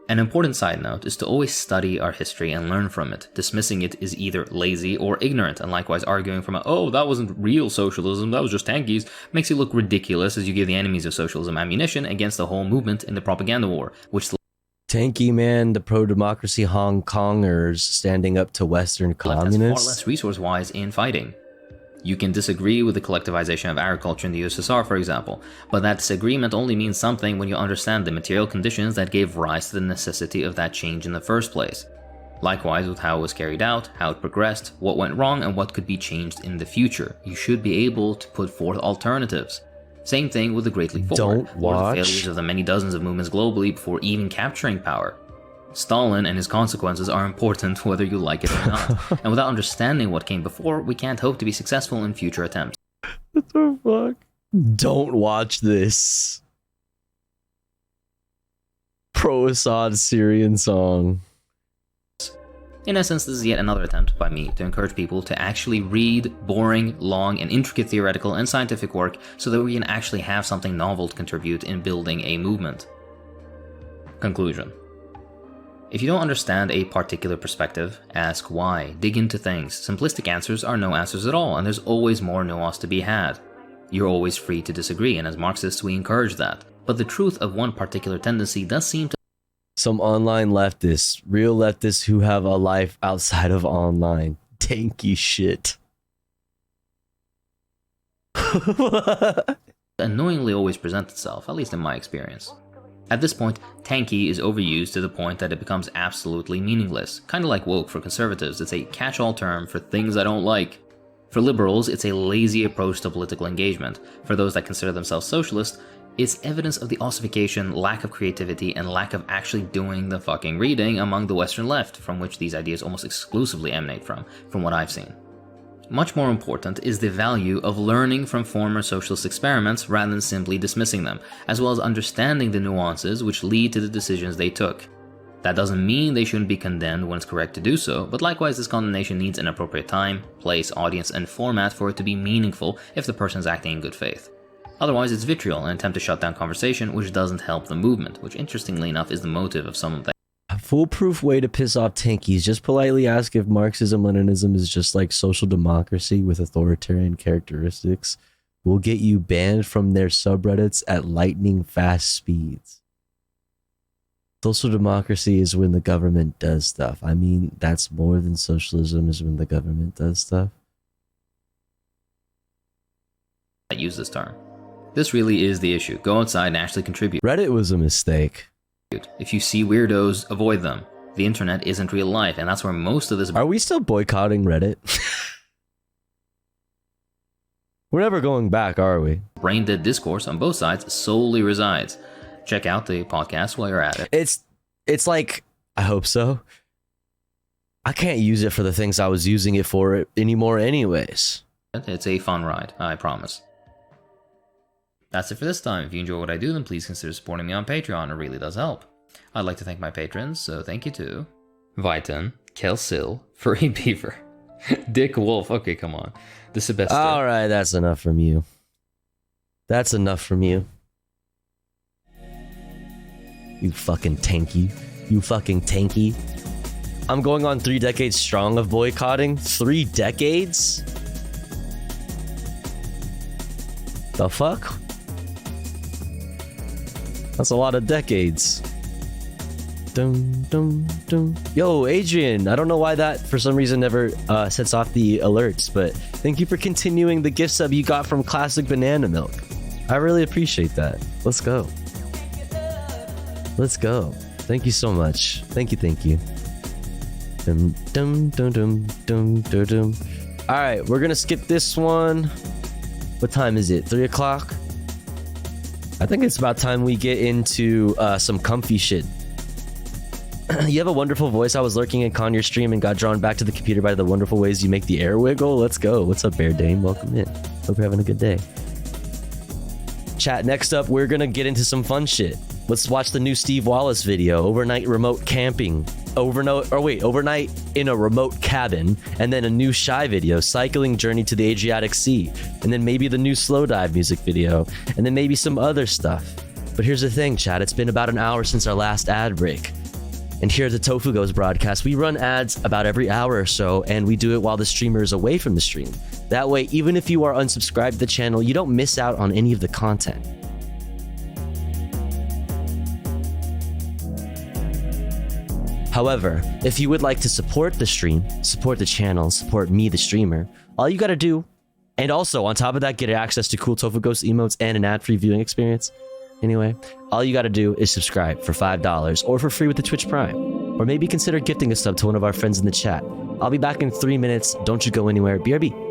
An important side note is to always study our history and learn from it. Dismissing it is either lazy or ignorant, and likewise arguing from oh, that wasn't real socialism, that was just tankies, makes you look ridiculous as you give the enemies of socialism ammunition against the whole movement in the propaganda war, which tanky man, the pro-democracy Hong Kongers standing up to Western communists. Far less resource-wise in fighting. You can disagree with the collectivization of agriculture in the USSR, for example, but that disagreement only means something when you understand the material conditions that gave rise to the necessity of that change in the first place. Likewise with how it was carried out, how it progressed, what went wrong, and what could be changed in the future. You should be able to put forth alternatives. Same thing with the Great Leap Forward, or the failures of the many dozens of movements globally before even capturing power. Stalin and his consequences are important whether you like it or not, and without understanding what came before, we can't hope to be successful in future attempts. What the fuck? Don't watch this. Pro-Assad Syrian song. In essence, this is yet another attempt by me to encourage people to actually read boring, long, and intricate theoretical and scientific work so that we can actually have something novel to contribute in building a movement. Conclusion. If you don't understand a particular perspective, ask why, dig into things. Simplistic answers are no answers at all, and there's always more nuance to be had. You're always free to disagree, and as Marxists we encourage that. But the truth of one particular tendency does seem to some online leftists, real leftists who have a life outside of online. Tanky shit. annoyingly always present itself, at least in my experience. At this point, tanky is overused to the point that it becomes absolutely meaningless. Kinda like woke for conservatives, it's a catch-all term for things I don't like. For liberals, it's a lazy approach to political engagement. For those that consider themselves socialist, it's evidence of the ossification, lack of creativity, and lack of actually doing the fucking reading among the Western left, from which these ideas almost exclusively emanate from what I've seen. Much more important is the value of learning from former socialist experiments rather than simply dismissing them, as well as understanding the nuances which lead to the decisions they took. That doesn't mean they shouldn't be condemned when it's correct to do so, but likewise this condemnation needs an appropriate time, place, audience, and format for it to be meaningful if the person is acting in good faith. Otherwise it's vitriol, an attempt to shut down conversation which doesn't help the movement, which interestingly enough is the motive of some of the A foolproof way to piss off tankies, just politely ask if Marxism-Leninism is just like social democracy with authoritarian characteristics. Will get you banned from their subreddits at lightning fast speeds. Social democracy is when the government does stuff. I mean, that's more than socialism is when the government does stuff. I use this term. This really is the issue. Go outside and actually contribute. Reddit was a mistake. If you see weirdos, avoid them. The internet isn't real life, and that's where most of this... Are we still boycotting Reddit? We're never going back, are we? Brain-dead discourse on both sides solely resides. Check out the podcast while you're at it. It's like, I hope so. I can't use it for the things I was using it for anymore anyways. It's a fun ride, I promise. That's it for this time. If you enjoy what I do, then please consider supporting me on Patreon. It really does help. I'd like to thank my patrons, so thank you to Viton, Kelsil, Furry Beaver, Dick Wolf. Okay, come on. The Sebastian. All right, that's enough from you. That's enough from you. You fucking tanky. You fucking tanky. I'm going on 3 decades strong of boycotting. 3 decades? The fuck? That's a lot of decades. Dum, dum, dum. Yo, Adrian, I don't know why that for some reason never sets off the alerts, but thank you for continuing the gift sub you got from Classic Banana Milk. I really appreciate that. Let's go. Let's go. Thank you so much. Thank you. Dum, dum, dum, dum, dum, dum, dum. All right, we're gonna skip this one. What time is it? 3 o'clock? I think it's about time we get into some comfy shit. You have a wonderful voice. I was lurking in Conyor's stream and got drawn back to the computer by the wonderful ways you make the air wiggle. Let's go. What's up, Bear Dame? Welcome in. Hope you're having a good day. Chat, next up, we're gonna get into some fun shit. Let's watch the new Steve Wallace video, overnight remote camping. Overnight in a remote cabin, and then a new Shy video, cycling journey to the Adriatic Sea, and then maybe the new Slow Dive music video, and then maybe some other stuff. But here's the thing, chat, it's been about an hour since our last ad break. And here at the Tofu Goes broadcast, we run ads about every hour or so, and we do it while the streamer is away from the stream. That way, even if you are unsubscribed to the channel, you don't miss out on any of the content. However, if you would like to support the stream, support the channel, support me, the streamer, all you gotta do, and also on top of that, get access to cool Tofu Ghost emotes and an ad-free viewing experience. Anyway, all you gotta do is subscribe for $5 or for free with the Twitch Prime. Or maybe consider gifting a sub to one of our friends in the chat. I'll be back in 3 minutes. Don't you go anywhere. BRB.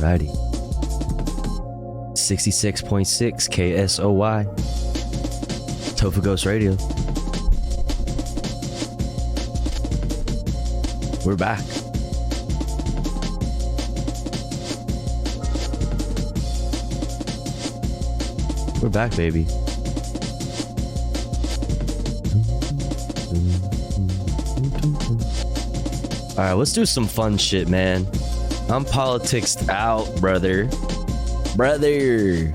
Alrighty. 66.6 KSOY. Tofu Ghost Radio. We're back. We're back, baby. Alright, let's do some fun shit, man. I'm politicsed out, brother. Brother.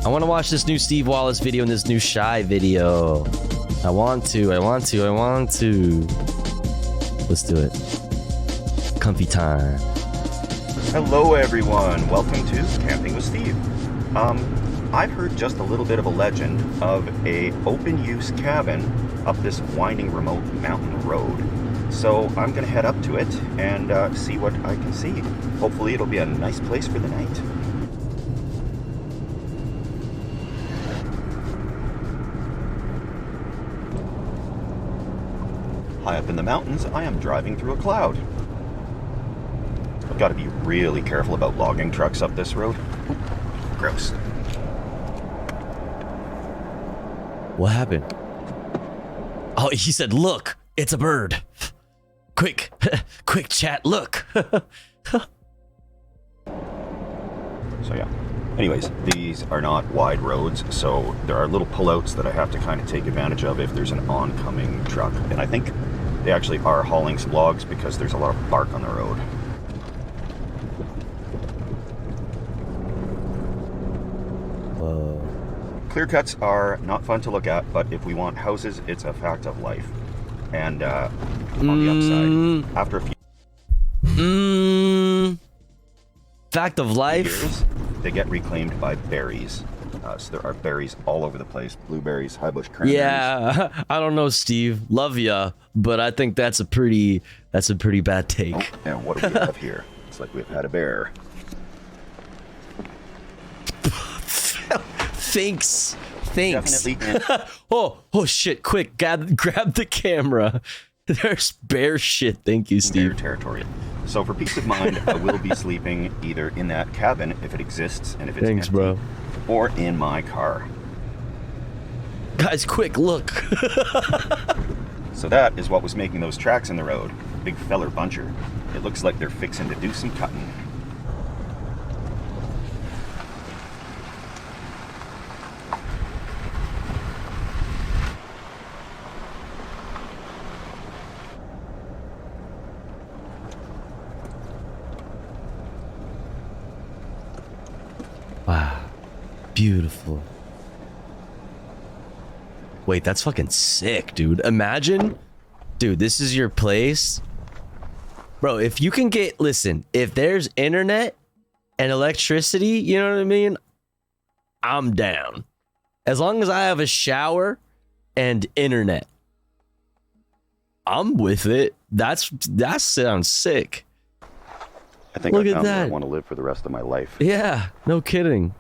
I want to watch this new Steve Wallace video and this new Shy video. I want to. Let's do it. Comfy time. Hello everyone, welcome to Camping with Steve. I've heard just a little bit of a legend of a open use cabin up this winding remote mountain road. So I'm gonna head up to it and see what I can see. Hopefully it'll be a nice place for the night. High up in the mountains, I am driving through a cloud. I've got to be really careful about logging trucks up this road. Oop, gross. What happened? Oh, he said, look, it's a bird. Quick, quick chat, look. So yeah. Anyways, these are not wide roads, so there are little pullouts that I have to kind of take advantage of if there's an oncoming truck. And I think they actually are hauling some logs because there's a lot of bark on the road. Clear cuts are not fun to look at, but if we want houses, it's a fact of life. And on the upside, after a few fact of life, years, they get reclaimed by berries. So there are berries all over the place: blueberries, high bush cranberries. yeah, I don't know, Steve. Love ya, but I think that's a pretty bad take. Oh, and what do we have here? It's like we've had a bear. Thanks. Definitely. oh shit! Quick, grab the camera. There's bear shit. Thank you, Steve. Bear territory. So for peace of mind, I will be sleeping either in that cabin if it exists and if it's Thanks, empty, bro. or in my car. Guys, quick, look. So that is what was making those tracks in the road. Big feller buncher. It looks like they're fixing to do some cutting. Wow. Beautiful. Wait, that's fucking sick, dude. Imagine, dude, this is your place. Bro, if you can get, listen, if there's internet and electricity, you know what I mean? I'm down. As long as I have a shower and internet, I'm with it. That sounds sick. I think Look I at found where I that. want to live for the rest of my life. Yeah, no kidding.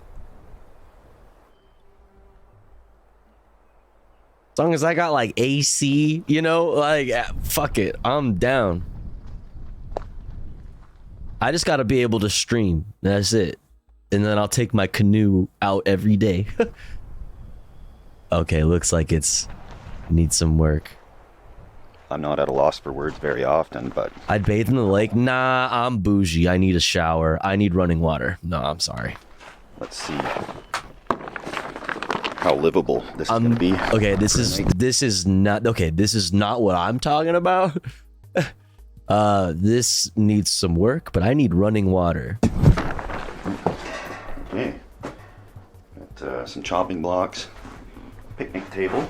As long as I got like AC, you know, like fuck it, I'm down. I just got to be able to stream. That's it. And then I'll take my canoe out every day. Okay, looks like it's needs some work. I'm not at a loss for words very often, but I'd bathe in the lake. Nah, I'm bougie. I need a shower. I need running water. No, I'm sorry. let's see how livable this is gonna be. Okay, this is not what I'm talking about. This needs some work, but I need running water. Okay, got some chopping blocks, picnic table.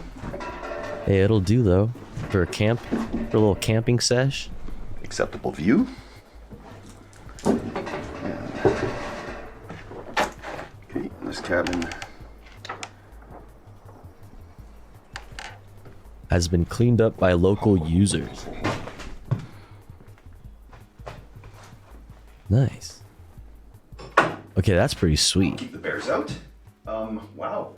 Hey, it'll do though for a little camping sesh. Acceptable view. Okay, this cabin has been cleaned up by local users. Nice. Okay, that's pretty sweet. Keep the bears out. Wow.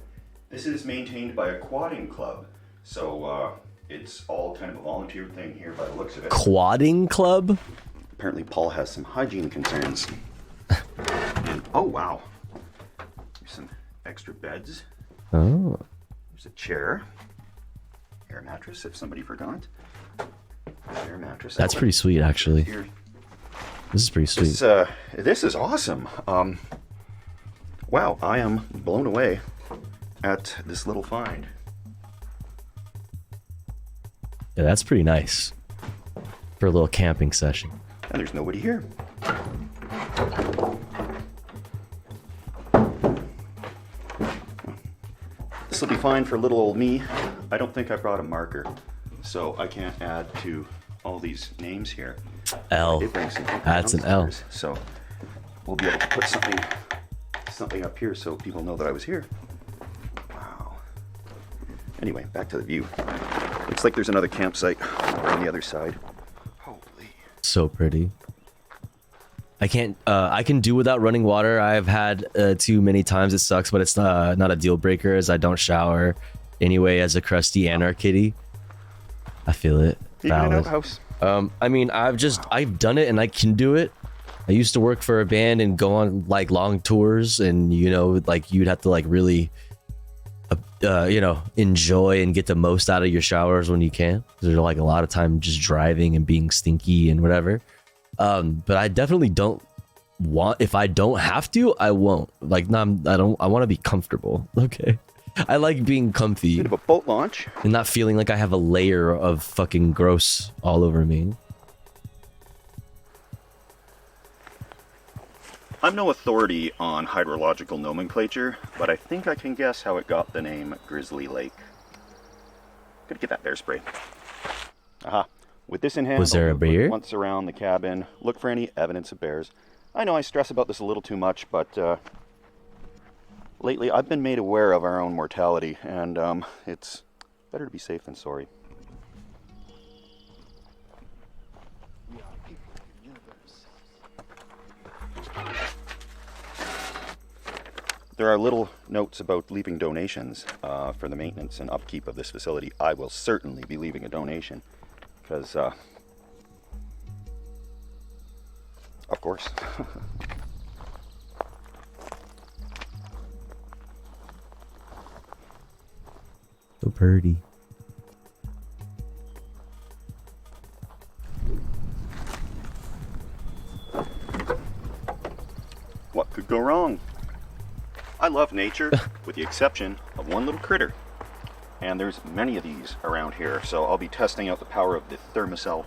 This is maintained by a quadding club. So, it's all kind of a volunteer thing here by the looks of it. Quadding club? Apparently Paul has some hygiene concerns. And, oh wow, there's some extra beds. Oh. There's a chair. Air mattress if somebody forgot. Air mattress. That's pretty sweet, actually. Here. This is pretty sweet. This is awesome. Wow, I am blown away at this little find. Yeah, that's pretty nice for a little camping session. And there's nobody here. This will be fine for little old me. I don't think I brought a marker, so I can't add to all these names here. L. That's an L. So we'll be able to put something up here so people know that I was here. Wow. Anyway, back to the view. Looks like there's another campsite on the other side. So pretty. I can do without running water. I've had too many times. It sucks, but it's not a deal breaker as I don't shower anyway as a crusty anarchitty. I feel it. Valid. I mean, I've done it and I can do it. I used to work for a band and go on like long tours, and you know, like you'd have to like really you know, enjoy and get the most out of your showers when you can. There's like a lot of time just driving and being stinky and whatever. But I definitely don't want, if I don't have to, I won't. Like, no, I want to be comfortable. Okay. I like being comfy. Bit of a boat launch. And not feeling like I have a layer of fucking gross all over me. I'm no authority on hydrological nomenclature, but I think I can guess how it got the name Grizzly Lake. Gotta get that bear spray. Aha. With this in hand, was there a bear? Once around the cabin, look for any evidence of bears. I know I stress about this a little too much, but lately I've been made aware of our own mortality, and it's better to be safe than sorry. There are little notes about leaving donations for the maintenance and upkeep of this facility. I will certainly be leaving a donation because, of course. So pretty. What could go wrong? I love nature, with the exception of one little critter. And there's many of these around here, so I'll be testing out the power of the Thermacell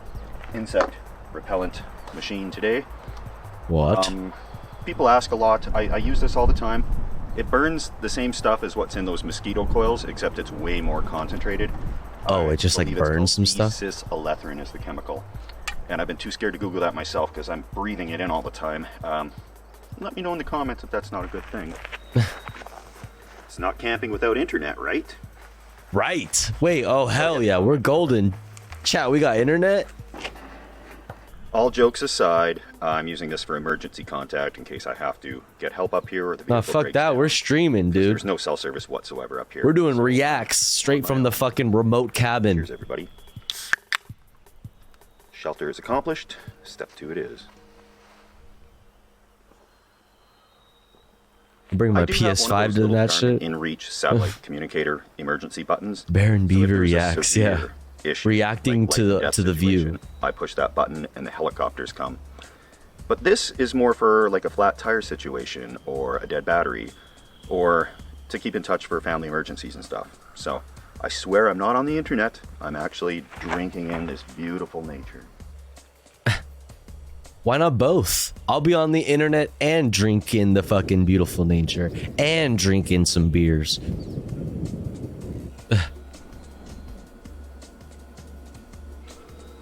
insect repellent machine today. What? People ask a lot. I use this all the time. It burns the same stuff as what's in those mosquito coils, except it's way more concentrated. Oh, it just like burns some stuff? Cis-alethrin is the chemical. And I've been too scared to Google that myself because I'm breathing it in all the time. Let me know in the comments if that's not a good thing. It's not camping without internet, right? Right. Wait, oh hell yeah, we're golden. Chat, we got internet? All jokes aside, I'm using this for emergency contact in case I have to get help up here or the vehicle Nah, fuck breaks that, down. we're streaming, dude. There's no cell service whatsoever up here. We're doing reacts straight from the fucking remote cabin. Here's everybody. Shelter is accomplished. Step 2 it is. Bring my I do have one of PS5 those to little that Garmin shit. InReach satellite communicator emergency buttons. Baron So if Beaver there's a reacts, yeah. severe issue, Reacting like to the death to the view. situation, I push that button and the helicopters come. But this is more for like a flat tire situation or a dead battery or to keep in touch for family emergencies and stuff. So I swear I'm not on the internet. I'm actually drinking in this beautiful nature. Why not both? I'll be on the internet and drink in the fucking beautiful nature and drink in some beers.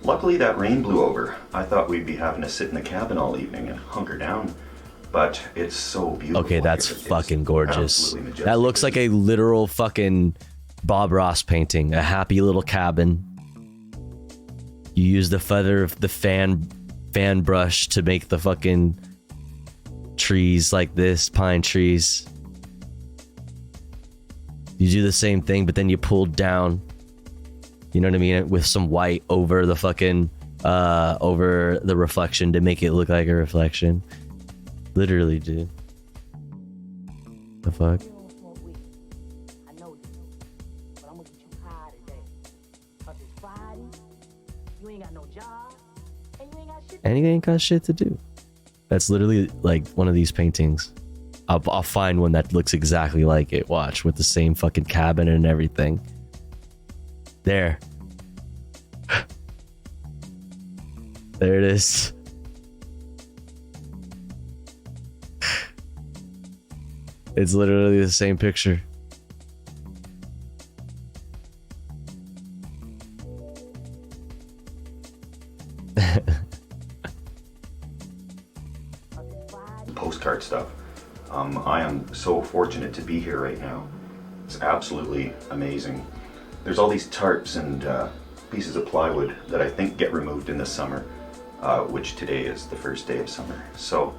Luckily that rain blew over. I thought we'd be having to sit in the cabin all evening and hunker down, but it's so beautiful. Okay, that's here. It's fucking gorgeous. absolutely majestic. That looks like a literal fucking Bob Ross painting. A happy little cabin. You use the feather of the fan brush to make the fucking trees like this, pine trees. You do the same thing, but then you pull down, you know what I mean, with some white over the fucking over the reflection to make it look like a reflection. Literally, dude. The fuck? And you ain't got shit to do. That's literally like one of these paintings. I'll find one that looks exactly like it. Watch, with the same fucking cabin and everything. There. There it is. It's literally the same picture. Postcard stuff. I am so fortunate to be here right now. It's absolutely amazing. There's all these tarps and pieces of plywood that I think get removed in the summer, which today is the first day of summer. So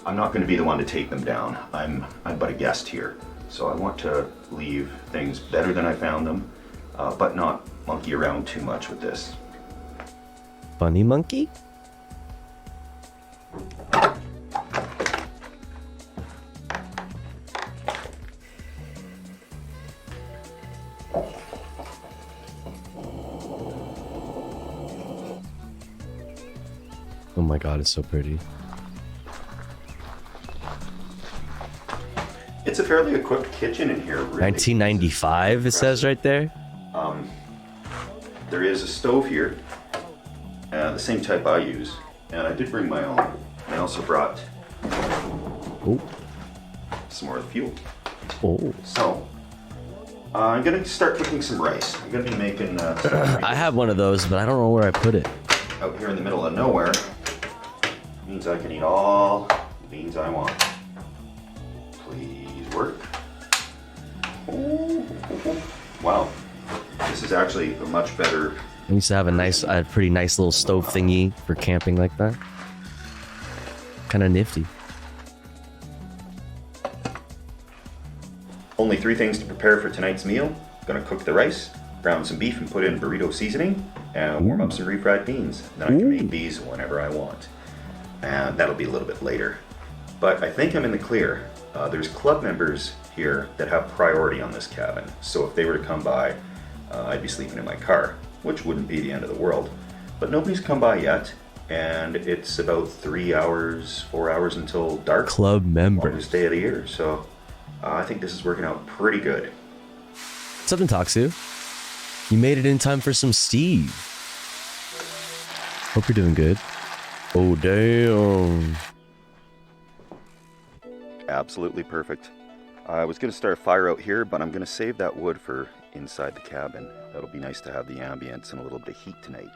I'm not going to be the one to take them down. I'm but a guest here. So I want to leave things better than I found them, but not monkey around too much with this. Funny monkey? Oh my god, it's so pretty. It's a fairly equipped kitchen in here. Really. 1995, it says right there. There is a stove here, the same type I use, and I did bring my own. I also brought some more fuel. Oh. So, I'm gonna start cooking some rice. I'm gonna be making I have one of those, but I don't know where I put it. Out here in the middle of nowhere. Means I can eat all the beans I want. Please work. Ooh. Wow. This is actually a much better... I used to have a pretty nice little stove thingy for camping like that. Kind of nifty. Only 3 things to prepare for tonight's meal. Gonna cook the rice, brown some beef and put in burrito seasoning, and warm up some refried beans. Then I can make these whenever I want. And that'll be a little bit later. But I think I'm in the clear. There's club members here that have priority on this cabin. So if they were to come by, I'd be sleeping in my car, which wouldn't be the end of the world. But nobody's come by yet, and it's about 3 hours, 4 hours until dark. Club members. Longest day of the year, so I think this is working out pretty good. Something Taksu. You made it in time for some Steve. Hope you're doing good. Oh, damn. Absolutely perfect. I was going to start a fire out here, but I'm going to save that wood for inside the cabin. That'll be nice to have the ambience and a little bit of heat tonight.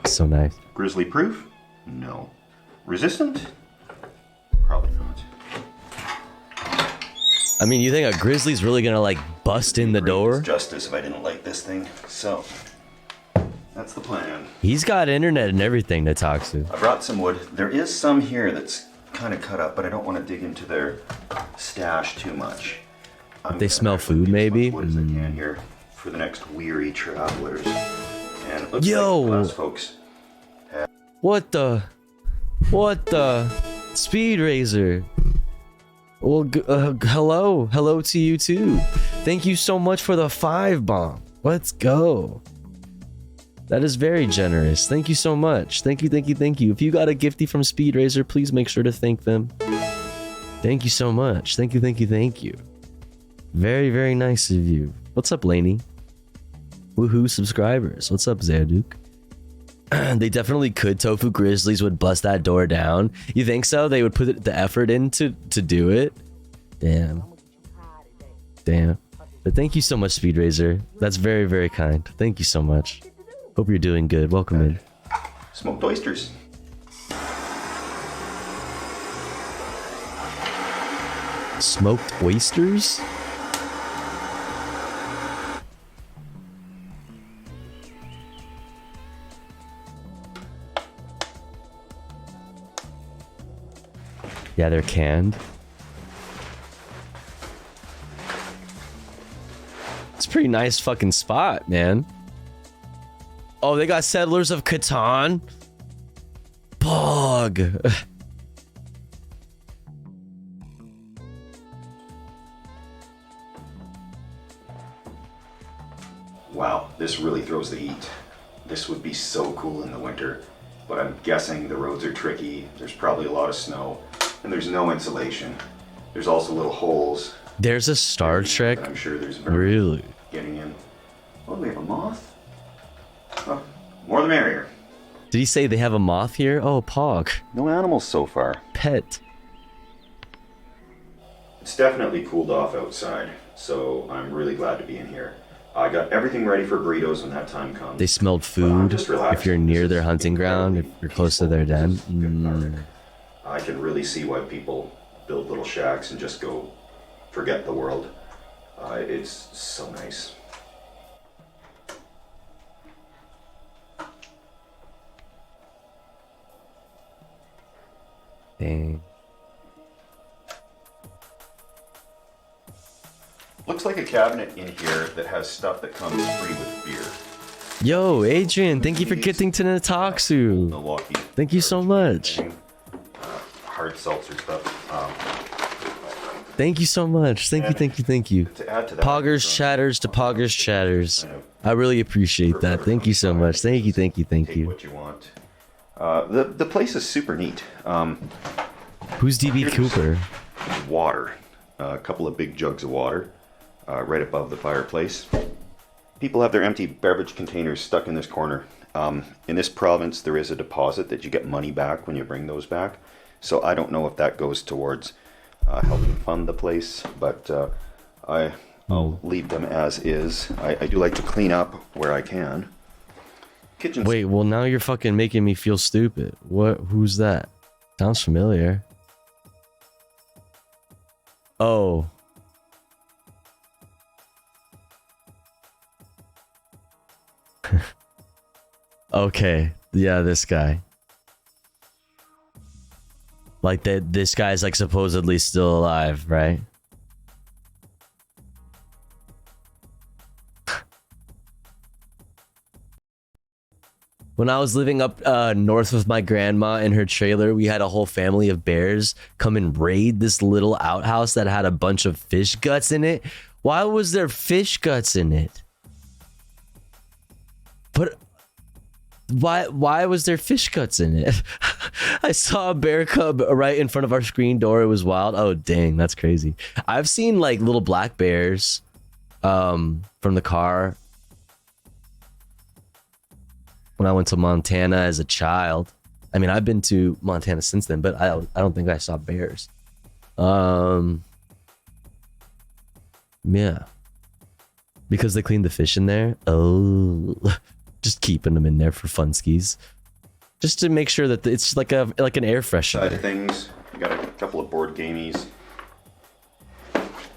So nice. Grizzly proof? No. Resistant? Probably not. I mean, you think a grizzly's really gonna like bust in the door? Justice if I didn't like this thing. So that's the plan. He's got internet and everything to talk to. I brought some wood. There is some here that's kind of cut up, but I don't want to dig into their stash too much. They smell food, maybe. What as I can here for the next weary travelers. And it looks Yo! like last folks. What the Speed Razor? Well, hello to you too. Thank you so much for the 5 bomb. Let's go. That is very generous. Thank you so much. Thank you. If you got a gifty from Speed Razor, please make sure to thank them. Thank you so much. Thank you. Very, very nice of you. What's up, Laney? Woohoo subscribers. What's up, Zerduk? They definitely could. Tofu Grizzlies would bust that door down. You think so? They would put the effort in to do it? Damn. But thank you so much, Speed Razor. That's very, very kind. Thank you so much. Hope you're doing good. Welcome in. Smoked oysters. Smoked oysters? Yeah, they're canned. very nice fucking spot, man. Oh, they got Settlers of Catan. Pog. Wow, this really throws the heat. This would be so cool in the winter, but I'm guessing the roads are tricky. There's probably a lot of snow, and there's no insulation. There's also little holes. There's a Star Trek. I'm sure there's really getting in. Oh, we have a moth. Oh, more the merrier. Did he say they have a moth here? Oh, Pog. No animals so far. Pet. It's definitely cooled off outside, so I'm really glad to be in here. I got everything ready for burritos when that time comes. They smelled food. If you're near their hunting ground, if you're close to their den. I can really see why people build little shacks and just go forget the world. It's so nice. Dang. Looks like a cabinet in here that has stuff that comes free with beer. Yo, Adrian, thank you for getting to Nataxu. Milwaukee. Thank you so much. Hard seltzer stuff. Thank you so much. Thank you. To add to that, Poggers chatters to Poggers chatters. I really appreciate that. Thank you so much. Thank you. What you want. The place is super neat. Who's DB Cooper? Water. A couple of big jugs of water right above the fireplace. People have their empty beverage containers stuck in this corner. In this province, there is a deposit that you get money back when you bring those back. So I don't know if that goes towards helping fund the place, but I'll leave them as is. I do like to clean up where I can. Kitchen. Wait, well now you're fucking making me feel stupid. What? Who's that? Sounds familiar. Oh. Okay. Yeah, this guy. Like that. This guy's like supposedly still alive, right? When I was living up north with my grandma in her trailer, we had a whole family of bears come and raid this little outhouse that had a bunch of fish guts in it. Why was there fish guts in it? But why was there fish guts in it? I saw a bear cub right in front of our screen door. It was wild. Oh, dang, that's crazy. I've seen like little black bears from the car when I went to Montana as a child. I mean, I've been to Montana since then, but I don't think I saw bears. Yeah. Because they cleaned the fish in there. Oh, just keeping them in there for funskies. Just to make sure that it's like an air freshener. Side of things, you got a couple of board gamies.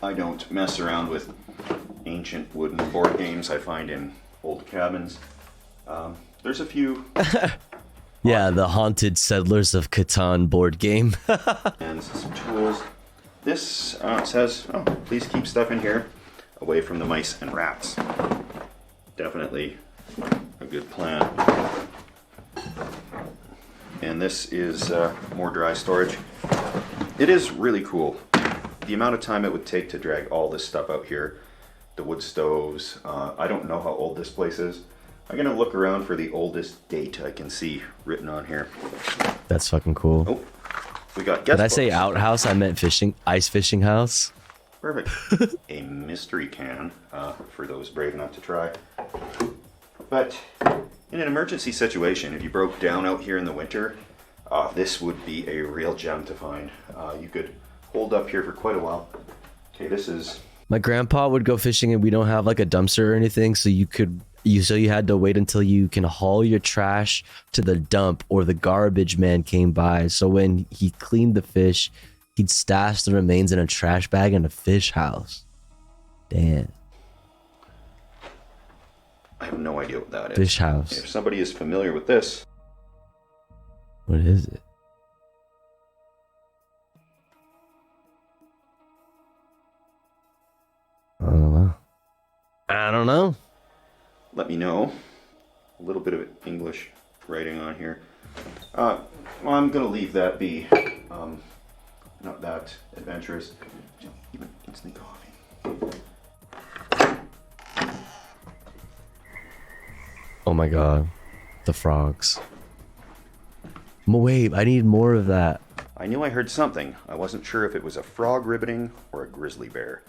I don't mess around with ancient wooden board games I find in old cabins. There's a few. Yeah, the Haunted Settlers of Catan board game. And some tools. This says, oh, please keep stuff in here away from the mice and rats. Definitely a good plan. And this is more dry storage. It is really cool. The amount of time it would take to drag all this stuff out here, the wood stoves. I don't know how old this place is. I'm gonna look around for the oldest date I can see written on here. That's fucking cool. Oh, we got guest Did I say books. outhouse? I meant ice fishing house. Perfect. A mystery can for those brave enough to try. But in an emergency situation, if you broke down out here in the winter, this would be a real gem to find. You could hold up here for quite a while. Okay, this is... My grandpa would go fishing and we don't have like a dumpster or anything, so you had to wait until you can haul your trash to the dump or the garbage man came by. So when he cleaned the fish, he'd stash the remains in a trash bag in a fish house. Damn. I have no idea what that is. Fish house. If somebody is familiar with this... What is it? Oh, wow. I don't know. Let me know. A little bit of English writing on here. Well, I'm gonna leave that be. Not that adventurous. Even instant coffee. Oh my god. The frogs. Wait, I need more of that. I knew I heard something. I wasn't sure if it was a frog ribbiting or a grizzly bear.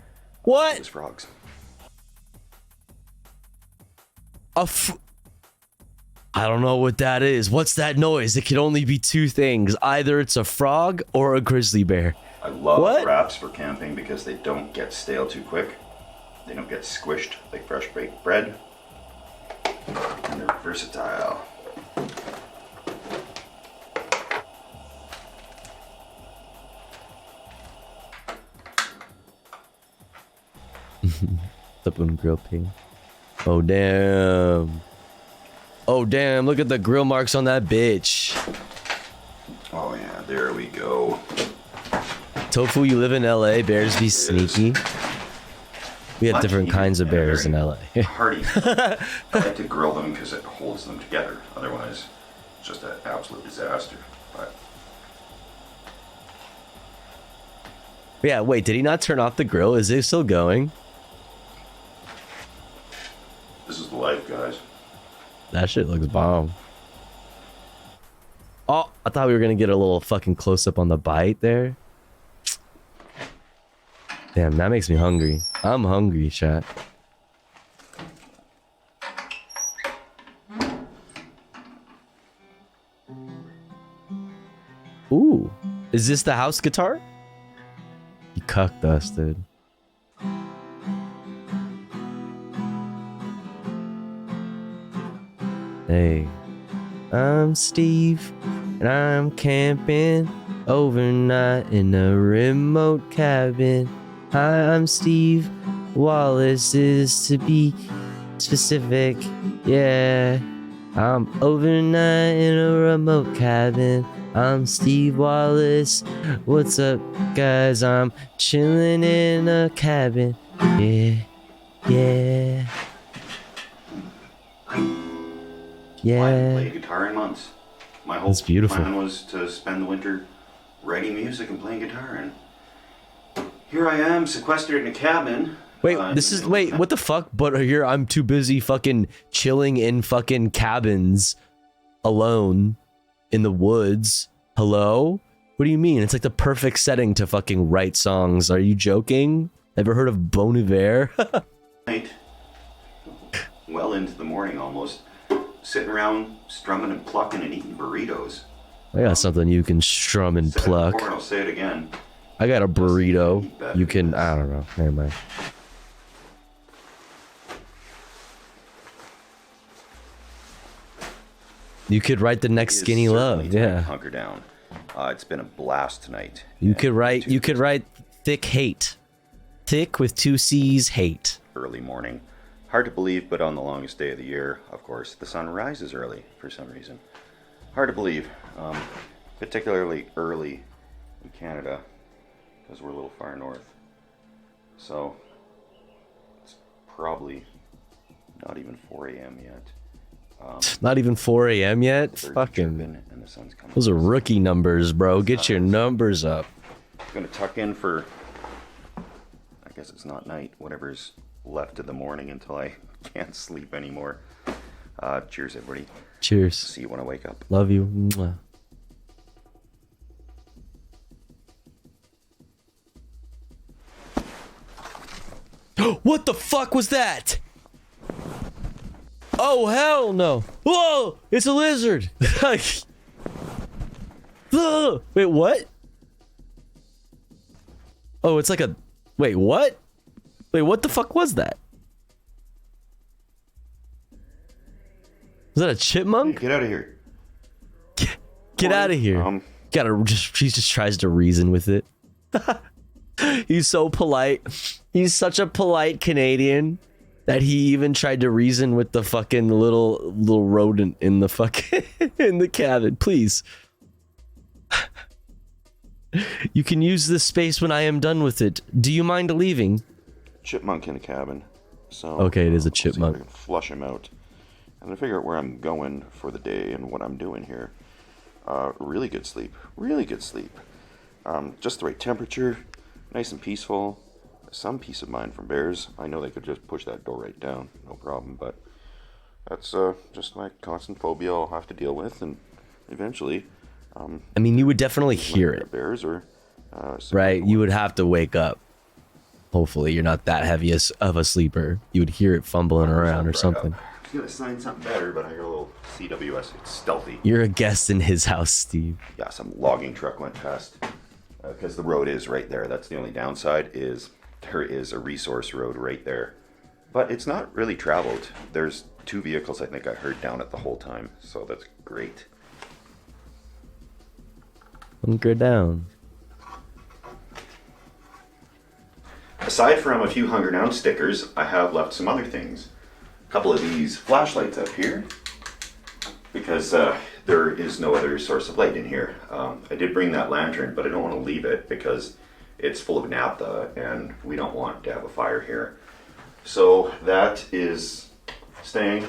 What? It was frogs. I don't know what that is. What's that noise? It can only be two things. Either it's a frog or a grizzly bear. I love wraps for camping because they don't get stale too quick. They don't get squished like fresh baked bread. And they're versatile. Flip and grill ping. Oh damn. Oh damn, look at the grill marks on that bitch. Oh yeah, there we go. Tofu, you live in LA, bears be sneaky. We have different kinds of bears in LA. Hardy. I like to grill them because it holds them together. Otherwise, it's just an absolute disaster. But Yeah, wait, did he not turn off the grill? Is it still going? this is the life, guys. That shit looks bomb. Oh, I thought we were gonna get a little fucking close-up on the bite there. Damn, that makes me hungry. I'm hungry, chat. Ooh, is this the house guitar? You cucked us, dude. Hey, I'm Steve, and I'm camping overnight in a remote cabin. Hi, I'm Steve. Wallace is to be specific. Yeah, I'm overnight in a remote cabin. I'm Steve Wallace. What's up, guys? I'm chilling in a cabin. Yeah, yeah. I haven't played guitar in months. My whole That's beautiful. plan was to spend the winter writing music and playing guitar, and here I am, sequestered in a cabin. Wait, wait, what the fuck? But here I'm too busy fucking chilling in fucking cabins alone in the woods. Hello? What do you mean? It's like the perfect setting to fucking write songs. Are you joking? Ever heard of Bon Iver? Night, well into the morning almost, sitting around strumming and plucking and eating burritos. I got something you can strum and Said it pluck. before and I'll say it again. I got a burrito. You can, I don't know. Never mind. You could write the next It is Skinny certainly Love. time to Yeah. hunker down. It's been a blast tonight. You could write Thick Hate. Thick with two C's, hate. Early morning. Hard to believe, but on the longest day of the year, of course, the sun rises early for some reason. Hard to believe, particularly early in Canada, because we're a little far north. So, it's probably not even 4 a.m. yet. Not even 4 a.m. yet? Fucking. And the sun's coming. Those are rookie numbers, bro. Get your numbers up. I'm gonna tuck in for, I guess it's not night, whatever's left of the morning until I can't sleep anymore. Cheers, everybody. Cheers. See you when I wake up. Love you. Mwah. What the fuck was that? Oh, hell no. Whoa, it's a lizard. Ugh. Wait, what? Oh, it's like a... Wait, what? Wait, what the fuck was that? Was that a chipmunk? Get out of here. Get out of here. She just tries to reason with it. He's so polite. He's such a polite Canadian that he even tried to reason with the fucking little rodent in the fucking in the cabin. Please. You can use this space when I am done with it. Do you mind leaving? Chipmunk in the cabin. So Okay, it is a let's see if I chipmunk. can flush him out, and then figure out where I'm going for the day and what I'm doing here. Really good sleep. Really good sleep. Just the right temperature, nice and peaceful. Some peace of mind from bears. I know they could just push that door right down, no problem, but that's just my constant phobia I'll have to deal with, and eventually. I mean, you would definitely hear it. Bears or Right? You would have to wake up. Hopefully, you're not that heavy of a sleeper. You would hear it fumbling around or something. I was gonna sign something better, but I got a little CWS. It's stealthy. You're a guest in his house, Steve. Yeah, some logging truck went past. Because the road is right there. That's the only downside is there is a resource road right there. But it's not really traveled. There's 2 vehicles I think I heard down it the whole time. So that's great. Hunker down. Aside from a few Hunger Down stickers, I have left some other things. A couple of these flashlights up here. Because there is no other source of light in here. I did bring that lantern, but I don't want to leave it because it's full of naphtha and we don't want to have a fire here. So that is staying.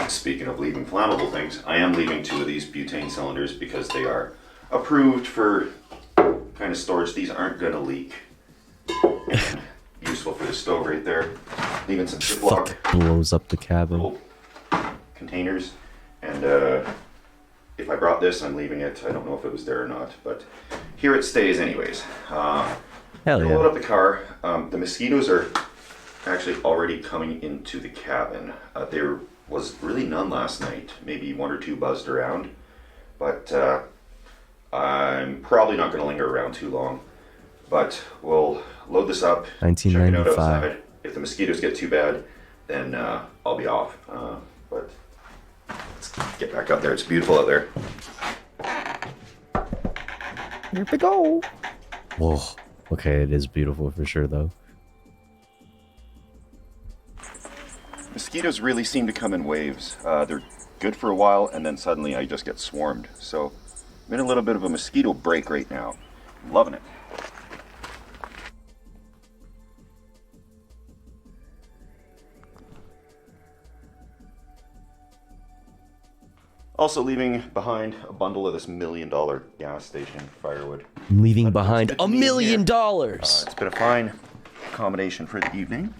Speaking of leaving flammable things, I am leaving 2 of these butane cylinders because they are approved for kind of storage. These aren't going to leak. And useful for the stove right there. Leaving some Ziploc Blows up the cabin. containers. And if I brought this, I'm leaving it. I don't know if it was there or not, but here it stays anyways. Hell yeah. Load up the car. The mosquitoes are actually already coming into the cabin. There was really none last night. Maybe 1 or 2 buzzed around, but I'm probably not going to linger around too long. But we'll load this up, check it out 1995. outside. If the mosquitoes get too bad, then I'll be off. But let's get back up there. It's beautiful out there. Here we go. Whoa. Okay, it is beautiful for sure, though. Mosquitoes really seem to come in waves. They're good for a while, and then suddenly I just get swarmed. So I'm in a little bit of a mosquito break right now. I'm loving it. Also leaving behind a bundle of this $1 million gas station firewood. I'm leaving behind $1 million. It's been a fine accommodation for the evening.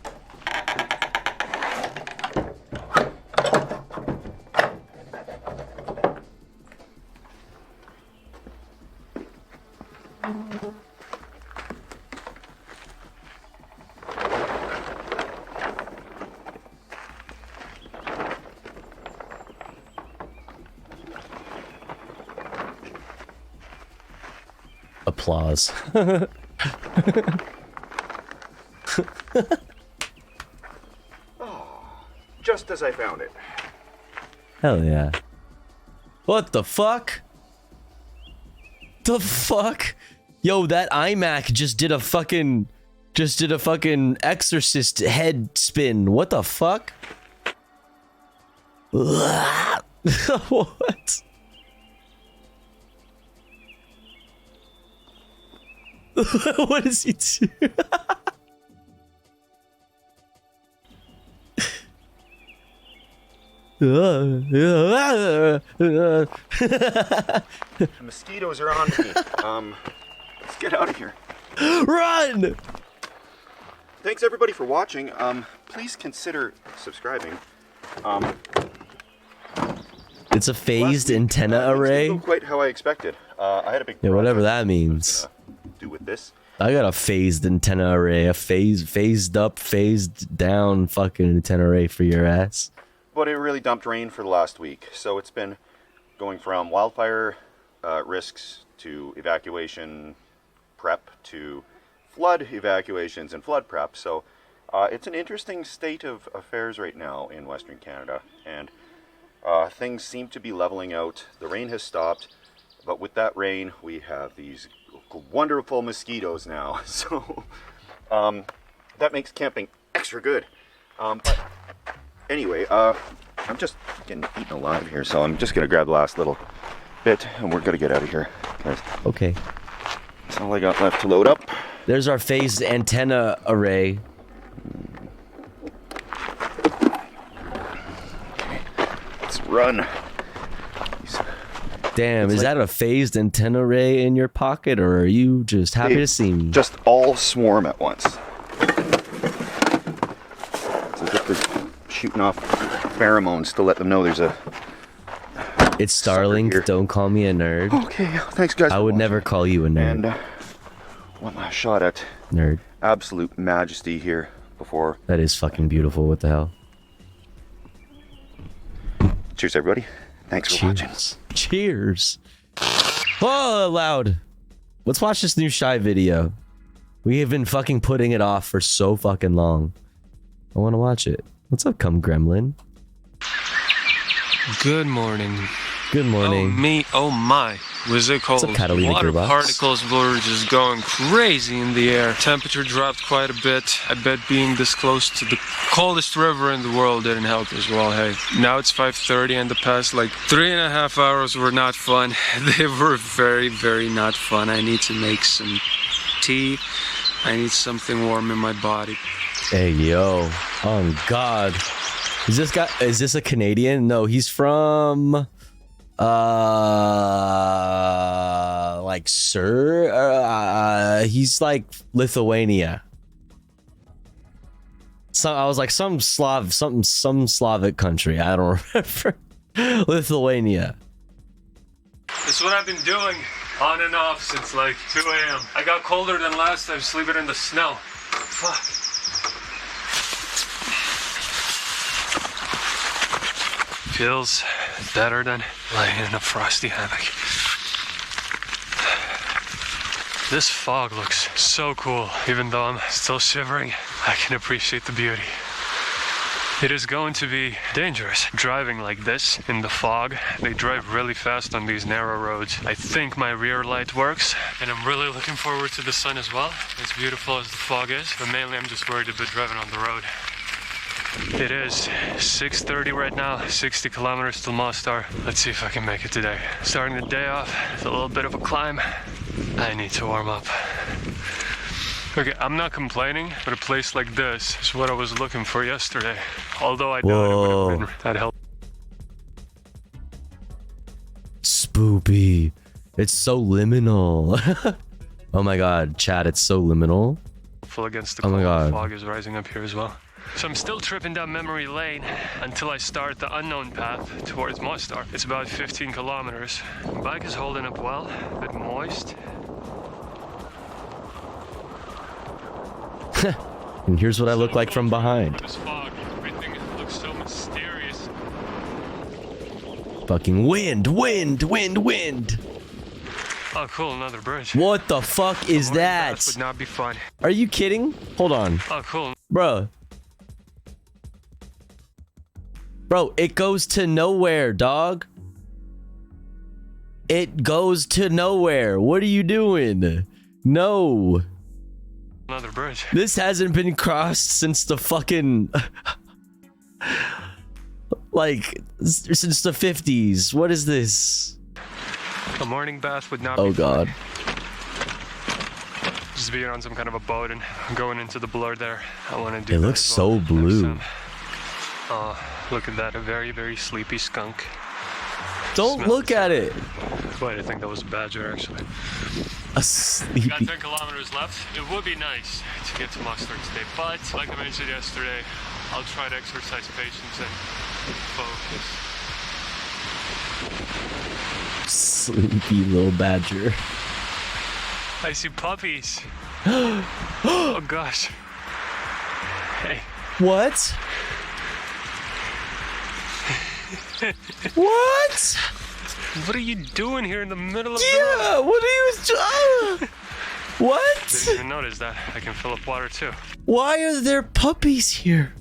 Applause. Just as I found it. Hell yeah. What the fuck? The fuck? Yo, that iMac just did a fucking exorcist head spin. What the fuck? What? What is he doing? The mosquitoes are on me. Let's get out of here. Run! Thanks everybody for watching. Please consider subscribing. It's a phased antenna array. Didn't go quite how I expected. I had a big Yeah, whatever that means. do with this. I got a phased antenna array, a phased up, phased down fucking antenna array for your ass. But it really dumped rain for the last week, so it's been going from wildfire risks to evacuation prep to flood evacuations and flood prep. So it's an interesting state of affairs right now in Western Canada, and things seem to be leveling out. The rain has stopped, but with that rain, we have these wonderful mosquitoes now. So that makes camping extra good. But anyway, I'm just getting eaten alive here, so I'm just gonna grab the last little bit, and we're gonna get out of here, guys. Okay. That's all I got left to load up. There's our phased antenna array. run. Damn, is that a phased antenna array in your pocket, or are you just happy to see me? Just all swarm at once. It's as if they're shooting off pheromones to let them know there's a... It's Starlink, don't call me a nerd. Okay, thanks guys. I would never call you a nerd. And one last shot at nerd. Absolute majesty here before... That is fucking beautiful, what the hell? Cheers everybody. Thanks for watching. Cheers. Oh, loud. Let's watch this new Shy video. We have been fucking putting it off for so fucking long. I want to watch it. What's up, cum gremlin? Good morning. Good morning. Oh my. Was it cold? What's up, Catalina Water Gearbox? particles were just going crazy in the air. Temperature dropped quite a bit. I bet being this close to the coldest river in the world didn't help as well. Hey, now it's 5:30 and the past like 3.5 hours were not fun. They were very, very not fun. I need to make some tea. I need something warm in my body. Hey, yo. Oh, God. Is this a Canadian? No, he's from... like he's like Lithuania. So I was like some Slavic country. I don't remember. Lithuania. That's what I've been doing on and off since like 2 a.m. I got colder than last time sleeping in the snow. Fuck. Feels better than lying in a frosty hammock. This fog looks so cool. Even though I'm still shivering, I can appreciate the beauty. It is going to be dangerous driving like this in the fog. They drive really fast on these narrow roads. I think my rear light works, and I'm really looking forward to the sun as well, as beautiful as the fog is. But mainly I'm just worried about driving on the road. It is 6:30 right now, 60 kilometers to Mostar. Let's see if I can make it today. Starting the day off with a little bit of a climb. I need to warm up. Okay, I'm not complaining, but a place like this is what I was looking for yesterday. Although I know it would have been that helpful. Spoopy. It's so liminal. Oh my god, chat, it's so liminal. Against the cold, the fog is rising up here as well. So I'm still tripping down memory lane until I start the unknown path towards Mostar. It's about 15 kilometers. The bike is holding up well, a bit moist. And here's what I look like from behind. This fog, everything looks so mysterious. Fucking wind. Oh, cool, another bridge. What the fuck is that? That would not be fun. Are you kidding? Hold on. Oh, cool. Bro, it goes to nowhere, dog. It goes to nowhere. What are you doing? No. Another bridge. This hasn't been crossed since the fucking... like, since the 50s. What is this? A morning bath would not be Oh, God. fun. Just being on some kind of a boat and going into the blur there. I want to do It that looks as well so blue. Oh, look at that. A very, very sleepy skunk. Don't look at it. Wait, I think that was a badger, actually. A sleepy... Got 10 kilometers left. It would be nice to get to Mostar today, but like I mentioned yesterday, I'll try to exercise patience and focus. Sleepy little badger. I see puppies. Oh gosh. Hey. What? What? What are you doing here in the middle of the Yeah, road? what are you doing? What? Didn't even notice that. I can fill up water too. Why are there puppies here?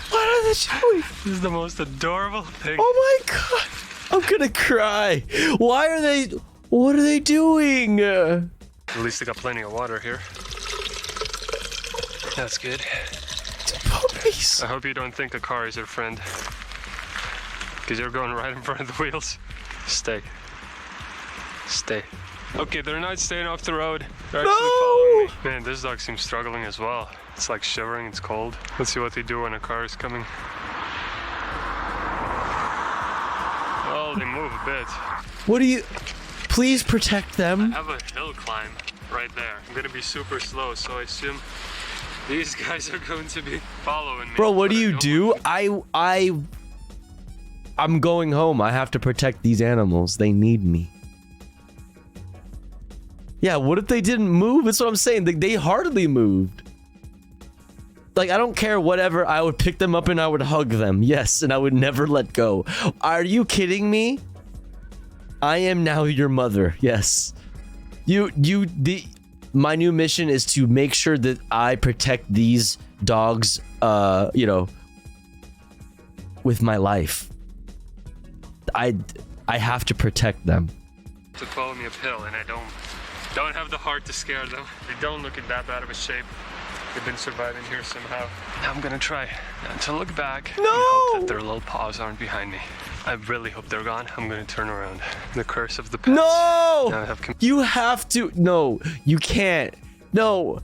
What are they doing? This is the most adorable thing. Oh my god. I'm gonna cry. Why are they... What are they doing? At least they got plenty of water here. That's good. Puppies. I hope you don't think a car is your friend. Because you're going right in front of the wheels. Stay. Stay. Okay, they're not staying off the road. They're actually following me. Man, this dog seems struggling as well. It's like shivering, it's cold. Let's see what they do when a car is coming. Oh, they move a bit. What do you... Please protect them. I have a hill climb right there. I'm gonna be super slow, so I assume these guys are going to be following me. Bro, what do you do? I'm going home. I have to protect these animals. They need me. Yeah, what if they didn't move? That's what I'm saying. They hardly moved. Like, I don't care, whatever. I would pick them up and I would hug them. Yes, and I would never let go. Are you kidding me? I am now your mother. Yes. My new mission is to make sure that I protect these dogs, you know, with my life. I have to protect them. To follow me uphill, and I don't have the heart to scare them. They don't look in that bad of a shape. They've been surviving here somehow. I'm gonna try not to look back. No! And hope that their little paws aren't behind me. I really hope they're gone. I'm gonna turn around. The curse of the pets. No! Now I have You have to. No, you can't. No.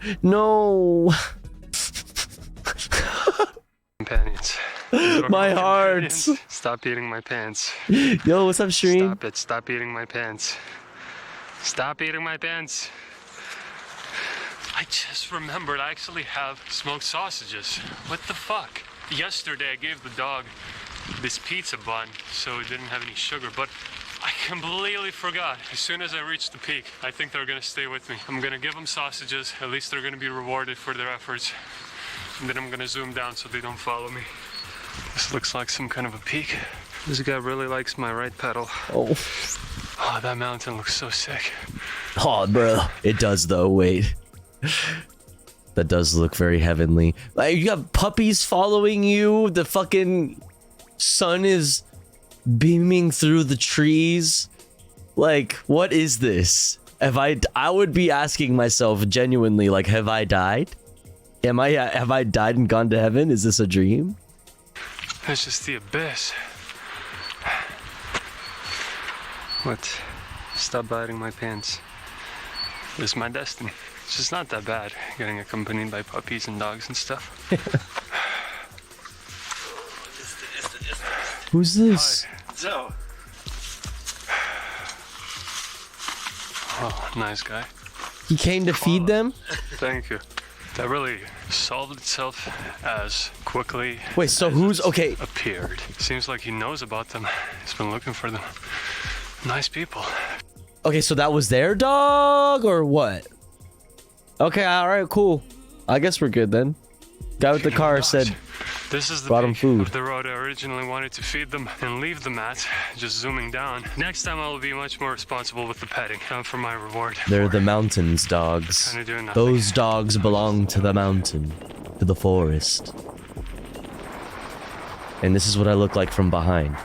companions. My heart. Stop eating my pants. Yo, what's up, Shireen? Stop it. Stop eating my pants. Stop eating my pants. I just remembered I actually have smoked sausages. What the fuck? Yesterday I gave the dog this pizza bun so it didn't have any sugar, but I completely forgot. As soon as I reach the peak, I think they're gonna stay with me. I'm gonna give them sausages. At least they're gonna be rewarded for their efforts. And then I'm gonna zoom down so they don't follow me. This looks like some kind of a peak. This guy really likes my right pedal. Oh, that mountain looks so sick. Oh, bro. It does, though. Wait. That does look very heavenly. Like, you got puppies following you. The fucking sun is beaming through the trees. Like, what is this? Have I would be asking myself genuinely, like, have I died? Have I died and gone to heaven? Is this a dream? It's just the abyss. What? Stop biting my pants. This is my destiny. It's just not that bad, getting accompanied by puppies and dogs and stuff. Who's this? Hi. So. Oh, nice guy. He came to feed them? Thank you. That really solved itself as quickly. Wait, so who's okay? Appeared. Seems like he knows about them. He's been looking for them. Nice people. Okay, so that was their dog or what? Okay, all right, cool. I guess we're good then. Guy with the car said this is the brought him food. Of the road I originally wanted to feed them and leave them at. Just zooming down. Next time I will be much more responsible with the petting for my reward. They're the mountains dogs. Kinda doing nothing. Those dogs belong to the mountain, to the forest. And this is what I look like from behind.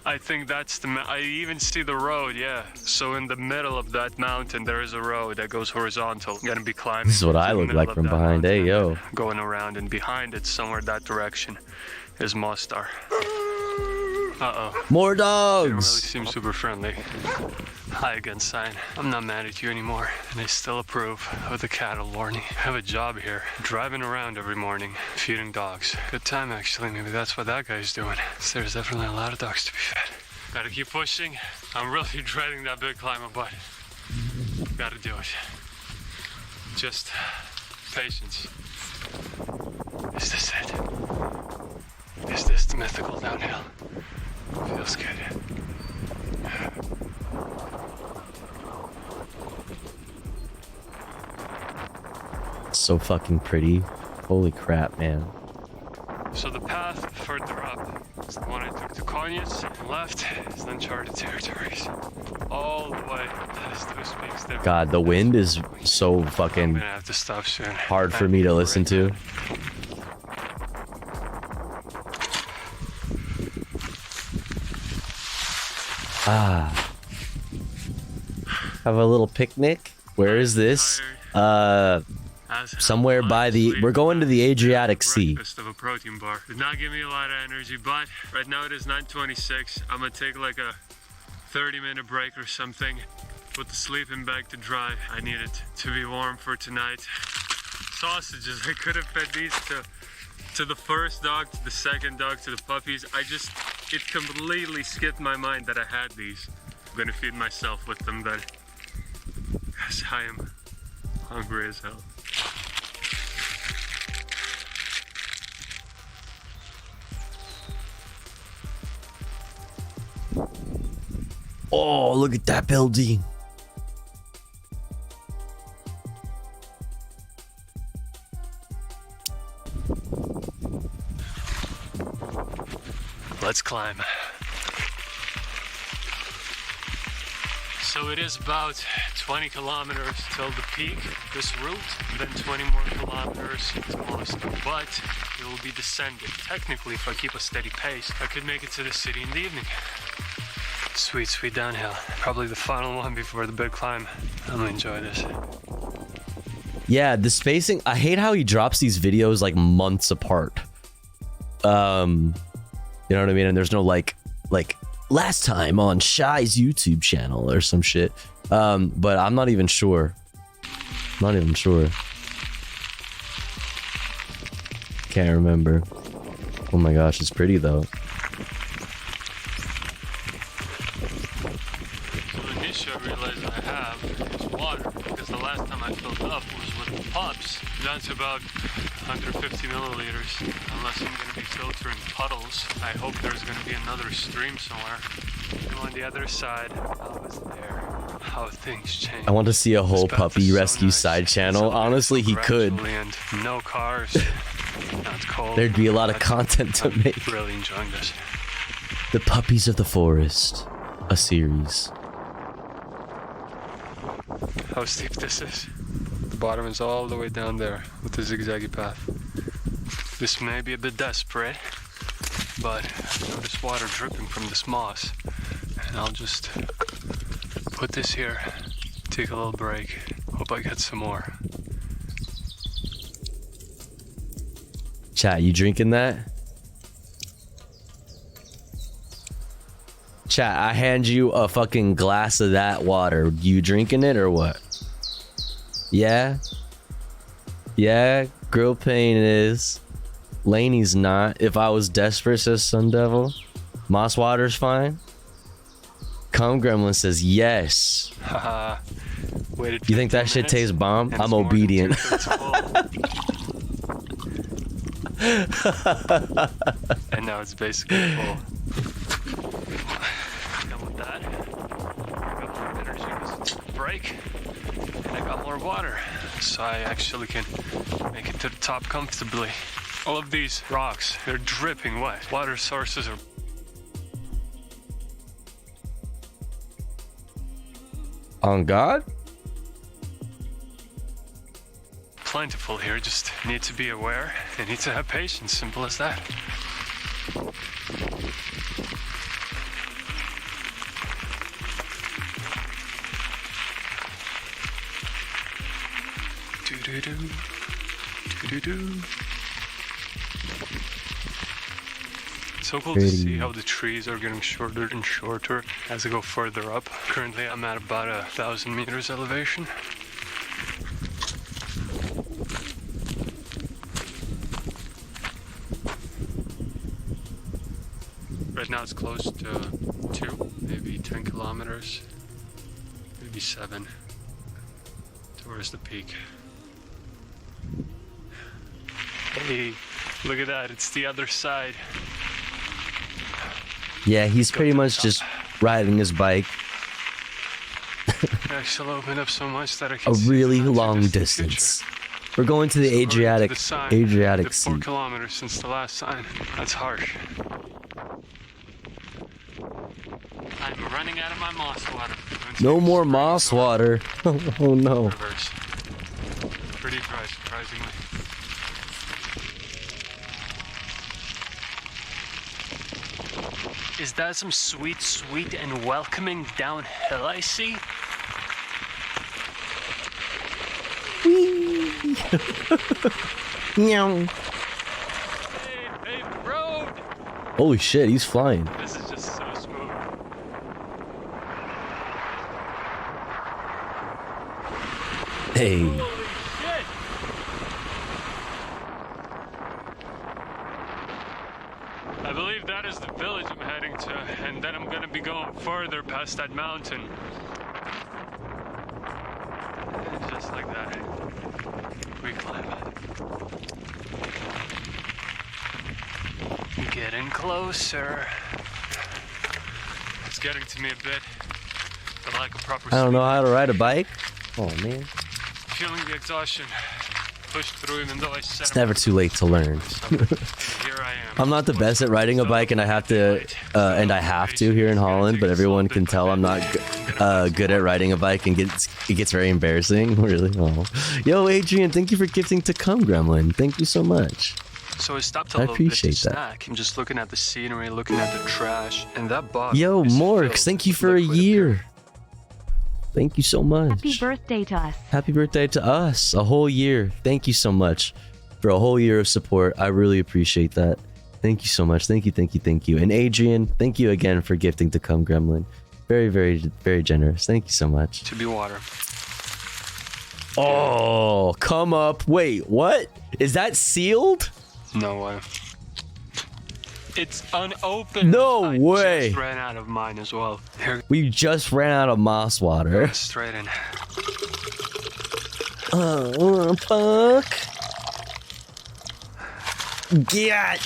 I think that's the. I even see the road. Yeah. So in the middle of that mountain, there is a road that goes horizontal. I'm gonna be climbing. This is what I look like from behind. Hey, yo. Going around, and behind it, somewhere that direction, is Mostar. Uh-oh. More They don't really dogs. seem super friendly. Hi again, sign. I'm not mad at you anymore, and I still approve of the cattle warning. I have a job here, driving around every morning, feeding dogs. Good time, actually. Maybe that's what that guy's doing. So there's definitely a lot of dogs to be fed. Gotta keep pushing. I'm really dreading that big climb, but gotta do it. Just patience. Is this it? Is this the mythical downhill? Feels good. So fucking pretty. Holy crap, man. So the path further up is the one I took to Conyers. Left is uncharted territories. All the way to those peaks there. God, the wind is so I'm fucking gonna have to stop soon. hard for me to listen to. Have a little picnic. Where is this? I somewhere by the. We're going to the Adriatic Sea. Breakfast of a protein bar. Did not give me a lot of energy, but right now it is 9:26. I'm gonna take like a 30-minute break or something. Put the sleeping bag to dry. I need it to be warm for tonight. Sausages. I could have fed these to the first dog, to the second dog, to the puppies. It completely skipped my mind that I had these. I'm gonna feed myself with them then. Because I am hungry as hell. Oh, look at that building. Let's climb. So it is about 20 kilometers till the peak, this route, then 20 more kilometers to Moscow. But it will be descending. Technically, if I keep a steady pace, I could make it to the city in the evening. Sweet, sweet downhill. Probably the final one before the big climb. I'm gonna enjoy this. Yeah, the spacing. I hate how he drops these videos like months apart. You know what I mean? And there's no like last time on Shy's YouTube channel or some shit. But I'm not even sure. Not even sure. Can't remember. Oh my gosh, it's pretty though. So the issue I realize I have is water, because the last time I filled up was with the pups, down to about 150 milliliters. Unless I'm going to be filtering puddles, I hope there's going to be another stream somewhere. And on the other side, I was there. How things change. I want to see a whole puppy rescue side channel. Honestly, he could. And no cars. Now it's cold. There'd be a lot of content to make. Really enjoying this. The Puppies of the Forest, a series. How steep this is. The bottom is all the way down there with the zigzaggy path. This may be a bit desperate, but I notice water dripping from this moss. And I'll just put this here, take a little break. Hope I get some more. Chat, you drinking that? Chat, I hand you a fucking glass of that water. You drinking it or what? Yeah? Yeah, Grill Pain is. Laney's not. If I was desperate, says Sun Devil. Moss water's fine. Cum Gremlin says yes. Haha. Waited. You think that shit tastes bomb? I'm obedient. And now it's basically full. Done with that. I got more energy because it's a break. And I got more water. So I actually can make it to the top comfortably. All of these rocks, they're dripping wet. Water sources are on God? plentiful here. Just need to be aware and need to have patience. Simple as that. Do-do-do. Do-do-do. So cool to see how the trees are getting shorter and shorter as I go further up. Currently I'm at about 1,000 meters elevation. Right now it's close to 2, maybe 10 kilometers, maybe 7 towards the peak. Hey, look at that, it's the other side. Yeah, he's pretty much just riding his bike. I shall open up so much that I A can see really long distance. We're going to the Adriatic Sea. 4 kilometers since the last sign. That's harsh. I'm running out of my moss water. No more moss water. Oh no. Reverse. Pretty dry, surprisingly. Is that some sweet, sweet and welcoming downhill I see? Whee! Meow. Holy shit, he's flying. This is just so smooth. Hey. I believe that is the village I'm heading to, and then I'm gonna be going further past that mountain. And just like that, we climb it. Getting closer. It's getting to me a bit. The lack of proper I don't know sleep. how to ride a bike. Oh man. Feeling the exhaustion. Pushed through even though I said It's never too late to learn. here I am. I'm not the best at riding a bike, and I have to here in Holland. But everyone can tell I'm not good at riding a bike, and it gets very embarrassing. Really. Oh. Yo, Adrian, thank you for gifting to Come Gremlin. Thank you so much. So I stopped a I little bit to appreciate that. snack. I'm just looking at the scenery, looking at the trash, and that box. Yo, Morx, thank you for a year. Thank you so much. Happy birthday to us. Happy birthday to us. A whole year. Thank you so much for a whole year of support. I really appreciate that. Thank you so much. Thank you, thank you, thank you. And Adrian, thank you again for gifting to Come Gremlin. Very, very, very generous. Thank you so much. To be water. Oh, come up. Wait, what? Is that sealed? No way. It's unopened. No I way. Just ran out of mine as well. Here, We just ran out of moss water. straight in. Oh, fuck. Get.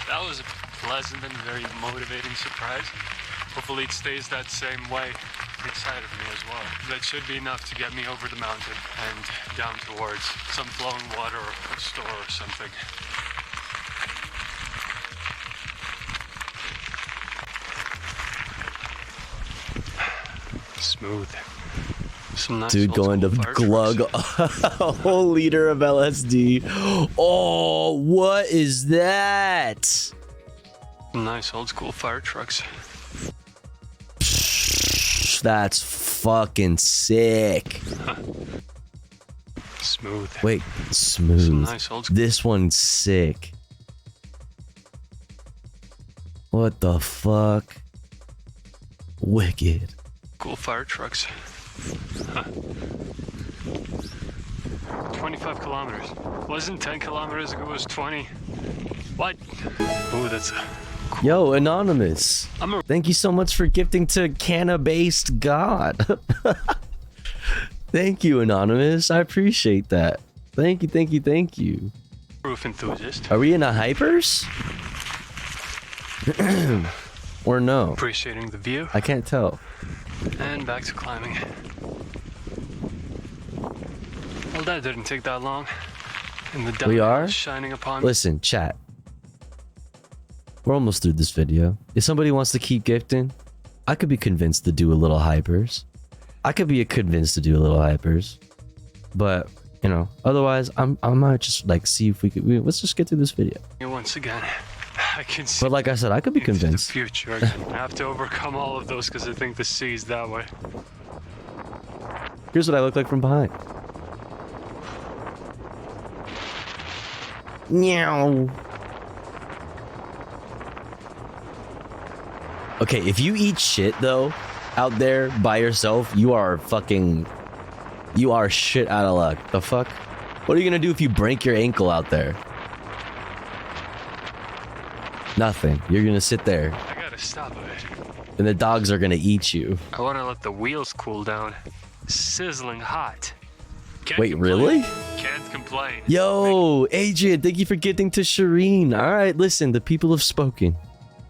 That was a pleasant and very motivating surprise. Hopefully it stays that same way inside of me as well. That should be enough to get me over the mountain and down towards some flowing water or a store or something. Smooth. Some nice Dude old going to school fire glug a whole liter of LSD. Oh, what is that? trucks. Nice old school fire trucks. That's fucking sick. Smooth. Wait, smooth. nice old- This one's sick. What the fuck? Wicked. Cool fire trucks. 25 kilometers. Wasn't 10 kilometers ago, it was 20. What? Oh, that's a... Yo, Anonymous. Thank you so much for gifting to Canna-based God. Thank you, Anonymous. I appreciate that. Thank you, thank you, thank you. Roof enthusiast. Are we in a hypers? Or no? Appreciating the view. I can't tell. And back to climbing. Well, that didn't take that long. And the We diamond are? is shining upon Listen, chat. We're almost through this video. If somebody wants to keep gifting, I could be convinced to do a little hypers. But, you know, otherwise, I might just like see if we could. Let's just get through this video. you once again. I can see But like I said, I could be into the convinced. future. I have to overcome all of those because I think the sea is that way. Here's what I look like from behind. Meow. Okay, if you eat shit though, out there by yourself, you are shit out of luck. The fuck? What are you gonna do if you break your ankle out there? Nothing. You're gonna sit there, I gotta stop a bit. and the dogs are gonna eat you. I want to let the wheels cool down. Sizzling hot. Can't Wait, complain. really? Can't complain. Yo, Adrian, thank you for getting to Shireen. All right, listen, the people have spoken.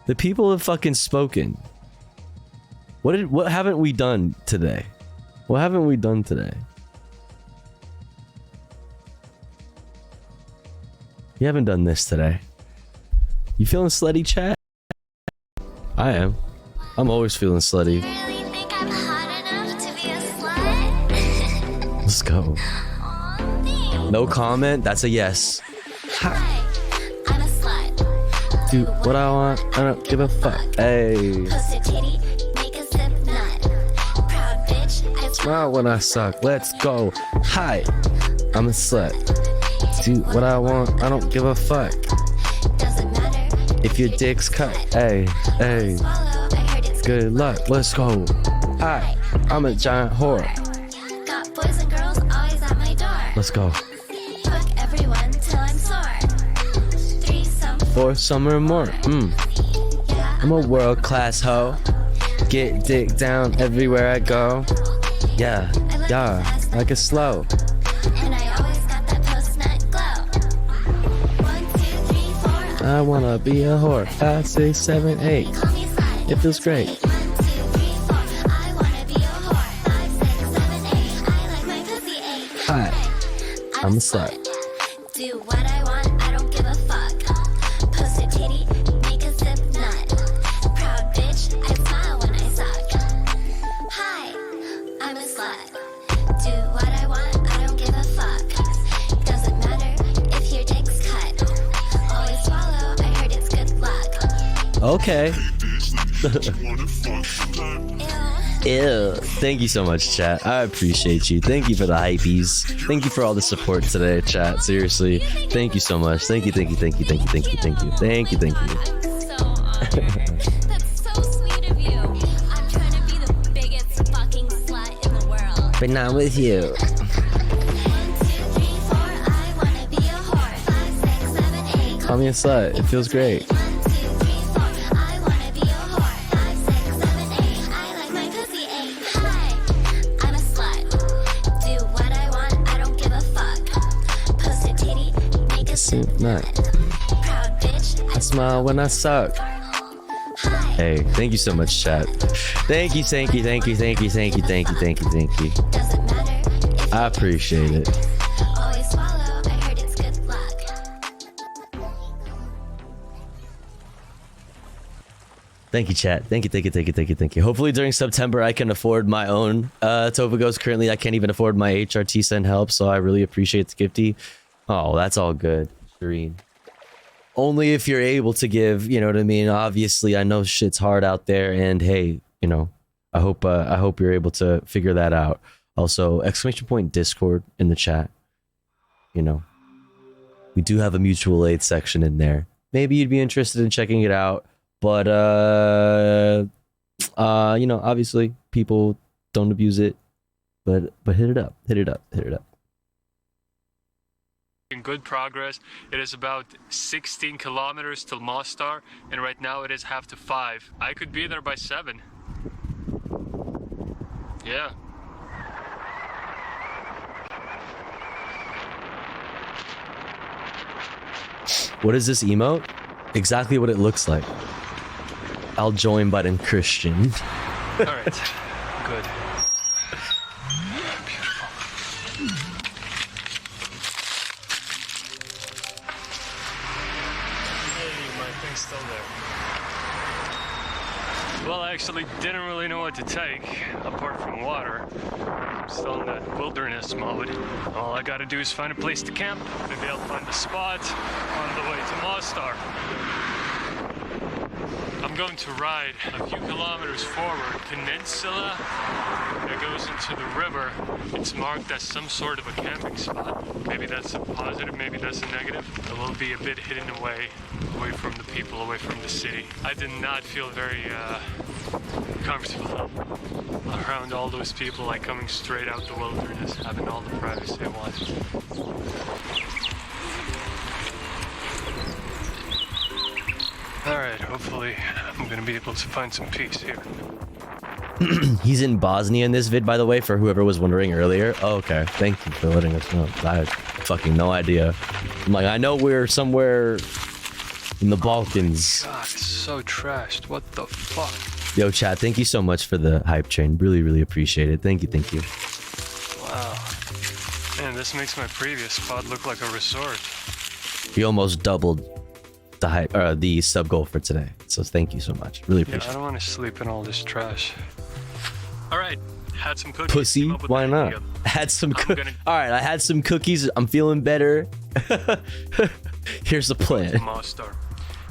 The people have fucking spoken. What haven't we done today? What haven't we done today? You haven't done this today. You feeling slutty, chat? I am. I'm always feeling slutty. Let's go. No comment? That's a yes. Do what I want. I don't give a fuck. Hey. Smile when I suck. Let's go. Hi. I'm a slut. Do what I want, I don't give a fuck. If your dick's cut, hey, hey. Good luck, let's go. Hi, I'm a giant whore. Got boys and girls always at my door. Let's go. Fuck everyone till I'm sore. Threesome. For summer more. I'm a world-class hoe. Get dick down everywhere I go. Yeah, yeah, like a slow. And I always got that post-nut glow. 1, 2, 3, 4. I wanna be a whore. 5, 6, 7, 8. It feels great. 1, 2, 3, 4. I wanna be a whore. 5, 6, 7, 8. I like my pussy 8. Hi, I'm a slut. Do what I want, I don't give a fuck. Post a titty, make a zip nut. Proud bitch, I smile when I suck. Hi, I'm a slut. Do what I want, I don't give a fuck. Doesn't matter if your dick's cut. Always swallow, I heard it's good luck. Okay. Ew. Thank you so much, chat. I appreciate you. Thank you for the hypees. Thank you for all the support today, chat. Seriously. Thank you so much. Thank you, thank you, thank you, thank you, thank you, thank you. Thank you, thank you. So honored. That's so sweet of you. I'm trying to be the biggest fucking slut in the world. But not with you. 1, 2, 3, 4. I wanna be a whore. 5, 6, 7, 8. Call me a slut. It feels great. 1, 2, 3, 4. I wanna be a whore. 5, 6, 7, 8. I like my pussy 8. Hi, I'm a slut. Do what I want, I don't give a fuck. Post a titty, make a Soup nut. proud bitch. I smile when I suck. Hey, thank you so much, chat. Thank you, thank you, thank you, thank you, thank you, thank you, thank you, thank you. I appreciate it. Always swallow, I heard it's good luck. Thank you, chat. Thank you, thank you, thank you, thank you, thank you. Hopefully during September I can afford my own Tovagos. Currently I can't even afford my HRT send help, so I really appreciate the gifty. Oh, that's all good, Shireen. Only if you're able to give, you know what I mean? Obviously, I know shit's hard out there, and hey, you know, I hope you're able to figure that out. Also, !point Discord in the chat. You know, we do have a mutual aid section in there. Maybe you'd be interested in checking it out, but you know, obviously people don't abuse it, but hit it up, hit it up, hit it up. In good progress. It is about 16 kilometers till Mostar, and right now it is half to 5. I could be there by 7. Yeah. What is this emote? Exactly what it looks like. I'll join button Christian. All right. Good. Still there. Well, I actually didn't really know what to take, apart from water. I'm still in that wilderness mode. All I gotta do is find a place to camp. Maybe I'll find a spot on the way to Mostar. I'm going to ride a few kilometers forward, peninsula that goes into the river. It's marked as some sort of a camping spot. Maybe that's a positive, maybe that's a negative. It will be a bit hidden away from the people, away from the city. I did not feel very comfortable around all those people, like coming straight out the wilderness, having all the privacy I wanted. Alright, hopefully I'm gonna be able to find some peace here. He's in Bosnia in this vid, by the way, for whoever was wondering earlier. Oh, okay. Thank you for letting us know. I had fucking no idea. I'm like, I know we're somewhere in the Balkans. God, it's so trashed. What the fuck? Yo, chat, thank you so much for the hype train. Really, really appreciate it. Thank you, thank you. Wow. Man, this makes my previous spot look like a resort. We almost doubled the hype, the sub goal for today. So thank you so much. Really appreciate it. I don't want to sleep in all this trash. All right, had some cookies. Pussy, why not? Had some All right, I had some cookies. I'm feeling better. Here's the plan. Mostar.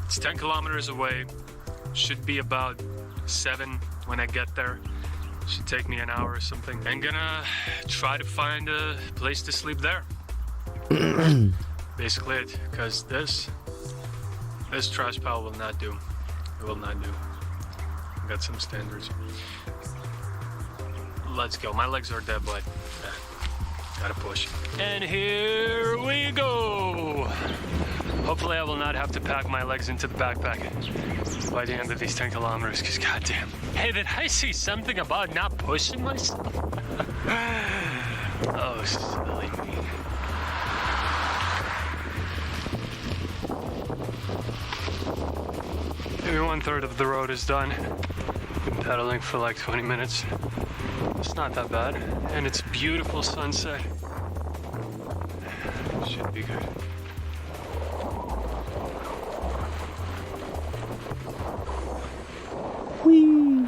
It's 10 kilometers away. Should be about 7 when I get there. Should take me an hour or something. I'm gonna try to find a place to sleep there. Basically it, because this trash pile will not do. It will not do. Got some standards. Let's go. My legs are dead, but gotta push. And here we go. Hopefully I will not have to pack my legs into the backpack by the end of these 10 kilometers, because goddamn. Hey, did I see something about not pushing myself? Oh, silly me. Maybe 1/3 of the road is done. Been pedaling for like 20 minutes. It's not that bad. And it's beautiful sunset. Should be good. Whee!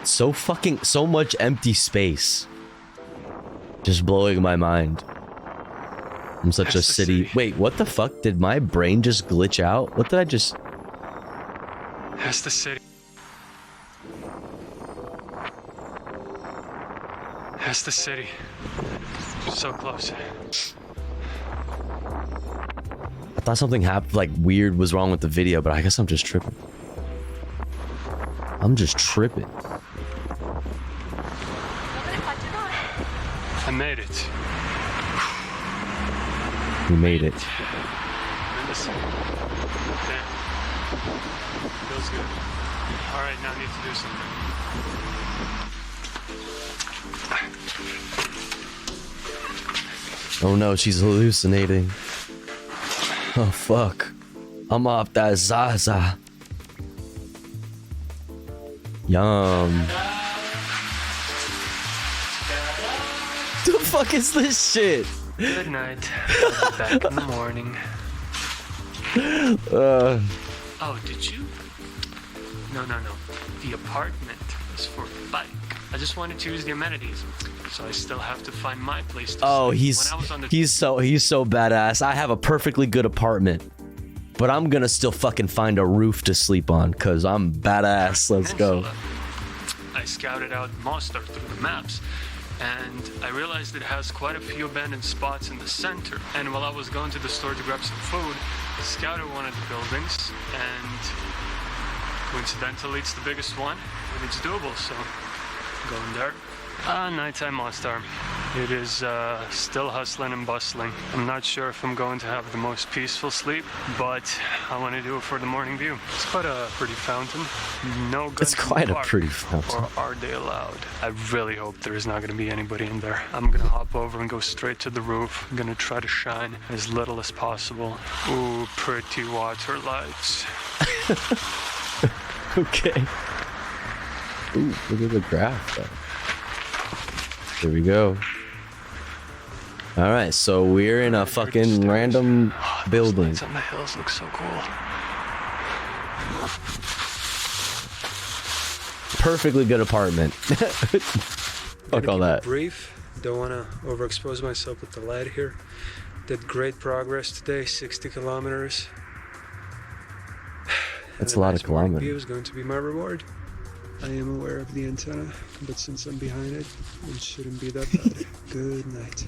So much empty space. Just blowing my mind. I'm such a city. Wait, what the fuck? Did my brain just glitch out? What did I just... That's the city. That's the city. So close. I thought something happened, like weird was wrong with the video, but I guess I'm just tripping. I'm just tripping. I made it. We made it. Listen. Damn. Feels good. All right, now I need to do something. Oh no, she's hallucinating. Oh fuck. I'm off that Zaza. Yum. The fuck is this shit? Good night. I'll be back in the morning. Oh, did you? No. The apartment was for a bike. I just wanted to use the amenities, so I still have to find my place to Oh, sleep. he's so badass. I have a perfectly good apartment, but I'm gonna still fucking find a roof to sleep on, cause I'm badass. Let's go. I scouted out Mostar through the maps, and I realized it has quite a few abandoned spots in the center. And while I was going to the store to grab some food, I scouted one of the buildings, and coincidentally it's the biggest one, and it's doable, so going there. Nighttime Mostar. It is still hustling and bustling. I'm not sure if I'm going to have the most peaceful sleep, but I want to do it for the morning view. It's quite a pretty fountain. No guns. It's quite in the a park, pretty fountain. or are they allowed? I really hope there is not going to be anybody in there. I'm going to hop over and go straight to the roof. I'm going to try to shine as little as possible. Ooh, pretty water lights. Okay. Ooh, look at the graph though. Here we go. All right, so we're in a fucking random building. Lights on the hills look so cool. Perfectly good apartment. Fuck all that. Brief. Don't want to overexpose myself with the light here. Did great progress today, 60 kilometers. That's a lot of View kilometers. is going to be my reward. I am aware of the antenna, but since I'm behind it, it shouldn't be that bad. Good night.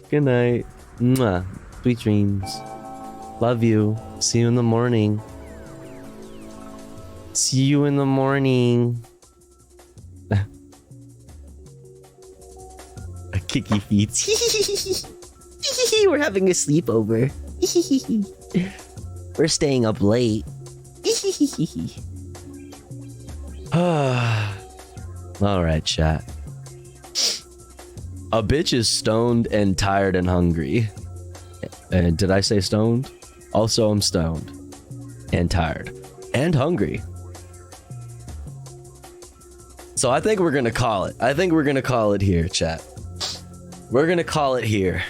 Good night. Mwah. Sweet dreams. Love you. See you in the morning. See you in the morning. A kicky feet. We're having a sleepover. We're staying up late. Alright, chat. A bitch is stoned and tired and hungry. And did I say stoned? Also, I'm stoned and tired and hungry. So I think we're gonna call it. I think we're gonna call it here, chat. We're gonna call it here.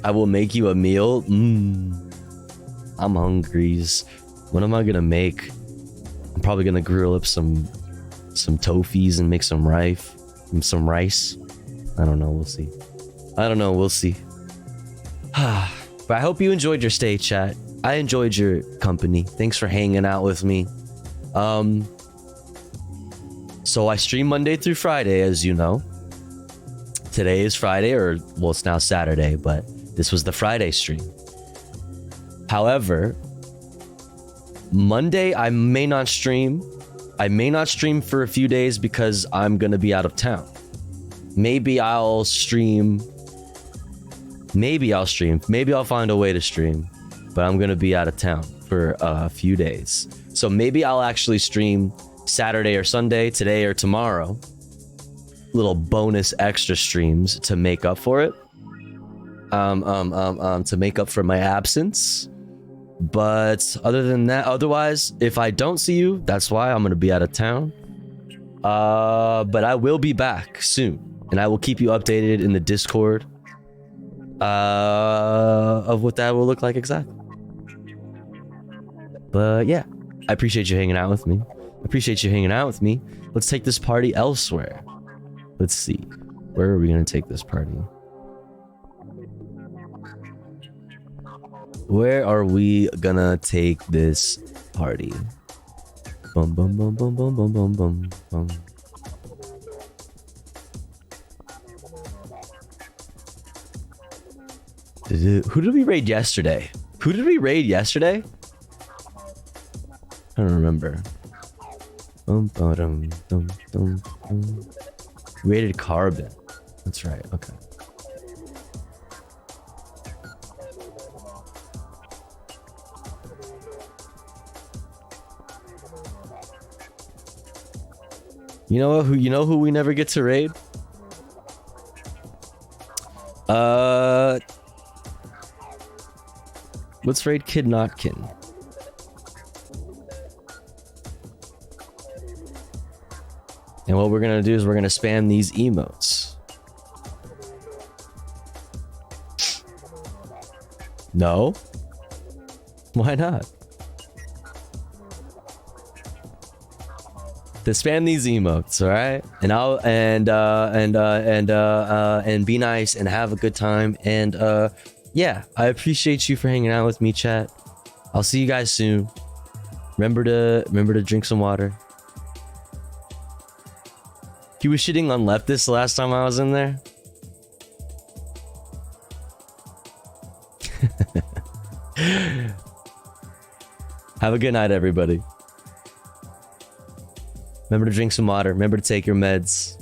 I will make you a meal. I'm hungry. What am I gonna make? I'm probably gonna grill up some tofies and make some rice. I don't know. We'll see. We'll see. But I hope you enjoyed your stay, chat. I enjoyed your company. Thanks for hanging out with me. So I stream Monday through Friday, as you know. Today is Friday, or well, it's now Saturday, but this was the Friday stream. However, Monday I may not stream. I may not stream for a few days because I'm gonna be out of town. Maybe I'll stream. Maybe I'll find a way to stream, but I'm gonna be out of town for a few days. So maybe I'll actually stream Saturday or Sunday, today or tomorrow. Little bonus extra streams to make up for it. To make up for my absence. But other than that, otherwise, if I don't see you, that's why I'm gonna be out of town. But I will be back soon, and I will keep you updated in the Discord of what that will look like exactly. But yeah, I appreciate you hanging out with me. Let's take this party elsewhere. Let's see. Where are we gonna take this party? Where are we gonna take this party? Bum bum bum bum bum bum bum bum bum. Who did we raid yesterday? I don't remember. Rated Carbon. That's right. Okay. You know who we never get to raid? Let's raid Kid Notkin. And what we're gonna do is we're gonna spam these emotes. No? Why not? To spam these emotes, all right? And I'll and be nice and have a good time. And yeah, I appreciate you for hanging out with me, chat. I'll see you guys soon. Remember to drink some water. He was shitting on Leftist the last time I was in there. Have a good night, everybody. Remember to drink some water. Remember to take your meds.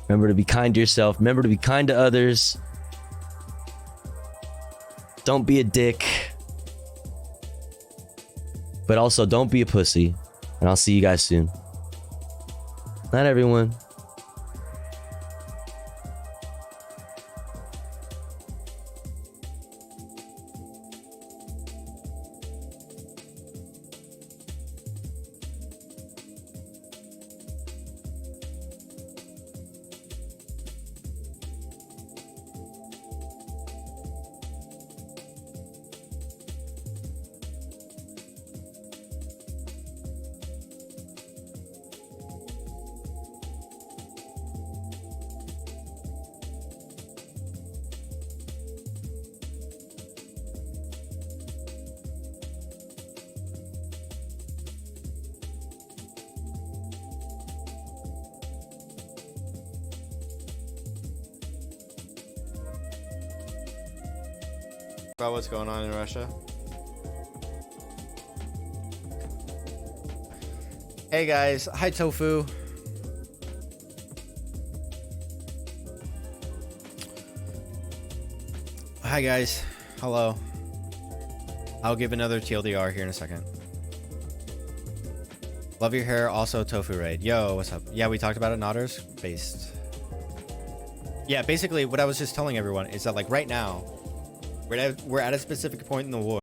Remember to be kind to yourself. Remember to be kind to others. Don't be a dick. But also, don't be a pussy. And I'll see you guys soon. Night, everyone. About what's going on in Russia. Hey guys, hi Tofu. Hi guys, hello. I'll give another TLDR here in a second. Love your hair, also Tofu raid. Yo, what's up? Yeah, we talked about it, Nodders based. Yeah, basically what I was just telling everyone is that like right now, we're at a specific point in the war